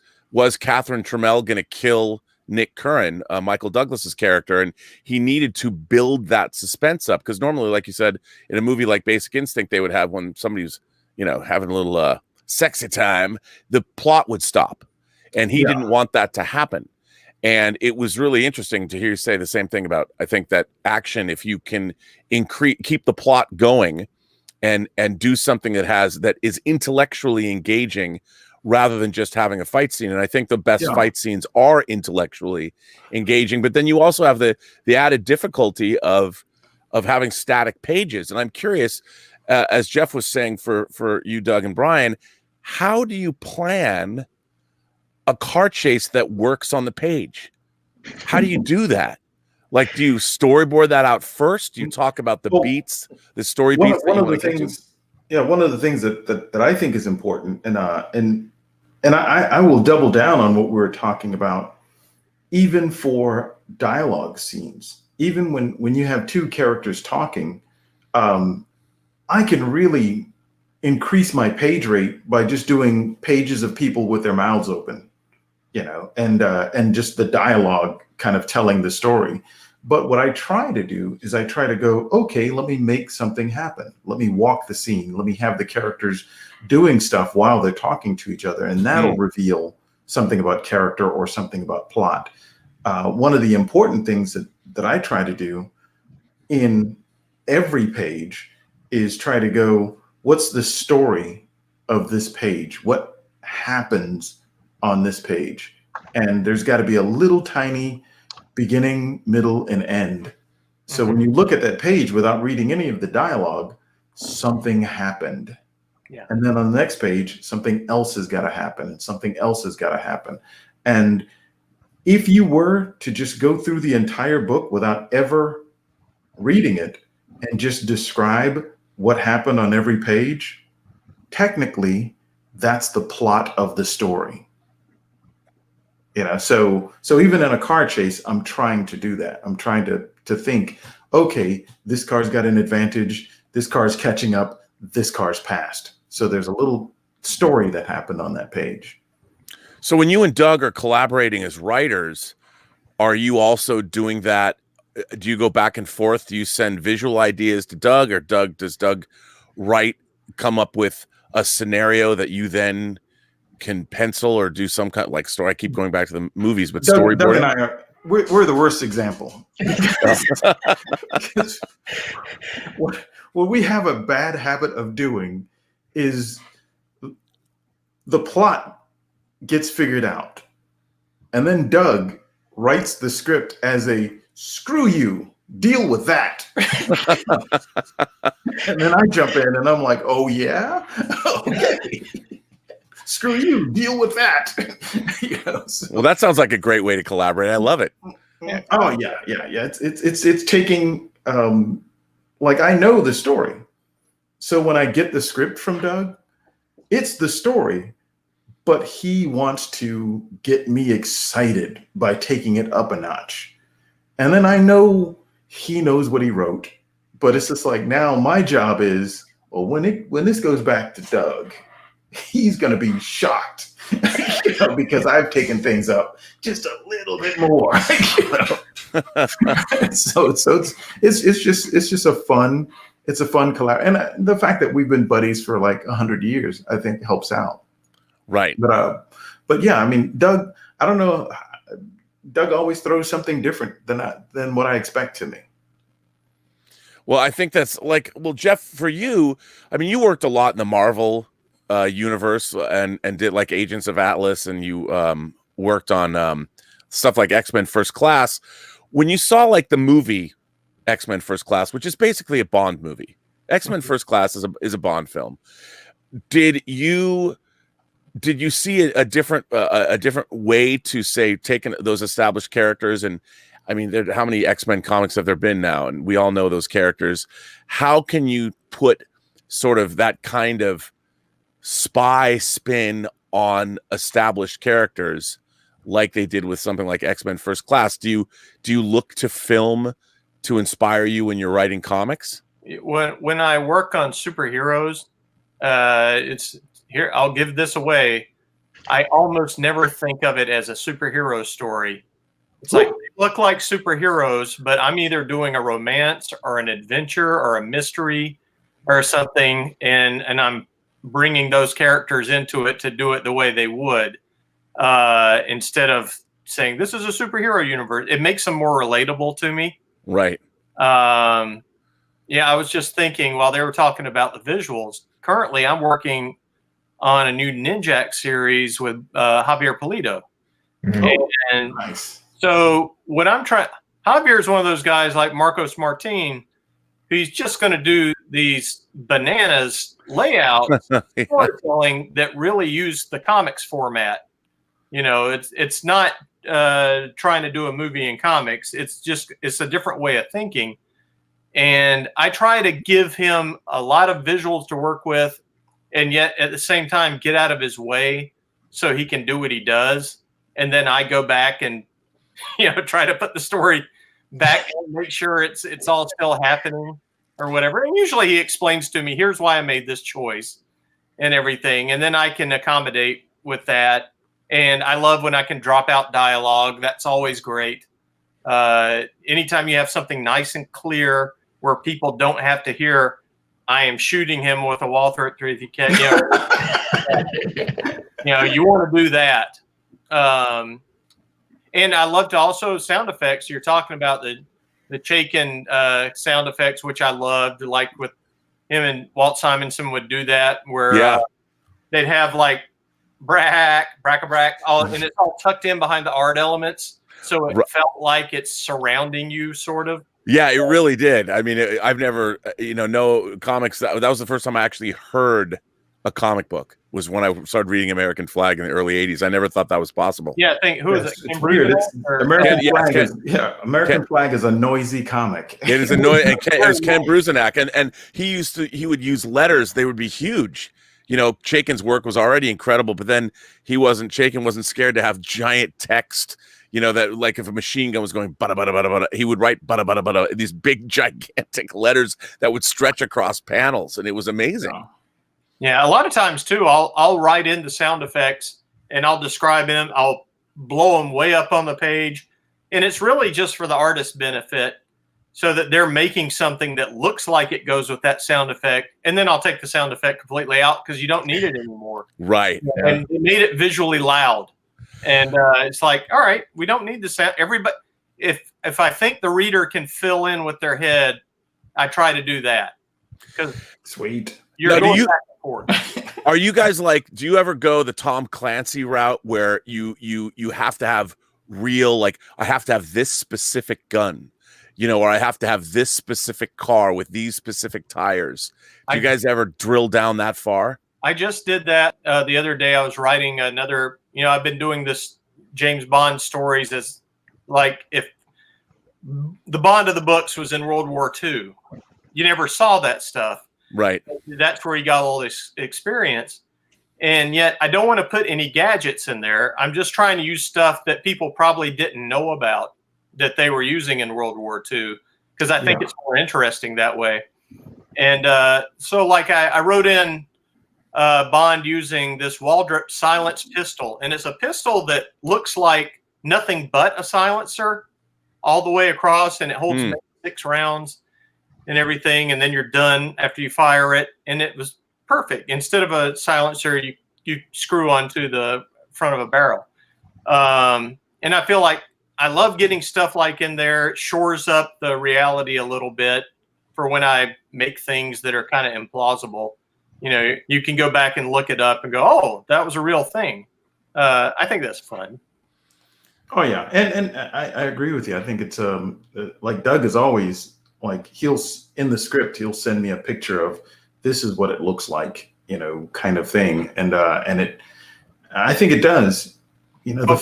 S12: Catherine Trammell going to kill Nick Curran, Michael Douglas's character, and he needed to build that suspense up, because normally, like you said, in a movie like Basic Instinct, they would have, when somebody's having a little sexy time, the plot would stop, and he didn't want that to happen. And it was really interesting to hear you say the same thing about, I think that action, if you can keep the plot going and do something that is intellectually engaging rather than just having a fight scene. And I think the best fight scenes are intellectually engaging, but then you also have the added difficulty of having static pages. And I'm curious, as Jeff was saying, for you, Doug and Brian, how do you plan a car chase that works on the page? How do you do that? Like, do you storyboard that out first? Do you talk about the beats, the story beats?
S13: One of the things that I think is important, and I will double down on what we were talking about, even for dialogue scenes. Even when you have two characters talking, I can really increase my page rate by just doing pages of people with their mouths open, and just the dialogue kind of telling the story. But what I try to do is I try to go, okay, let me make something happen. Let me walk the scene. Let me have the characters doing stuff while they're talking to each other. And that'll reveal something about character or something about plot. One of the important things that I try to do in every page is try to go, what's the story of this page? What happens on this page? And there's got to be a little tiny beginning, middle, and end. So when you look at that page without reading any of the dialogue, something happened.
S14: Yeah.
S13: And then on the next page, something else has got to happen, and something else has got to happen. And if you were to just go through the entire book without ever reading it and just describe what happened on every page, technically, that's the plot of the story. So even in a car chase, I'm trying to do that. I'm trying to think, okay, this car's got an advantage. This car's catching up. This car's passed. So there's a little story that happened on that page.
S12: So when you and Doug are collaborating as writers, are you also doing that? Do you go back and forth? Do you send visual ideas to Doug, or does Doug come up with a scenario that you then can pencil or do some kind of like story? I keep going back to the movies, but storyboarding.
S13: Doug and I we're the worst example. What we have a bad habit of doing is the plot gets figured out, and then Doug writes the script as a screw you deal with that. And then I jump in and I'm like, oh yeah, okay. Screw you, deal with that.
S12: Well, that sounds like a great way to collaborate. I love it.
S13: Yeah. Oh yeah. It's taking like I know the story. So when I get the script from Doug, it's the story, but he wants to get me excited by taking it up a notch. And then I know he knows what he wrote, but it's just like now my job is, well, when this goes back to Doug, he's going to be shocked because I've taken things up just a little bit more. So it's just a fun collab, and the fact that we've been buddies for like 100 years, I think helps out.
S12: Right.
S13: But yeah, I mean, Doug, I don't know. Doug always throws something different than what I expect to me.
S12: Well, I think that's like, well, Jeff, for you, I mean, you worked a lot in the Marvel universe and did like Agents of Atlas, and you worked on stuff like X-Men First Class. When you saw like the movie X-Men First Class, which is basically a Bond movie, X-Men First Class is a Bond film. Did you see a different way to say taking those established characters, and I mean, how many X-Men comics have there been now, and we all know those characters. How can you put sort of that kind of spy spin on established characters like they did with something like X-Men First Class? Do you look to film to inspire you when you're writing comics?
S14: When I work on superheroes, it's here. I'll give this away. I almost never think of it as a superhero story. It's like they look like superheroes, but I'm either doing a romance or an adventure or a mystery or something, and I'm bringing those characters into it to do it the way they would, instead of saying this is a superhero universe. It makes them more relatable to me.
S12: Right.
S14: Yeah, I was just thinking while they were talking about the visuals. Currently, I'm working on a new Ninjak series with Javier Pulido. And
S13: nice.
S14: So what I'm trying, Javier is one of those guys like Marcos Martin, who's just going to do these bananas layouts, storytelling that really use the comics format. You know, it's not trying to do a movie in comics. It's a different way of thinking. And I try to give him a lot of visuals to work with, and yet at the same time get out of his way so he can do what he does. And then I go back and try to put the story back and make sure it's all still happening or whatever. And usually he explains to me, here's why I made this choice and everything. And then I can accommodate with that. And I love when I can drop out dialogue. That's always great. Anytime you have something nice and clear where people don't have to hear, I am shooting him with a Walther at 3 if you can, you want to do that. And I love to also sound effects. You're talking about the Chaykin sound effects, which I loved. Like with him and Walt Simonson would do that, where they'd have like brack, and it's all tucked in behind the art elements, so it felt like it's surrounding you, sort of.
S12: Yeah, it really did. I mean, I've never, no comics. That was the first time I actually heard a comic book, was when I started reading American Flag in the early 80s. I never thought that was possible.
S14: Yeah, I think, who is it?
S13: It's weird. American Flag is a noisy comic.
S12: It is a noise. And it was Ken Bruzenak. And he would use letters. They would be huge. Chaykin's work was already incredible, but then Chaykin wasn't scared to have giant text, that like if a machine gun was going bada bada bada bada, he would write bada bada bada, these big gigantic letters that would stretch across panels, and it was amazing.
S13: Oh.
S14: Yeah, a lot of times too, I'll write in the sound effects and I'll describe them. I'll blow them way up on the page, and it's really just for the artist's benefit, so that they're making something that looks like it goes with that sound effect. And then I'll take the sound effect completely out because you don't need it anymore.
S12: Right.
S14: And it made it visually loud. And it's like, all right, we don't need the sound. Everybody, if I think the reader can fill in with their head, I try to do that. Because
S13: sweet.
S14: You're going back and forth.
S12: Are you guys like, do you ever go the Tom Clancy route where you have to have real, like, I have to have this specific gun? or I have to have this specific car with these specific tires. Do you guys ever drill down that far?
S14: I just did that the other day. I was writing another, I've been doing this James Bond stories as like if the Bond of the books was in World War II. You never saw that stuff.
S12: Right.
S14: That's where he got all this experience. And yet I don't want to put any gadgets in there. I'm just trying to use stuff that people probably didn't know about that they were using in World War II, because I think it's more interesting that way. And so like I wrote in Bond using this Waldrop silenced pistol. And it's a pistol that looks like nothing but a silencer all the way across, and it holds 6 rounds and everything. And then you're done after you fire it. And it was perfect. Instead of a silencer, you screw onto the front of a barrel. And I feel like I love getting stuff like in there. It shores up the reality a little bit for when I make things that are kind of implausible. You can go back and look it up and go, oh, that was a real thing. I think that's fun.
S13: Oh yeah, and I agree with you. I think it's like Doug is always like, he'll in the script he'll send me a picture of this is what it looks like, kind of thing, and it, I think it does. The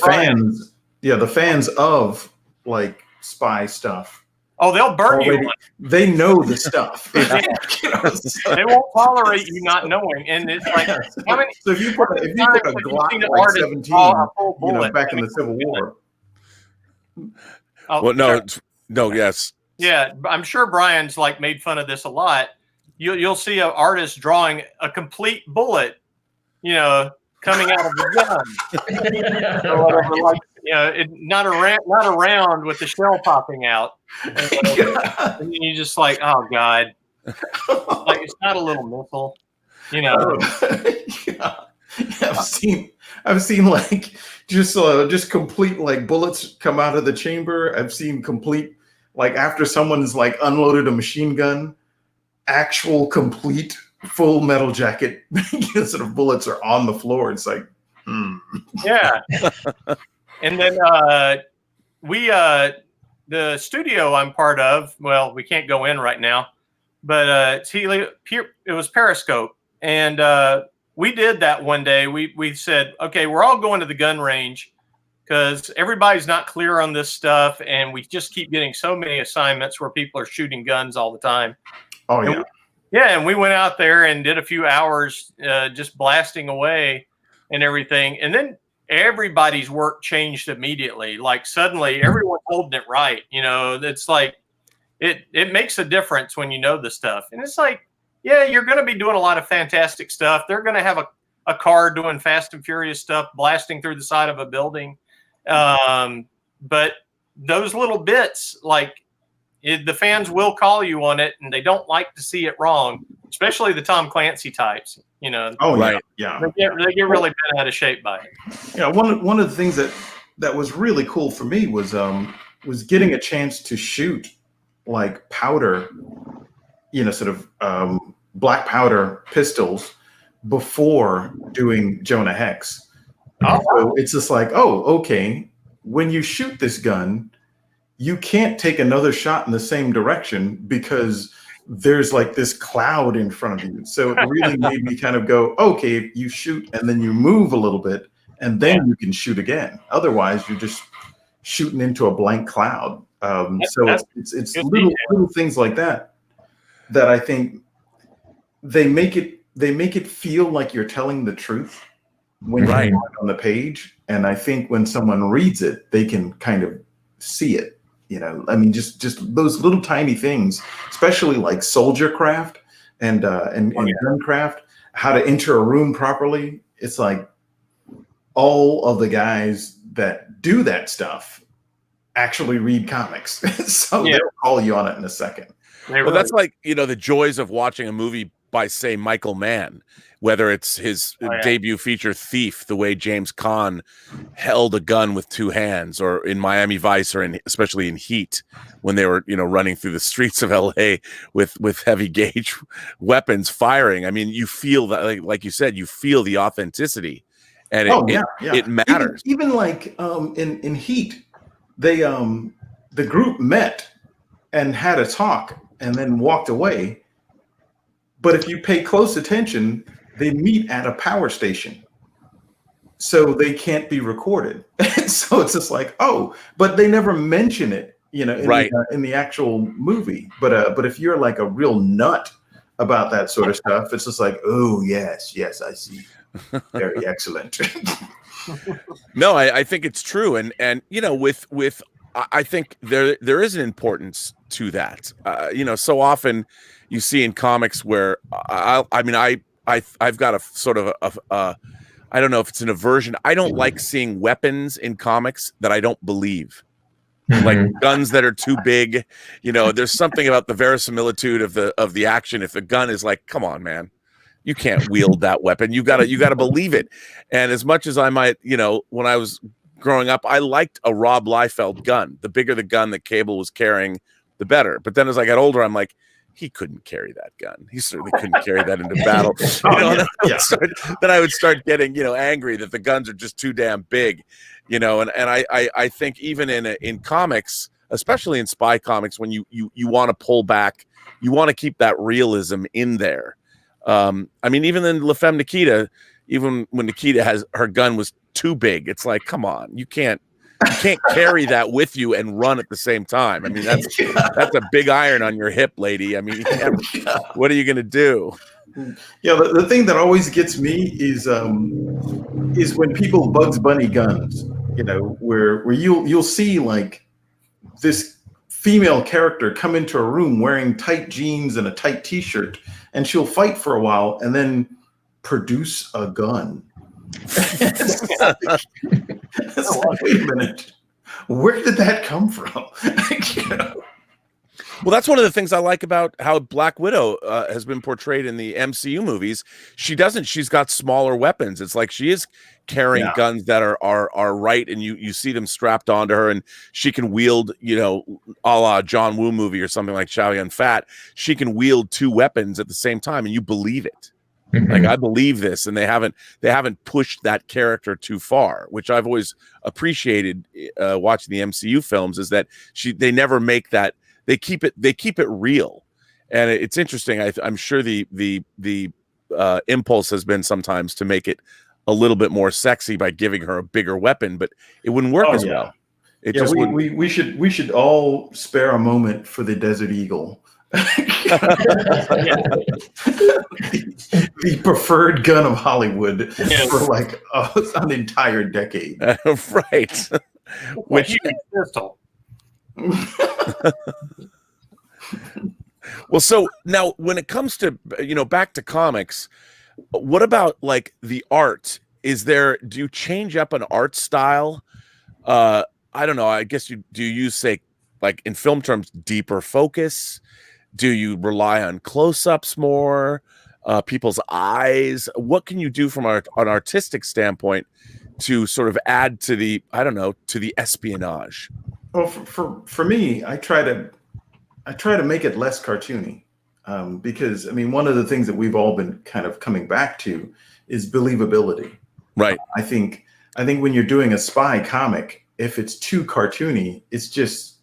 S13: fans of like spy stuff.
S14: Oh, they'll burn you.
S13: They know the stuff.
S14: They won't tolerate you not knowing. And it's like, how many,
S13: so if you put a Glock like 17, back in the Civil War.
S12: Well, no, yes.
S14: Yeah, I'm sure Brian's like made fun of this a lot. You'll see an artist drawing a complete bullet, coming out of the gun, or whatever, like, not a round with the shell popping out. And you just like, oh God, like it's not a little missile,
S13: I've seen like just complete like bullets come out of the chamber. I've seen complete, like after someone's like unloaded a machine gun, actual complete full metal jacket sort of bullets are on the floor. It's like,
S14: yeah. And then the studio I'm part of, well, we can't go in right now, but it was Periscope. And we did that one day. We said, okay, we're all going to the gun range because everybody's not clear on this stuff. And we just keep getting so many assignments where people are shooting guns all the time.
S13: Oh, yeah.
S14: And we went out there and did a few hours just blasting away and everything. And then everybody's work changed immediately. Like suddenly everyone's holding it right. It's like it makes a difference when you know the stuff. And it's like, yeah, you're going to be doing a lot of fantastic stuff. They're going to have a car doing Fast and Furious stuff, blasting through the side of a building. But those little bits, like the fans will call you on it, and they don't like to see it wrong, especially the Tom Clancy types.
S13: Oh, right. Yeah.
S14: They get really bent out of shape by it.
S13: Yeah. One of the things that was really cool for me was getting a chance to shoot like powder, sort of black powder pistols before doing Jonah Hex. So it's just like, oh, okay. When you shoot this gun, you can't take another shot in the same direction because there's like this cloud in front of you. So it really made me kind of go, okay, you shoot and then you move a little bit and then you can shoot again. Otherwise, you're just shooting into a blank cloud. So it's little things like that I think they make it feel like you're telling the truth when you're on the page. And I think when someone reads it, they can kind of see it. I mean, just those little tiny things, especially like soldier craft and gun craft, how to enter a room properly. It's like all of the guys that do that stuff actually read comics. So they'll call you on it in a second.
S12: Well, that's like, the joys of watching a movie by, say, Michael Mann, whether it's his debut feature Thief, the way James Caan held a gun with 2 hands, or in Miami Vice, or especially in Heat, when they were, running through the streets of LA with heavy gauge weapons firing. I mean, you feel that, like you said, you feel the authenticity, and it matters.
S13: Even like in Heat, they the group met and had a talk and then walked away. But if you pay close attention, they meet at a power station, so they can't be recorded. So it's just like, oh, but they never mention it, in the actual movie. But if you're like a real nut about that sort of stuff, it's just like, oh yes, I see. Very excellent.
S12: No, I think it's true, and with I think there is an importance to that. So often you see in comics where I've got a sort of a I don't know if it's an aversion. I don't like seeing weapons in comics that I don't believe. Like guns that are too big. There's something about the verisimilitude of the action. If the gun is like, come on, man, you can't wield that weapon. You gotta believe it. And as much as I might, when I was growing up, I liked a Rob Liefeld gun. The bigger the gun that Cable was carrying, the better. But then as I got older, I'm like, he couldn't carry that gun. He certainly couldn't carry that into battle. Then I would start getting, angry that the guns are just too damn big, and I think even in comics, especially in spy comics, when you want to pull back, you want to keep that realism in there. Even in La Femme Nikita, even when Nikita has her gun was too big, it's like, come on, you can't carry that with you and run at the same time. That's a big iron on your hip, lady. What are you going to do?
S13: Yeah, the thing that always gets me is when people Bugs Bunny guns, where you'll see like this female character come into a room wearing tight jeans and a tight t-shirt, and she'll fight for a while and then produce a gun. It's like, wait a minute, where did that come from?
S12: Well, that's one of the things I like about how Black Widow has been portrayed in the MCU movies. She's got smaller weapons. It's like she is carrying guns that are right, and you see them strapped onto her, and she can wield, a la John Woo movie or something like Chow Yun Fat. She can wield two weapons at the same time, and you believe it. Like, I believe this, and they haven't pushed that character too far, which I've always appreciated watching the MCU films, is that they never make that. They keep it real, and it's interesting. I'm sure the impulse has been sometimes to make it a little bit more sexy by giving her a bigger weepon, but it wouldn't work as well.
S13: We should all spare a moment for the Desert Eagle. The preferred gun of Hollywood for like an entire decade.
S12: Right. Which
S14: pistol.
S12: Well, so now when it comes to back to comics, what about like the art? Do you change up an art style? I don't know. I guess do you use, say, like in film terms, deeper focus? Do you rely on close-ups more? People's eyes? What can you do from an artistic standpoint to sort of add to the espionage?
S13: Well, for me, I try to make it less cartoony, because one of the things that we've all been kind of coming back to is believability.
S12: Right.
S13: I think when you're doing a spy comic, if it's too cartoony, it's just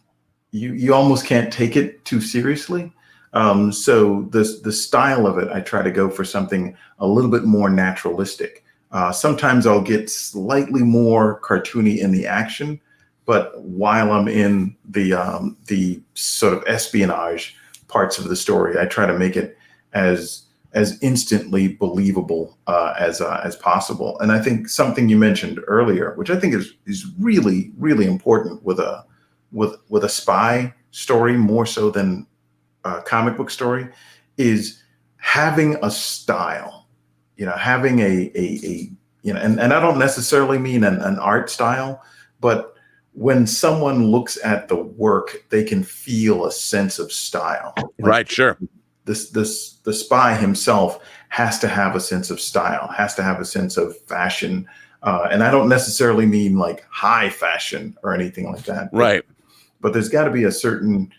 S13: you almost can't take it too seriously. So the style of it, I try to go for something a little bit more naturalistic. Sometimes I'll get slightly more cartoony in the action, but while I'm in the sort of espionage parts of the story, I try to make it as instantly believable as possible. And I think something you mentioned earlier, which I think is really, really important with a spy story, more so than a comic book story, is having a style. Having and I don't necessarily mean an art style, but when someone looks at the work, they can feel a sense of style.
S12: Right, sure.
S13: The spy himself has to have a sense of style, has to have a sense of fashion. And I don't necessarily mean like high fashion or anything like that.
S12: Right.
S13: But there's got to be a certain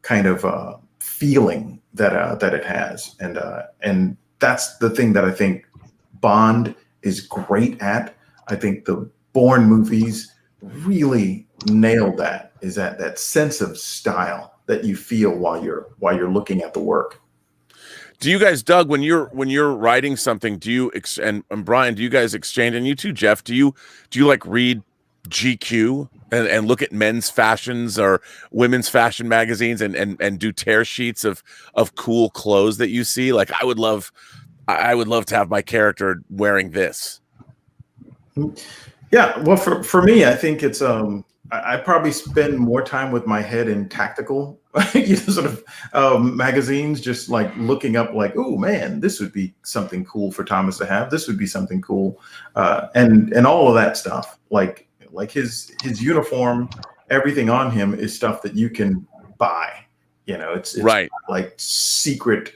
S13: kind of feeling that it has. And that's the thing that I think Bond is great at. I think the Bourne movies really nailed that, is that sense of style that you feel while you're looking at the work.
S12: Do you guys, Doug, when you're writing something, do you and Brian, do you guys exchange, and you too, Jeff, do you like read GQ and look at men's fashions or women's fashion magazines and do tear sheets of cool clothes that you see? Like I would love to have my character wearing this.
S13: Yeah, well, for me, I think it's I probably spend more time with my head in tactical sort of magazines, just like looking up like, oh man, this would be something cool for Thomas to have. This would be something cool, and all of that stuff. Like his uniform, everything on him is stuff that you can buy. It's
S12: right,
S13: like secret,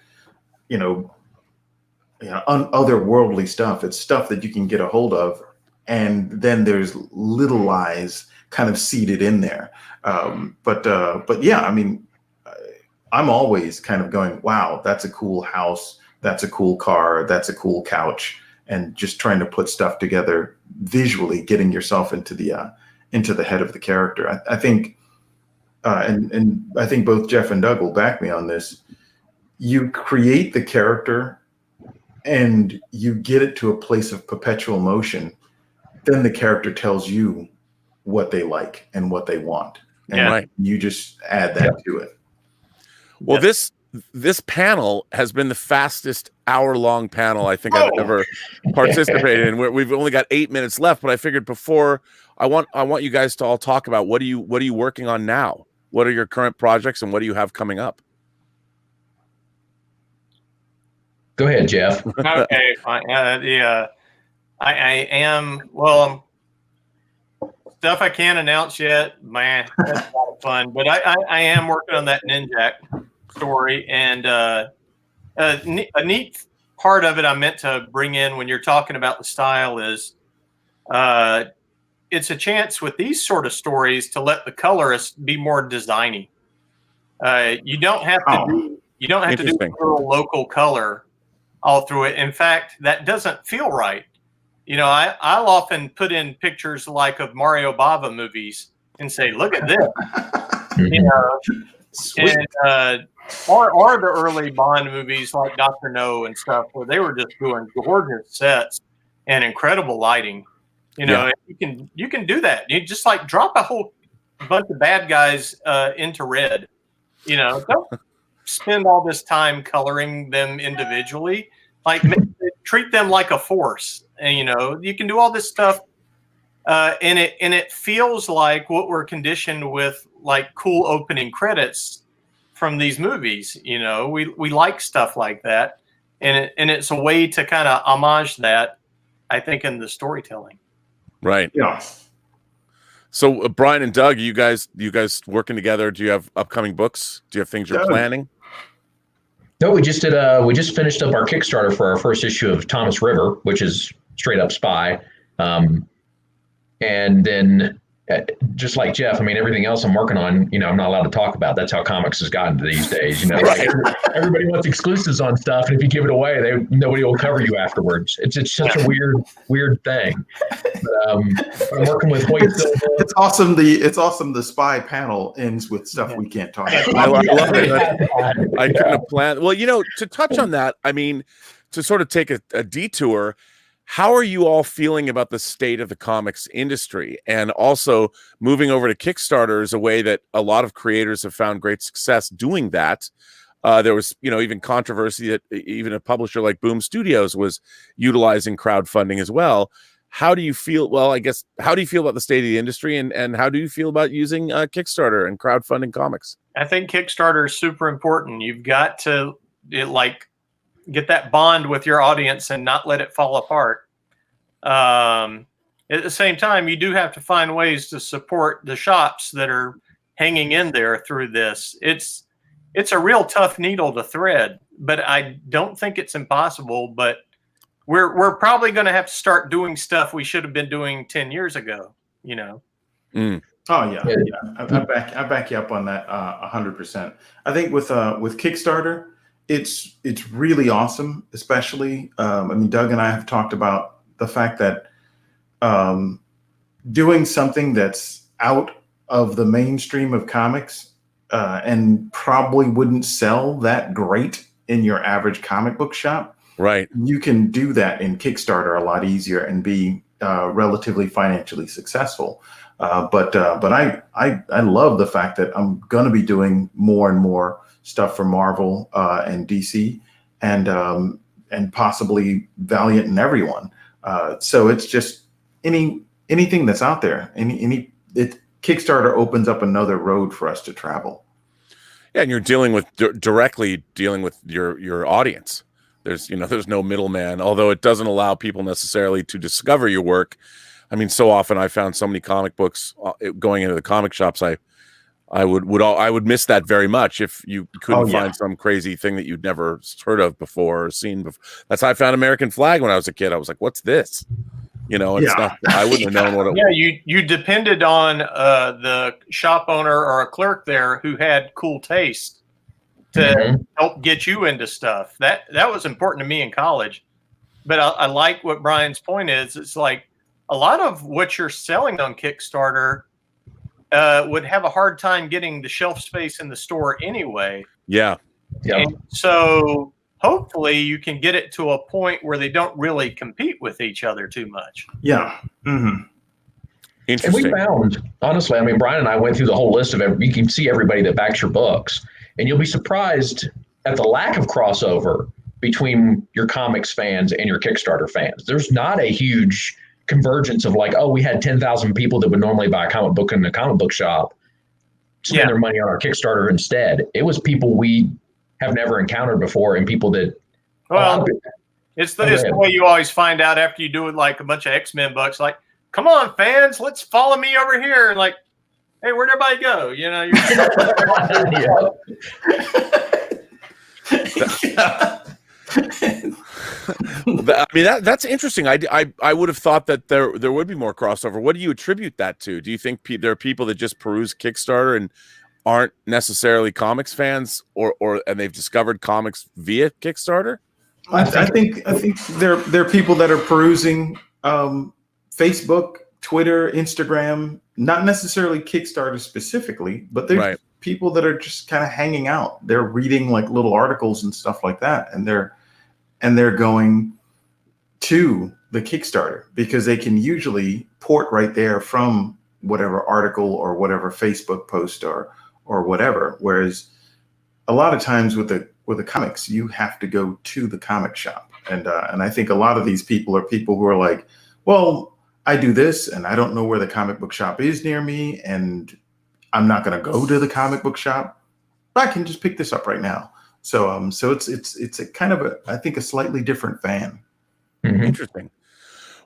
S13: otherworldly stuff. It's stuff that you can get a hold of. And then there's little lies kind of seated in there. But yeah, I mean, I'm always kind of going, wow, that's a cool house. That's a cool car. That's a cool couch. And just trying to put stuff together visually, getting yourself into the head of the character. I think, and I think both Jeff and Doug will back me on this. You create the character and you get it to a place of perpetual motion. Then the character tells you what they like and what they want. And you just add that to it.
S12: Well, this panel has been the fastest hour-long panel I think I've ever participated in. We've only got 8 minutes left, but I figured before I want you guys to all talk about what are you working on now? What are your current projects and what do you have coming up?
S15: Go ahead, Jeff.
S14: Okay, fine. I am, stuff I can't announce yet. Man, that's a lot of fun. But I am working on that Ninjak story. And a neat part of it I meant to bring in when you're talking about the style is it's a chance with these sort of stories to let the colorist be more designy. You don't have to do a local color all through it. In fact, that doesn't feel right. I'll often put in pictures like of Mario Bava movies and say, look at this. And or the early Bond movies like Dr. No and stuff where they were just doing gorgeous sets and incredible lighting. You can do that. You just like drop a whole bunch of bad guys into red. Don't spend all this time coloring them individually. Like treat them like a force. And you can do all this stuff, and it feels like what we're conditioned with, like cool opening credits from these movies. We like stuff like that, and it's a way to kind of homage that, I think, in the storytelling.
S12: Right.
S13: Yeah.
S12: So Brian and Doug, you guys working together? Do you have upcoming books? Do you have things you're planning?
S15: No, we just finished up our Kickstarter for our first issue of Thomas River, which is straight up spy. And then just like Jeff, I mean, everything else I'm working on, I'm not allowed to talk about. That's how comics has gotten to these days. Like everybody wants exclusives on stuff, and if you give it away, nobody will cover you afterwards. It's such a weird thing. But, I'm working with Hoyt Silva.
S13: It's awesome. The spy panel ends with stuff we can't talk about.
S12: I love it. I couldn't have planned. Well, to touch on that, I mean, to sort of take a detour. How are you all feeling about the state of the comics industry? And also moving over to Kickstarter is a way that a lot of creators have found great success doing that. There was, even controversy that even a publisher like Boom Studios was utilizing crowdfunding as well. How do you feel? Well, I guess, how do you feel about the state of the industry and how do you feel about using Kickstarter and crowdfunding comics?
S14: I think Kickstarter is super important. You've got to get that bond with your audience and not let it fall apart. At the same time, you do have to find ways to support the shops that are hanging in there through this. It's a real tough needle to thread, but I don't think it's impossible. But we're probably going to have to start doing stuff we should have been doing 10 years ago.
S12: Mm.
S13: Oh yeah. I back you up on that 100%. I think with Kickstarter, it's really awesome, especially Doug and I have talked about the fact that doing something that's out of the mainstream of comics and probably wouldn't sell that great in your average comic book shop.
S12: Right.
S13: You can do that in Kickstarter a lot easier and be relatively financially successful. But I love the fact that I'm going to be doing more and more stuff for Marvel and DC and possibly Valiant and everyone. So it's just anything that's out there. Kickstarter opens up another road for us to travel.
S12: Yeah, and you're dealing with directly dealing with your audience. There's no middleman, although it doesn't allow people necessarily to discover your work. I mean, so often I found so many comic books going into the comic shops. I would miss that very much if you couldn't find some crazy thing that you'd never heard of before or seen before. That's how I found American Flag when I was a kid. I was like, "What's this?" It's not. I wouldn't have known what it was.
S14: Yeah, you depended on the shop owner or a clerk there who had cool taste to help get you into stuff. That was important to me in college. But I like what Brian's point is. It's like a lot of what you're selling on Kickstarter would have a hard time getting the shelf space in the store anyway.
S12: Yeah.
S14: And so hopefully you can get it to a point where they don't really compete with each other too much.
S13: Yeah.
S15: And we found, honestly, I mean, Brian and I went through the whole list of you can see everybody that backs your books, and you'll be surprised at the lack of crossover between your comics fans and your Kickstarter fans. There's not a huge convergence of like, oh, we had 10,000 people that would normally buy a comic book in the comic book shop spend their money on our Kickstarter instead. It was people we have never encountered before, and people that
S14: it's the way you always find out after you do it, like a bunch of X-Men books, like, come on fans, let's follow me over here, and like, hey, where'd everybody go?
S12: I mean, that's interesting. I would have thought that there would be more crossover. What do you attribute that to? Do you think there are people that just peruse Kickstarter and aren't necessarily comics fans, and they've discovered comics via Kickstarter?
S13: I think there are people that are perusing Facebook, Twitter, Instagram, not necessarily Kickstarter specifically, but there's people that are just kind of hanging out. They're reading like little articles and stuff like that, and they're going to the Kickstarter because they can usually port right there from whatever article or whatever Facebook post or whatever. Whereas a lot of times with the comics, you have to go to the comic shop, and I think a lot of these people are people who are like, well, I do this, and I don't know where the comic book shop is near me, and I'm not going to go to the comic book shop. But I can just pick this up right now. So it's a kind of I think a slightly different fan.
S12: Interesting.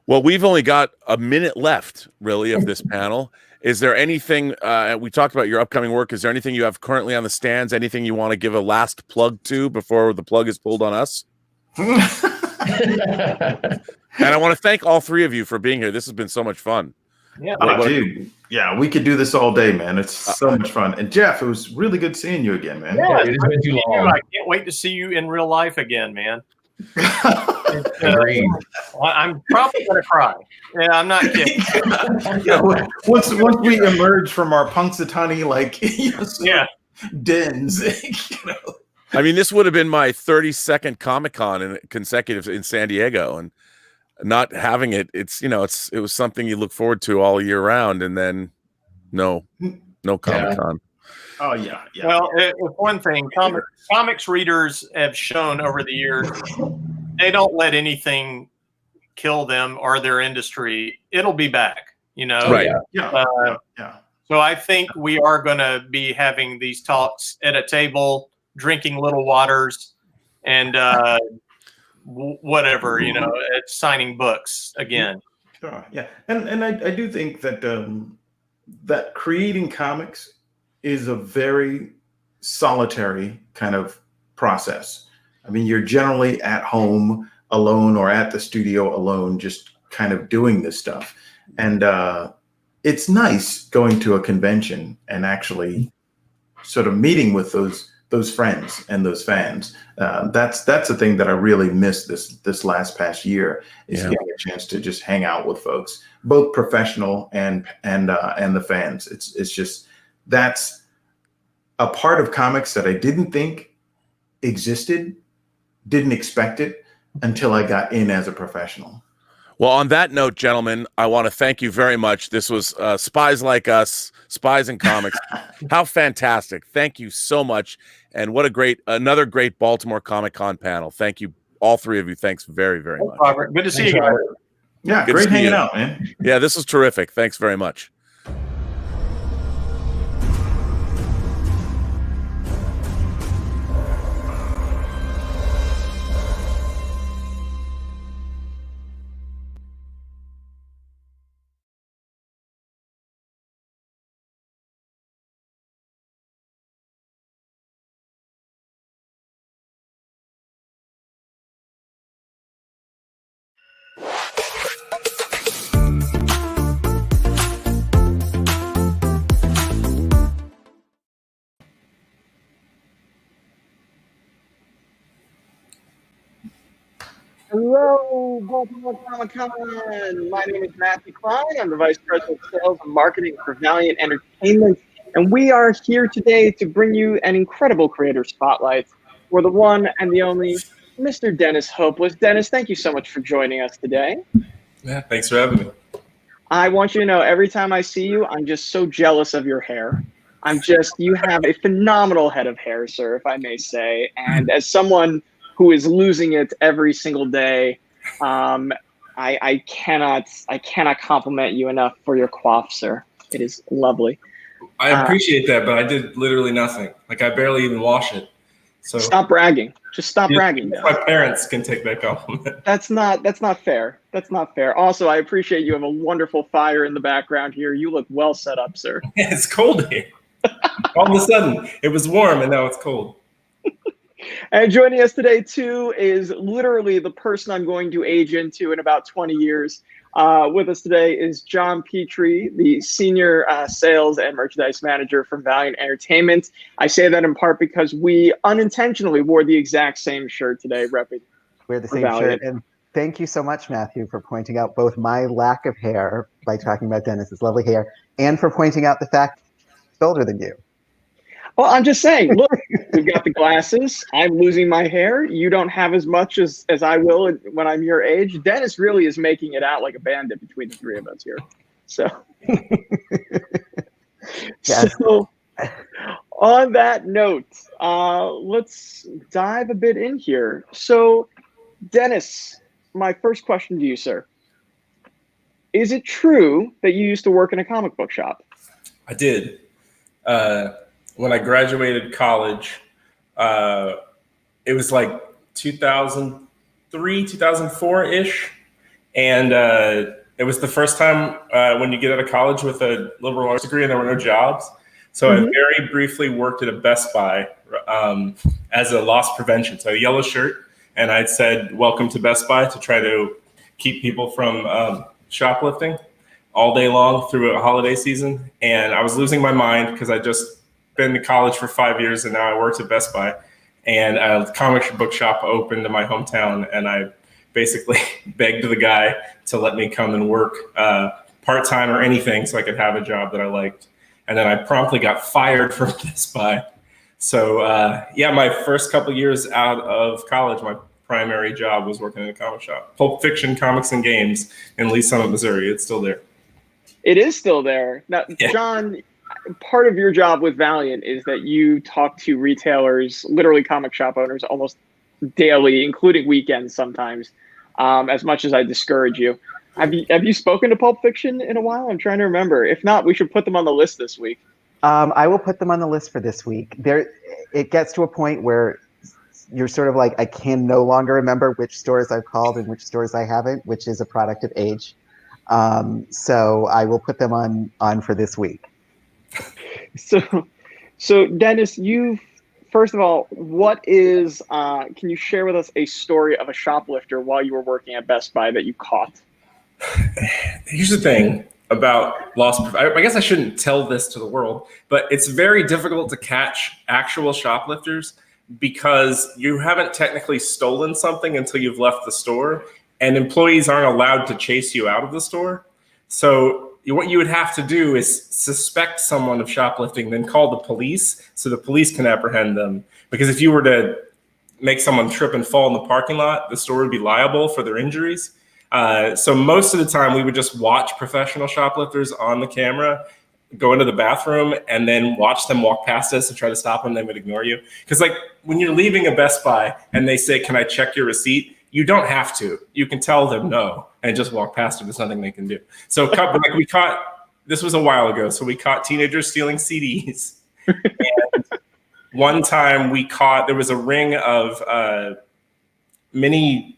S12: Well, we've only got a minute left, really, of this panel. Is there anything, we talked about your upcoming work. Is there anything you have currently on the stands? Anything you want to give a last plug to before the plug is pulled on us? And I want to thank all three of you for being here. This has been so much fun.
S14: Yeah,
S13: dude. Yeah, we could do this all day, man. It's so much fun. And Jeff, it was really good seeing you again, man.
S14: Yeah, it's been too long. I can't wait to see you in real life again, man.
S15: Agreed.
S14: I'm probably gonna cry. Yeah, I'm not kidding.
S13: Once we emerge from our Punxsutawney dens,
S12: I mean, this would have been my 32nd Comic-Con consecutive in San Diego, and not having it, it was something you look forward to all year round, and then no Comic-Con.
S13: Oh yeah.
S14: Well, one thing, comics readers have shown over the years, they don't let anything kill them or their industry. It'll be back,
S12: Right.
S14: So I think we are going to be having these talks at a table, drinking little waters, and whatever, signing books again.
S13: Sure. Yeah, and I do think that that creating comics is a very solitary kind of process. I mean, you're generally at home alone or at the studio alone, just kind of doing this stuff. And it's nice going to a convention and actually sort of meeting with those friends and those fans. That's the thing that I really missed this past year is getting a chance to just hang out with folks, both professional and the fans. It's just that's a part of comics that I didn't think existed, didn't expect it until I got in as a professional.
S12: Well, on that note, gentlemen, I want to thank you very much. This was Spies Like Us, Spies in Comics. How fantastic. Thank you so much. And what another great Baltimore Comic-Con panel. Thank you, all three of you. Thanks very, very much.
S14: Robert, good to see you guys.
S13: Yeah,
S12: Good
S13: great
S12: to see
S13: hanging
S12: you.
S13: out, man.
S12: Yeah, this was terrific. Thanks very much.
S16: Hello, Baltimore Comic Con. My name is Matthew Klein. I'm the Vice President of Sales and Marketing for Valiant Entertainment. And we are here today to bring you an incredible creator spotlight for the one and the only Mr. Dennis Hopeless. Dennis, thank you so much for joining us today.
S17: Yeah, thanks for having me.
S16: I want you to know, every time I see you, I'm just so jealous of your hair. You have a phenomenal head of hair, sir, if I may say. And as someone who is losing it every single day, I cannot compliment you enough for your coif, sir. It is lovely.
S17: I appreciate that, but I did literally nothing. Like, I barely even wash it. So
S16: stop bragging. Just stop bragging.
S17: My parents can take that compliment.
S16: That's not fair. That's not fair. Also, I appreciate you have a wonderful fire in the background here. You look well set up, sir.
S17: Yeah, it's cold here. All of a sudden, it was warm and now it's cold.
S16: And joining us today, too, is literally the person I'm going to age into in about 20 years. With us today is John Petrie, the Senior Sales and Merchandise Manager from Valiant Entertainment. I say that in part because we unintentionally wore the exact same shirt today, repping.
S18: Wear the same shirt. And thank you so much, Matthew, for pointing out both my lack of hair by talking about Dennis's lovely hair, and for pointing out the fact he's older than you.
S16: Well, I'm just saying, look, we've got the glasses. I'm losing my hair. You don't have as much as I will when I'm your age. Dennis really is making it out like a bandit between the three of us here. So, so on that note, let's dive a bit in here. So, Dennis, my first question to you, sir. Is it true that you used to work in a comic book shop?
S17: I did. When I graduated college, it was like 2003, 2004-ish. And it was the first time when you get out of college with a liberal arts degree and there were no jobs. So I very briefly worked at a Best Buy as a loss prevention. So a yellow shirt. And I'd said, welcome to Best Buy, to try to keep people from shoplifting all day long through a holiday season. And I was losing my mind because I just been to college for 5 years and now I worked at Best Buy, and a comic book shop opened in my hometown, and I basically begged the guy to let me come and work part-time or anything so I could have a job that I liked. And then I promptly got fired from Best Buy. So yeah, my first couple years out of college, my primary job was working in a comic shop. Pulp Fiction Comics and Games in Lee Summit, Missouri. It's still there.
S16: It is still there. Now, yeah. John, part of your job with Valiant is that you talk to retailers, literally comic shop owners, almost daily, including weekends sometimes, as much as I discourage you. Have you spoken to Pulp Fiction in a while? I'm trying to remember. If not, we should put them on the list this week.
S18: I will put them on the list for this week. It gets to a point where you're sort of like, I can no longer remember which stores I've called and which stores I haven't, which is a product of age. So I will put them on for this week.
S16: So Dennis, first of all, can you share with us a story of a shoplifter while you were working at Best Buy that you caught?
S17: Here's the thing about loss. I guess I shouldn't tell this to the world, but it's very difficult to catch actual shoplifters because you haven't technically stolen something until you've left the store, and employees aren't allowed to chase you out of the store. So what you would have to do is suspect someone of shoplifting, then call the police so the police can apprehend them. Because if you were to make someone trip and fall in the parking lot, the store would be liable for their injuries. So most of the time we would just watch professional shoplifters on the camera, go into the bathroom, and then watch them walk past us and try to stop them. They would ignore you. Because like when you're leaving a Best Buy and they say, "Can I check your receipt?" You don't have to. You can tell them no and just walk past them. There's nothing they can do. So like we caught, this was a while ago, so we caught teenagers stealing CDs. And one time there was a ring of mini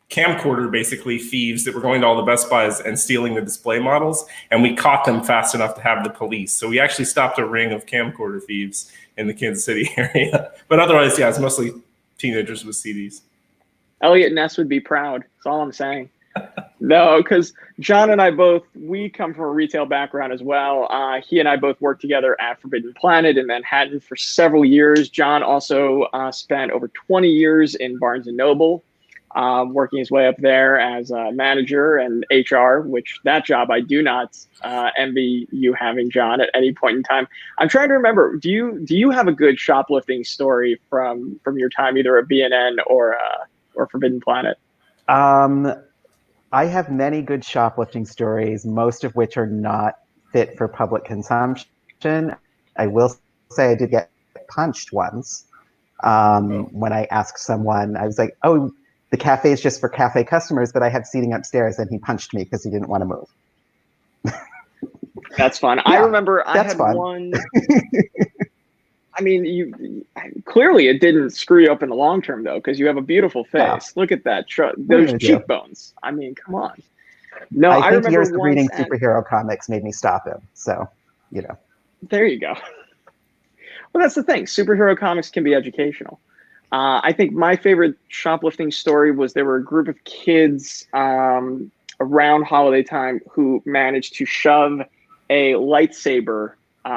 S17: camcorder, basically thieves that were going to all the Best Buys and stealing the display models. And we caught them fast enough to have the police. So we actually stopped a ring of camcorder thieves in the Kansas City area. But otherwise, yeah, it's mostly teenagers with CDs.
S16: Elliot Ness would be proud. That's all I'm saying. No, because John and I we come from a retail background as well. He and I both worked together at Forbidden Planet in Manhattan for several years. John also spent over 20 years in Barnes & Noble, working his way up there as a manager and HR, which that job I do not envy you having, John, at any point in time. I'm trying to remember, do you have a good shoplifting story from your time either at B&N or Forbidden Planet?
S18: I have many good shoplifting stories, most of which are not fit for public consumption. I will say I did get punched once when I asked someone. I was like, "Oh, the cafe is just for cafe customers, but I have seating upstairs," and he punched me because he didn't want to move.
S16: That's fun. Yeah, I remember I had one. I mean, clearly it didn't screw you up in the long term, though, because you have a beautiful face. Yeah. Look at that. Those cheekbones. I mean, come on. No, I remember
S18: years of reading superhero comics made me stop him. So,
S16: There you go. Well, that's the thing. Superhero comics can be educational. I think my favorite shoplifting story was there were a group of kids around holiday time who managed to shove a lightsaber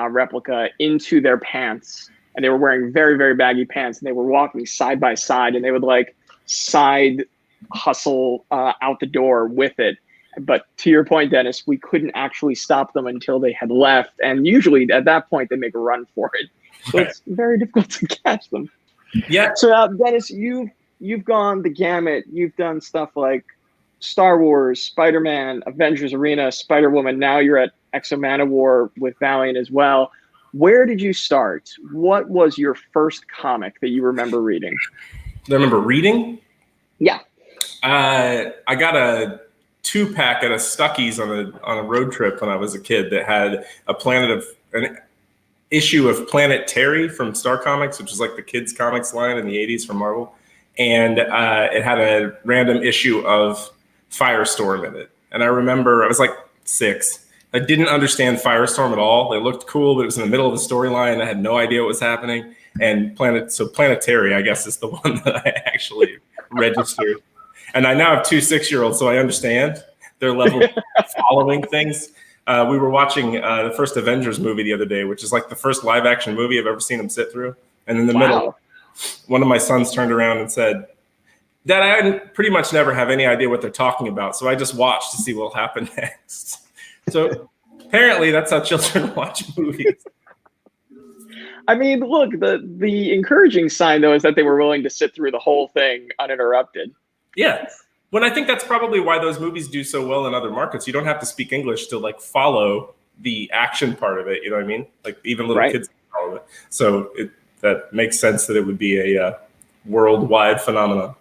S16: replica into their pants, and they were wearing very, very baggy pants, and they were walking side by side, and they would like side hustle out the door with it. But to your point, Dennis, we couldn't actually stop them until they had left, and usually at that point they make a run for it. So it's very difficult to catch them.
S17: Yeah.
S16: So Dennis, you've gone the gamut. You've done stuff like Star Wars, Spider-Man, Avengers Arena, Spider-Woman. Now you're at Exo-Manowar with Valiant as well. Where did you start? What was your first comic that you remember reading?
S17: I remember reading?
S16: Yeah.
S17: I got a 2-pack at a Stuckey's on a road trip when I was a kid that had an issue of Planet Terry from Star Comics, which is like the kids comics line in the 80s from Marvel. And it had a random issue of Firestorm in it. And I remember I was like 6. I didn't understand Firestorm at all. It looked cool, but it was in the middle of the storyline. I had no idea what was happening. And Planetary, I guess, is the one that I actually registered. And I now have 2 6-year-olds, so I understand their level of following things. We were watching the first Avengers movie the other day, which is like the first live action movie I've ever seen them sit through. And in the middle, one of my sons turned around and said, "Dad, I pretty much never have any idea what they're talking about, so I just watch to see what will happen next." So apparently that's how children watch movies.
S16: I mean, look, the encouraging sign, though, is that they were willing to sit through the whole thing uninterrupted.
S17: Yeah. Well, I think that's probably why those movies do so well in other markets. You don't have to speak English to like follow the action part of it. You know what I mean? Like even little kids can follow it. So that makes sense that it would be a worldwide phenomenon.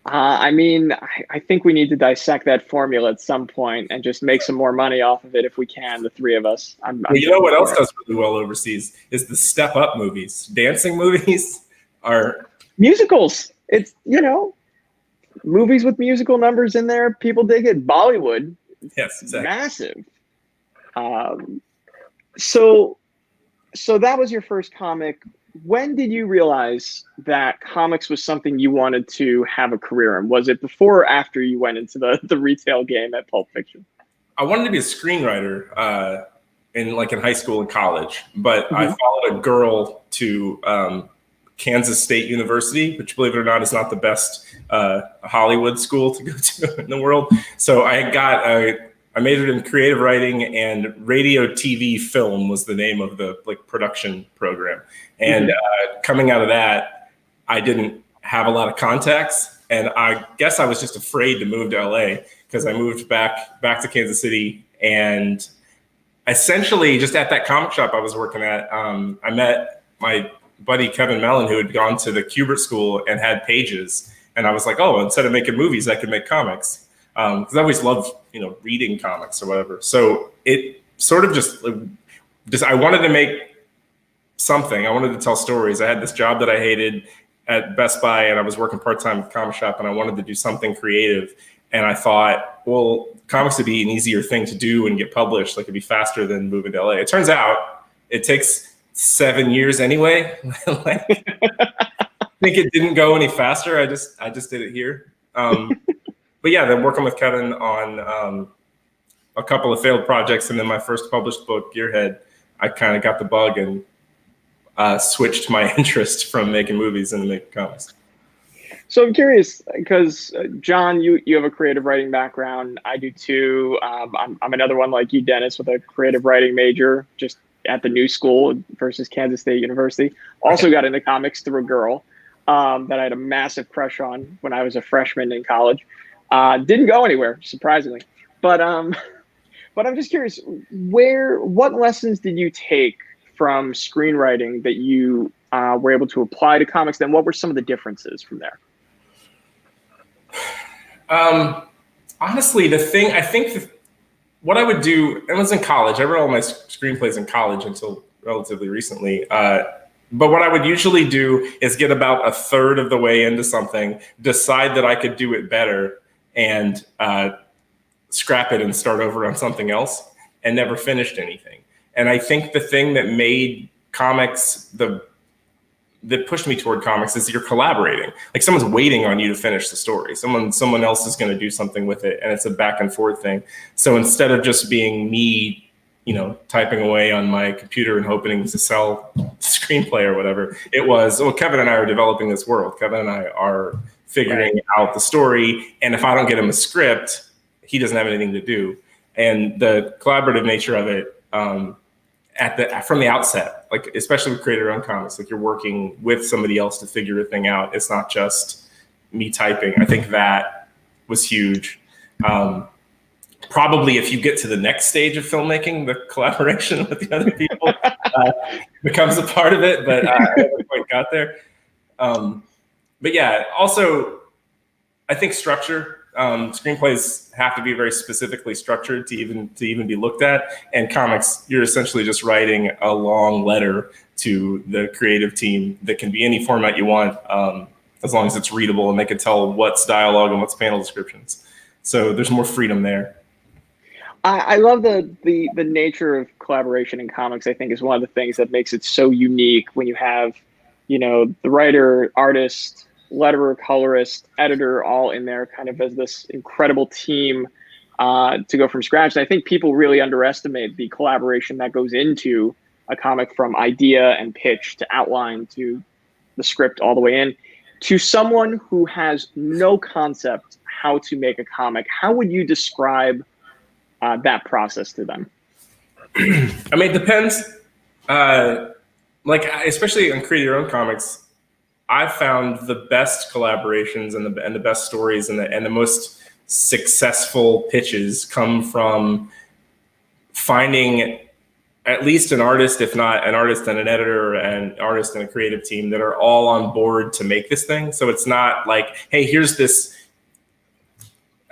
S16: I mean, I think we need to dissect that formula at some point and just make some more money off of it if we can, the three of us.
S17: Well, you know what else does really well overseas is the step-up movies. Dancing movies are...
S16: musicals. It's, movies with musical numbers in there. People dig it. Bollywood.
S17: Yes, exactly.
S16: Massive. So that was your first comic. When did you realize that comics was something you wanted to have a career in? Was it before or after you went into the retail game at Pulp Fiction?
S17: I wanted to be a screenwriter in high school and college, but I followed a girl to Kansas State University, which, believe it or not, is not the best Hollywood school to go to in the world. So I got I majored in creative writing, and radio, TV, film was the name of the production program. And coming out of that, I didn't have a lot of contacts, and I guess I was just afraid to move to LA because I moved back to Kansas City, and essentially just at that comic shop I was working at, I met my buddy Kevin Mellon, who had gone to the Kubert School and had pages, and I was like, oh, instead of making movies, I could make comics, because I always loved reading comics or whatever. So it sort of just I wanted to make something. I wanted to tell stories. I had this job that I hated at Best Buy, and I was working part-time at the comic shop, and I wanted to do something creative. And I thought, well, comics would be an easier thing to do and get published. Like, it'd be faster than moving to LA. It turns out it takes 7 years anyway. I think it didn't go any faster. I just did it here. But yeah, then working with Kevin on a couple of failed projects, and then my first published book, Gearhead, I kind of got the bug and switched my interest from making movies into making comics.
S16: So I'm curious because John, you have a creative writing background. I do too. I'm another one like you, Dennis, with a creative writing major, just at the new school versus Kansas State University. Also got into comics through a girl that I had a massive crush on when I was a freshman in college. Didn't go anywhere, surprisingly. But I'm just curious, what lessons did you take from screenwriting that you were able to apply to comics? Then what were some of the differences from there?
S17: Honestly, what I would do, it was in college. I wrote all my screenplays in college until relatively recently. But what I would usually do is get about a third of the way into something, decide that I could do it better, and scrap it and start over on something else, and never finished anything. And I think the thing that made comics that pushed me toward comics is you're collaborating. Like, someone's waiting on you to finish the story. Someone else is going to do something with it, and it's a back and forth thing. So instead of just being me, typing away on my computer and hoping to sell the screenplay or whatever, it was, well, Kevin and I are developing this world. Kevin and I are figuring out the story, and if I don't get him a script, he doesn't have anything to do. And the collaborative nature of it, from the outset, like especially with creator-owned comics, like you're working with somebody else to figure a thing out. It's not just me typing. I think that was huge. Probably if you get to the next stage of filmmaking, the collaboration with the other people becomes a part of it, but I haven't quite got there. But yeah, also I think structure. Screenplays have to be very specifically structured to even be looked at. And comics, you're essentially just writing a long letter to the creative team that can be any format you want, as long as it's readable and they can tell what's dialogue and what's panel descriptions. So there's more freedom there.
S16: I love the nature of collaboration in comics. I think is one of the things that makes it so unique when you have, the writer, artist, letterer, colorist, editor, all in there kind of as this incredible team to go from scratch. And I think people really underestimate the collaboration that goes into a comic, from idea and pitch to outline to the script all the way in. To someone who has no concept how to make a comic, how would you describe that process to them?
S17: I mean, it depends. Especially on create your own comics, I've found the best collaborations and the best stories and the most successful pitches come from finding at least an artist, if not an artist and an editor and an artist and a creative team that are all on board to make this thing. So it's not like, hey, here's this,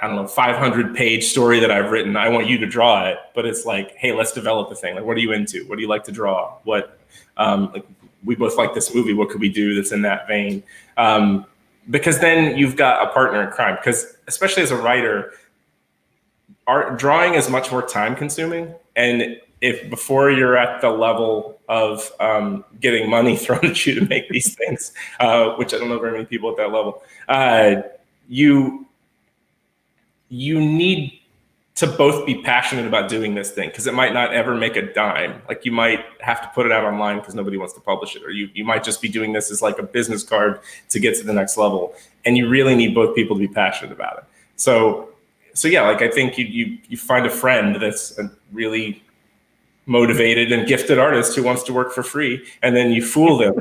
S17: 500-page story that I've written. I want you to draw it. But it's like, hey, let's develop the thing. Like, what are you into? What do you like to draw? What, we both like this movie. What could we do that's in that vein? Because then you've got a partner in crime. Because especially as a writer, drawing is much more time consuming. And if before you're at the level of getting money thrown at you to make these things, which I don't know very many people at that level, you need to both be passionate about doing this thing, because it might not ever make a dime. Like, you might have to put it out online because nobody wants to publish it, or you might just be doing this as like a business card to get to the next level. And you really need both people to be passionate about it. So so yeah, like I think you find a friend that's a really motivated and gifted artist who wants to work for free, and then you fool them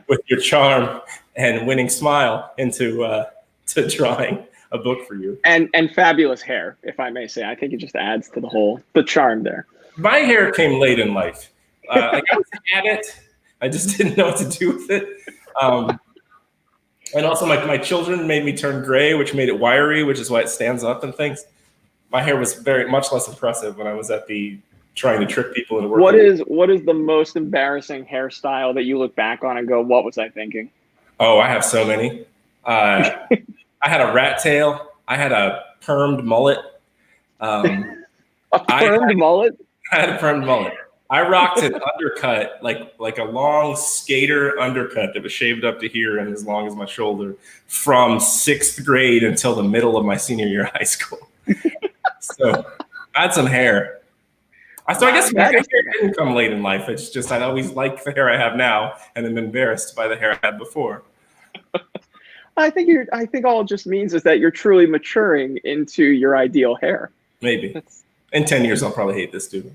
S17: with your charm and winning smile into to drawing a book for you.
S16: And fabulous hair, if I may say. I think it just adds to the charm there.
S17: My hair came late in life. Like I was at it, I just didn't know what to do with it. And also my children made me turn gray, which made it wiry, which is why it stands up and things. My hair was very much less impressive when I was at the trying to trick people into working.
S16: What is the most embarrassing hairstyle that you look back on and go, what was I thinking?
S17: Oh, I have so many. I had a rat tail. I had a permed mullet.
S16: A permed mullet?
S17: I had a permed mullet. I rocked an undercut, like a long skater undercut that was shaved up to here and as long as my shoulder from 6th grade until the middle of my senior year of high school. So I had some hair. So I guess my hair didn't come late in life. It's just I always like the hair I have now and am embarrassed by the hair I had before.
S16: I think all it just means is that you're truly maturing into your ideal hair.
S17: Maybe. In 10 years, I'll probably hate this dude.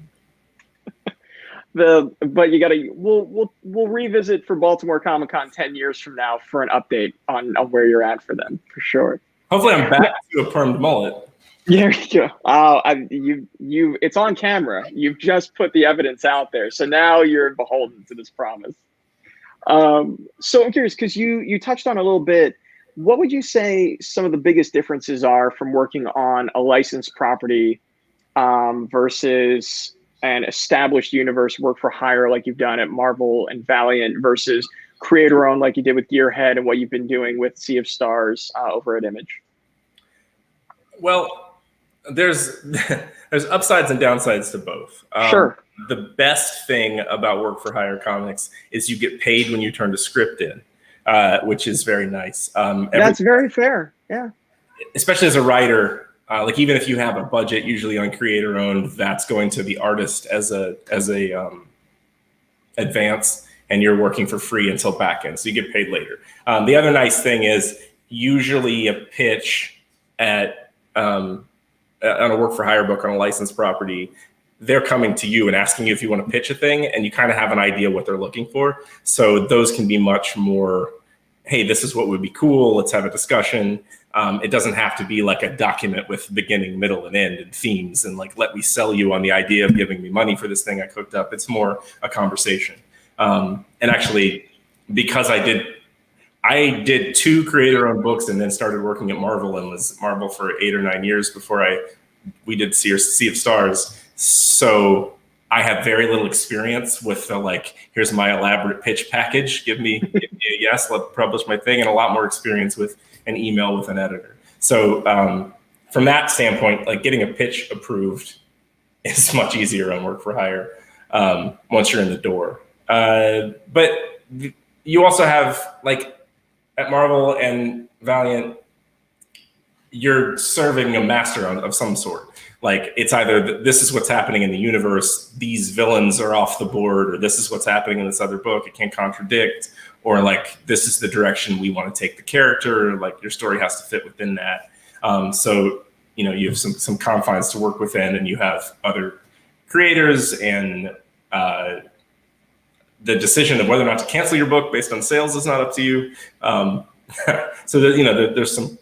S16: But you gotta we'll revisit for Baltimore Comic-Con 10 years from now for an update on where you're at for them, for sure.
S17: Hopefully I'm back to a permed mullet.
S16: There you go. You it's on camera. You've just put the evidence out there. So now you're beholden to this promise. So I'm curious, because you touched on a little bit, what would you say some of the biggest differences are from working on a licensed property versus an established universe work for hire like you've done at Marvel and Valiant versus creator owned like you did with Gearhead and what you've been doing with Sea of Stars over at Image?
S17: Well, there's upsides and downsides to both.
S16: Sure.
S17: The best thing about work for hire comics is you get paid when you turn the script in, which is very nice.
S16: That's very fair. Yeah.
S17: Especially as a writer, like even if you have a budget, usually on creator owned, that's going to the artist as a advance, and you're working for free until back end, so you get paid later. The other nice thing is usually a pitch at on a work for hire book on a licensed property, they're coming to you and asking you if you want to pitch a thing, and you kind of have an idea what they're looking for. So those can be much more, hey, this is what would be cool. Let's have a discussion. It doesn't have to be like a document with beginning, middle, and end and themes and like, let me sell you on the idea of giving me money for this thing I cooked up. It's more a conversation. And actually, because I did 2 creator-owned books and then started working at Marvel and was Marvel for 8 or 9 years before we did Sea of Stars. So I have very little experience with the, like, here's my elaborate pitch package. Give me a yes, let's publish my thing, and a lot more experience with an email with an editor. So from that standpoint, like getting a pitch approved is much easier on work for hire once you're in the door. But you also have, like, at Marvel and Valiant, you're serving a master of some sort. Like, it's either this is what's happening in the universe, these villains are off the board, or this is what's happening in this other book, it can't contradict, or like, this is the direction we want to take the character, like your story has to fit within that. So, you know, you have some confines to work within, and you have other creators, and the decision of whether or not to cancel your book based on sales is not up to you. So that, you know, there's some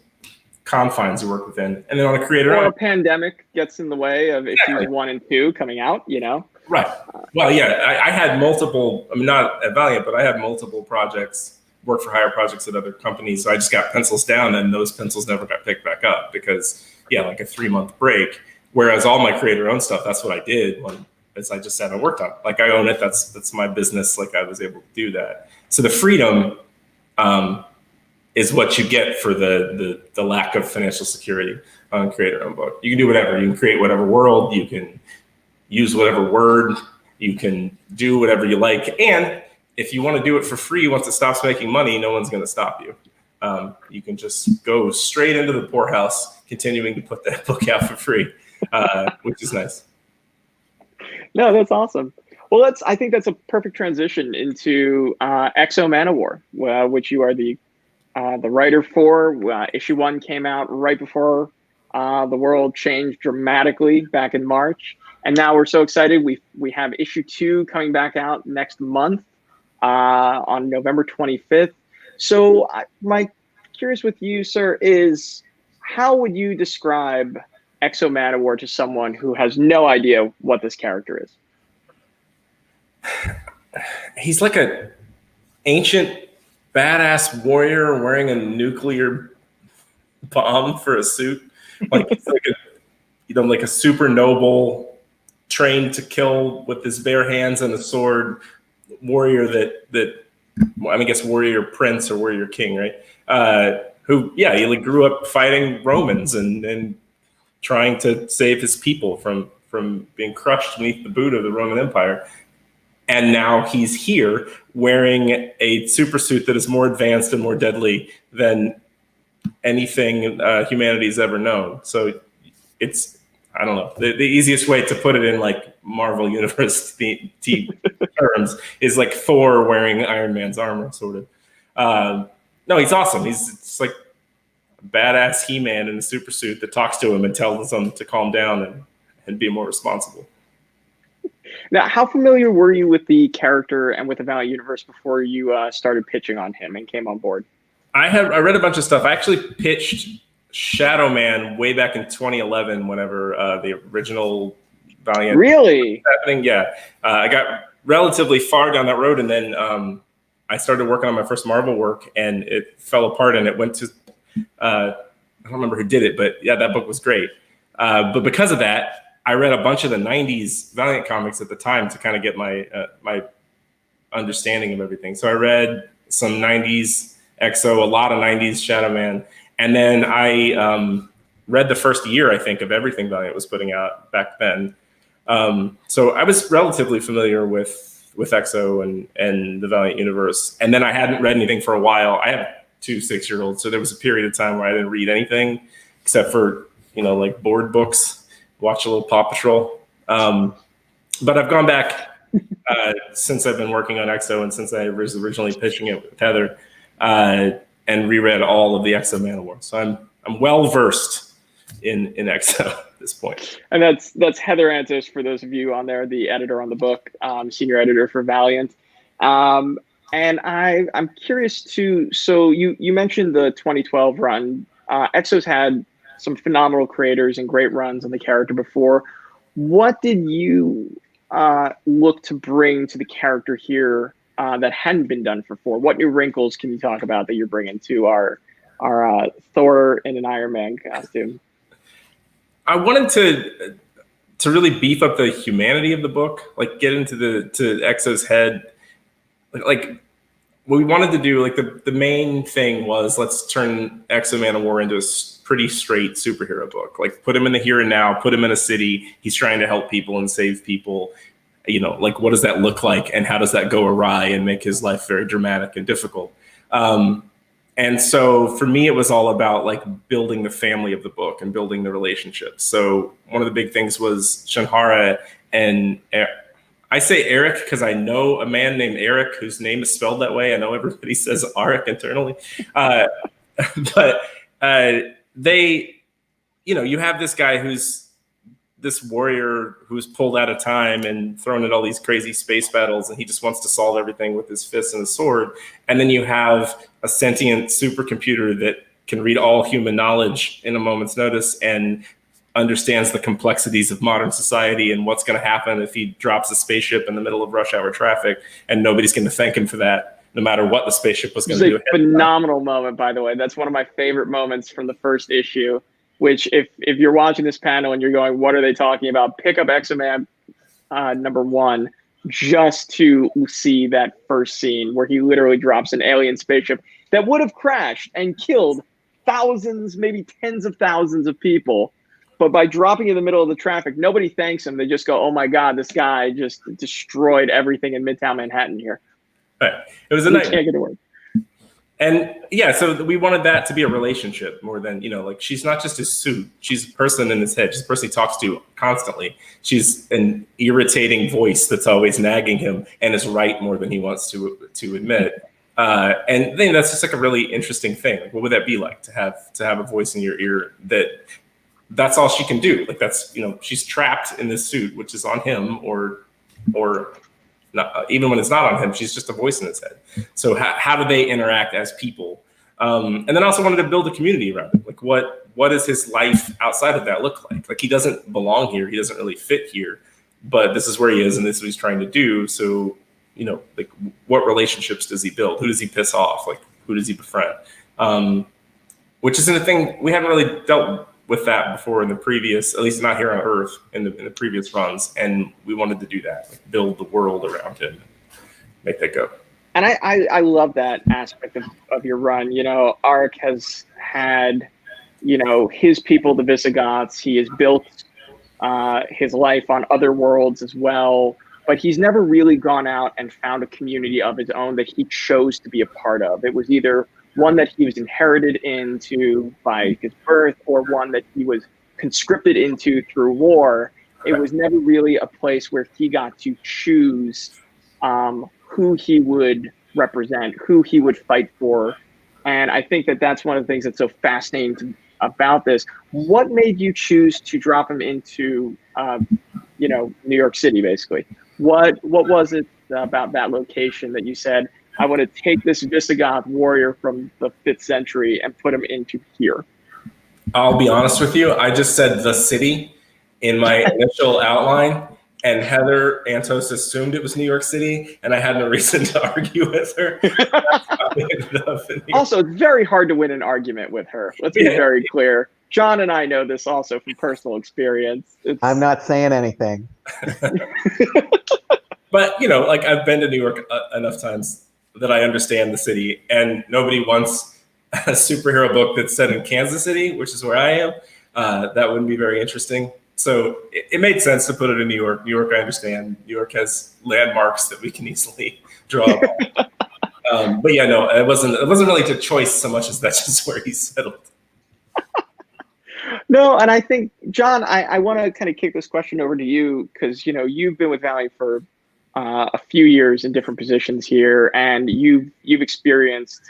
S17: confines to work within. And then on a creator,
S16: or a pandemic gets in the way of issues 1 and 2 coming out, you know?
S17: Right. Well, yeah, I had multiple, I mean, not at Valiant, but I had multiple projects, work for hire projects at other companies. So I just got pencils down, and those pencils never got picked back up because, yeah, like a 3-month break. Whereas all my creator owned stuff, that's what I did as I just sat and worked on it. Like, I own it. That's my business. Like, I was able to do that. So the freedom is what you get for the lack of financial security on a creator-owned book. You can do whatever. You can create whatever world. You can use whatever word. You can do whatever you like. And if you want to do it for free, once it stops making money, no one's going to stop you. You can just go straight into the poorhouse, continuing to put that book out for free, which is nice.
S16: No, that's awesome. Well, I think that's a perfect transition into Exo Manowar, which you are the writer for. Issue 1 came out right before The world changed dramatically back in March, and now we're so excited. We have issue 2 coming back out next month on November 25th. So my curious with you, sir, is how would you describe Exo Manowar to someone who has no idea what this character is?
S17: He's like a ancient badass warrior wearing a nuclear bomb for a suit. Like he's like like a super noble, trained to kill with his bare hands and a sword warrior that I guess warrior prince or warrior king, right? Who he like grew up fighting Romans and trying to save his people from being crushed beneath the boot of the Roman Empire. And now he's here wearing a super suit that is more advanced and more deadly than anything humanity's ever known. So it's, I don't know, the easiest way to put it in like Marvel Universe terms is like Thor wearing Iron Man's armor, sort of. No, he's awesome. It's like a badass He-Man in a super suit that talks to him and tells him to calm down and be more responsible.
S16: Now, how familiar were you with the character and with the Valiant Universe before you started pitching on him and came on board? I
S17: read a bunch of stuff. I actually pitched Shadow Man way back in 2011, whenever the original Valiant happening. Yeah, I got relatively far down that road, and then I started working on my first Marvel work, and it fell apart, and it went to I don't remember who did it, but yeah, that book was great. But because of that, I read a bunch of the 90s Valiant comics at the time to kind of get my my understanding of everything. So I read some 90s Exo, a lot of 90s Shadow Man. And then I read the first year, I think, of everything Valiant was putting out back then. So I was relatively familiar with Exo and the Valiant universe. And then I hadn't read anything for a while. I have 2 6-year-olds. So there was a period of time where I didn't read anything except for, like board books. Watch a little Paw Patrol. But I've gone back since I've been working on Exo and since I was originally pitching it with Heather and reread all of the Exo Manowar. So I'm well versed in Exo at this point.
S16: And that's Heather Antos, for those of you on there, the editor on the book, senior editor for Valiant. And I'm curious too. So you mentioned the 2012 run. Exo's had some phenomenal creators and great runs on the character before. What did you look to bring to the character here that hadn't been done before? What new wrinkles can you talk about that you're bringing to our Thor in an Iron Man costume?
S17: I wanted to really beef up the humanity of the book, like get into to Exo's head. Like what we wanted to do, like the main thing was, let's turn Exo Manowar into a pretty straight superhero book. Like put him in the here and now, put him in a city. He's trying to help people and save people. Like what does that look like, and how does that go awry and make his life very dramatic and difficult? And so for me, it was all about like building the family of the book and building the relationships. So one of the big things was Shanhara and I say Eric because I know a man named Eric whose name is spelled that way. I know everybody says Arik internally, but they, you have this guy who's this warrior who's pulled out of time and thrown at all these crazy space battles, and he just wants to solve everything with his fists and his sword. And then you have a sentient supercomputer that can read all human knowledge in a moment's notice and understands the complexities of modern society and what's going to happen if he drops a spaceship in the middle of rush hour traffic, and nobody's going to thank him for that, no matter what the spaceship was going to do.
S16: It's a phenomenal moment, by the way. That's one of my favorite moments from the first issue, which if you're watching this panel and you're going, what are they talking about? Pick up Exoman #1 just to see that first scene where he literally drops an alien spaceship that would have crashed and killed thousands, maybe tens of thousands of people. But by dropping in the middle of the traffic, nobody thanks him. They just go, oh my God, this guy just destroyed everything in Midtown Manhattan here.
S17: Right. It was a night. Can't get to work. And yeah, so we wanted that to be a relationship more than, like she's not just his suit. She's a person in his head. She's a person he talks to constantly. She's an irritating voice that's always nagging him and is right more than he wants to admit. And then that's just like a really interesting thing. Like, what would that be like to have a voice in your ear that that's all she can do. Like that's, she's trapped in this suit, which is on him, or not, even when it's not on him, she's just a voice in his head. So how do they interact as people? And then I also wanted to build a community around it. Like what does his life outside of that look like? Like he doesn't belong here. He doesn't really fit here, but this is where he is and this is what he's trying to do. So, like what relationships does he build? Who does he piss off? Like who does he befriend? Which isn't a thing, we haven't really dealt with that before in the previous, at least not here on Earth, in the previous runs. And we wanted to do that, like build the world around him, make that go.
S16: And I love that aspect of your run. Arik has had, his people, the Visigoths. He has built his life on other worlds as well. But he's never really gone out and found a community of his own that he chose to be a part of. It was either one that he was inherited into by his birth or one that he was conscripted into through war. It was never really a place where he got to choose who he would represent, who he would fight for. And I think that that's one of the things that's so fascinating about this. What made you choose to drop him into, New York City, basically? What was it about that location that you said, I want to take this Visigoth warrior from the 5th century and put him into here?
S17: I'll be honest with you. I just said the city in my initial outline, and Heather Antos assumed it was New York City, and I had no reason to argue with her.
S16: Also, it's very hard to win an argument with her. Let's be very clear. John and I know this also from personal experience.
S18: I'm not saying anything.
S17: But, I've been to New York enough times that I understand the city, and nobody wants a superhero book that's set in Kansas City, which is where I am. That wouldn't be very interesting. So it made sense to put it in New York. New York, I understand. New York has landmarks that we can easily draw upon. But yeah, no, it wasn't really to choice so much as that's just where he settled.
S16: No, and I think, John, I want to kind of kick this question over to you because, you've been with Valley for a few years in different positions here, and you've experienced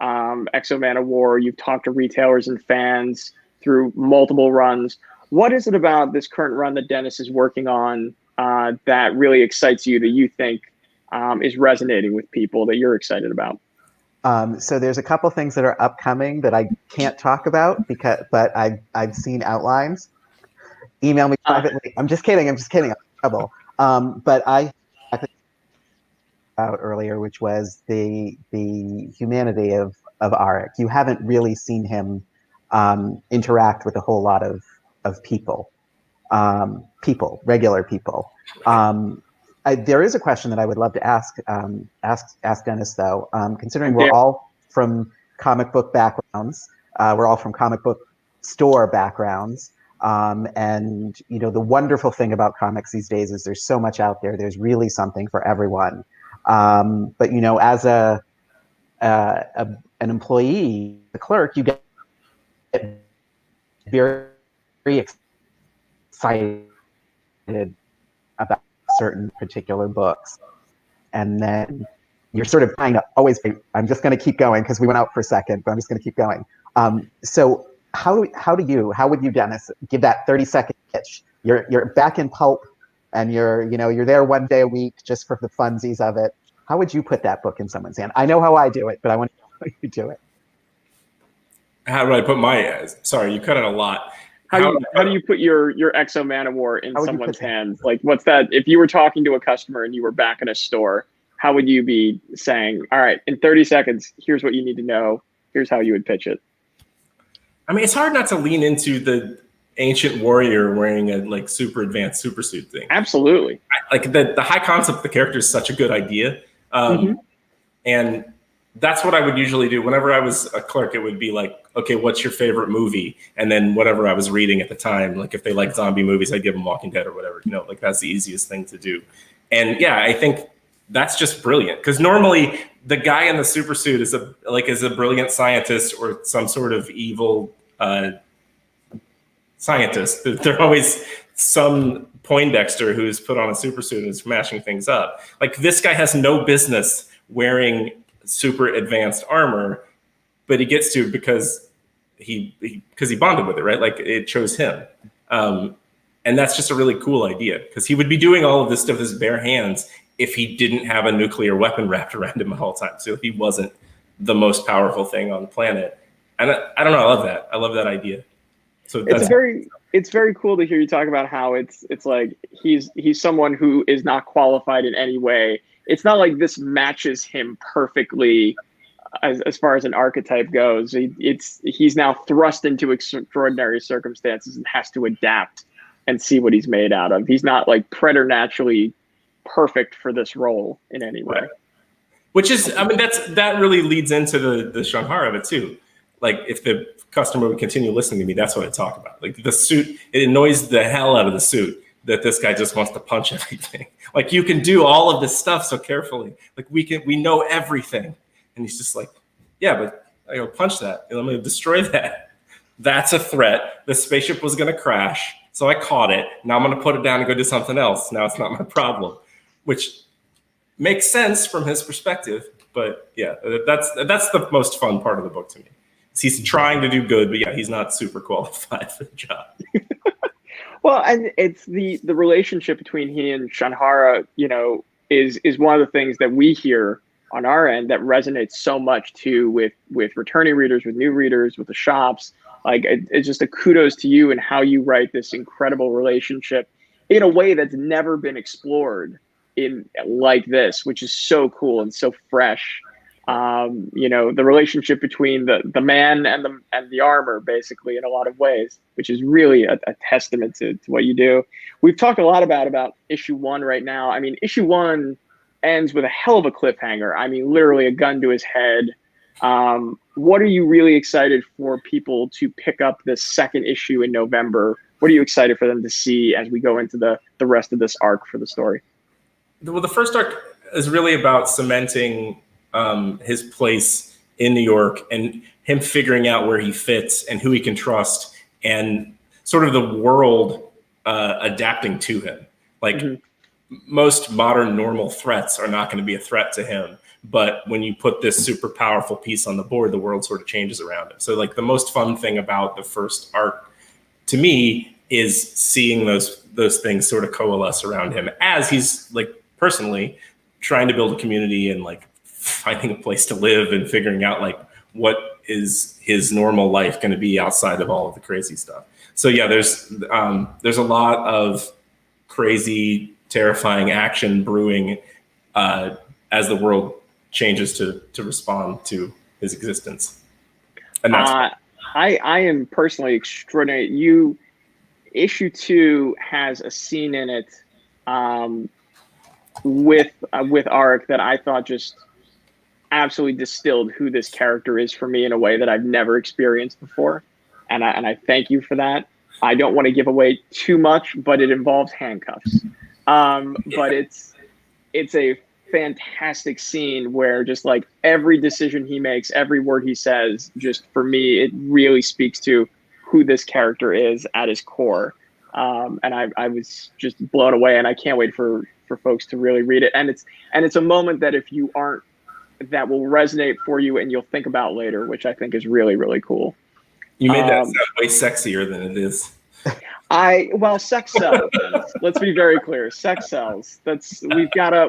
S16: Exo-Man of War. You've talked to retailers and fans through multiple runs. What is it about this current run that Dennis is working on that really excites you, that you think is resonating with people, that you're excited about?
S18: So there's a couple things that are upcoming that I can't talk about but I've seen outlines. Email me privately. I'm just kidding. I'm in trouble. But I about earlier, which was the humanity of Arik. You haven't really seen him interact with a whole lot of people, regular people. There is a question that I would love to ask Dennis, though. Considering we're all from comic book backgrounds, we're all from comic book store backgrounds, and the wonderful thing about comics these days is there's so much out there. There's really something for everyone. But as an employee, the clerk, you get very excited about certain particular books, and then you're sort of trying to always. I'm just going to keep going because we went out for a second, but I'm just going to keep going. So how would you, Dennis, give that 30-second pitch? You're back in pulp, and you're there one day a week just for the funsies of it. How would you put that book in someone's hand? I know how I do it, but I want to know how you do it.
S17: How do I put my? Sorry, you cut it a lot.
S16: How do you put your Exo-Man of War in someone's hands? Like, what's that? If you were talking to a customer and you were back in a store, how would you be saying, all right, in 30 seconds, here's what you need to know. Here's how you would pitch it.
S17: I mean, it's hard not to lean into the ancient warrior wearing a super advanced super suit thing.
S16: Absolutely.
S17: The high concept of the character is such a good idea. And that's what I would usually do. Whenever I was a clerk, it would be like, okay, what's your favorite movie? And then whatever I was reading at the time, like if they like zombie movies, I'd give them Walking Dead or whatever, that's the easiest thing to do. And yeah, I think that's just brilliant. Because normally the guy in the super suit is a brilliant scientist or some sort of evil scientist. They're always some Poindexter who's put on a super suit and is smashing things up. Like this guy has no business wearing super advanced armor, but he gets to because he because he bonded with it, right? Like it chose him. And that's just a really cool idea, because he would be doing all of this stuff with his bare hands if he didn't have a nuclear weapon wrapped around him the whole time. So he wasn't the most powerful thing on the planet. And I don't know, I love that. I love that idea. So
S16: it's very cool to hear you talk about how it's like he's someone who is not qualified in any way. It's not like this matches him perfectly as far as an archetype goes. He's now thrust into extraordinary circumstances and has to adapt and see what he's made out of. He's not like preternaturally perfect for this role in any way.
S17: Right. Which is, I mean, that really leads into the Shanghara of it too. Like if the customer would continue listening to me, that's what I talk about. Like the suit, it annoys the hell out of the suit that this guy just wants to punch everything. Like you can do all of this stuff so carefully. Like we know everything. And he's just like, yeah, but I go punch that. And I'm going to destroy that. That's a threat. The spaceship was going to crash. So I caught it. Now I'm going to put it down and go do something else. Now it's not my problem, which makes sense from his perspective. But yeah, that's the most fun part of the book to me. He's trying to do good, but yeah, he's not super qualified for the job.
S16: Well, and it's the relationship between he and Shanhara, is one of the things that we hear on our end that resonates so much too with returning readers, with new readers, with the shops. Like it's just a kudos to you and how you write this incredible relationship in a way that's never been explored in like this, which is so cool and so fresh. The relationship between the man and the armor, basically, in a lot of ways, which is really a testament to what you do. We've talked a lot about issue 1 right now. I mean, issue 1 ends with a hell of a cliffhanger. I mean, literally a gun to his head. What are you really excited for people to pick up this second issue in November? What are you excited for them to see as we go into the rest of this arc for the story?
S17: Well, the first arc is really about cementing his place in New York and him figuring out where he fits and who he can trust, and sort of the world adapting to him. Like most modern normal threats are not going to be a threat to him. But when you put this super powerful piece on the board, the world sort of changes around him. So like the most fun thing about the first arc to me is seeing those things sort of coalesce around him as he's like personally trying to build a community and like finding a place to live and figuring out like what is his normal life going to be outside of all of the crazy stuff. So yeah, there's a lot of crazy, terrifying action brewing as the world changes to respond to his existence. And that's
S16: I am personally extraordinary. Issue 2 has a scene in it with Arik that I thought just absolutely distilled who this character is for me in a way that I've never experienced before, and I thank you for that. I don't want to give away too much, but it involves handcuffs. But it's a fantastic scene where just like every decision he makes, every word he says, just for me, it really speaks to who this character is at his core. And I was just blown away, and I can't wait for folks to really read it. And it's a moment that if you aren't, that will resonate for you and you'll think about later, which I think is really, really cool.
S17: You made that sound way sexier than it is.
S16: Sex sells. Let's be very clear. Sex sells. We've gotta,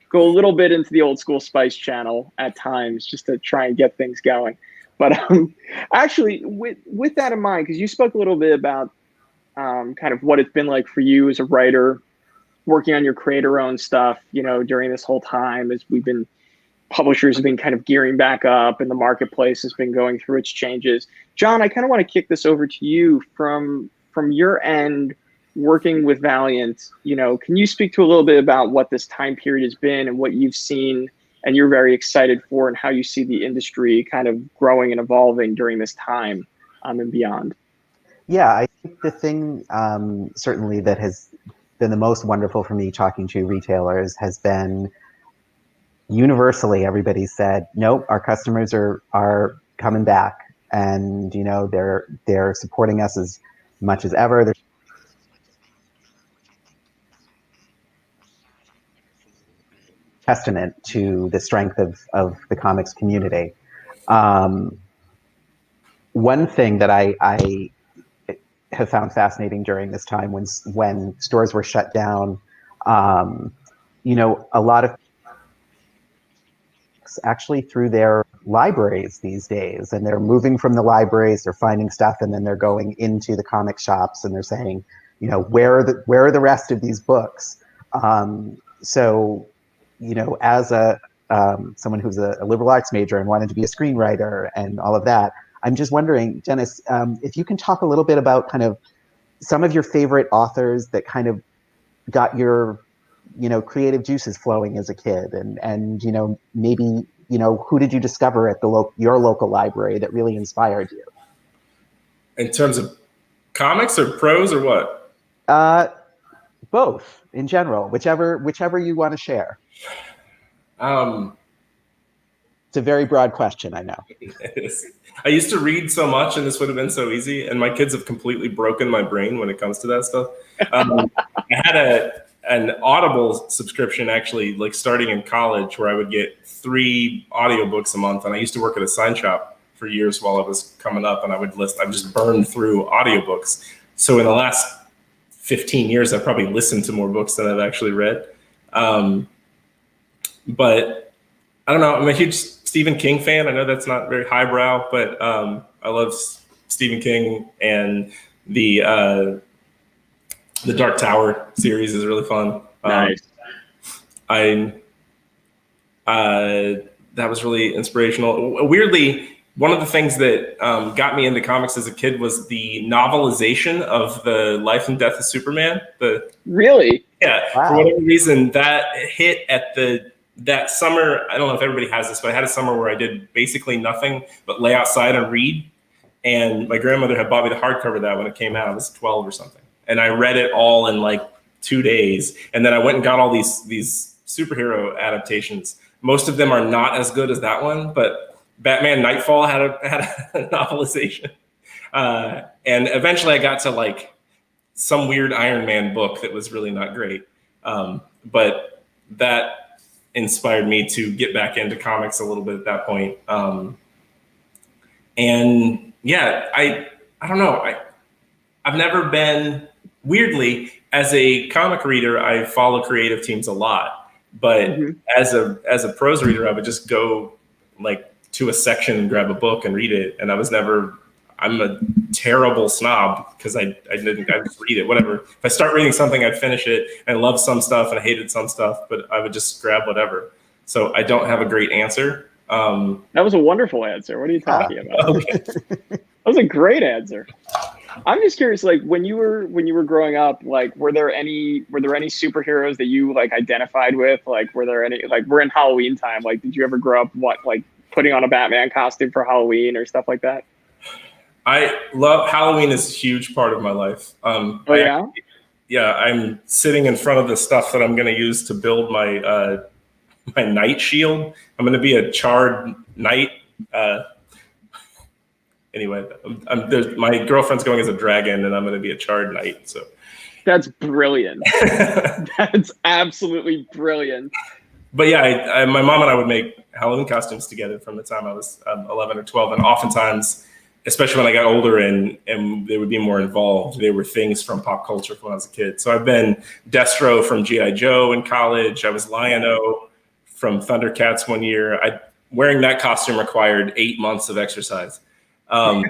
S16: go a little bit into the old school Spice Channel at times just to try and get things going. But actually, with that in mind, because you spoke a little bit about kind of what it's been like for you as a writer, working on your creator-owned stuff, during this whole time as publishers have been kind of gearing back up and the marketplace has been going through its changes. John, I kind of want to kick this over to you from your end, working with Valiant. Can you speak to a little bit about what this time period has been and what you've seen and you're very excited for, and how you see the industry kind of growing and evolving during this time and beyond?
S18: Yeah, I think the thing certainly that has been the most wonderful for me talking to retailers has been universally everybody said, nope, our customers are coming back, and they're supporting us as much as ever. They're testament to the strength of the comics community. one thing that I have found fascinating during this time when stores were shut down, you know, a lot of actually through their libraries these days, and they're moving from the libraries, they're finding stuff, and then they're going into the comic shops and they're saying, you know, where are the rest of these books? So, you know, as someone who's a liberal arts major and wanted to be a screenwriter and all of that, I'm just wondering, Dennis, if you can talk a little bit about kind of some of your favorite authors that kind of got your, you know, creative juices flowing as a kid, and you know, maybe, you know, who did you discover at your local library that really inspired you?
S17: In terms of comics or prose or what?
S18: Both in general, whichever you want to share. It's a very broad question, I know.
S17: I used to read so much, and this would have been so easy. And my kids have completely broken my brain when it comes to that stuff. I had an Audible subscription, actually, like starting in college, where I would get 3 audiobooks a month. And I used to work at a sign shop for years while I was coming up, and I just burned through audiobooks. So in the last 15 years, I've probably listened to more books than I've actually read. But I don't know. I'm a huge Stephen King fan. I know that's not very highbrow, but I love Stephen King, and the Dark Tower series is really fun.
S16: Nice.
S17: That was really inspirational. Weirdly, one of the things that got me into comics as a kid was the novelization of the Life and Death of Superman.
S16: Really?
S17: Yeah.
S18: Wow.
S17: For whatever reason, that hit at that summer. I don't know if everybody has this, but I had a summer where I did basically nothing but lay outside and read. And my grandmother had bought me the hardcover of that when it came out. I was 12 or something. And I read it all in like 2 days. And then I went and got all these superhero adaptations. Most of them are not as good as that one, but Batman Nightfall had a novelization. And eventually I got to like some weird Iron Man book that was really not great. But that inspired me to get back into comics a little bit at that point. And yeah, I don't know. I've never been, weirdly, as a comic reader, I follow creative teams a lot. But as a prose reader, I would just go like to a section and grab a book and read it. And I'm a terrible snob because I just read it, whatever. If I start reading something, I'd finish it. I love some stuff and I hated some stuff, but I would just grab whatever. So I don't have a great answer.
S16: That was a wonderful answer. What are you talking about?
S17: Okay.
S16: That was a great answer. I'm just curious, like when you were growing up, like were there any superheroes that you like identified with? Like were there any, like we're in Halloween time, like did you ever grow up like putting on a Batman costume for Halloween or stuff like that?
S17: I love Halloween is a huge part of my life. I'm sitting in front of the stuff that I'm going to use to build my my knight shield. I'm going to be a charred knight. Anyway, my girlfriend's going as a dragon, and I'm going to be a charred knight. So
S16: that's brilliant. That's absolutely brilliant.
S17: But yeah, my mom and I would make Halloween costumes together from the time I was 11 or 12, and oftentimes, especially when I got older and they would be more involved, they were things from pop culture from when I was a kid. So I've been Destro from G.I. Joe in college. I was Lion-O from Thundercats one year. Wearing that costume required 8 months of exercise. And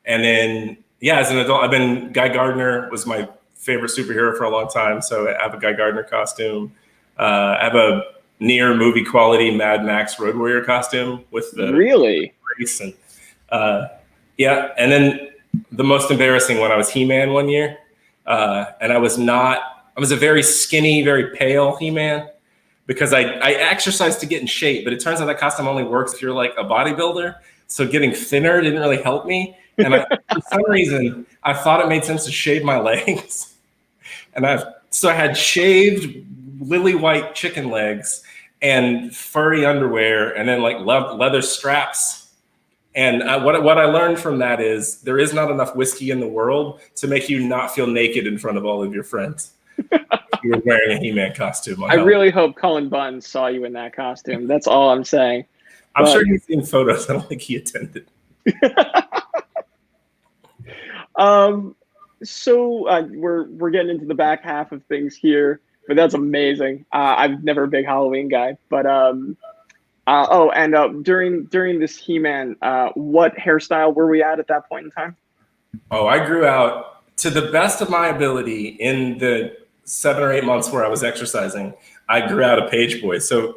S17: then, yeah, as an adult, Guy Gardner was my favorite superhero for a long time. So I have a Guy Gardner costume. I have a near movie quality Mad Max Road Warrior costume with the race and yeah. And then the most embarrassing one, I was He-Man one year, and I was a very skinny, very pale He-Man because I exercised to get in shape, but it turns out that costume only works if you're like a bodybuilder. So getting thinner didn't really help me. And for some reason, I thought it made sense to shave my legs. And so I had shaved lily white chicken legs and furry underwear and then like leather straps. And what I learned from that is there is not enough whiskey in the world to make you not feel naked in front of all of your friends. You were wearing a He-Man costume.
S16: I really hope Cullen Bunn saw you in that costume. That's all I'm saying.
S17: I'm sure he's seen photos. I don't think he attended.
S16: We're getting into the back half of things here, but that's amazing. I'm never a big Halloween guy, but during this He-Man, what hairstyle were we at that point in time?
S17: Oh, I grew out to the best of my ability in the 7 or 8 months where I was exercising. I grew out a page boy. So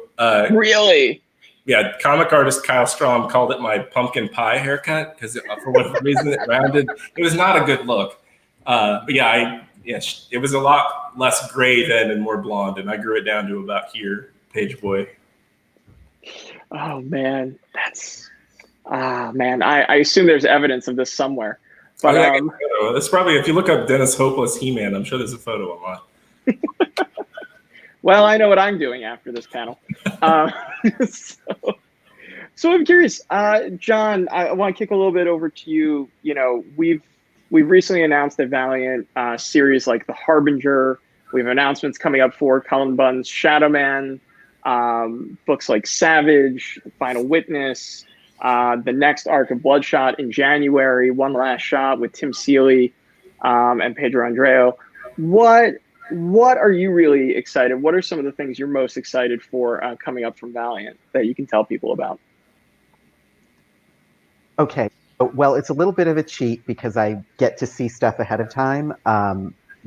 S16: really,
S17: yeah, comic artist Kyle Strom called it my pumpkin pie haircut because for whatever reason it rounded. It was not a good look. But yeah, it was a lot less gray then and more blonde, and I grew it down to about here, page boy.
S16: Oh man, I assume there's evidence of this somewhere. But
S17: it's probably, if you look up Dennis Hopeless He-Man, I'm sure there's a photo online.
S16: Well, I know what I'm doing after this panel. So I'm curious, John. I want to kick a little bit over to you. You know, we've recently announced a Valiant series like The Harbinger. We have announcements coming up for Cullen Bunn's Shadow Man, books like Savage, Final Witness, the next arc of Bloodshot in January, One Last Shot with Tim Seeley and Pedro Andreu. What are you really excited? What are some of the things you're most excited for coming up from Valiant that you can tell people about?
S18: Okay. Well, it's a little bit of a cheat because I get to see stuff ahead of time.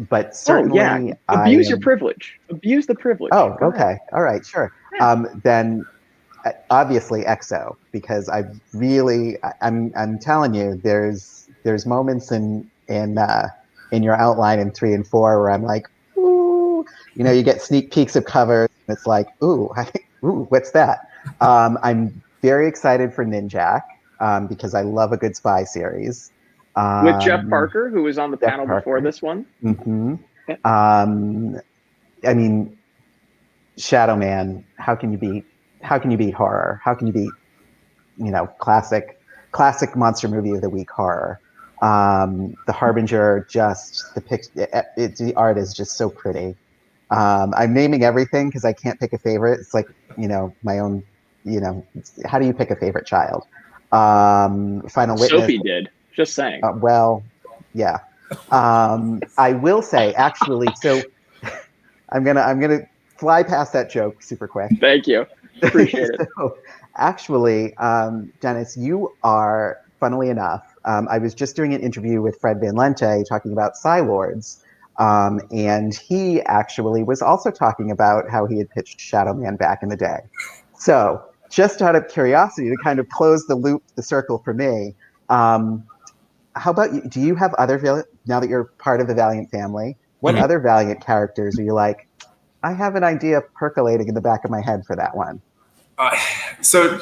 S18: But certainly,
S16: abuse your privilege. Abuse the privilege.
S18: Oh, okay. All right, sure. Then obviously EXO, because I'm telling you, there's moments in your outline in 3 and 4 where I'm like, ooh, you get sneak peeks of covers, and it's like, ooh, what's that? I'm very excited for Ninjak because I love a good spy series.
S16: With Jeff Parker, who was on the panel before this one.
S18: Mm-hmm. I mean, Shadow Man. How can you beat horror? How can you beat, classic monster movie of the week horror? The Harbinger, the art is just so pretty. I'm naming everything because I can't pick a favorite. It's like, my own, how do you pick a favorite child? Final Witness.
S16: Sophie did. Just saying.
S18: Well, yeah. I will say, actually, so I'm gonna fly past that joke super quick.
S16: Thank you. Appreciate it.
S18: So, actually, Dennis, you are, funnily enough, I was just doing an interview with Fred Van Lente talking about Psylords, and he actually was also talking about how he had pitched Shadow Man back in the day. So, just out of curiosity, to kind of close the circle for me, how about you? Do you have other, now that you're part of the Valiant family, what other Valiant characters are you like, I have an idea percolating in the back of my head for that one?
S17: So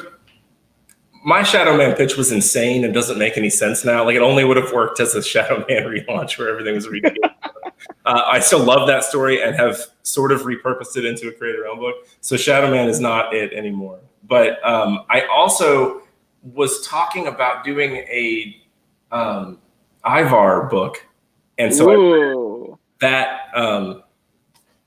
S17: my Shadow Man pitch was insane and doesn't make any sense now. Like, it only would have worked as a Shadow Man relaunch where everything was redoing. I still love that story and have sort of repurposed it into a Creator Realm book. So Shadow Man is not it anymore. But I also was talking about doing a Ivar book, and so that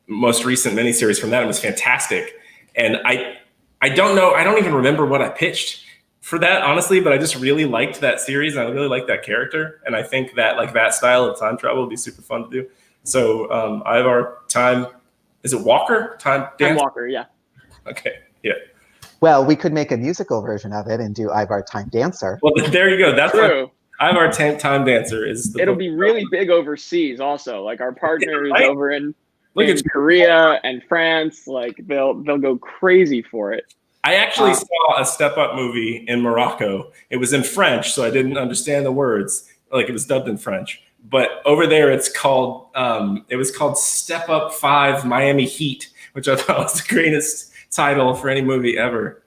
S17: most recent miniseries from that was fantastic. And I don't know, I don't even remember what I pitched for that, honestly, but I just really liked that series and I really liked that character, and I think that that style of time travel would be super fun to do. So Ivar Time, is it Walker? Time
S16: Walker, yeah.
S17: Okay, yeah.
S18: Well, we could make a musical version of it and do Ivar Time Dancer.
S17: Well, there you go. That's
S16: true.
S17: Ivar Time Dancer is.
S16: It'll be really big overseas, also. Like, our partners over in Korea and France, like they'll go crazy for it.
S17: I actually saw a Step Up movie in Morocco. It was in French, so I didn't understand the words. Like, it was dubbed in French. But over there, it was called Step Up 5 Miami Heat, which I thought was the greatest title for any movie ever.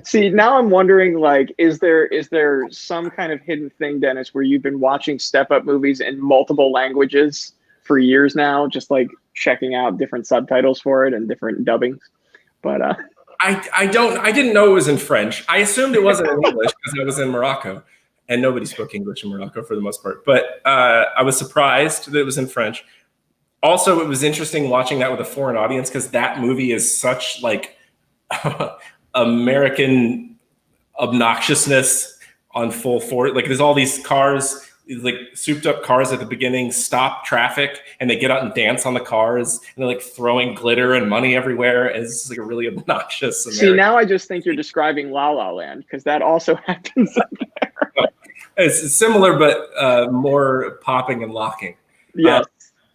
S16: See, now I'm wondering, like, is there some kind of hidden thing, Dennis, where you've been watching Step Up movies in multiple languages for years now, just like checking out different subtitles for it and different dubbings? But
S17: I didn't know it was in French. I assumed it wasn't in English because I was in Morocco and nobody spoke English in Morocco for the most part. But I was surprised that it was in French. Also, it was interesting watching that with a foreign audience because that movie is such like American obnoxiousness on full force. Like there's all these cars, like souped up cars at the beginning, stop traffic, and they get out and dance on the cars, and they're like throwing glitter and money everywhere. And it's just like a really obnoxious.
S16: See, now I just think you're describing La La Land, because that also happens.
S17: It's similar, but more popping and locking.
S16: Yes.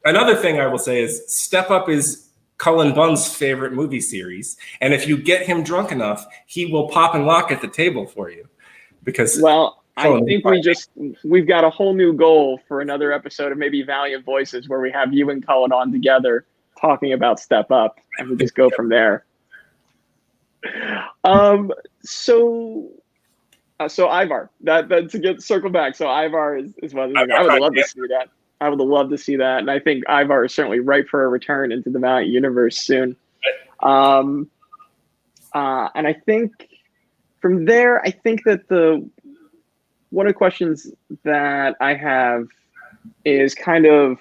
S17: Another thing I will say is Step Up is Cullen Bunn's favorite movie series. And if you get him drunk enough, he will pop and lock at the table for you. Because
S16: I think we've got a whole new goal for another episode of maybe Valiant Voices, where we have you and Cullen on together talking about Step Up, and we just go from there. So Ivar, that to circle back. So Ivar is one of the things. I would love to see that. I would love to see that, and I think Ivar is certainly ripe for a return into the Valiant universe soon. And I think from there, I think that one of the questions that I have is kind of,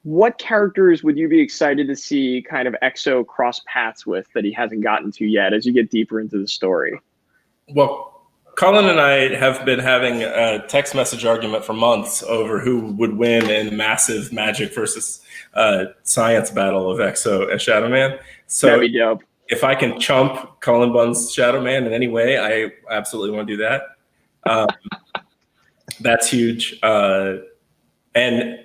S16: what characters would you be excited to see kind of EXO cross paths with that he hasn't gotten to yet as you get deeper into the story?
S17: Well, Colin and I have been having a text message argument for months over who would win in a massive magic versus science battle of EXO and Shadow Man. So
S16: that'd be dope.
S17: If I can chump Colin Bunn's Shadow Man in any way, I absolutely want to do that. That's huge. And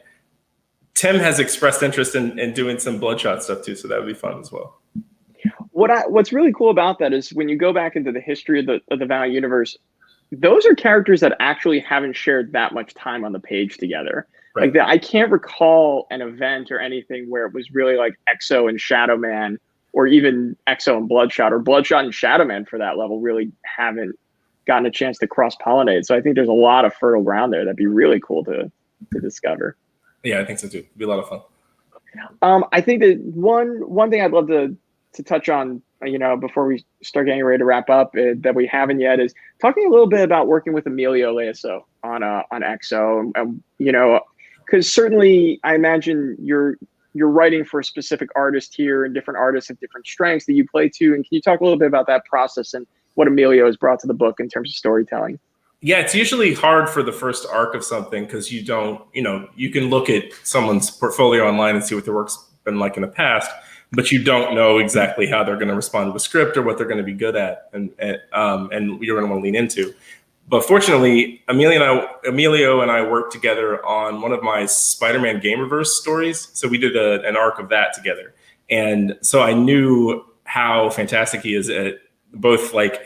S17: Tim has expressed interest in doing some Bloodshot stuff too, so that would be fun as well.
S16: What's really cool about that is when you go back into the history of the Valiant universe, those are characters that actually haven't shared that much time on the page together.
S17: Right.
S16: Like I can't recall an event or anything where it was really like EXO and Shadow Man, or even EXO and Bloodshot, or Bloodshot and Shadow Man for that level, really haven't gotten a chance to cross-pollinate. So I think there's a lot of fertile ground there that'd be really cool to discover.
S17: Yeah, I think so too. It'd be a lot of fun.
S16: I think that one thing I'd love to touch on, before we start getting ready to wrap up, that we haven't yet, is talking a little bit about working with Emilio Leoso on EXO, and because certainly I imagine you're writing for a specific artist here, and different artists have different strengths that you play to. And can you talk a little bit about that process and what Emilio has brought to the book in terms of storytelling?
S17: Yeah, it's usually hard for the first arc of something because you don't, you can look at someone's portfolio online and see what their work's been like in the past, but you don't know exactly how they're going to respond to a script or what they're going to be good at, and you're going to want to lean into. But fortunately, Emilio and I worked together on one of my Spider-Man Gamerverse stories. So we did an arc of that together. And so I knew how fantastic he is at both like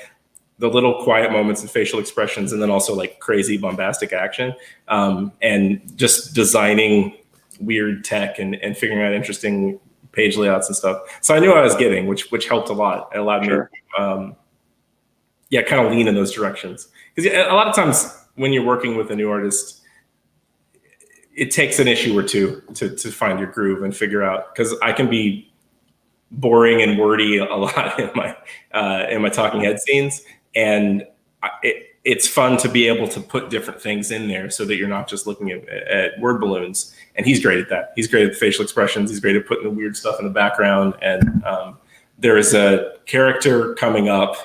S17: the little quiet moments and facial expressions, and then also like crazy bombastic action, and just designing weird tech and figuring out interesting page layouts and stuff. So I knew what I was getting, which helped a lot. It allowed me to kind of lean in those directions. Because a lot of times when you're working with a new artist, it takes an issue or two to find your groove and figure out, because I can be boring and wordy a lot in my talking head scenes. And it's fun to be able to put different things in there so that you're not just looking at word balloons. And he's great at that. He's great at the facial expressions. He's great at putting the weird stuff in the background. And there is a character coming up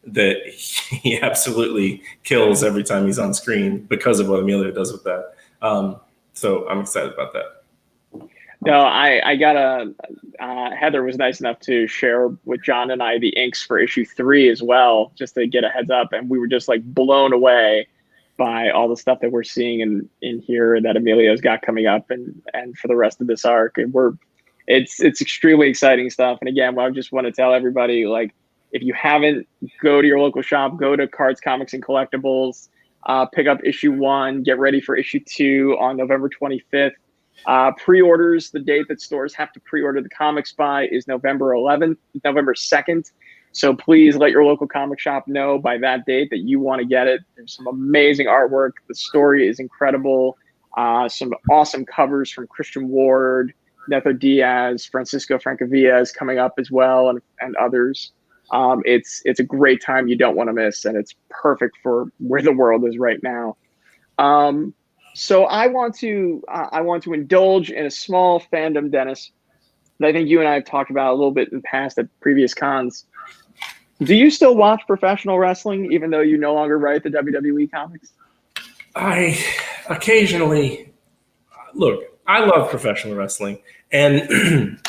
S17: that he absolutely kills every time he's on screen because of what Emilio does with that. So I'm excited about that.
S16: No, I got Heather was nice enough to share with John and I the inks for issue 3 as well, just to get a heads up. And we were just like blown away by all the stuff that we're seeing in here that Emilio's got coming up and for the rest of this arc. And it's extremely exciting stuff. And again, I just want to tell everybody, like, if you haven't, go to your local shop, go to Cards, Comics, and Collectibles, pick up issue 1, get ready for issue 2 on November 25th. Pre-orders, the date that stores have to pre-order the comics by is November 2nd. So please let your local comic shop know by that date that you want to get it. There's some amazing artwork. The story is incredible. Some awesome covers from Christian Ward, Netho Diaz, Francisco Francavilla is coming up as well, and others. It's a great time you don't want to miss, and it's perfect for where the world is right now. So I want to indulge in a small fandom, Dennis, that I think you and I have talked about a little bit in the past at previous cons. Do you still watch professional wrestling, even though you no longer write the WWE comics?
S17: I occasionally look. I love professional wrestling, and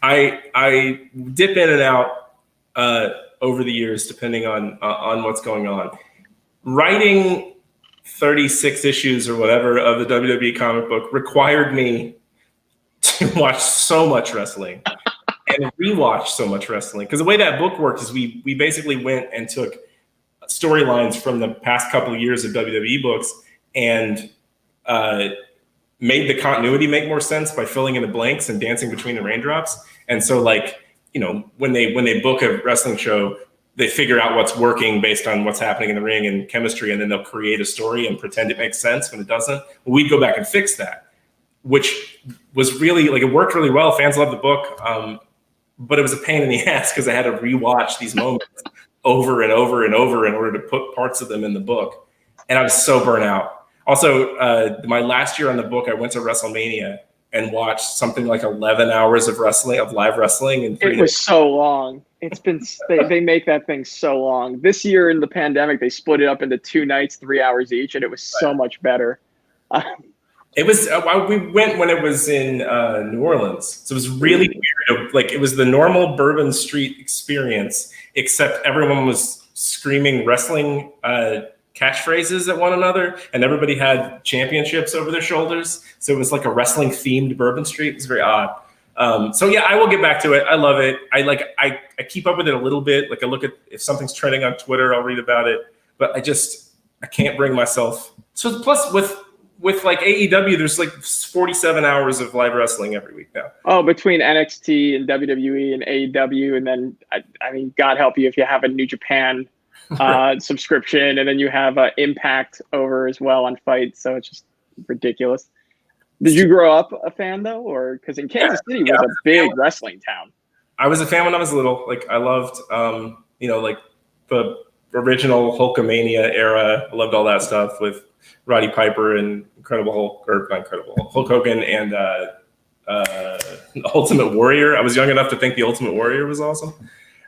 S17: I dip in and out over the years, depending on what's going on. Writing 36 issues or whatever of the WWE comic book required me to watch so much wrestling and rewatch so much wrestling. Because the way that book worked is we basically went and took storylines from the past couple of years of WWE books and made the continuity make more sense by filling in the blanks and dancing between the raindrops. And so, like, you know, when they book a wrestling show, they figure out what's working based on what's happening in the ring and chemistry, and then they'll create a story and pretend it makes sense when it doesn't. Well, we'd go back and fix that, which was really, like, it worked really well. Fans loved the book, but it was a pain in the ass because I had to rewatch these moments over and over and over in order to put parts of them in the book. And I was so burnt out. Also, my last year on the book, I went to WrestleMania and watched something like 11 hours of live wrestling. And
S16: it was so long. It's been, they make that thing so long. This year in the pandemic, they split it up into 2 nights, 3 hours each, and it was so much better.
S17: It was, we went when it was in New Orleans. So it was really weird. Like, it was the normal Bourbon Street experience, except everyone was screaming wrestling catchphrases at one another, and everybody had championships over their shoulders. So it was like a wrestling themed Bourbon Street. It was very odd. So yeah, I will get back to it. I love it. I keep up with it a little bit. Like, I look at, if something's trending on Twitter, I'll read about it, but I can't bring myself. So plus with like AEW, there's like 47 hours of live wrestling every week now.
S16: Oh, between NXT and WWE and AEW, and then I mean, God help you if you have a New Japan subscription, and then you have Impact over as well on Fight. So it's just ridiculous. Did you grow up a fan though, or because in Kansas City was a big wrestling town?
S17: I was a fan when I was little. Like, I loved, like the original Hulkamania era. I loved all that stuff with Roddy Piper and Hulk Hogan and Ultimate Warrior. I was young enough to think the Ultimate Warrior was awesome.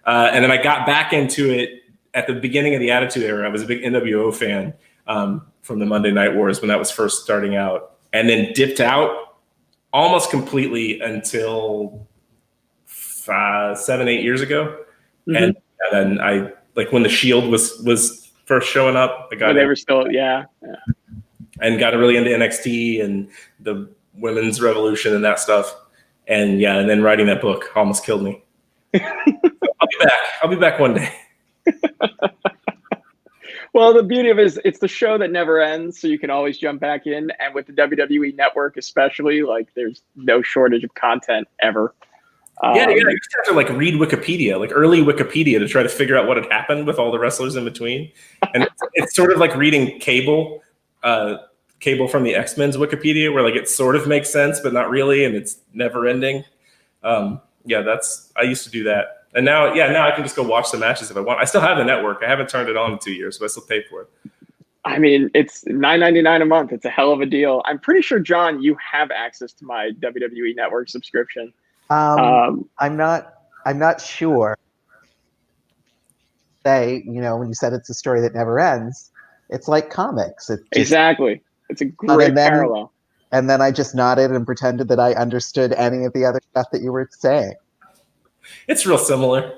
S17: And then I got back into it at the beginning of the Attitude Era. I was a big NWO fan from the Monday Night Wars when that was first starting out, and then dipped out almost completely until 7-8 years ago. Mm-hmm. And then I, like, when the Shield was first showing up,
S16: they were still,
S17: and got really into NXT and the women's revolution and that stuff. And and then writing that book almost killed me. I'll be back one day.
S16: Well, the beauty of it is it's the show that never ends, so you can always jump back in. And with the WWE Network especially, like, there's no shortage of content ever.
S17: You just have to, like, read Wikipedia, like early Wikipedia, to try to figure out what had happened with all the wrestlers in between. And it's sort of like reading Cable from the X-Men's Wikipedia, where, like, it sort of makes sense, but not really, and it's never ending. I used to do that. And now I can just go watch the matches if I want. I still have the network. I haven't turned it on in 2 years, so I still pay for it.
S16: I mean, it's $9.99 a month. It's a hell of a deal. I'm pretty sure, John, you have access to my WWE Network subscription.
S18: I'm not sure. When you said it's a story that never ends, it's like comics.
S16: Exactly. It's a great parallel.
S18: And then I just nodded and pretended that I understood any of the other stuff that you were saying.
S17: It's real similar.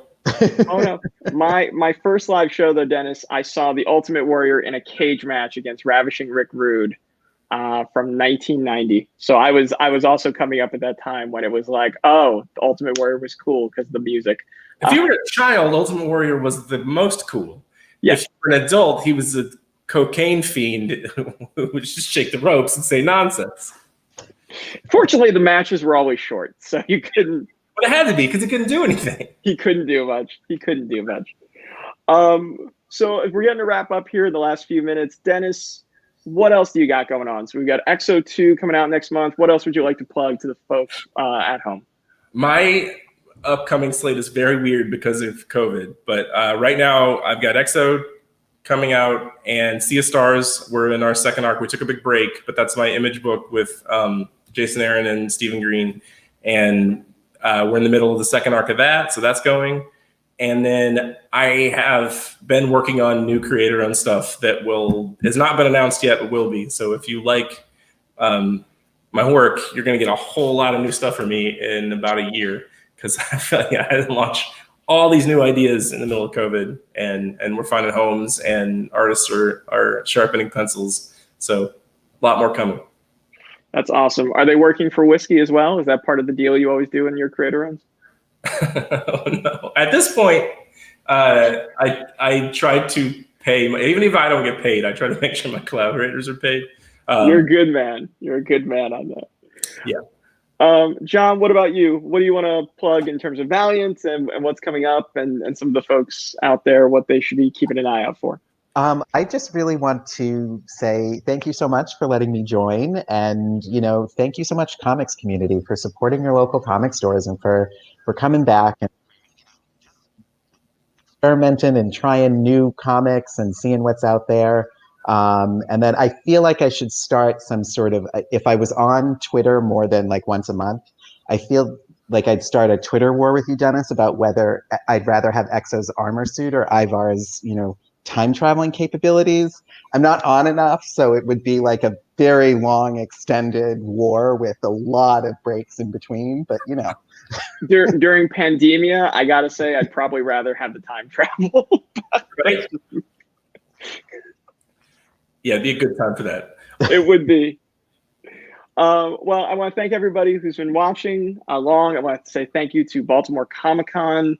S16: Oh no! My first live show though, Dennis, I saw the Ultimate Warrior in a cage match against Ravishing Rick Rude from 1990. So I was also coming up at that time when it was like, oh, the Ultimate Warrior was cool because of the music.
S17: If you were a child, Ultimate Warrior was the most cool.
S16: Yes.
S17: If you were an adult, he was a cocaine fiend who would just shake the ropes and say nonsense. Fortunately,
S16: the matches were always short, so you couldn't.
S17: But it had to be, because he couldn't do anything.
S16: He couldn't do much. So if we're getting to wrap up here in the last few minutes, Dennis, what else do you got going on? So we've got XO 2 coming out next month. What else would you like to plug to the folks at home?
S17: My upcoming slate is very weird because of COVID, but right now I've got XO coming out and Sea of Stars. We're in our second arc. We took a big break, but that's my Image book with Jason Aaron and Stephen Green, and we're in the middle of the second arc of that, so that's going. And then I have been working on new creator-owned stuff that has not been announced yet, but will be. So if you like my work, you're going to get a whole lot of new stuff from me in about a year, because I feel like I had to launch all these new ideas in the middle of COVID, and we're finding homes, and artists are sharpening pencils. So a lot more coming.
S16: That's awesome. Are they working for whiskey as well? Is that part of the deal you always do in your creator runs?
S17: Oh, no. At this point, I try to pay, even if I don't get paid, I try to make sure my collaborators are paid.
S16: You're a good man. You're a good man on that.
S17: Yeah.
S16: John, what about you? What do you want to plug in terms of Valiant and what's coming up, and some of the folks out there, what they should be keeping an eye out for?
S18: I just really want to say thank you so much for letting me join. And, thank you so much, comics community, for supporting your local comic stores and for coming back and experimenting and trying new comics and seeing what's out there. And then I feel like I should start some sort of, if I was on Twitter more than like once a month, I feel like I'd start a Twitter war with you, Dennis, about whether I'd rather have Exo's armor suit or Ivar's, time traveling capabilities. I'm not on enough, so it would be like a very long, extended war with a lot of breaks in between. But
S16: during pandemia, I gotta say, I'd probably rather have the time travel.
S17: Right? Yeah, it'd be a good time for that.
S16: It would be. Well, I want to thank everybody who's been watching along. I want to say thank you to Baltimore Comic-Con.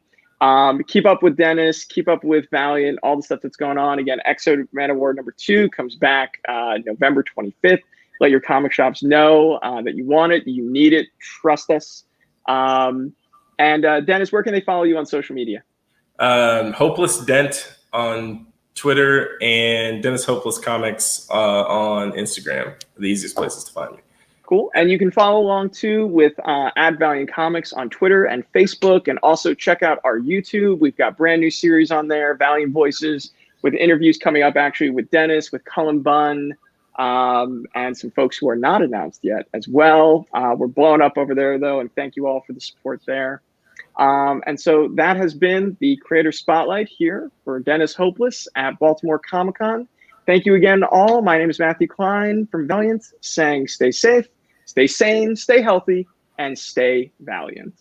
S16: Keep up with Dennis, keep up with Valiant, all the stuff that's going on. Again, Exo Man Award #2 comes back November 25th. Let your comic shops know that you want it, you need it, trust us. And Dennis, where can they follow you on social media?
S17: Hopeless Dent on Twitter and Dennis Hopeless Comics on Instagram. The easiest places to find me.
S16: Cool. And you can follow along too with @Valiant Comics on Twitter and Facebook, and also check out our YouTube. We've got brand new series on there, Valiant Voices, with interviews coming up actually with Dennis, with Cullen Bunn, and some folks who are not announced yet as well. We're blowing up over there though, and thank you all for the support there. And so that has been the Creator Spotlight here for Dennis Hopeless at Baltimore Comic-Con. Thank you again all. My name is Matthew Klein from Valiant, saying stay safe, stay sane, stay healthy, and stay valiant.